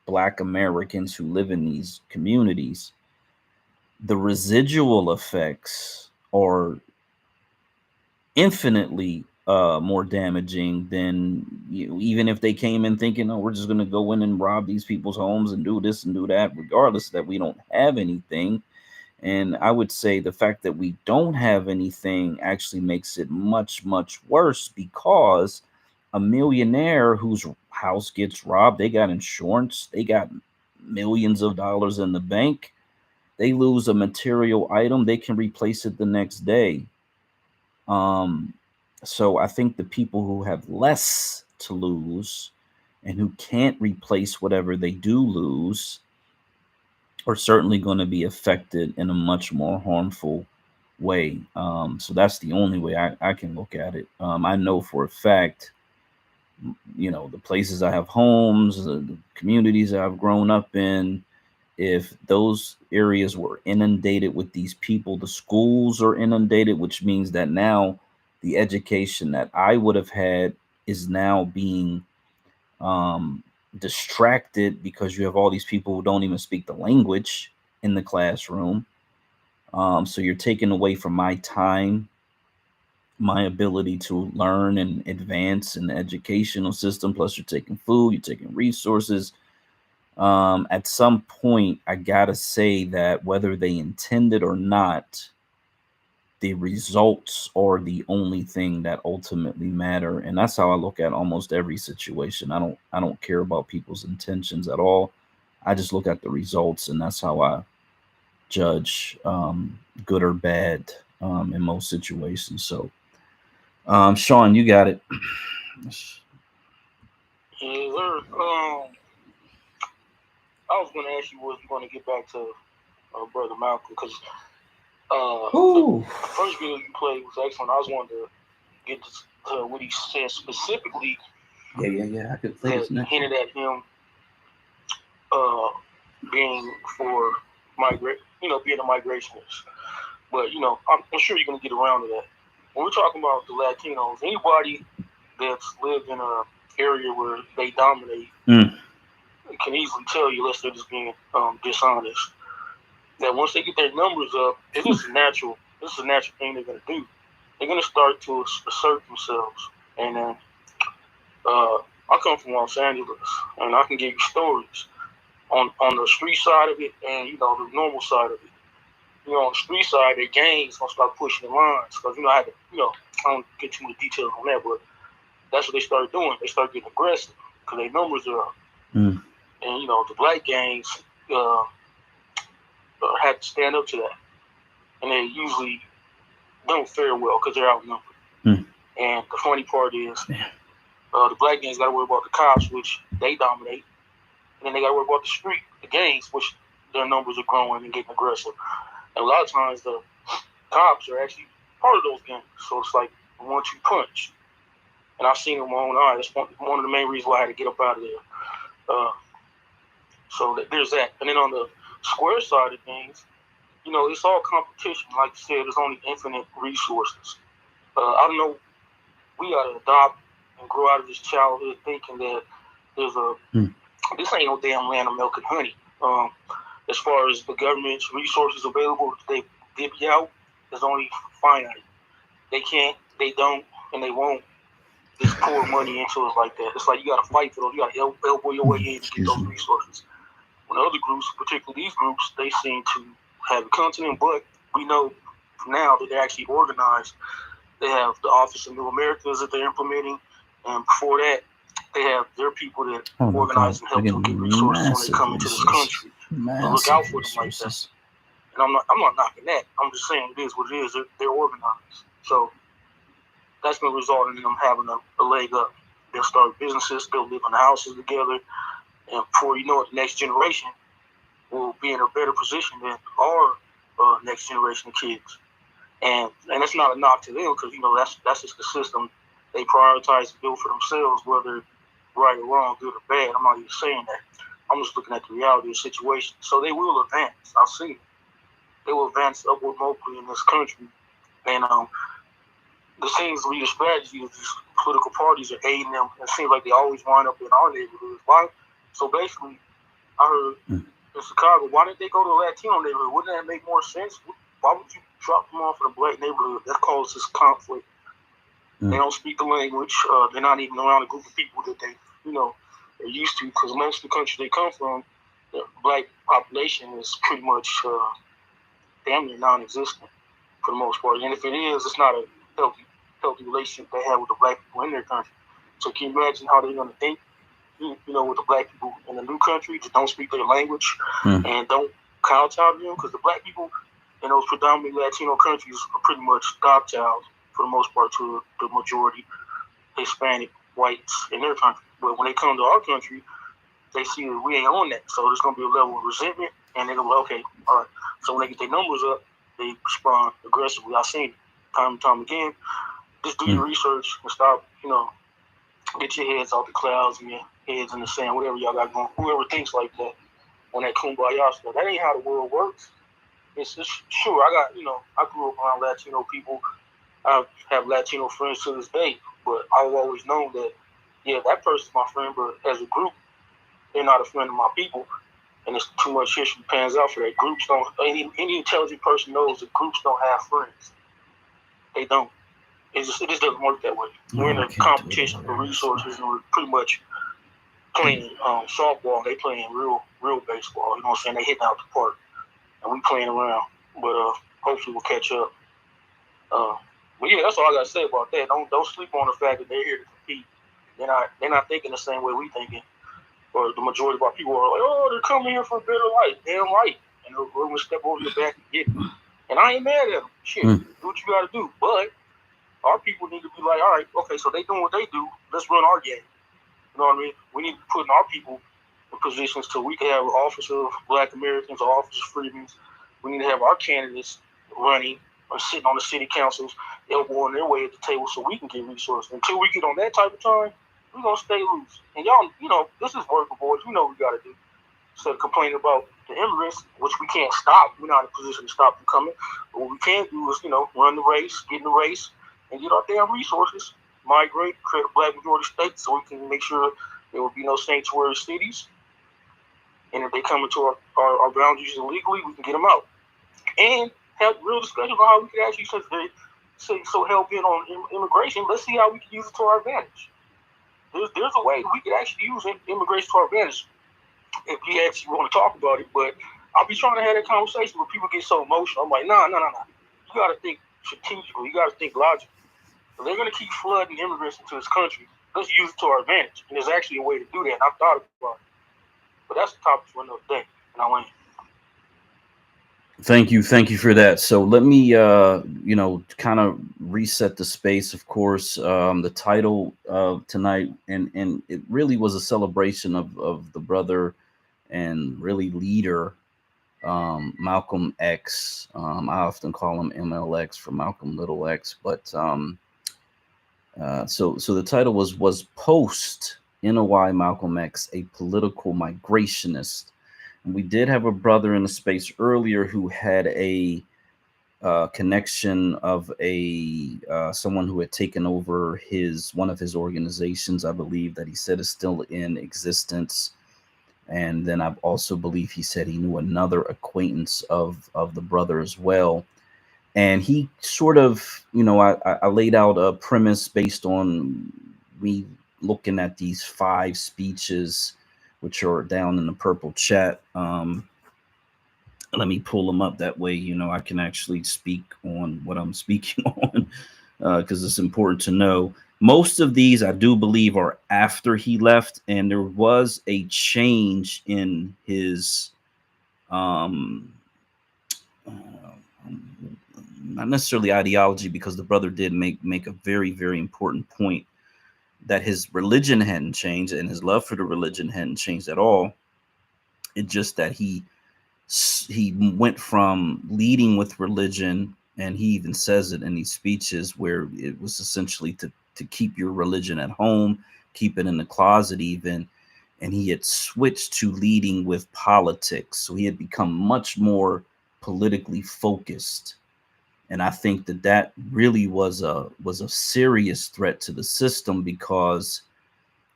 S2: Black Americans who live in these communities, the residual effects are infinitely more damaging than, even if they came in thinking, oh, we're just going to go in and rob these people's homes and do this and do that, regardless that we don't have anything. And I would say the fact that we don't have anything actually makes it much, much worse, because a millionaire whose house gets robbed, they got insurance, they got millions of dollars in the bank. They lose a material item, they can replace it the next day. So I think the people who have less to lose and who can't replace whatever they do lose are certainly going to be affected in a much more harmful way. So that's the only way I can look at it. I know for a fact, the places I have homes, the communities that I've grown up in, if those areas were inundated with these people, the schools are inundated, which means that now the education that I would have had is now being distracted, because you have all these people who don't even speak the language in the classroom. So you're taking away from my time, my ability to learn and advance in the educational system. Plus, you're taking food, you're taking resources. At some point, I gotta say that whether they intended or not, the results are the only thing that ultimately matter, and that's how I look at almost every situation. I don't care about people's intentions at all. I just look at the results, and that's how I judge good or bad in most situations. So, Sean, you got it.
S7: Yeah, I was going to ask you, was you going to get back to Brother Malcolm, because the first video you played was excellent. I was wanting to get to what he said specifically.
S2: Yeah. I could play this next.
S7: Hinted at him being for being a migrationist. But I'm sure you're going to get around to that. When we're talking about the Latinos, anybody that's lived in an area where they dominate can easily tell you, unless they're just being dishonest, that once they get their numbers up, it's just natural. This is a natural thing they're going to do. They're going to start to assert themselves. And then I come from Los Angeles, and I can give you stories on the street side of it and the normal side of it. On the street side, their gangs gonna start pushing the lines, because I had to, I don't get too much details on that, but that's what they started doing. They started getting aggressive because their numbers are up. And the black gangs had to stand up to that, and they usually don't fare well because they're outnumbered. And the funny part is, the black gangs got to worry about the cops, which they dominate, and then they got to worry about the gangs, which their numbers are growing and getting aggressive. And a lot of times the cops are actually part of those gangs, so it's like a 1-2 punch. And I've seen it with my own eyes. That's one of the main reasons why I had to get up out of there. So there's that. And then on the square side of things, it's all competition. Like you said, there's only infinite resources. I don't know. We got to adopt and grow out of this childhood thinking that there's this ain't no damn land of milk and honey. As far as the government's resources available, they divvy out, there's only finite. They can't, they don't, and they won't just pour money into it like that. It's like you got to fight for those. You got to elbow your way in to get those resources. When other groups, particularly these groups, they seem to have a continent, but we know now that they're actually organized. They have the Office of New Americas that they're implementing, and before that, they have their people that organize and help them get resources when they come into this country. And look out for them like that. And I'm not knocking that. I'm just saying it is what it is. They're organized. So that's going to result in them having a leg up. They'll start businesses. They'll live in houses together. And before you know it, the next generation will be in a better position than our next generation of kids. And that's not a knock to them because, that's just the system they prioritize and build for themselves, whether right or wrong, good or bad. I'm not even saying that. I'm just looking at the reality of the situation. So they will advance. I've seen it. They will advance upward locally in this country. And the seems to be the strategy of these political parties are aiding them. It seems like they always wind up in our neighborhoods. Why? So basically, I heard in Chicago, why didn't they go to a Latino neighborhood? Wouldn't that make more sense? Why would you drop them off in a black neighborhood? That causes conflict. They don't speak the language. They're not even around a group of people that they, they're used to. Because most of the country they come from, the black population is pretty much damn near non-existent for the most part. And if it is, it's not a healthy relationship they have with the black people in their country. So can you imagine how they're going to think, with the black people in the new country that don't speak their language and don't kowtow to them? Because the black people in those predominantly Latino countries are pretty much godchild for the most part to the majority Hispanic whites in their country. But when they come to our country, they see that we ain't on that. So there's going to be a level of resentment, and they're going to be okay, all right. So when they get their numbers up, they respond aggressively. I've seen it time and time again. Just do your research and stop, get your heads out the clouds and your heads in the sand, whatever y'all got going. Whoever thinks like that on that kumbaya stuff, that ain't how the world works. It's sure, I grew up around Latino people. I have Latino friends to this day, but I've always known that, that person's my friend, but as a group, they're not a friend of my people. And it's too much history pans out for that. Groups don't, any intelligent person knows that groups don't have friends. They don't. It just doesn't work that way. We're in a competition for resources, and we're pretty much playing softball. They playing real baseball. You know what I'm saying? They hitting out the park, and we playing around. But hopefully we'll catch up. But yeah, that's all I got to say about that. Don't sleep on the fact that they're here to compete. They're not thinking the same way we thinking. Or the majority of our people are like, oh, they're coming here for a better life. Damn right. And we're going to step over your back and get it. And I ain't mad at them. Shit, do what you got to do. But our people need to be like, all right, okay, so they doing what they do. Let's run our game. You know what I mean? We need to put our people in positions so we can have an office of Black Americans, an office of Freedmen's. We need to have our candidates running or sitting on the city councils, elbowing their way at the table so we can get resources. Until we get on that type of time, we're going to stay loose. And y'all, this is workable, boys. You know what we got to do. Instead of complaining about the immigrants, which we can't stop. We're not in a position to stop them coming. But what we can do is, run the race, get in the race, and get our damn resources, migrate, create a black majority state so we can make sure there will be no sanctuary cities. And if they come into our boundaries illegally, we can get them out. And have real discussions on how we can actually, since they say so hell bent on immigration, let's see how we can use it to our advantage. There's a way we could actually use immigration to our advantage if we actually want to talk about it. But I'll be trying to have that conversation where people get so emotional. I'm like, nah. You got to think strategically. You got to think logically. If they're going to keep flooding immigrants into this country, let's use it to our advantage. And there's actually a way to do that. And I thought about it. But that's the topic for another day. And I went.
S2: Thank you for that. So let me, kind of reset the space. Of course, the title of tonight, and it really was a celebration of the brother and really leader, Malcolm X. I often call him MLX for Malcolm Little X, but so the title was Post NOI Malcolm X, a political migrationist. And we did have a brother in the space earlier who had a connection of someone who had taken over one of his organizations, I believe, that he said is still in existence. And then I also believe he said he knew another acquaintance of the brother as well. And he sort of, I laid out a premise based on me looking at these 5 speeches, which are down in the purple chat. Let me pull them up, that way I can actually speak on what I'm speaking on, because it's important to know. Most of these I do believe are after he left, and there was a change in his not necessarily ideology, because the brother did make a very, very important point, that his religion hadn't changed and his love for the religion hadn't changed at all. It's just that he went from leading with religion, and he even says it in these speeches, where it was essentially to keep your religion at home, keep it in the closet even, and he had switched to leading with politics. So he had become much more politically focused. And I think that really was a serious threat to the system, because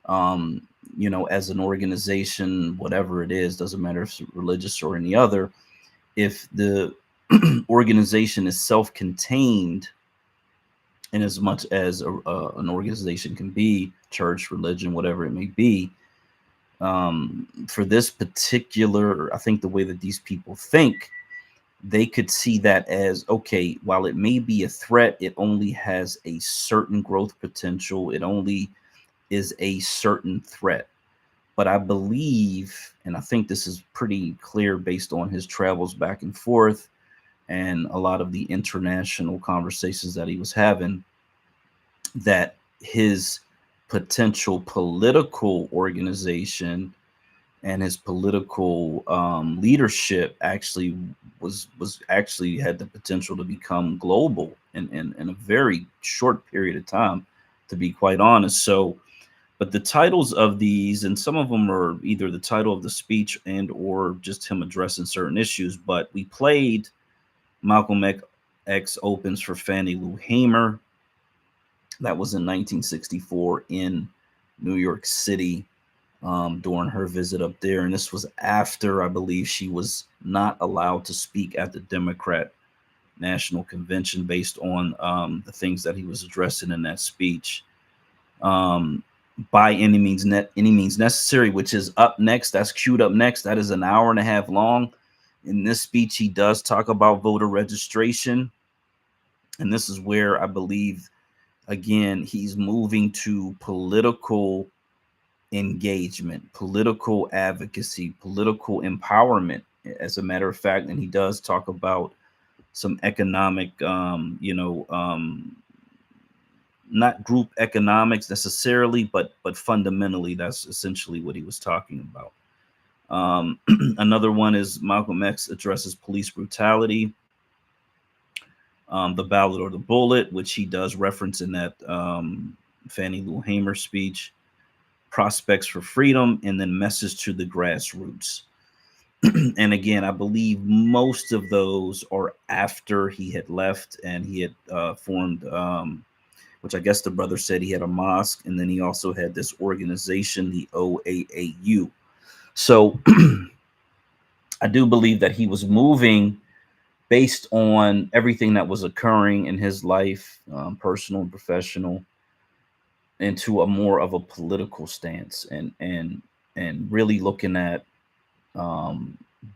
S2: as an organization, whatever it is, doesn't matter if it's religious or any other, if the organization is self-contained, in as much as an organization can be, church, religion, whatever it may be, for this particular, I think the way that these people think, they could see that as, okay, while it may be a threat, it only has a certain growth potential. It only is a certain threat. But I believe, and I think this is pretty clear based on his travels back and forth and a lot of the international conversations that he was having, that his potential political organization and his political leadership actually was actually had the potential to become global in a very short period of time, to be quite honest. So, but the titles of these, and some of them are either the title of the speech and or just him addressing certain issues. But we played Malcolm X opens for Fannie Lou Hamer. That was in 1964 in New York City, during her visit up there. And this was after, I believe, she was not allowed to speak at the Democrat National Convention based on the things that he was addressing in that speech. By any means necessary, which is up next. That's queued up next. That is an hour and a half long. In this speech, he does talk about voter registration. And this is where I believe, again, he's moving to political engagement, political advocacy, political empowerment, as a matter of fact. And he does talk about some economic, not group economics necessarily, but fundamentally, that's essentially what he was talking about. Another one is Malcolm X addresses police brutality, the ballot or the bullet, which he does reference in that Fannie Lou Hamer speech, prospects for freedom, and then message to the grassroots. And again, I believe most of those are after he had left and he had formed, which I guess the brother said he had a mosque, and then he also had this organization, the OAAU. So I do believe that he was moving based on everything that was occurring in his life, personal and professional, into a more of a political stance, and really looking at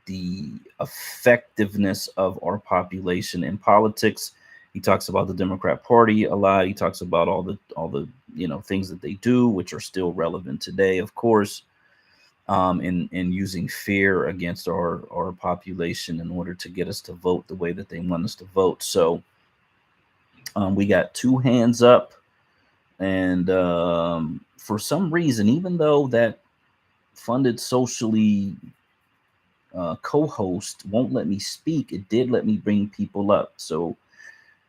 S2: the effectiveness of our population in politics. He talks about the Democrat Party a lot. He talks about all the things that they do, which are still relevant today, of course, in using fear against our population in order to get us to vote the way that they want us to vote. So we got 2 hands up, and for some reason, even though that funded socially co-host won't let me speak, it did let me bring people up. So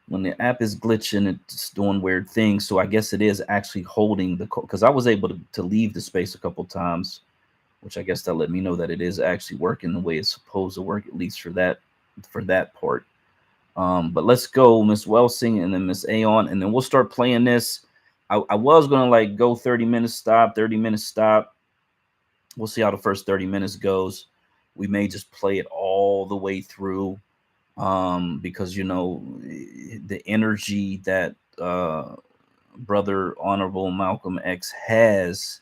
S2: when the app is glitching, it's doing weird things. So I guess it is actually holding the because I was able to leave the space a couple times, which I guess that let me know that it is actually working the way it's supposed to work, at least for that part. But let's go, Miss Welsing and then Miss Aon, and then we'll start playing this. I was gonna go 30 minutes stop. We'll see how the first 30 minutes goes. We may just play it all the way through, because the energy that Brother Honorable Malcolm X has,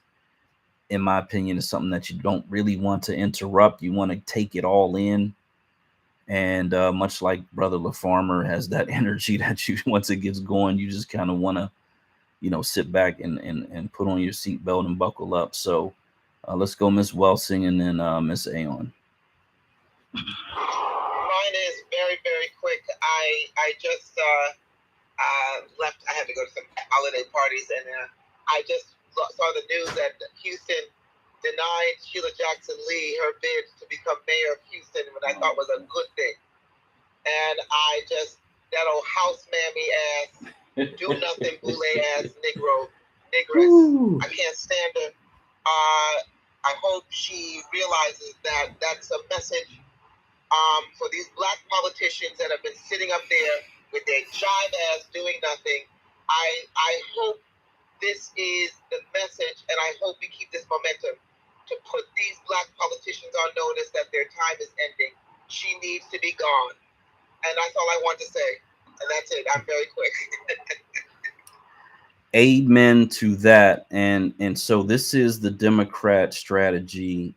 S2: in my opinion, is something that you don't really want to interrupt. You want to take it all in. And much like Brother LaFarmer has that energy that you, once it gets going, you just kind of want to, sit back and put on your seatbelt and buckle up. So let's go, Miss Welsing, and then Miss Aon.
S6: Mine is very, very quick. I just left. I had to go to some holiday parties, and I just saw the news that Houston denied Sheila Jackson Lee her bid to become mayor of Houston, what I thought was a good thing. And I just, that old house mammy ass, do nothing boule ass negress. I can't stand her. I hope she realizes that that's a message for these black politicians that have been sitting up there with their jive ass doing nothing. I hope this is the message, and I hope we keep this momentum to put these black politicians on notice that their time is ending. She needs to be gone. And that's all I want to say. And that's it. I'm very quick.
S2: Amen to that. And so this is the Democrat strategy,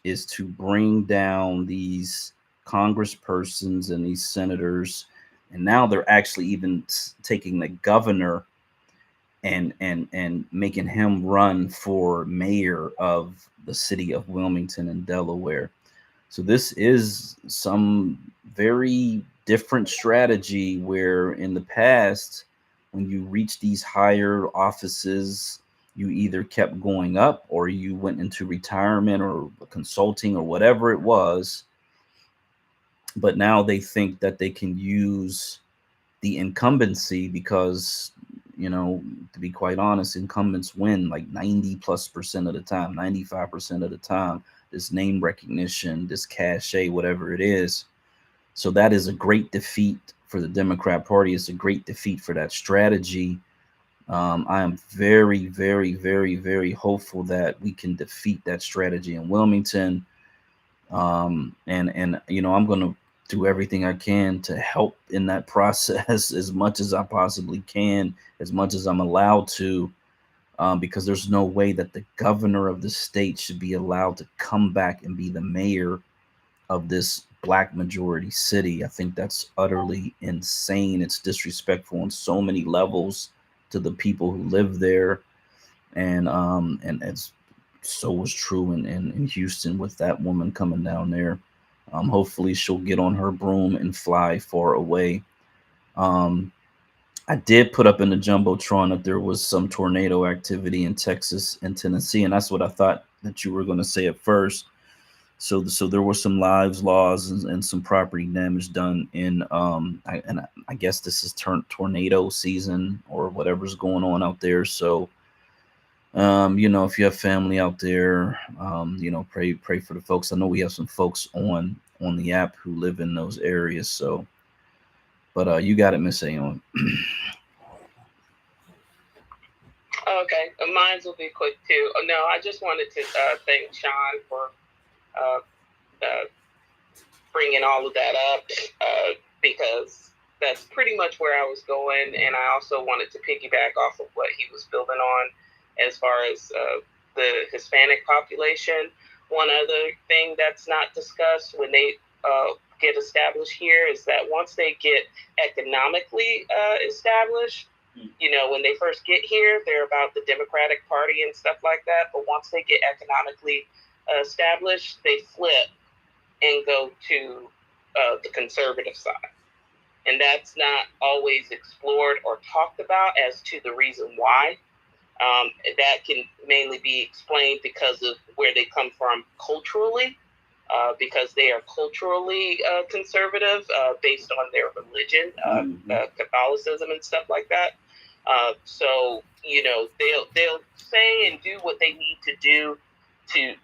S2: is to bring down these congresspersons and these senators. And now they're actually even taking the governor and making him run for mayor of the city of Wilmington in Delaware. So this is some very different strategy where in the past, when you reach these higher offices, you either kept going up or you went into retirement or consulting or whatever it was. But now they think that they can use the incumbency because, to be quite honest, incumbents win like 90+% of the time, 95% of the time, this name recognition, this cachet, whatever it is. So that is a great defeat for the Democrat Party. It's a great defeat for that strategy. I am very, very, very, very hopeful that we can defeat that strategy in Wilmington. And I'm going to do everything I can to help in that process as much as I possibly can, as much as I'm allowed to, because there's no way that the governor of the state should be allowed to come back and be the mayor of this black majority city. I think that's utterly insane. It's disrespectful on so many levels to the people who live there. And it's so was true in Houston with that woman coming down there. Hopefully she'll get on her broom and fly far away. I did put up in the Jumbotron that there was some tornado activity in Texas and Tennessee, and that's what I thought that you were going to say at first. So there were some lives lost and some property damage done in I guess this is tornado season or whatever's going on out there. So if you have family out there, pray for the folks. I know we have some folks on the app who live in those areas. So, but you got it, Miss Aon.
S10: Okay, mine will be quick too. No, I just wanted to thank Sean for bringing all of that up because that's pretty much where I was going, and I also wanted to piggyback off of what he was building on as far as the Hispanic population. One other thing that's not discussed when they get established here is that once they get economically established, when they first get here, they're about the Democratic Party and stuff like that. But once they get economically established, they flip and go to the conservative side. And that's not always explored or talked about as to the reason why. That can mainly be explained because of where they come from culturally, because they are culturally conservative based on their religion, Catholicism and stuff like that. So they'll say and do what they need to do to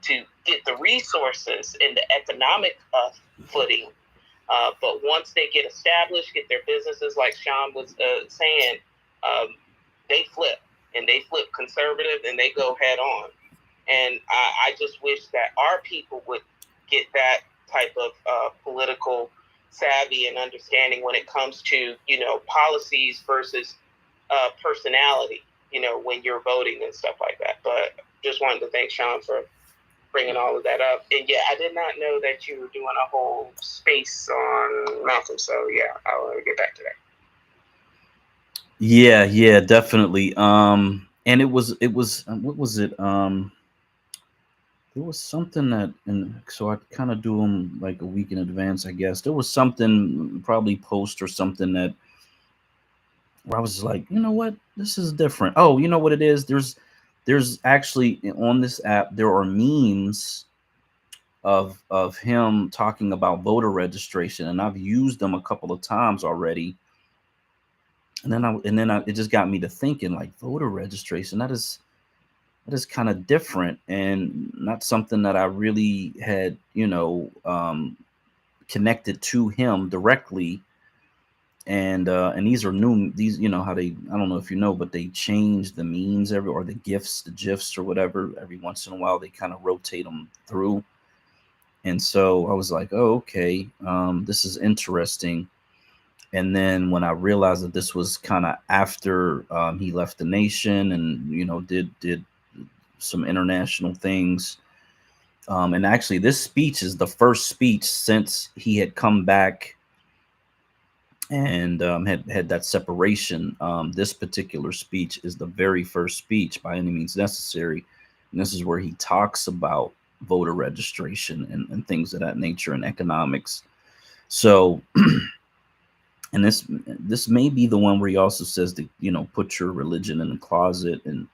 S10: get the resources and the economic footing. But once they get established, get their businesses, like Sean was saying, they flip. And they flip conservative and they go head on. And I just wish that our people would get that type of political savvy and understanding when it comes to, policies versus personality, when you're voting and stuff like that. But just wanted to thank Sean for bringing all of that up. And yeah, I did not know that you were doing a whole space on Malcolm. So yeah, I'll get back to that.
S2: Yeah, definitely. And it was what was it? There was something that, and so I kind of do them like a week in advance, I guess. There was something, probably post or something, that where I was just like, you know what, this is different. Oh, you know what it is? There's actually on this app there are memes of him talking about voter registration, and I've used them a couple of times already. And then it just got me to thinking, like, voter registration, that is kind of different and not something that I really had, connected to him directly. And these are new, these, how they, I don't know if you know, but they change the memes or the gifs or whatever every once in a while. They kind of rotate them through. And so I was like, oh, okay, this is interesting. And then when I realized that this was kind of after he left the nation and did some international things, and actually this speech is the first speech since he had come back and had that separation. This particular speech is the very first speech by any means necessary, and this is where he talks about voter registration and things of that nature and economics. So and this may be the one where he also says that, put your religion in the closet. And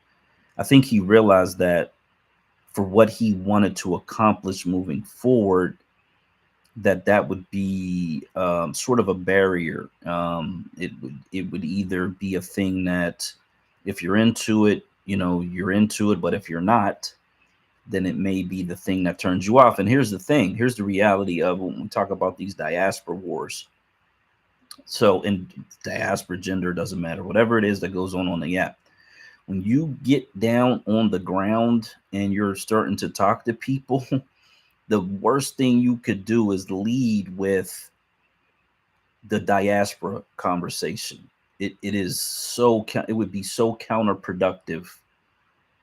S2: I think he realized that for what he wanted to accomplish moving forward, that would be sort of a barrier. It would either be a thing that if you're into it, you're into it, but if you're not, then it may be the thing that turns you off. And here's the thing, here's the reality of when we talk about these diaspora wars. So in diaspora, gender, doesn't matter, whatever it is that goes on the app, when you get down on the ground and you're starting to talk to people, the worst thing you could do is lead with the diaspora conversation. It would be so counterproductive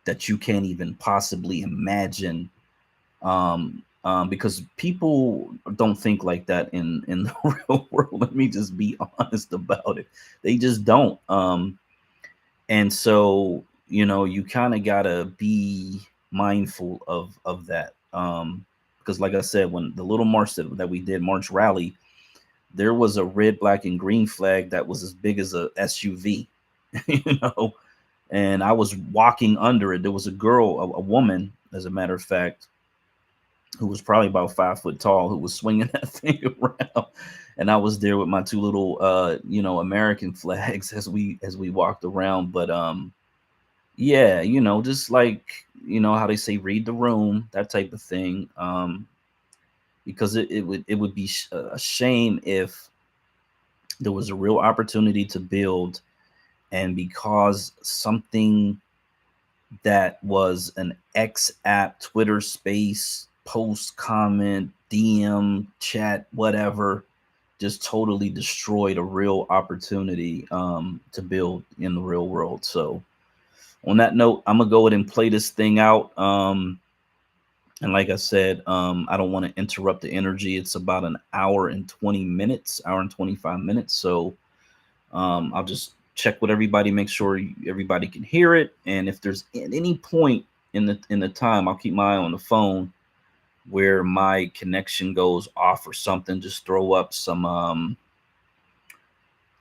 S2: that you can't even possibly imagine, because people don't think like that in the real world. Let me just be honest about it. They just don't. And so, you kind of gotta be mindful of that. Because like I said, when the little march that we did, March Rally, there was a red, black, and green flag that was as big as a SUV, and I was walking under it. There was a girl, a woman, as a matter of fact, who was probably about 5 foot tall, who was swinging that thing around. And I was there with my two little, American flags as we walked around. But yeah, just like, how they say, read the room, that type of thing. Because it would be a shame if there was a real opportunity to build, and because something that was an X app, Twitter space, post, comment, DM, chat, whatever, just totally destroyed a real opportunity to build in the real world. So on that note, I'm gonna go ahead and play this thing out. And like I said, I don't want to interrupt the energy. It's about an hour and 20 minutes, hour and 25 minutes. So I'll just check with everybody, make sure everybody can hear it. And if there's at any point in the time, I'll keep my eye on the phone where my connection goes off or something, just throw up some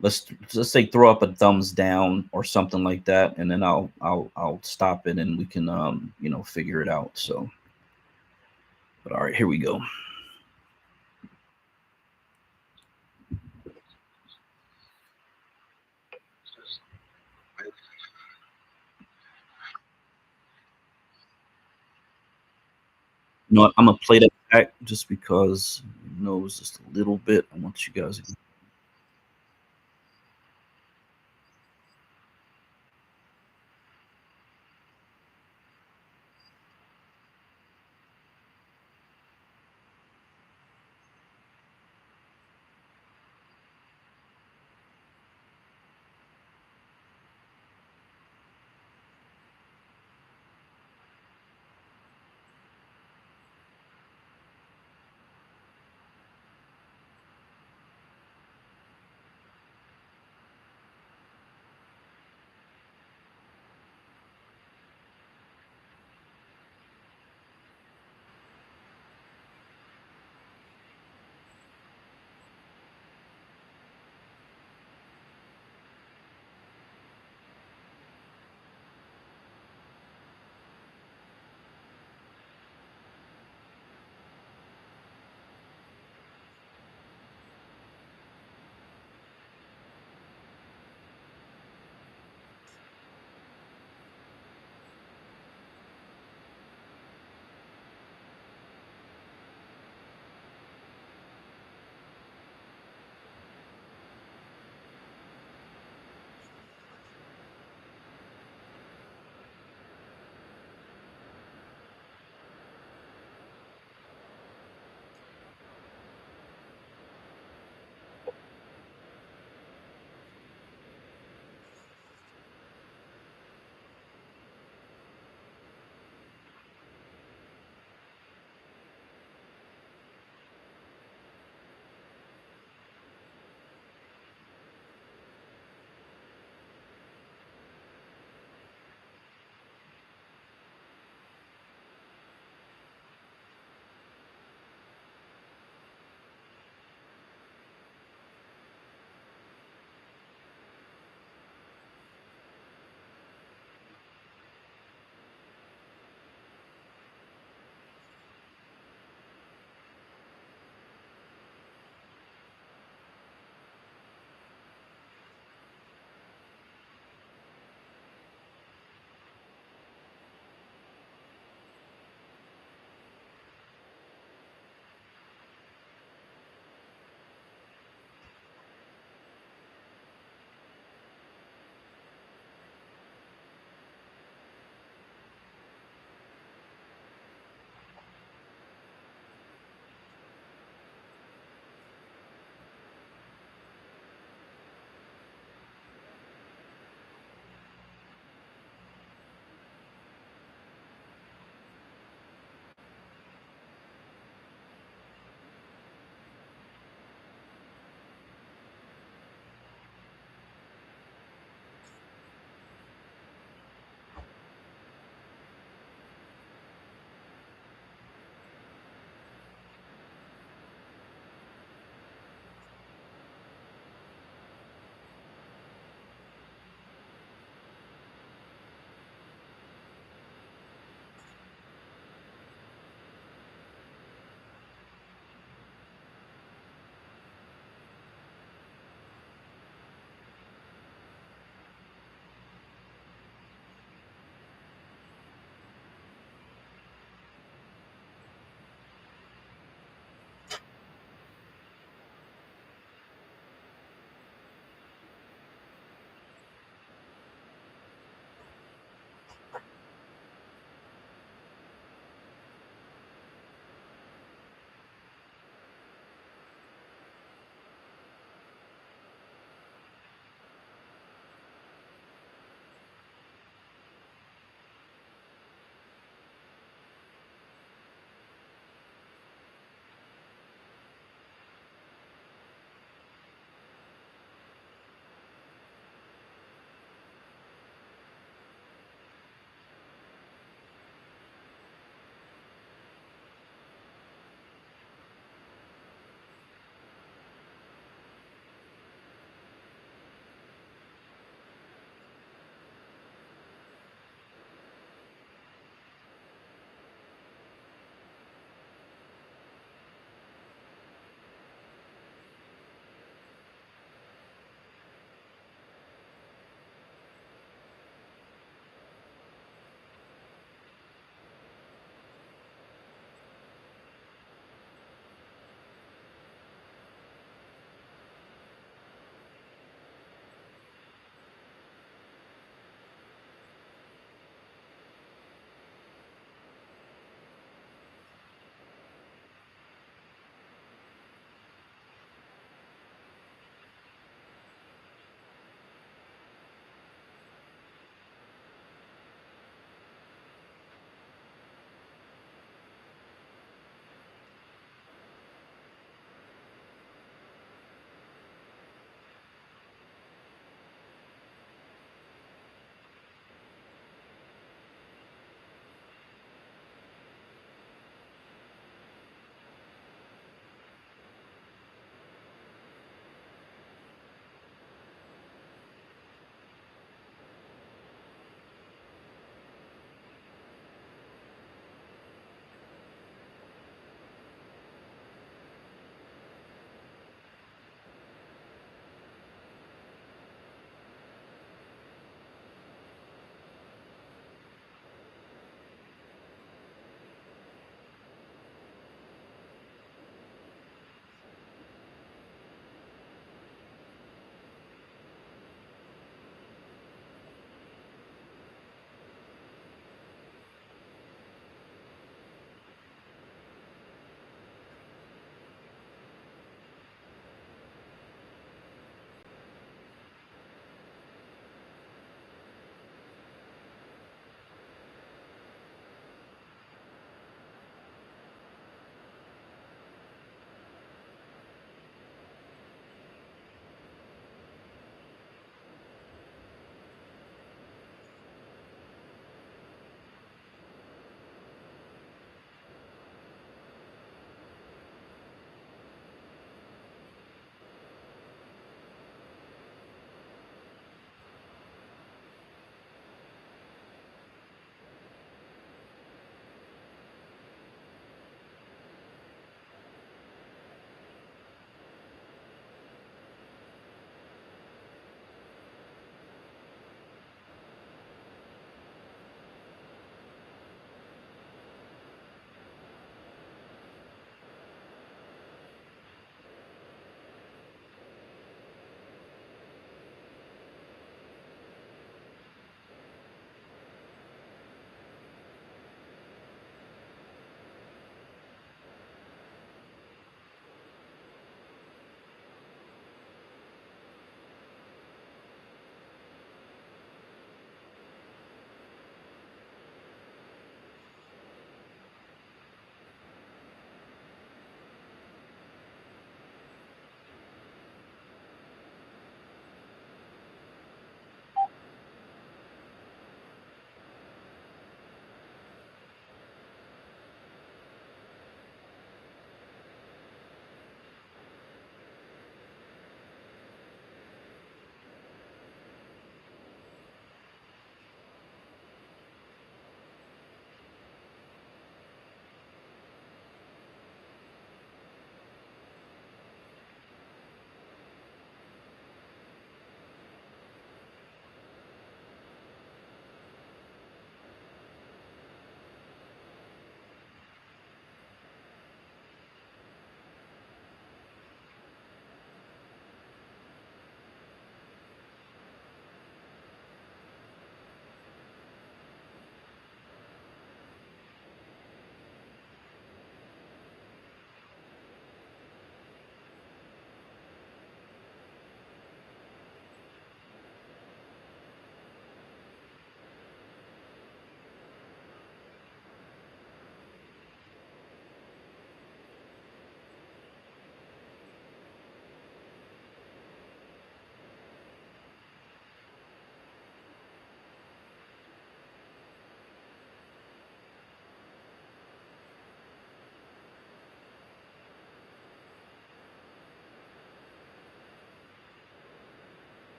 S2: let's say throw up a thumbs down or something like that, and then I'll stop it and we can figure it out. So, but all right, here we go. You know what? I'm gonna play that back just because it knows just a little bit. I want you guys to.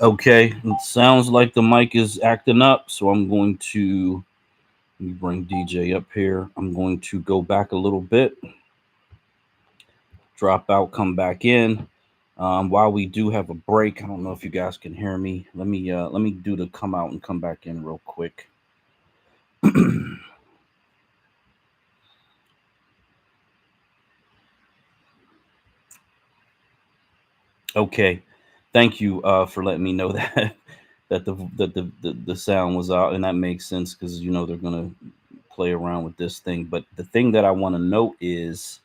S2: Okay, it sounds like the mic is acting up, so I'm going to let me bring DJ up here. I'm going to go back a little bit, drop out, come back in. While we do have a break, I don't know if you guys can hear me. Let me do the come out and come back in real quick. Okay, thank you for letting me know that the sound was out, and that makes sense because they're gonna play around with this thing. But the thing that I want to note is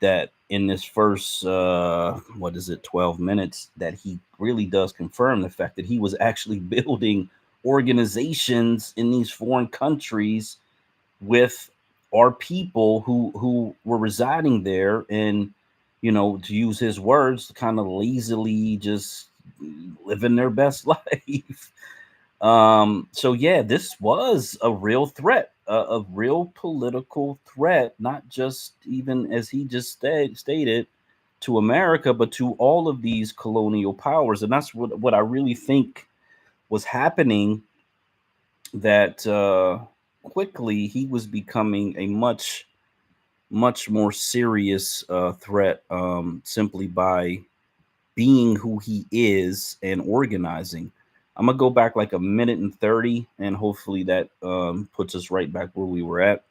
S2: that in this first what is it, 12 minutes, that he really does confirm the fact that he was actually building organizations in these foreign countries with our people who were residing there, and to use his words, kind of lazily just living their best life. So yeah, this was a real threat, a real political threat, not just, even as he just stated, to America, but to all of these colonial powers. And that's what I really think was happening, that quickly he was becoming a much more serious threat, simply by being who he is and organizing. I'm gonna go back like a minute and 30, and hopefully that puts us right back where we were at.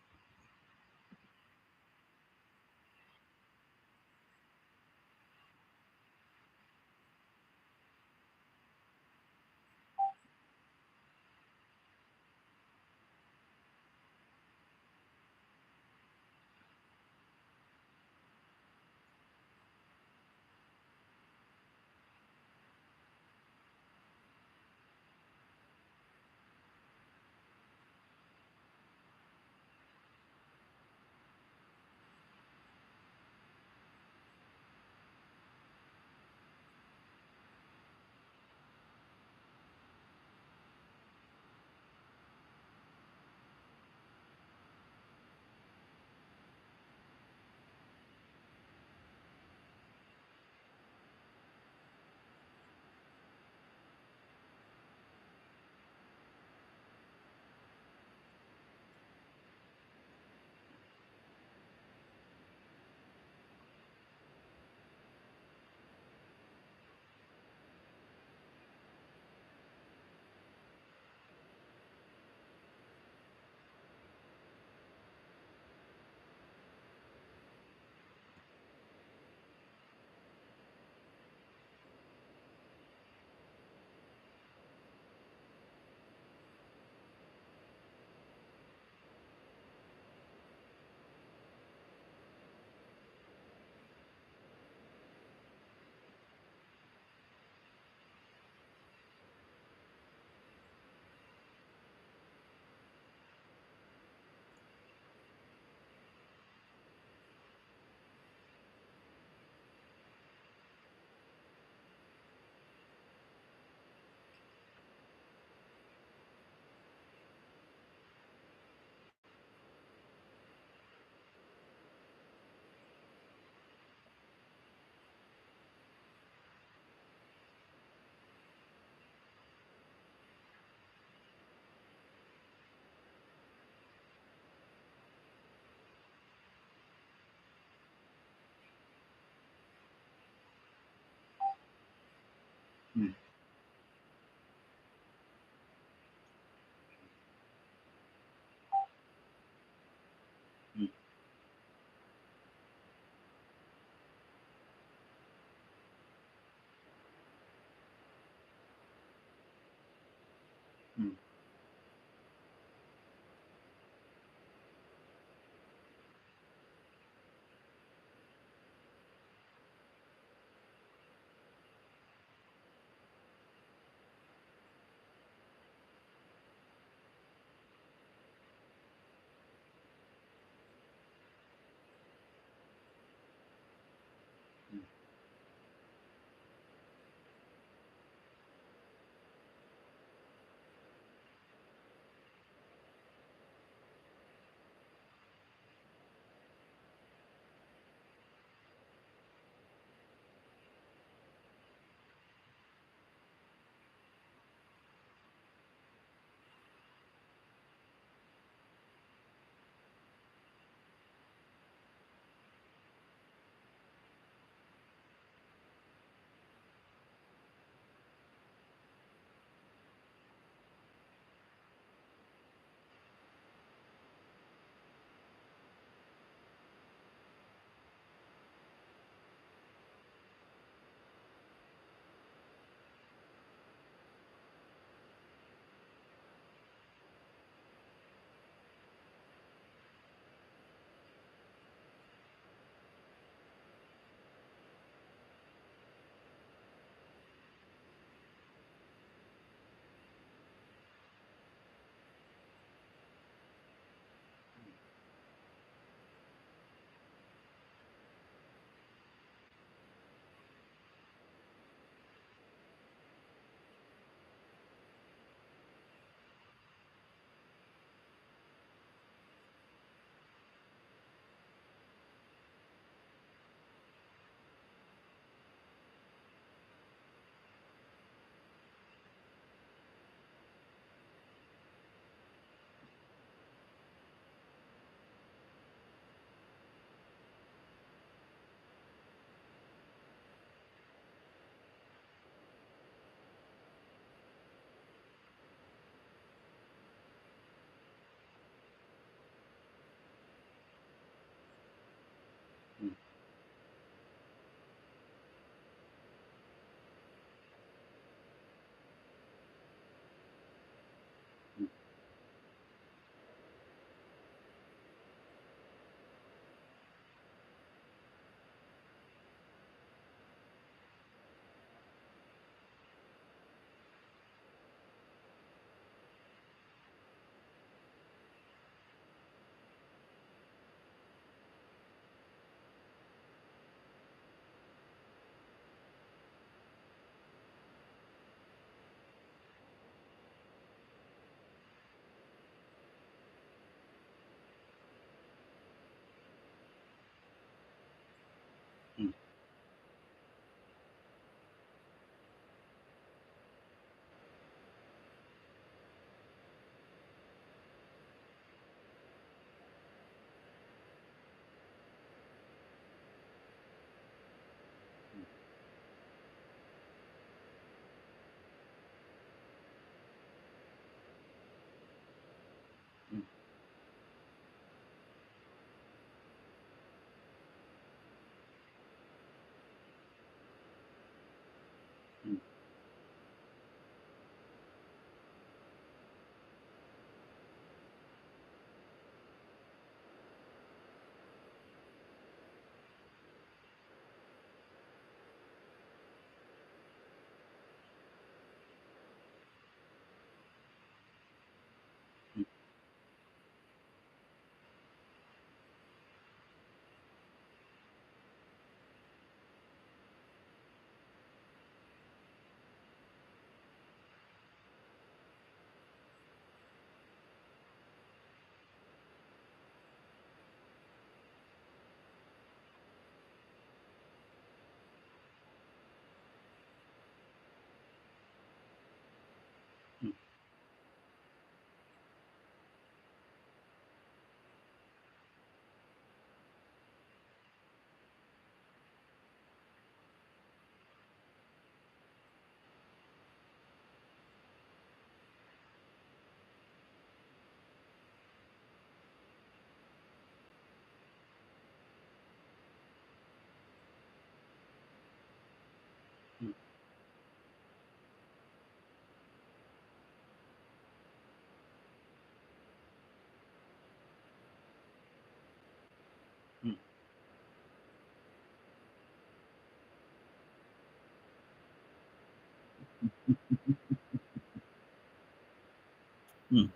S2: Hmm.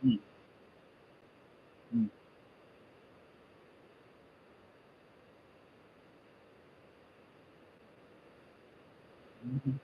S2: Hmm. Hmm. Mhm.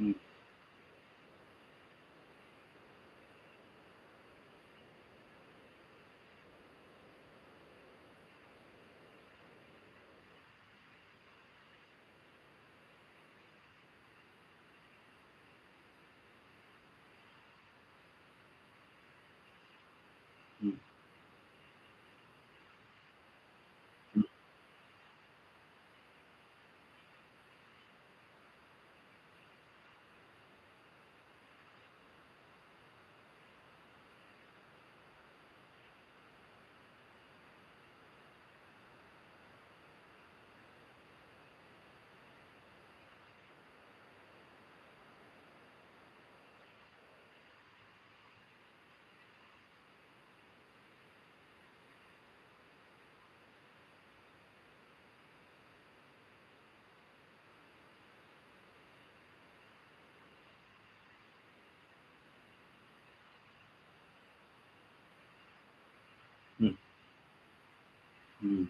S2: Mm. Mm. Mm. Mm.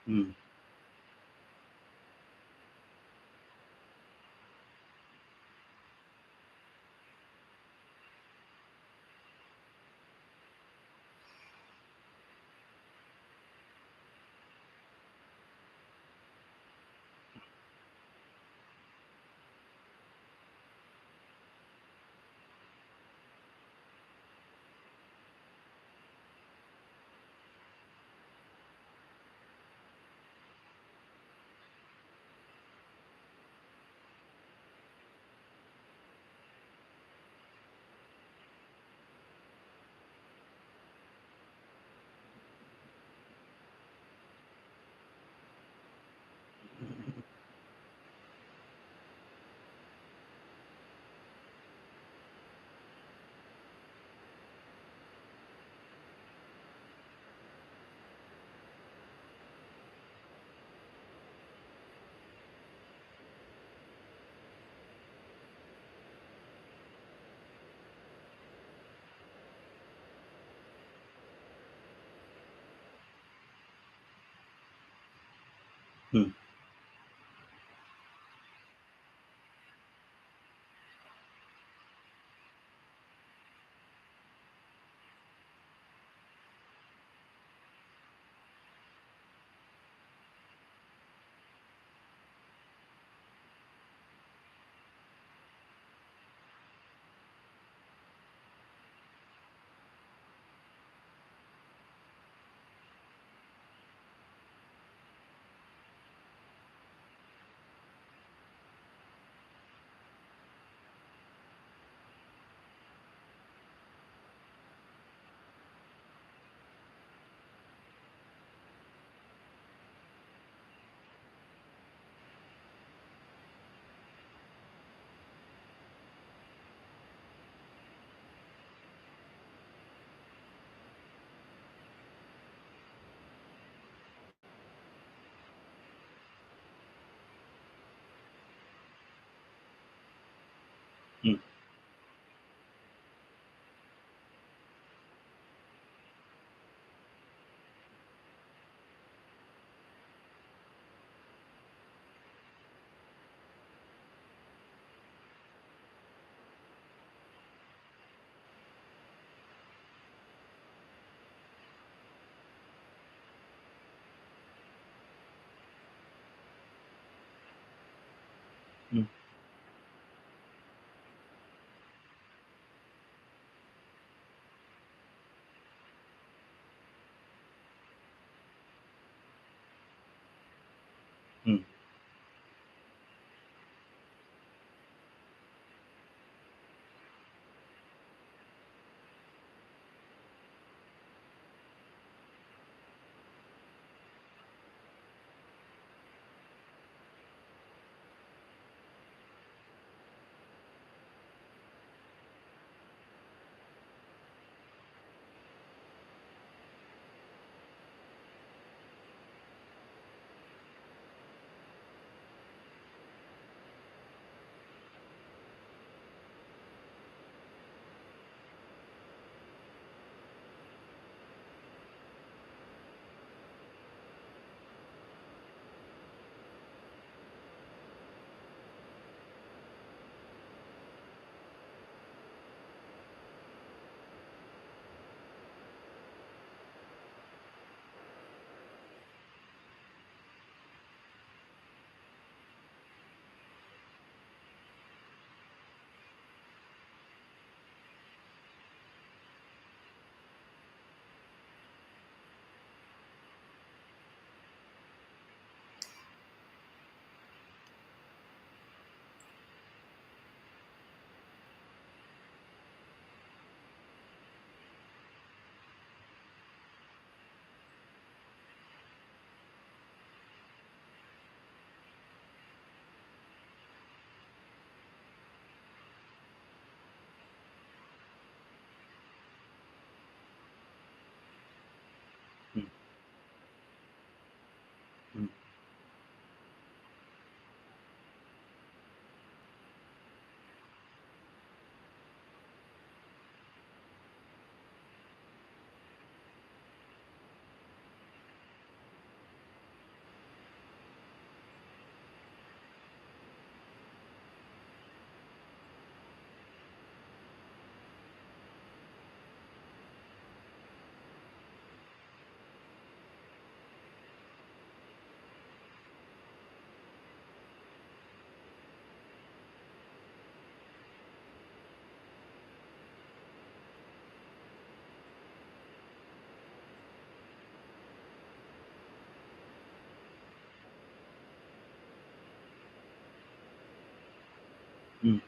S2: Mm. Mm. Mm. Mm. Mm. Mm.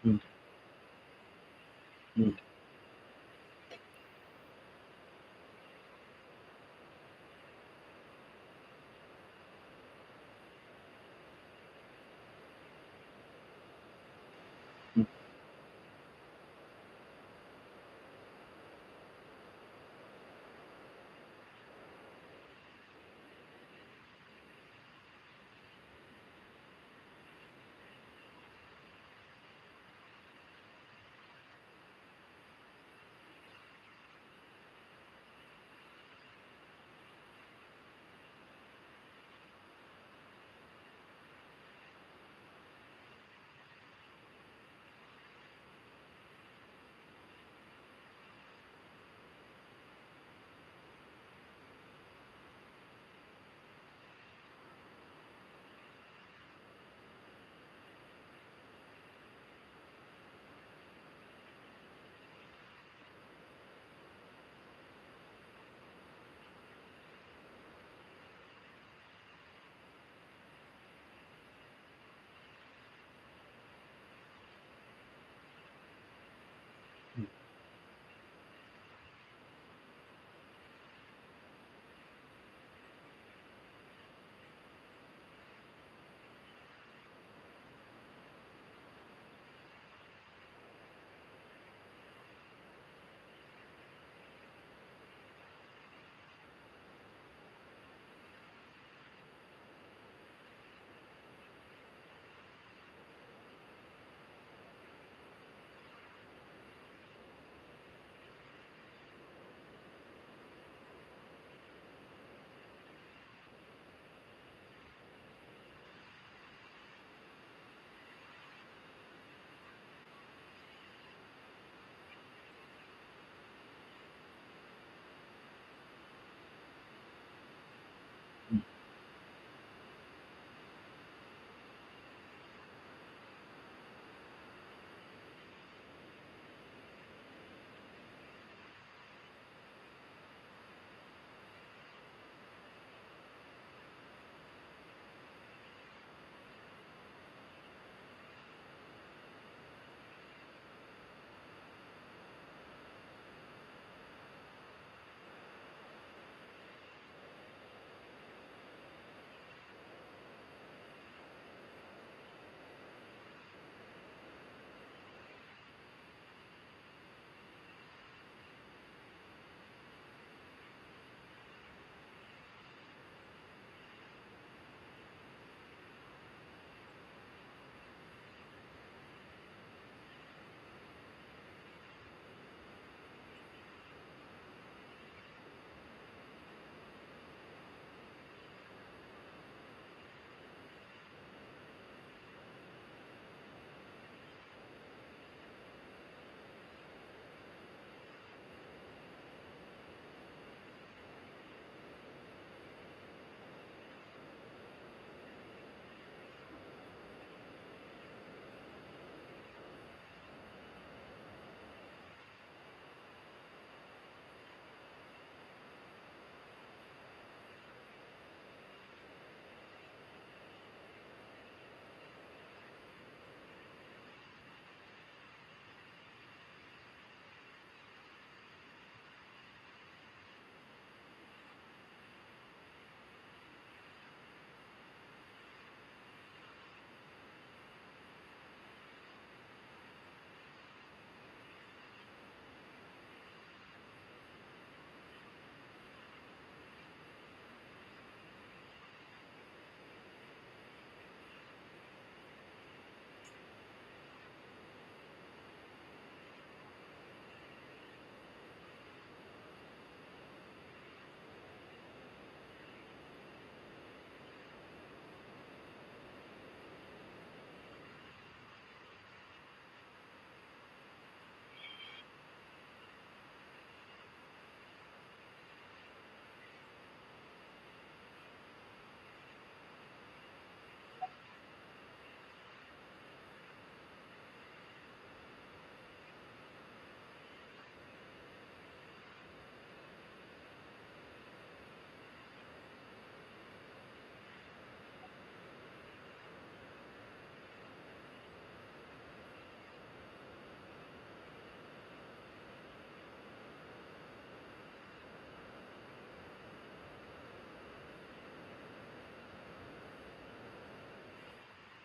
S2: Mm. Mm. Mm.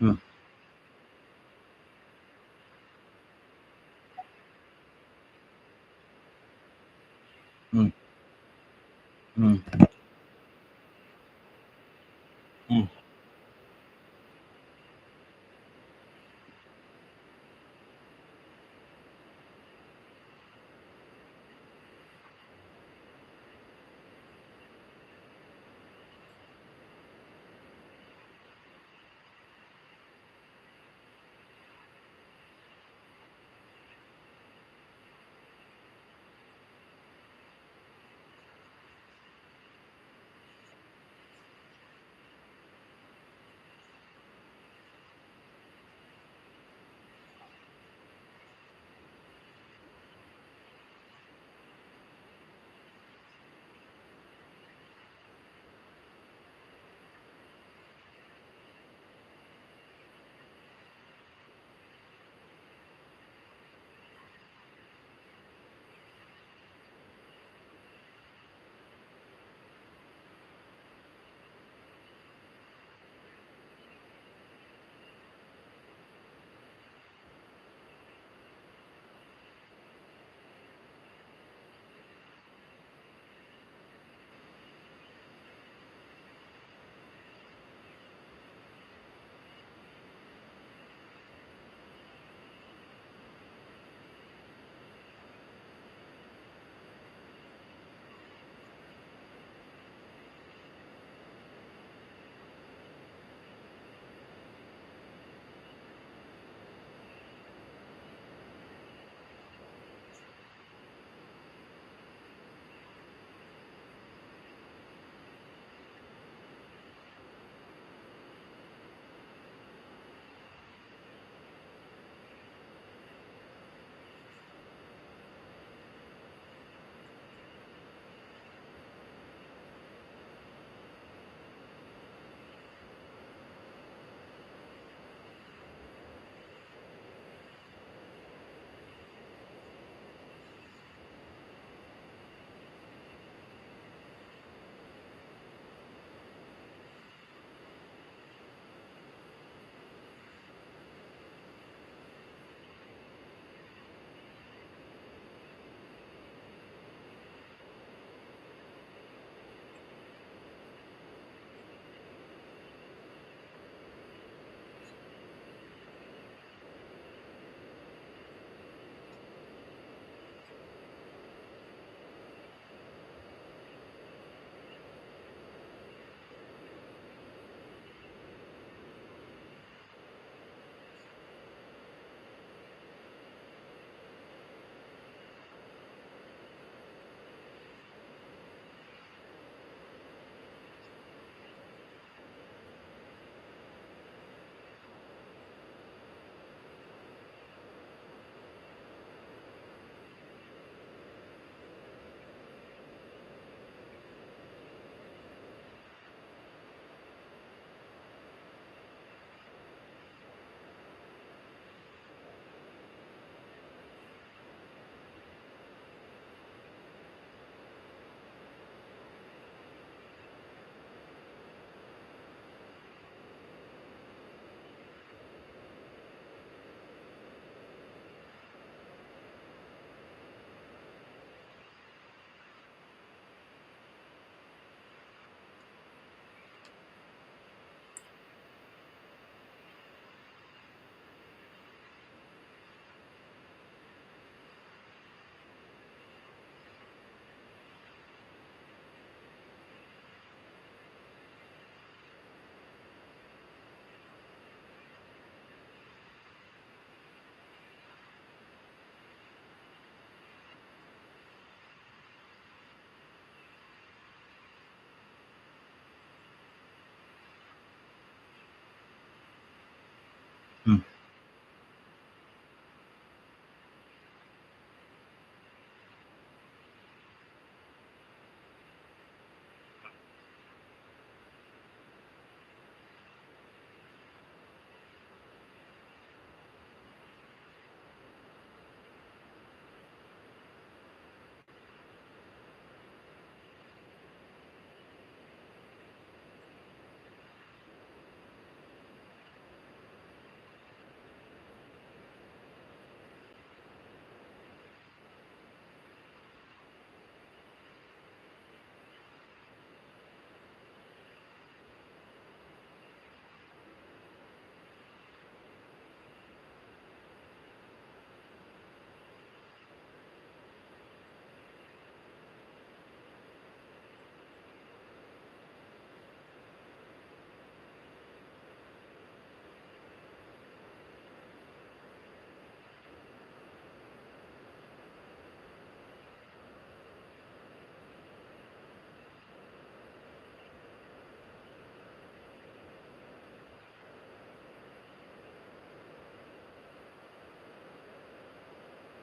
S2: Mm. Mm. Mm. Mm.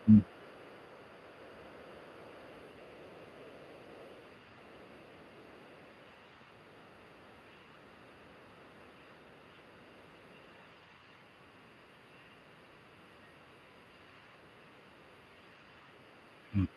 S2: Mm. Mm.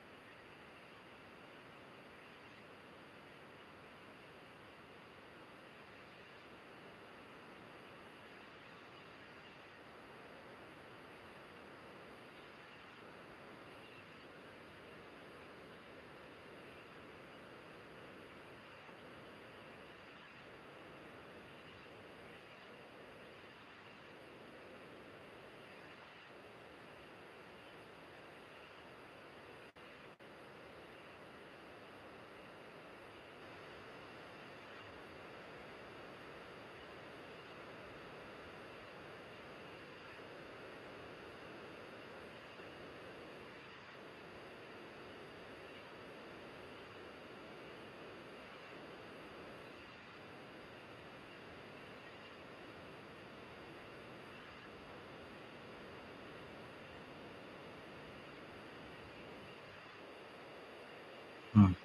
S2: Mm.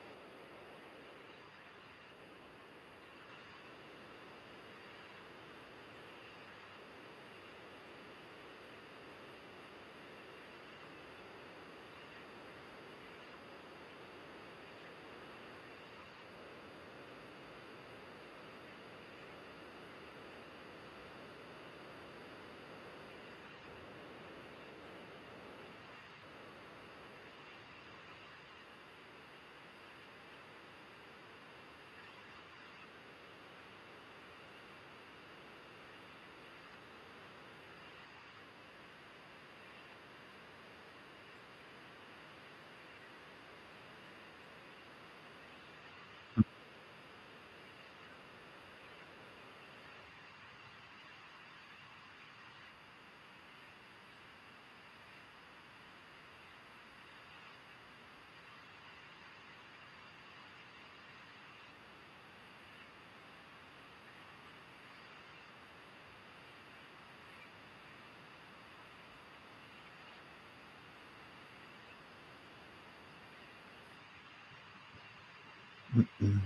S2: Mm.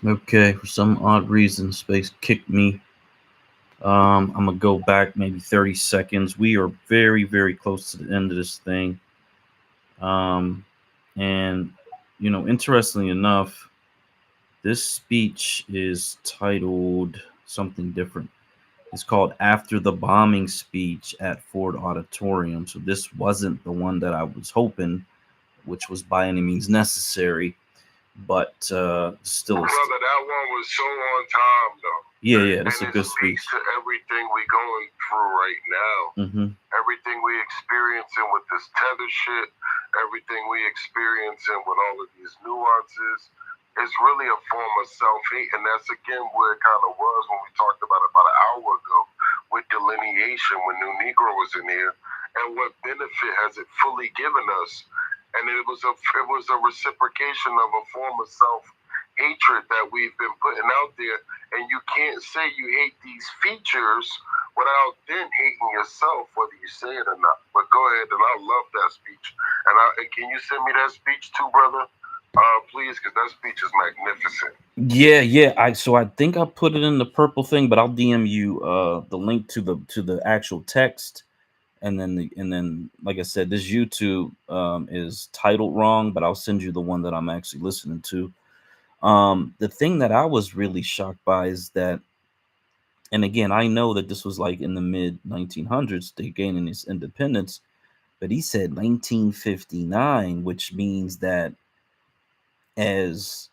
S2: Okay, for some odd reason, Space kicked me. I'm gonna go back maybe 30 seconds. We are very, very close to the end of this thing. Um, and interestingly enough, this speech is titled something different. It's called "After the Bombing Speech at Ford Auditorium." So this wasn't the one that I was hoping, which was by any means necessary, but still.
S8: Brother, that one was so on time, though.
S2: Yeah, that's a good speech.
S8: To everything we going through right now.
S2: Mm-hmm.
S8: Everything we experiencing with this tether shit, everything we experiencing with all of these nuances, it's really a form of self-hate, and that's again where it kind of was when we talked about it about an hour ago with delineation when New Negro was in here, and what benefit has it fully given us? And it was a reciprocation of a form of self-hatred that we've been putting out there, and you can't say you hate these features without then hating yourself, whether you say it or not. But go ahead, and I love that speech. And can you send me that speech too, brother? Please, because that speech is magnificent.
S2: Yeah. I think I put it in the purple thing, but I'll DM you the link to the actual text, and then like I said, this YouTube is titled wrong, but I'll send you the one that I'm actually listening to. The thing that I was really shocked by is that, and again, I know that this was like in the mid 1900s, they gaining its independence, but he said 1959, which means that as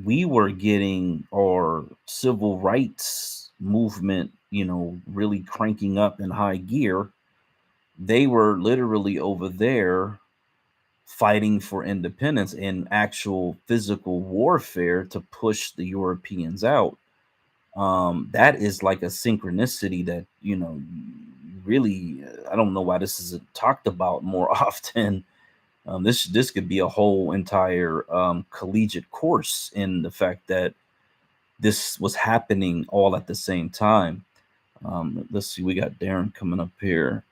S2: we were getting our civil rights movement, really cranking up in high gear, they were literally over there fighting for independence in actual physical warfare to push the Europeans out. That is like a synchronicity that, really, I don't know why this isn't talked about more often. This could be a whole entire collegiate course in the fact that this was happening all at the same time. Let's see, we got Darren coming up here.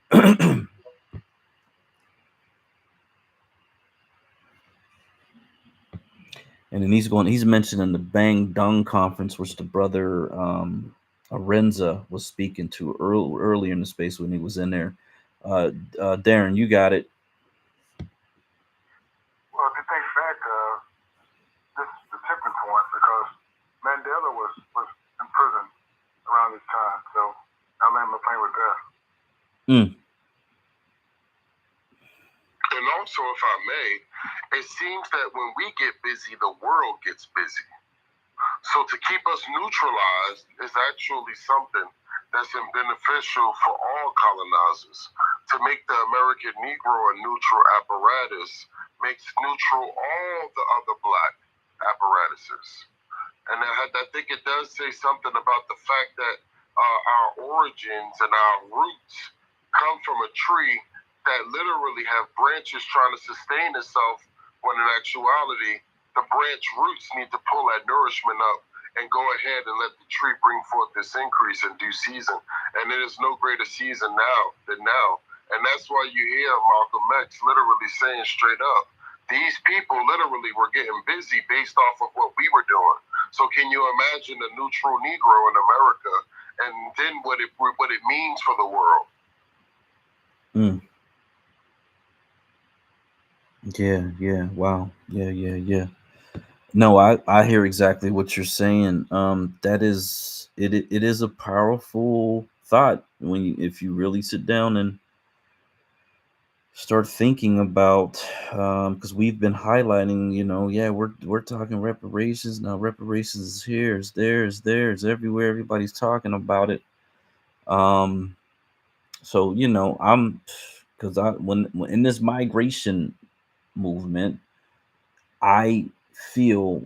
S2: And then he's mentioning the Bang Dung conference, which the brother Arenza was speaking to earlier in the space when he was in there. Darren, you got it.
S12: Well, if you think back, this is the tipping point because Mandela was in prison around this time. So I land my plane with that.
S8: And also, if I may, it seems that when we get busy, the world gets busy. So to keep us neutralized is actually something that's been beneficial for all colonizers. To make the American Negro a neutral apparatus makes neutral all the other black apparatuses. And I think it does say something about the fact that our origins and our roots come from a tree that literally have branches trying to sustain itself, when in actuality, the branch roots need to pull that nourishment up and go ahead and let the tree bring forth this increase in due season. And there is no greater season now than now. And that's why you hear Malcolm X literally saying straight up, these people literally were getting busy based off of what we were doing. So can you imagine a neutral Negro in America, and then what it means for the world?
S2: Yeah. Wow. Yeah. No, I hear exactly what you're saying. That is it is a powerful thought if you really sit down and start thinking about, because we've been highlighting, yeah, we're talking reparations now. Reparations is here, it's there, it's everywhere. Everybody's talking about it. So I'm because when in this migration movement, I feel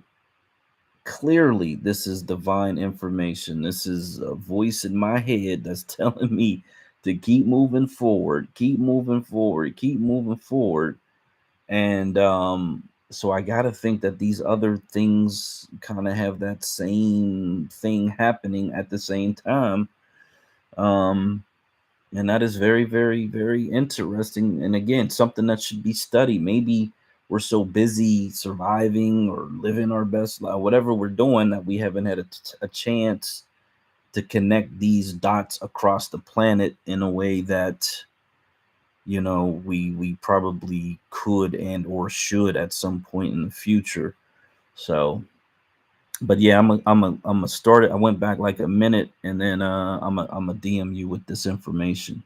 S2: clearly this is divine information. This is a voice in my head that's telling me to keep moving forward, keep moving forward, keep moving forward. And so I got to think that these other things kind of have that same thing happening at the same time. And that is very, very, very interesting. And again, something that should be studied. Maybe we're so busy surviving or living our best life, whatever we're doing, that we haven't had a chance to connect these dots across the planet in a way that we probably could and or should at some point in the future. So, but yeah, I'm a start it. I went back like a minute, and then I'm a DM you with this information.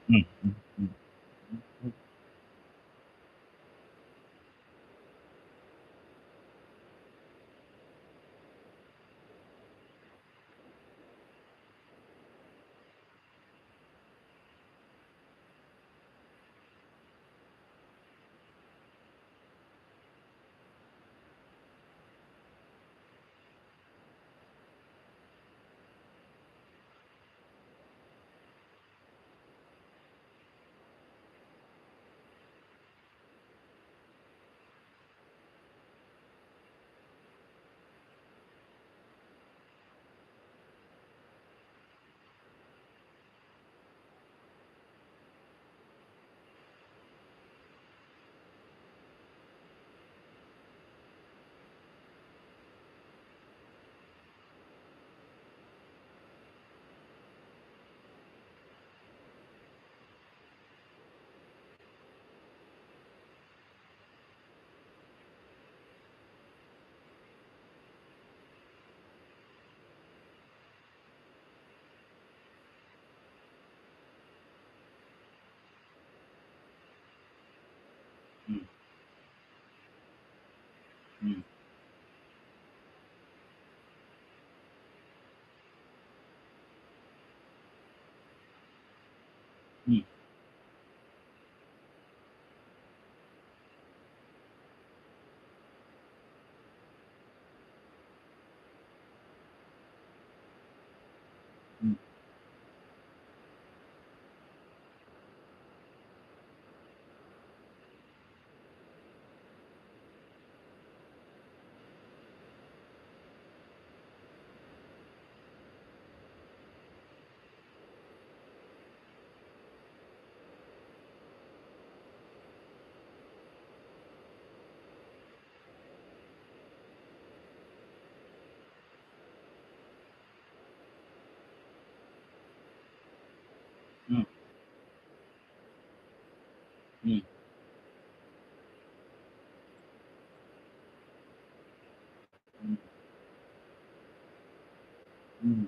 S2: Mm, mm, mm, mm, mm, mm, mm, mm, mm, mm, mm,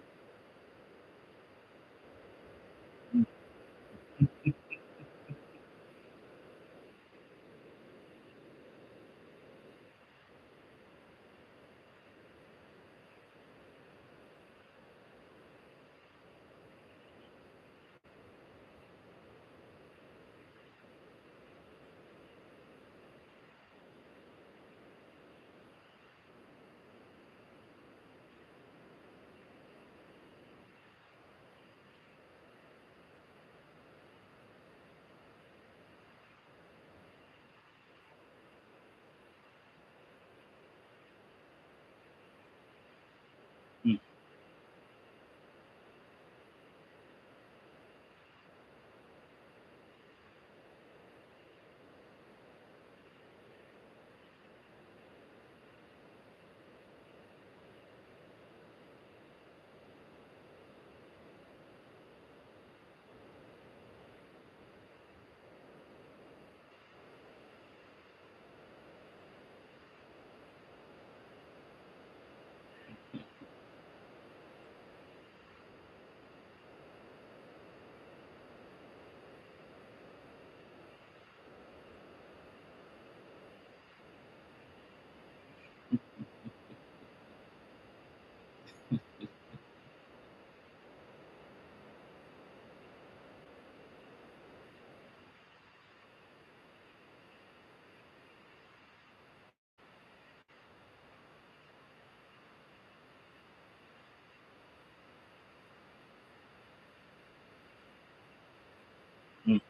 S2: mm, mm, mm,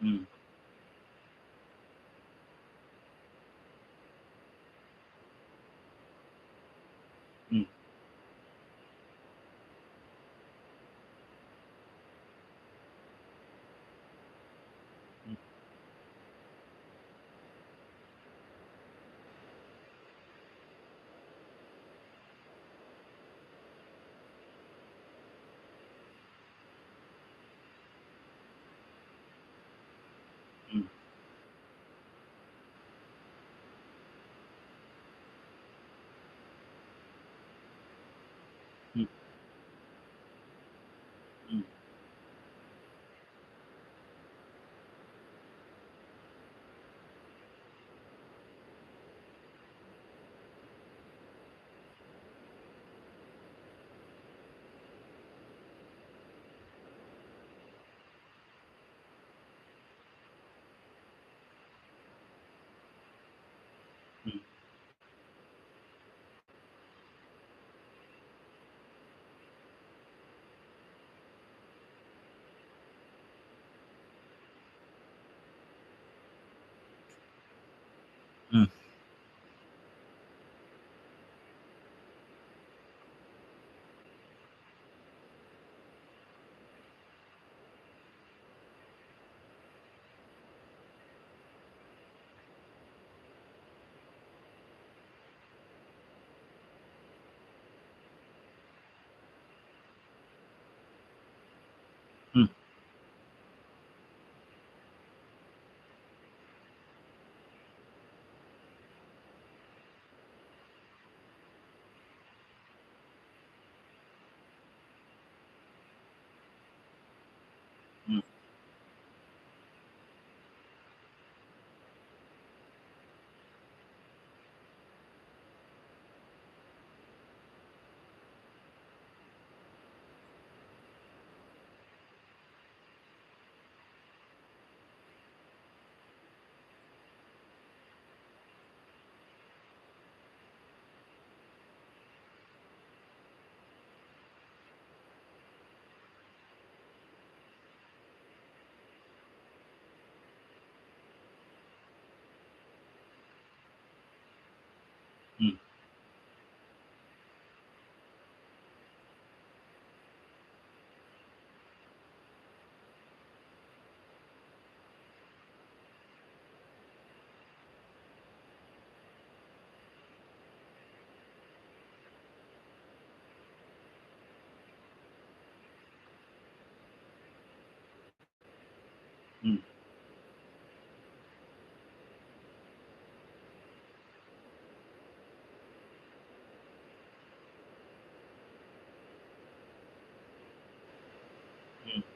S2: mm, mm, mm. Mm. Mm. Mm. Mm. Mm. Mm. Mm. Mm. Mm.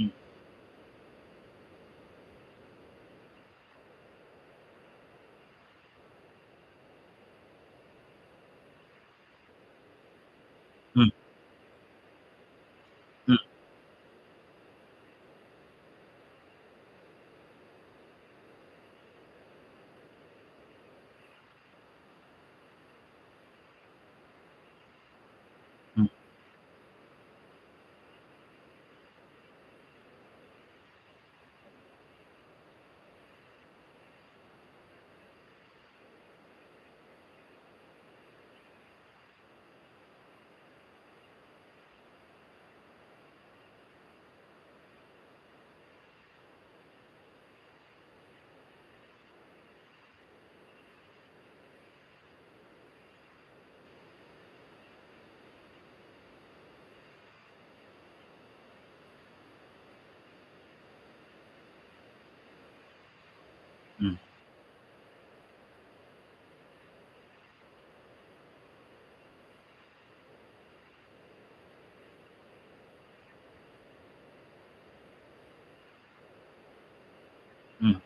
S2: Mm. Mm. Mm. Mm. Mm. Mm. Mm.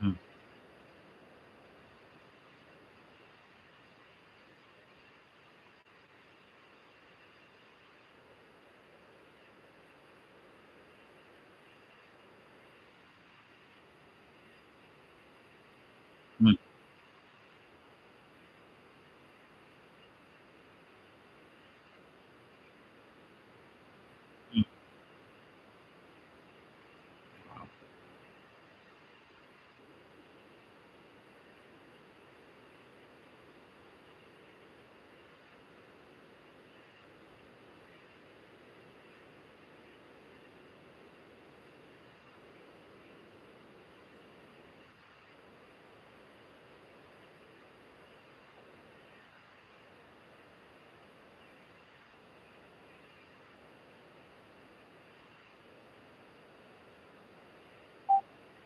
S2: Mm. Mm. Mm.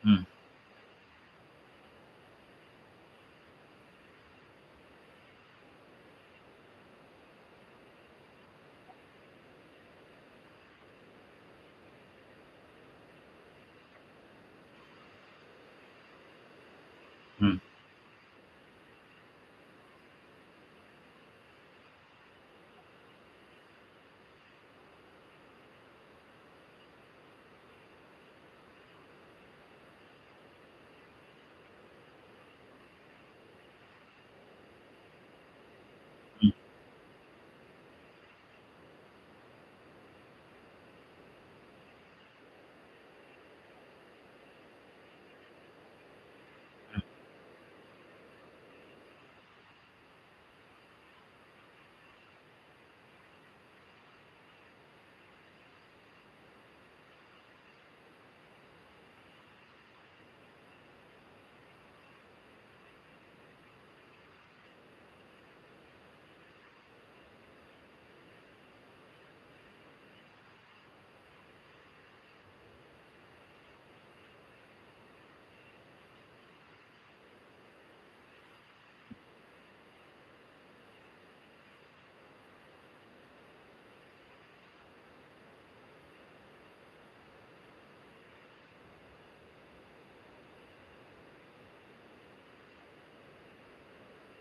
S2: Mm. Mm. Mm.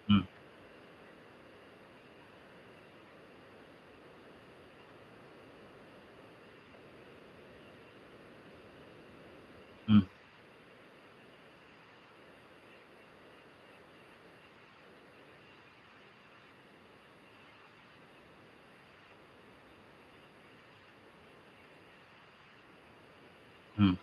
S2: Mm. Mm. Mm.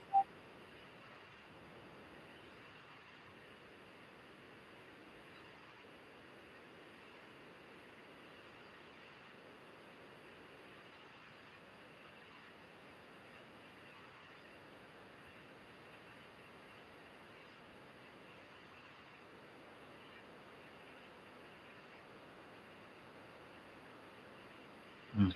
S2: Mm.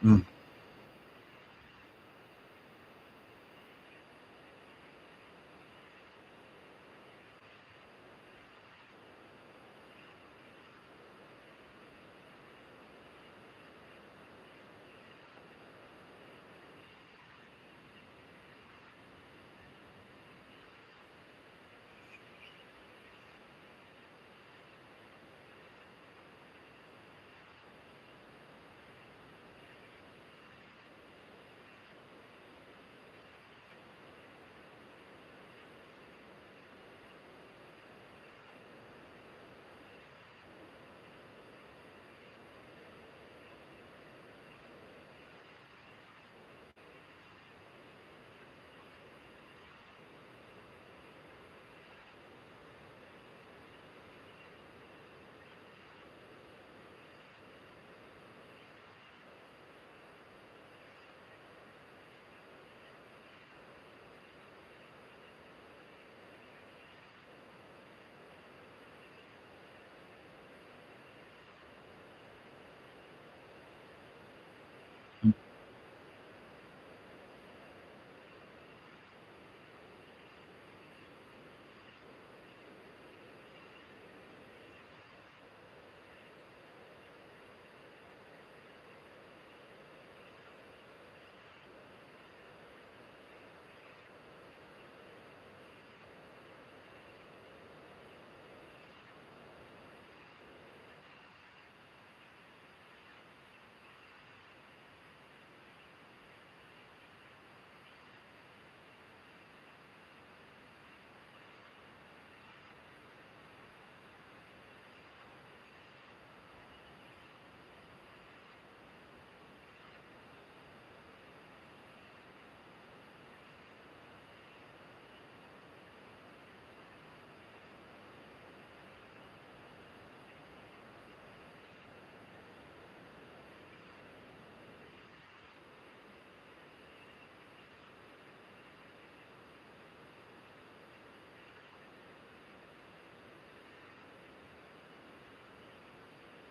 S2: Mm.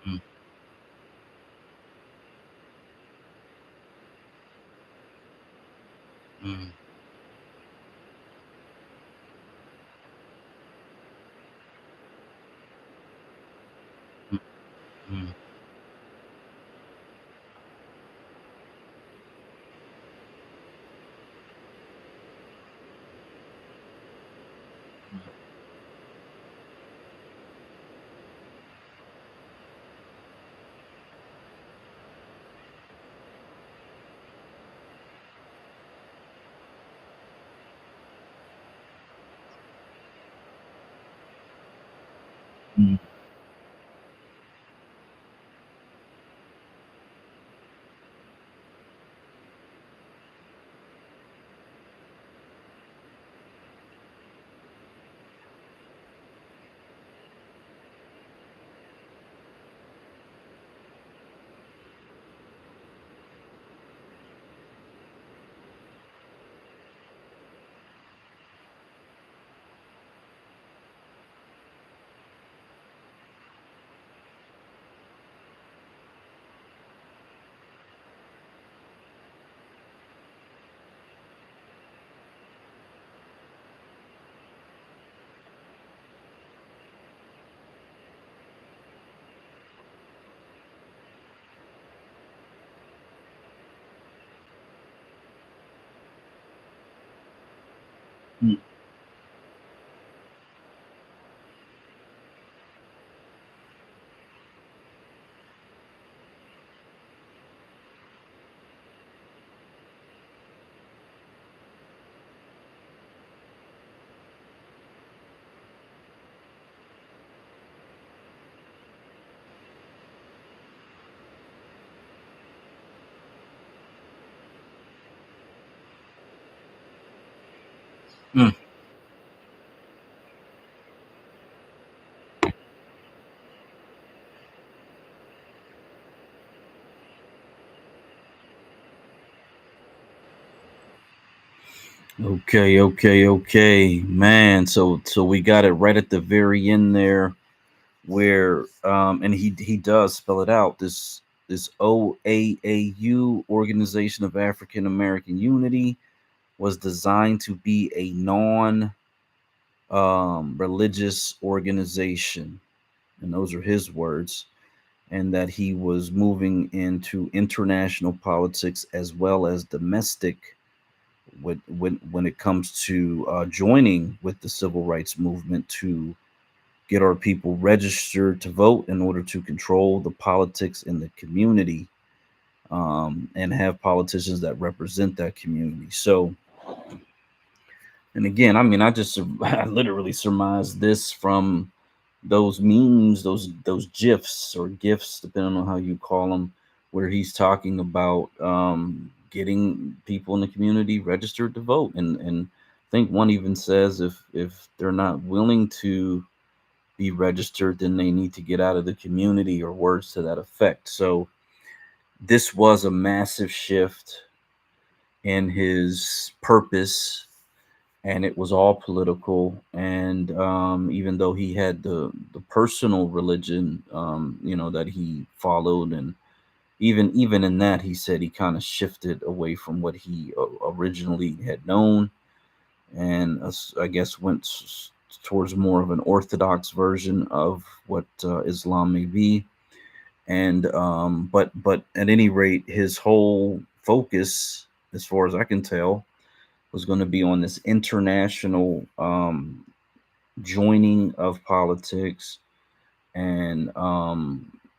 S2: Mm. Mm. Mm. Mm. Mm. Mm. Mm. Okay, man. So we got it right at the very end there, where and he does spell it out. This this OAAU, Organization of African American Unity, was designed to be a non religious organization. And those are his words. And that he was moving into international politics as well as domestic when it comes to joining with the civil rights movement to get our people registered to vote in order to control the politics in the community, and have politicians that represent that community. So, and again, I mean, I literally surmised this from those memes, those gifs or gifs, depending on how you call them, where he's talking about getting people in the community registered to vote, and I think one even says if they're not willing to be registered, then they need to get out of the community, or words to that effect. So this was a massive shift in his purpose, and it was all political. And even though he had the personal religion, that he followed, and even in that, he said he kind of shifted away from what he originally had known, and I guess went towards more of an orthodox version of what Islam may be. And but at any rate, his whole focus, as far as I can tell, was going to be on this international joining of politics, and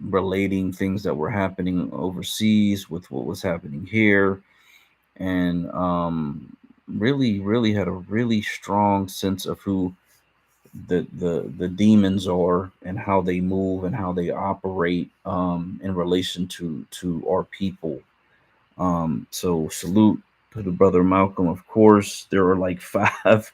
S2: relating things that were happening overseas with what was happening here, and really had a really strong sense of who the demons are, and how they move and how they operate in relation to our people. So salute to the brother Malcolm. Of course, there are like five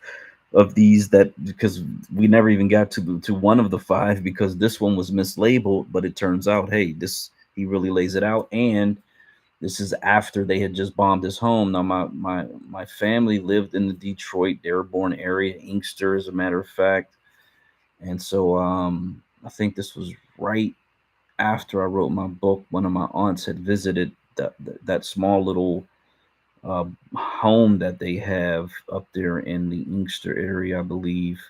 S2: of these, that because we never even got to one of the five, because this one was mislabeled, but it turns out, hey, this, he really lays it out. And this is after they had just bombed his home. Now my family lived in the Detroit, Dearborn area, Inkster, as a matter of fact. And so I think this was right after I wrote my book. One of my aunts had visited that small little home that they have up there in the Inkster area, I believe.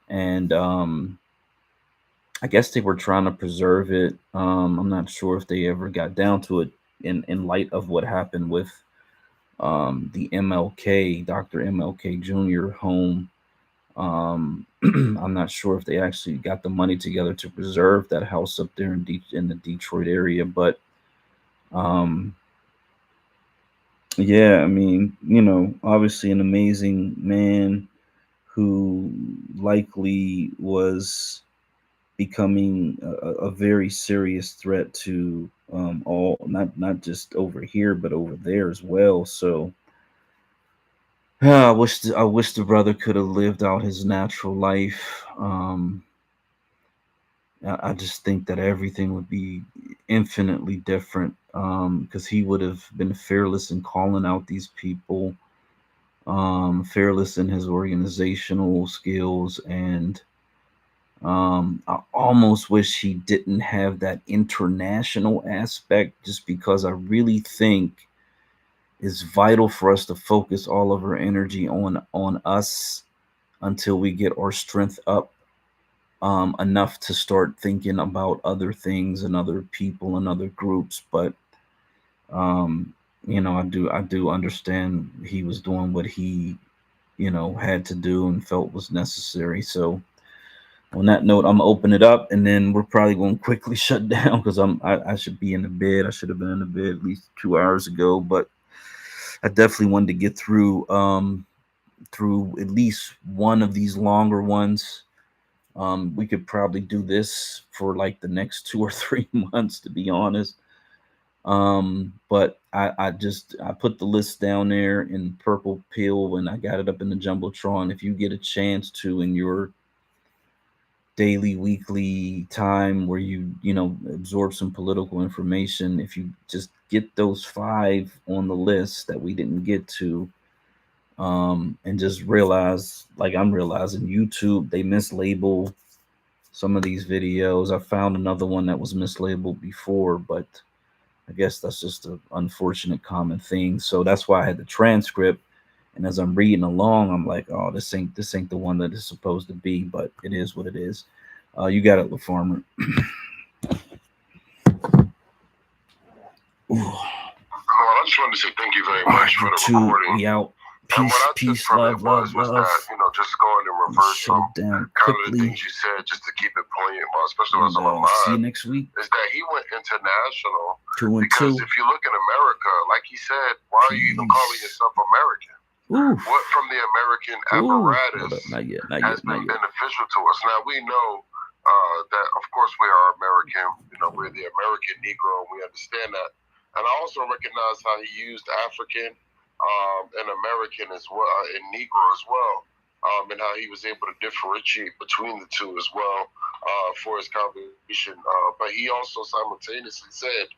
S2: And I guess they were trying to preserve it. I'm not sure if they ever got down to it in light of what happened with the MLK, Dr. MLK Jr. home. I'm not sure if they actually got the money together to preserve that house up there in the Detroit area, but um, yeah, I mean, obviously an amazing man who likely was becoming a very serious threat to all, not just over here, but over there as well. So I wish the brother could have lived out his natural life. I just think that everything would be infinitely different, because he would have been fearless in calling out these people, fearless in his organizational skills, and I almost wish he didn't have that international aspect, just because I really think it's vital for us to focus all of our energy on us until we get our strength up enough to start thinking about other things and other people and other groups. But um, I do understand he was doing what he had to do and felt was necessary. So on that note, I'm gonna open it up, and then we're probably going to quickly shut down, because I should be in the bed. I should have been in the bed at least 2 hours ago, but I definitely wanted to get through at least one of these longer ones. We could probably do this for like the next 2 or 3 months, to be honest. But I put the list down there in purple pill when I got it up in the jumbotron. If you get a chance to, in your daily, weekly time where you absorb some political information, if you just get those five on the list that we didn't get to, and just realize, like I'm realizing, YouTube, they mislabel some of these videos. I found another one that was mislabeled before, but I guess that's just an unfortunate common thing. So that's why I had the transcript. And as I'm reading along, I'm like, oh, this ain't the one that it's supposed to be, but it is what it is. You got it, LaFarmer.
S8: Well, I just wanted to say thank you very
S2: All right,
S8: much for
S2: you
S8: the
S2: too.
S8: recording.
S2: We out.
S8: And what
S2: Peace,
S8: I took
S2: peace,
S8: from
S2: love,
S8: it was
S2: love.
S8: that, you know, just going in reverse
S2: Shut
S8: of
S2: it down
S8: kind of the
S2: quickly.
S8: things you said, just to keep it poignant, especially
S2: And
S8: what's on my
S2: see you
S8: mind,
S2: next week.
S8: is that he went international
S2: 2 and
S8: because
S2: 2.
S8: if you look in America, like he said, why are you even calling yourself American?
S2: Ooh.
S8: What from the American apparatus
S2: Not yet.
S8: has been beneficial to us? Now, we know that, of course, we are American. You know, we're the American Negro, and we understand that. And I also recognize how he used African and American as well, and Negro as well, and how he was able to differentiate between the two as well for his conversation. But he also simultaneously said,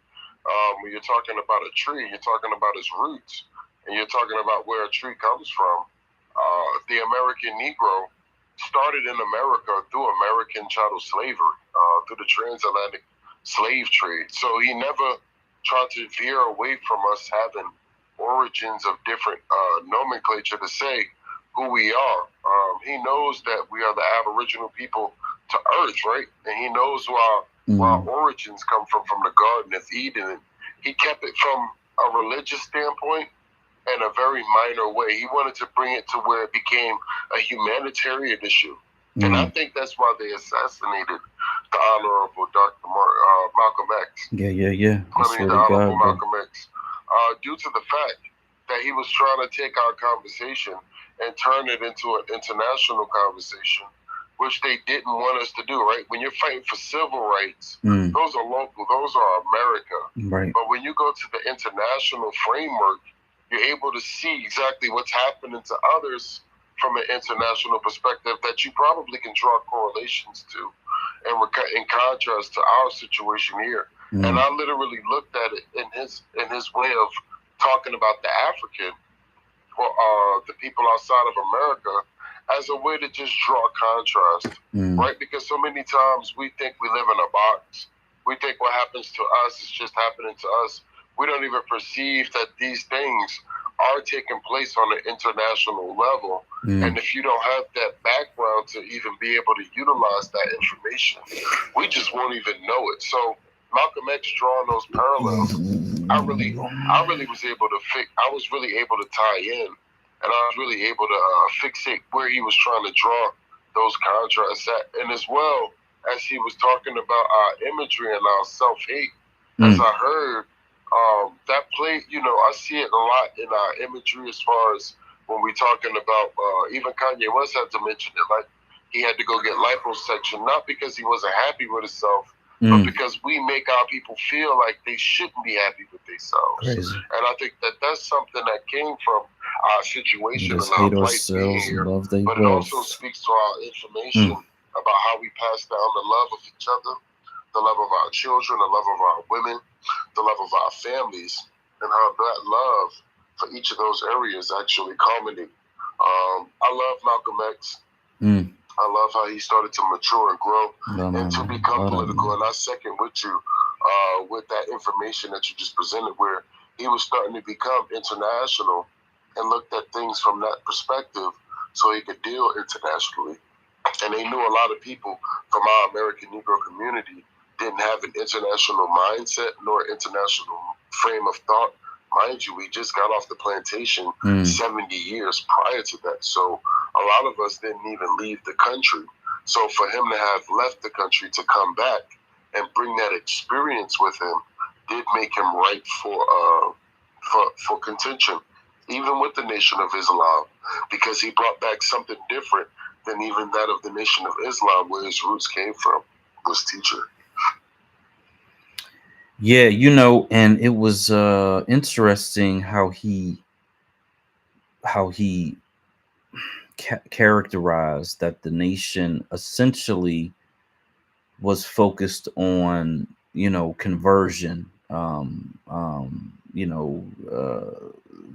S8: when you're talking about a tree, you're talking about its roots, and you're talking about where a tree comes from. The American Negro started in America through American chattel slavery, through the transatlantic slave trade. So he never tried to veer away from us having origins of different nomenclature to say who we are. He knows that we are the Aboriginal people to Earth, right? And he knows where our origins come from the Garden of Eden. And he kept it from a religious standpoint in a very minor way. He wanted to bring it to where it became a humanitarian issue. And I think that's why they assassinated the Honorable Dr. Malcolm X.
S2: Yeah.
S8: The Honorable Malcolm X. Due to the fact that he was trying to take our conversation and turn it into an international conversation, which they didn't want us to do, right? When you're fighting for civil rights, those are local, those are America.
S2: Right.
S8: But when you go to the international framework, you're able to see exactly what's happening to others from an international perspective that you probably can draw correlations to, and in contrast to our situation here. And I literally looked at it in his way of talking about the African, or the people outside of America, as a way to just draw contrast, right? Because so many times we think we live in a box. We think what happens to us is just happening to us. We don't even perceive that these things are taking place on an international level. And if you don't have that background to even be able to utilize that information, we just won't even know it. So Malcolm X drawing those parallels, I really was able to I was really able to tie in, and I was really able to fixate where he was trying to draw those contrasts at. And as well as he was talking about our imagery and our self-hate, as I heard, that play, you know, I see it a lot in our imagery as far as when we're talking about, even Kanye West had to mention it, like he had to go get liposuction, not because he wasn't happy with himself, but because we make our people feel like they shouldn't be happy with themselves.
S2: Crazy.
S8: And I think that that's something that came from our situation and
S2: just
S8: our
S2: hate
S8: plight being
S2: ourselves
S8: here.
S2: and love they
S8: But it
S2: wealth.
S8: also speaks to our information about how we pass down the love of each other, the love of our children, the love of our women, the love of our families, and how that love for each of those areas actually culminate. I love Malcolm X. I love how he started to mature and grow and to become political. And I second with you with that information that you just presented, where he was starting to become international and looked at things from that perspective so he could deal internationally. And they knew a lot of people from our American Negro community didn't have an international mindset nor international frame of thought. Mind you, we just got off the plantation 70 years prior to that. So a lot of us didn't even leave the country. So for him to have left the country to come back and bring that experience with him did make him ripe for contention, even with the Nation of Islam, because he brought back something different than even that of the Nation of Islam, where his roots came from, was teacher.
S2: Yeah, you know, and it was interesting how he characterized that the nation essentially was focused on, you know, conversion,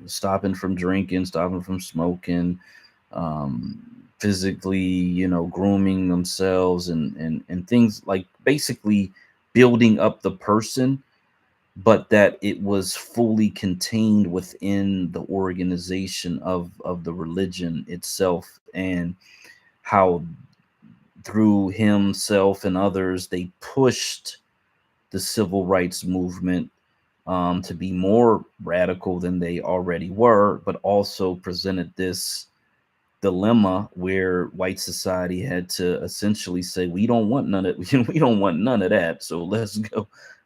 S2: stopping from drinking, stopping from smoking, physically, you know, grooming themselves and things like basically building up the person but that it was fully contained within the organization of the religion itself, and how through himself and others they pushed the civil rights movement to be more radical than they already were, but also presented this dilemma where white society had to essentially say, we don't want none of we don't want none of that, so let's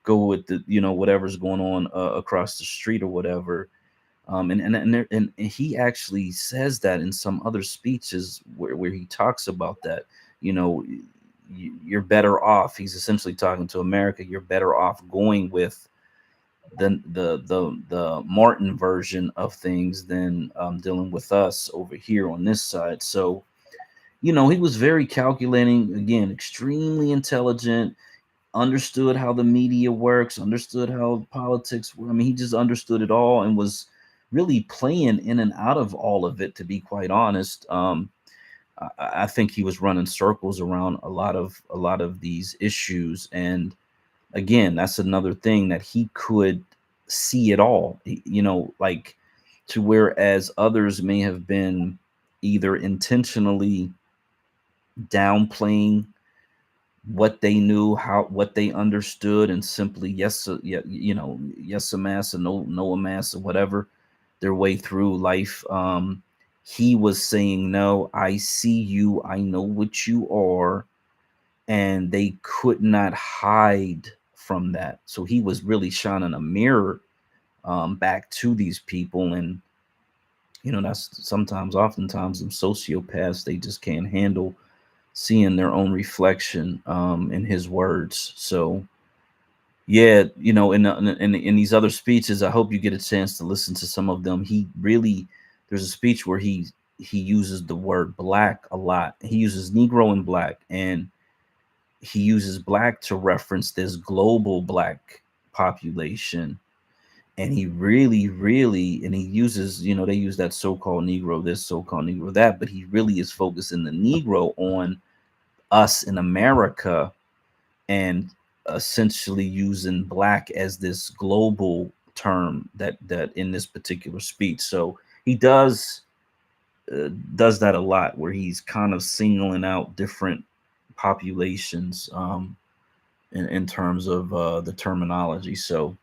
S2: go with the, whatever's going on across the street or whatever. And he actually says that in some other speeches where he talks about that, you know you're better off, he's essentially talking to America, you're better off going with the Martin version of things than dealing with us over here on this side. So, he was very calculating, again, extremely intelligent, understood how the media works, understood how politics. I mean, he just understood it all and was really playing in and out of all of it. To be quite honest, I think he was running circles around a lot of these issues, and again, that's another thing, that he could see it all, like, to whereas others may have been either intentionally downplaying what they knew, what they understood, and simply yeah, yes a mass and no a mass or whatever their way through life. He was saying, no, I see you, I know what you are, and they could not hide from that. So he was really shining a mirror back to these people, and that's oftentimes, them sociopaths, they just can't handle seeing their own reflection in his words. So yeah, in these other speeches, I hope you get a chance to listen to some of them. There's a speech where he uses the word black a lot. He uses Negro and black, and he uses black to reference this global black population. And he really, and he uses, they use that so-called Negro this, so-called Negro that, but he really is focusing the Negro on us in America, and essentially using black as this global term that in this particular speech. So he does that a lot, where he's kind of singling out different populations in terms of the terminology. So,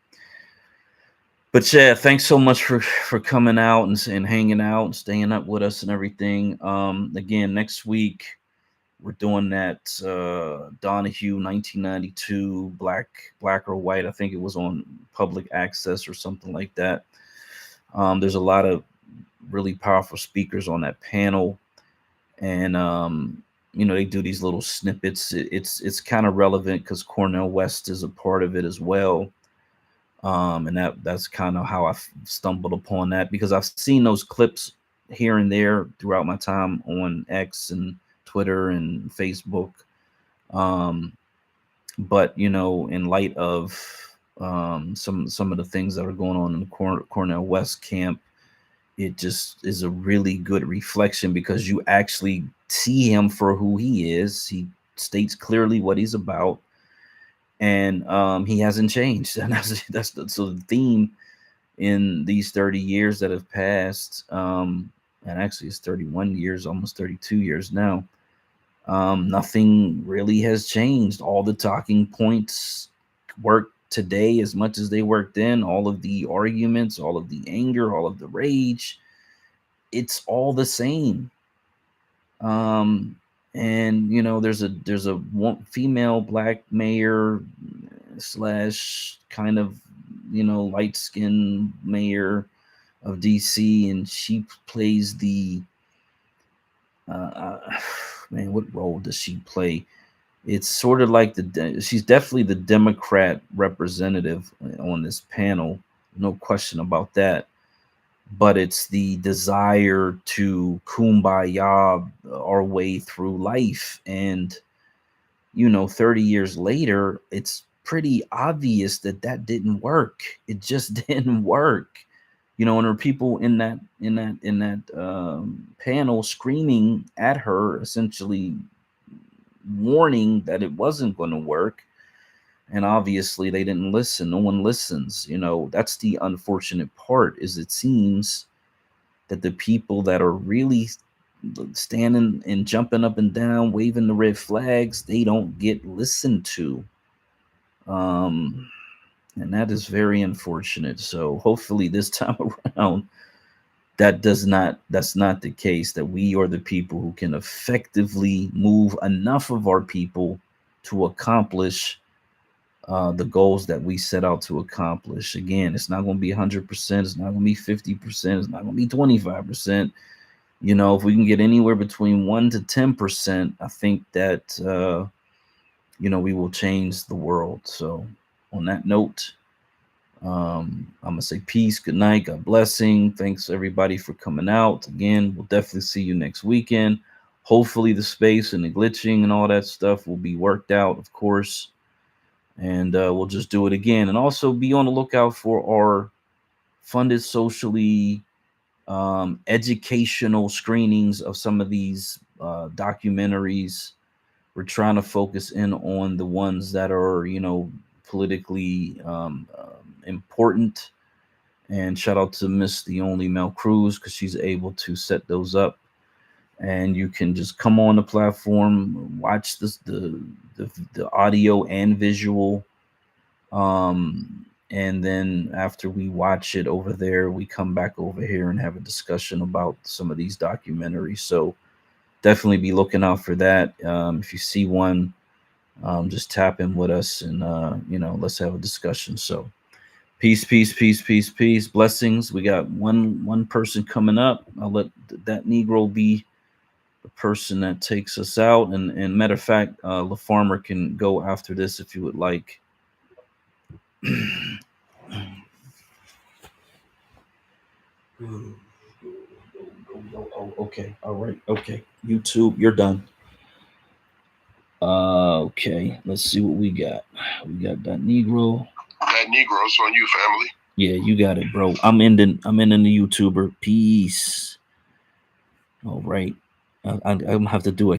S2: but yeah, thanks so much for coming out and hanging out and staying up with us and everything. Again, next week we're doing that Donahue 1992 black or white. I think it was on public access or something like that. There's a lot of really powerful speakers on that panel, and they do these little snippets. It's kind of relevant because Cornell West is a part of it as well. And that's kind of how I stumbled upon that, because I've seen those clips here and there throughout my time on X and Twitter and Facebook. But in light of some of the things that are going on in the Cornell West camp, it just is a really good reflection, because you actually see him for who he is. He states clearly what he's about, and he hasn't changed. And so the theme in these 30 years that have passed, and actually it's 31 years, almost 32 years now. Nothing really has changed. All the talking points work today as much as they worked then. All of the arguments, all of the anger, all of the rage, it's all the same. And there's a female black mayor / kind of light skinned mayor of DC, and she plays the man, what role does she play? It's sort of like she's definitely the Democrat representative on this panel, no question about that. But it's the desire to kumbaya our way through life. And 30 years later, it's pretty obvious that didn't work. It just didn't work. And there are people in that panel screaming at her, essentially warning that it wasn't going to work. and obviously they didn't listen. No one listens. That's the unfortunate part. Is it seems that the people that are really standing and jumping up and down, waving the red flags, they don't get listened to. And that is very unfortunate. So hopefully this time around, that's not the case, that we are the people who can effectively move enough of our people to accomplish the goals that we set out to accomplish. Again, it's not going to be 100%. It's not going to be 50%. It's not going to be 25%. If we can get anywhere between 1 to 10%, I think that, we will change the world. So on that note, I'm going to say peace, good night, God blessing. Thanks everybody for coming out. Again, we'll definitely see you next weekend. Hopefully the space and the glitching and all that stuff will be worked out, of course. And we'll just do it again. And also be on the lookout for our funded socially educational screenings of some of these documentaries. We're trying to focus in on the ones that are, politically important. And shout out to Miss the Only Mel Cruz, because she's able to set those up. And you can just come on the platform, watch the audio and visual. And then after we watch it over there, we come back over here and have a discussion about some of these documentaries. So definitely be looking out for that. If you see one, just tap in with us and, let's have a discussion. So peace, peace, peace, peace, peace. Blessings. We got one person coming up. I'll let that Negro be the person that takes us out. And matter of fact, LaFarmer can go after this if you would like. Okay. All right. Okay. YouTube, you're done. Okay. Let's see what we got. We got that Negro.
S8: That Negro's on you, family.
S2: Yeah, you got it, bro. I'm ending the YouTuber. Peace. All right. I'm gonna have to do it.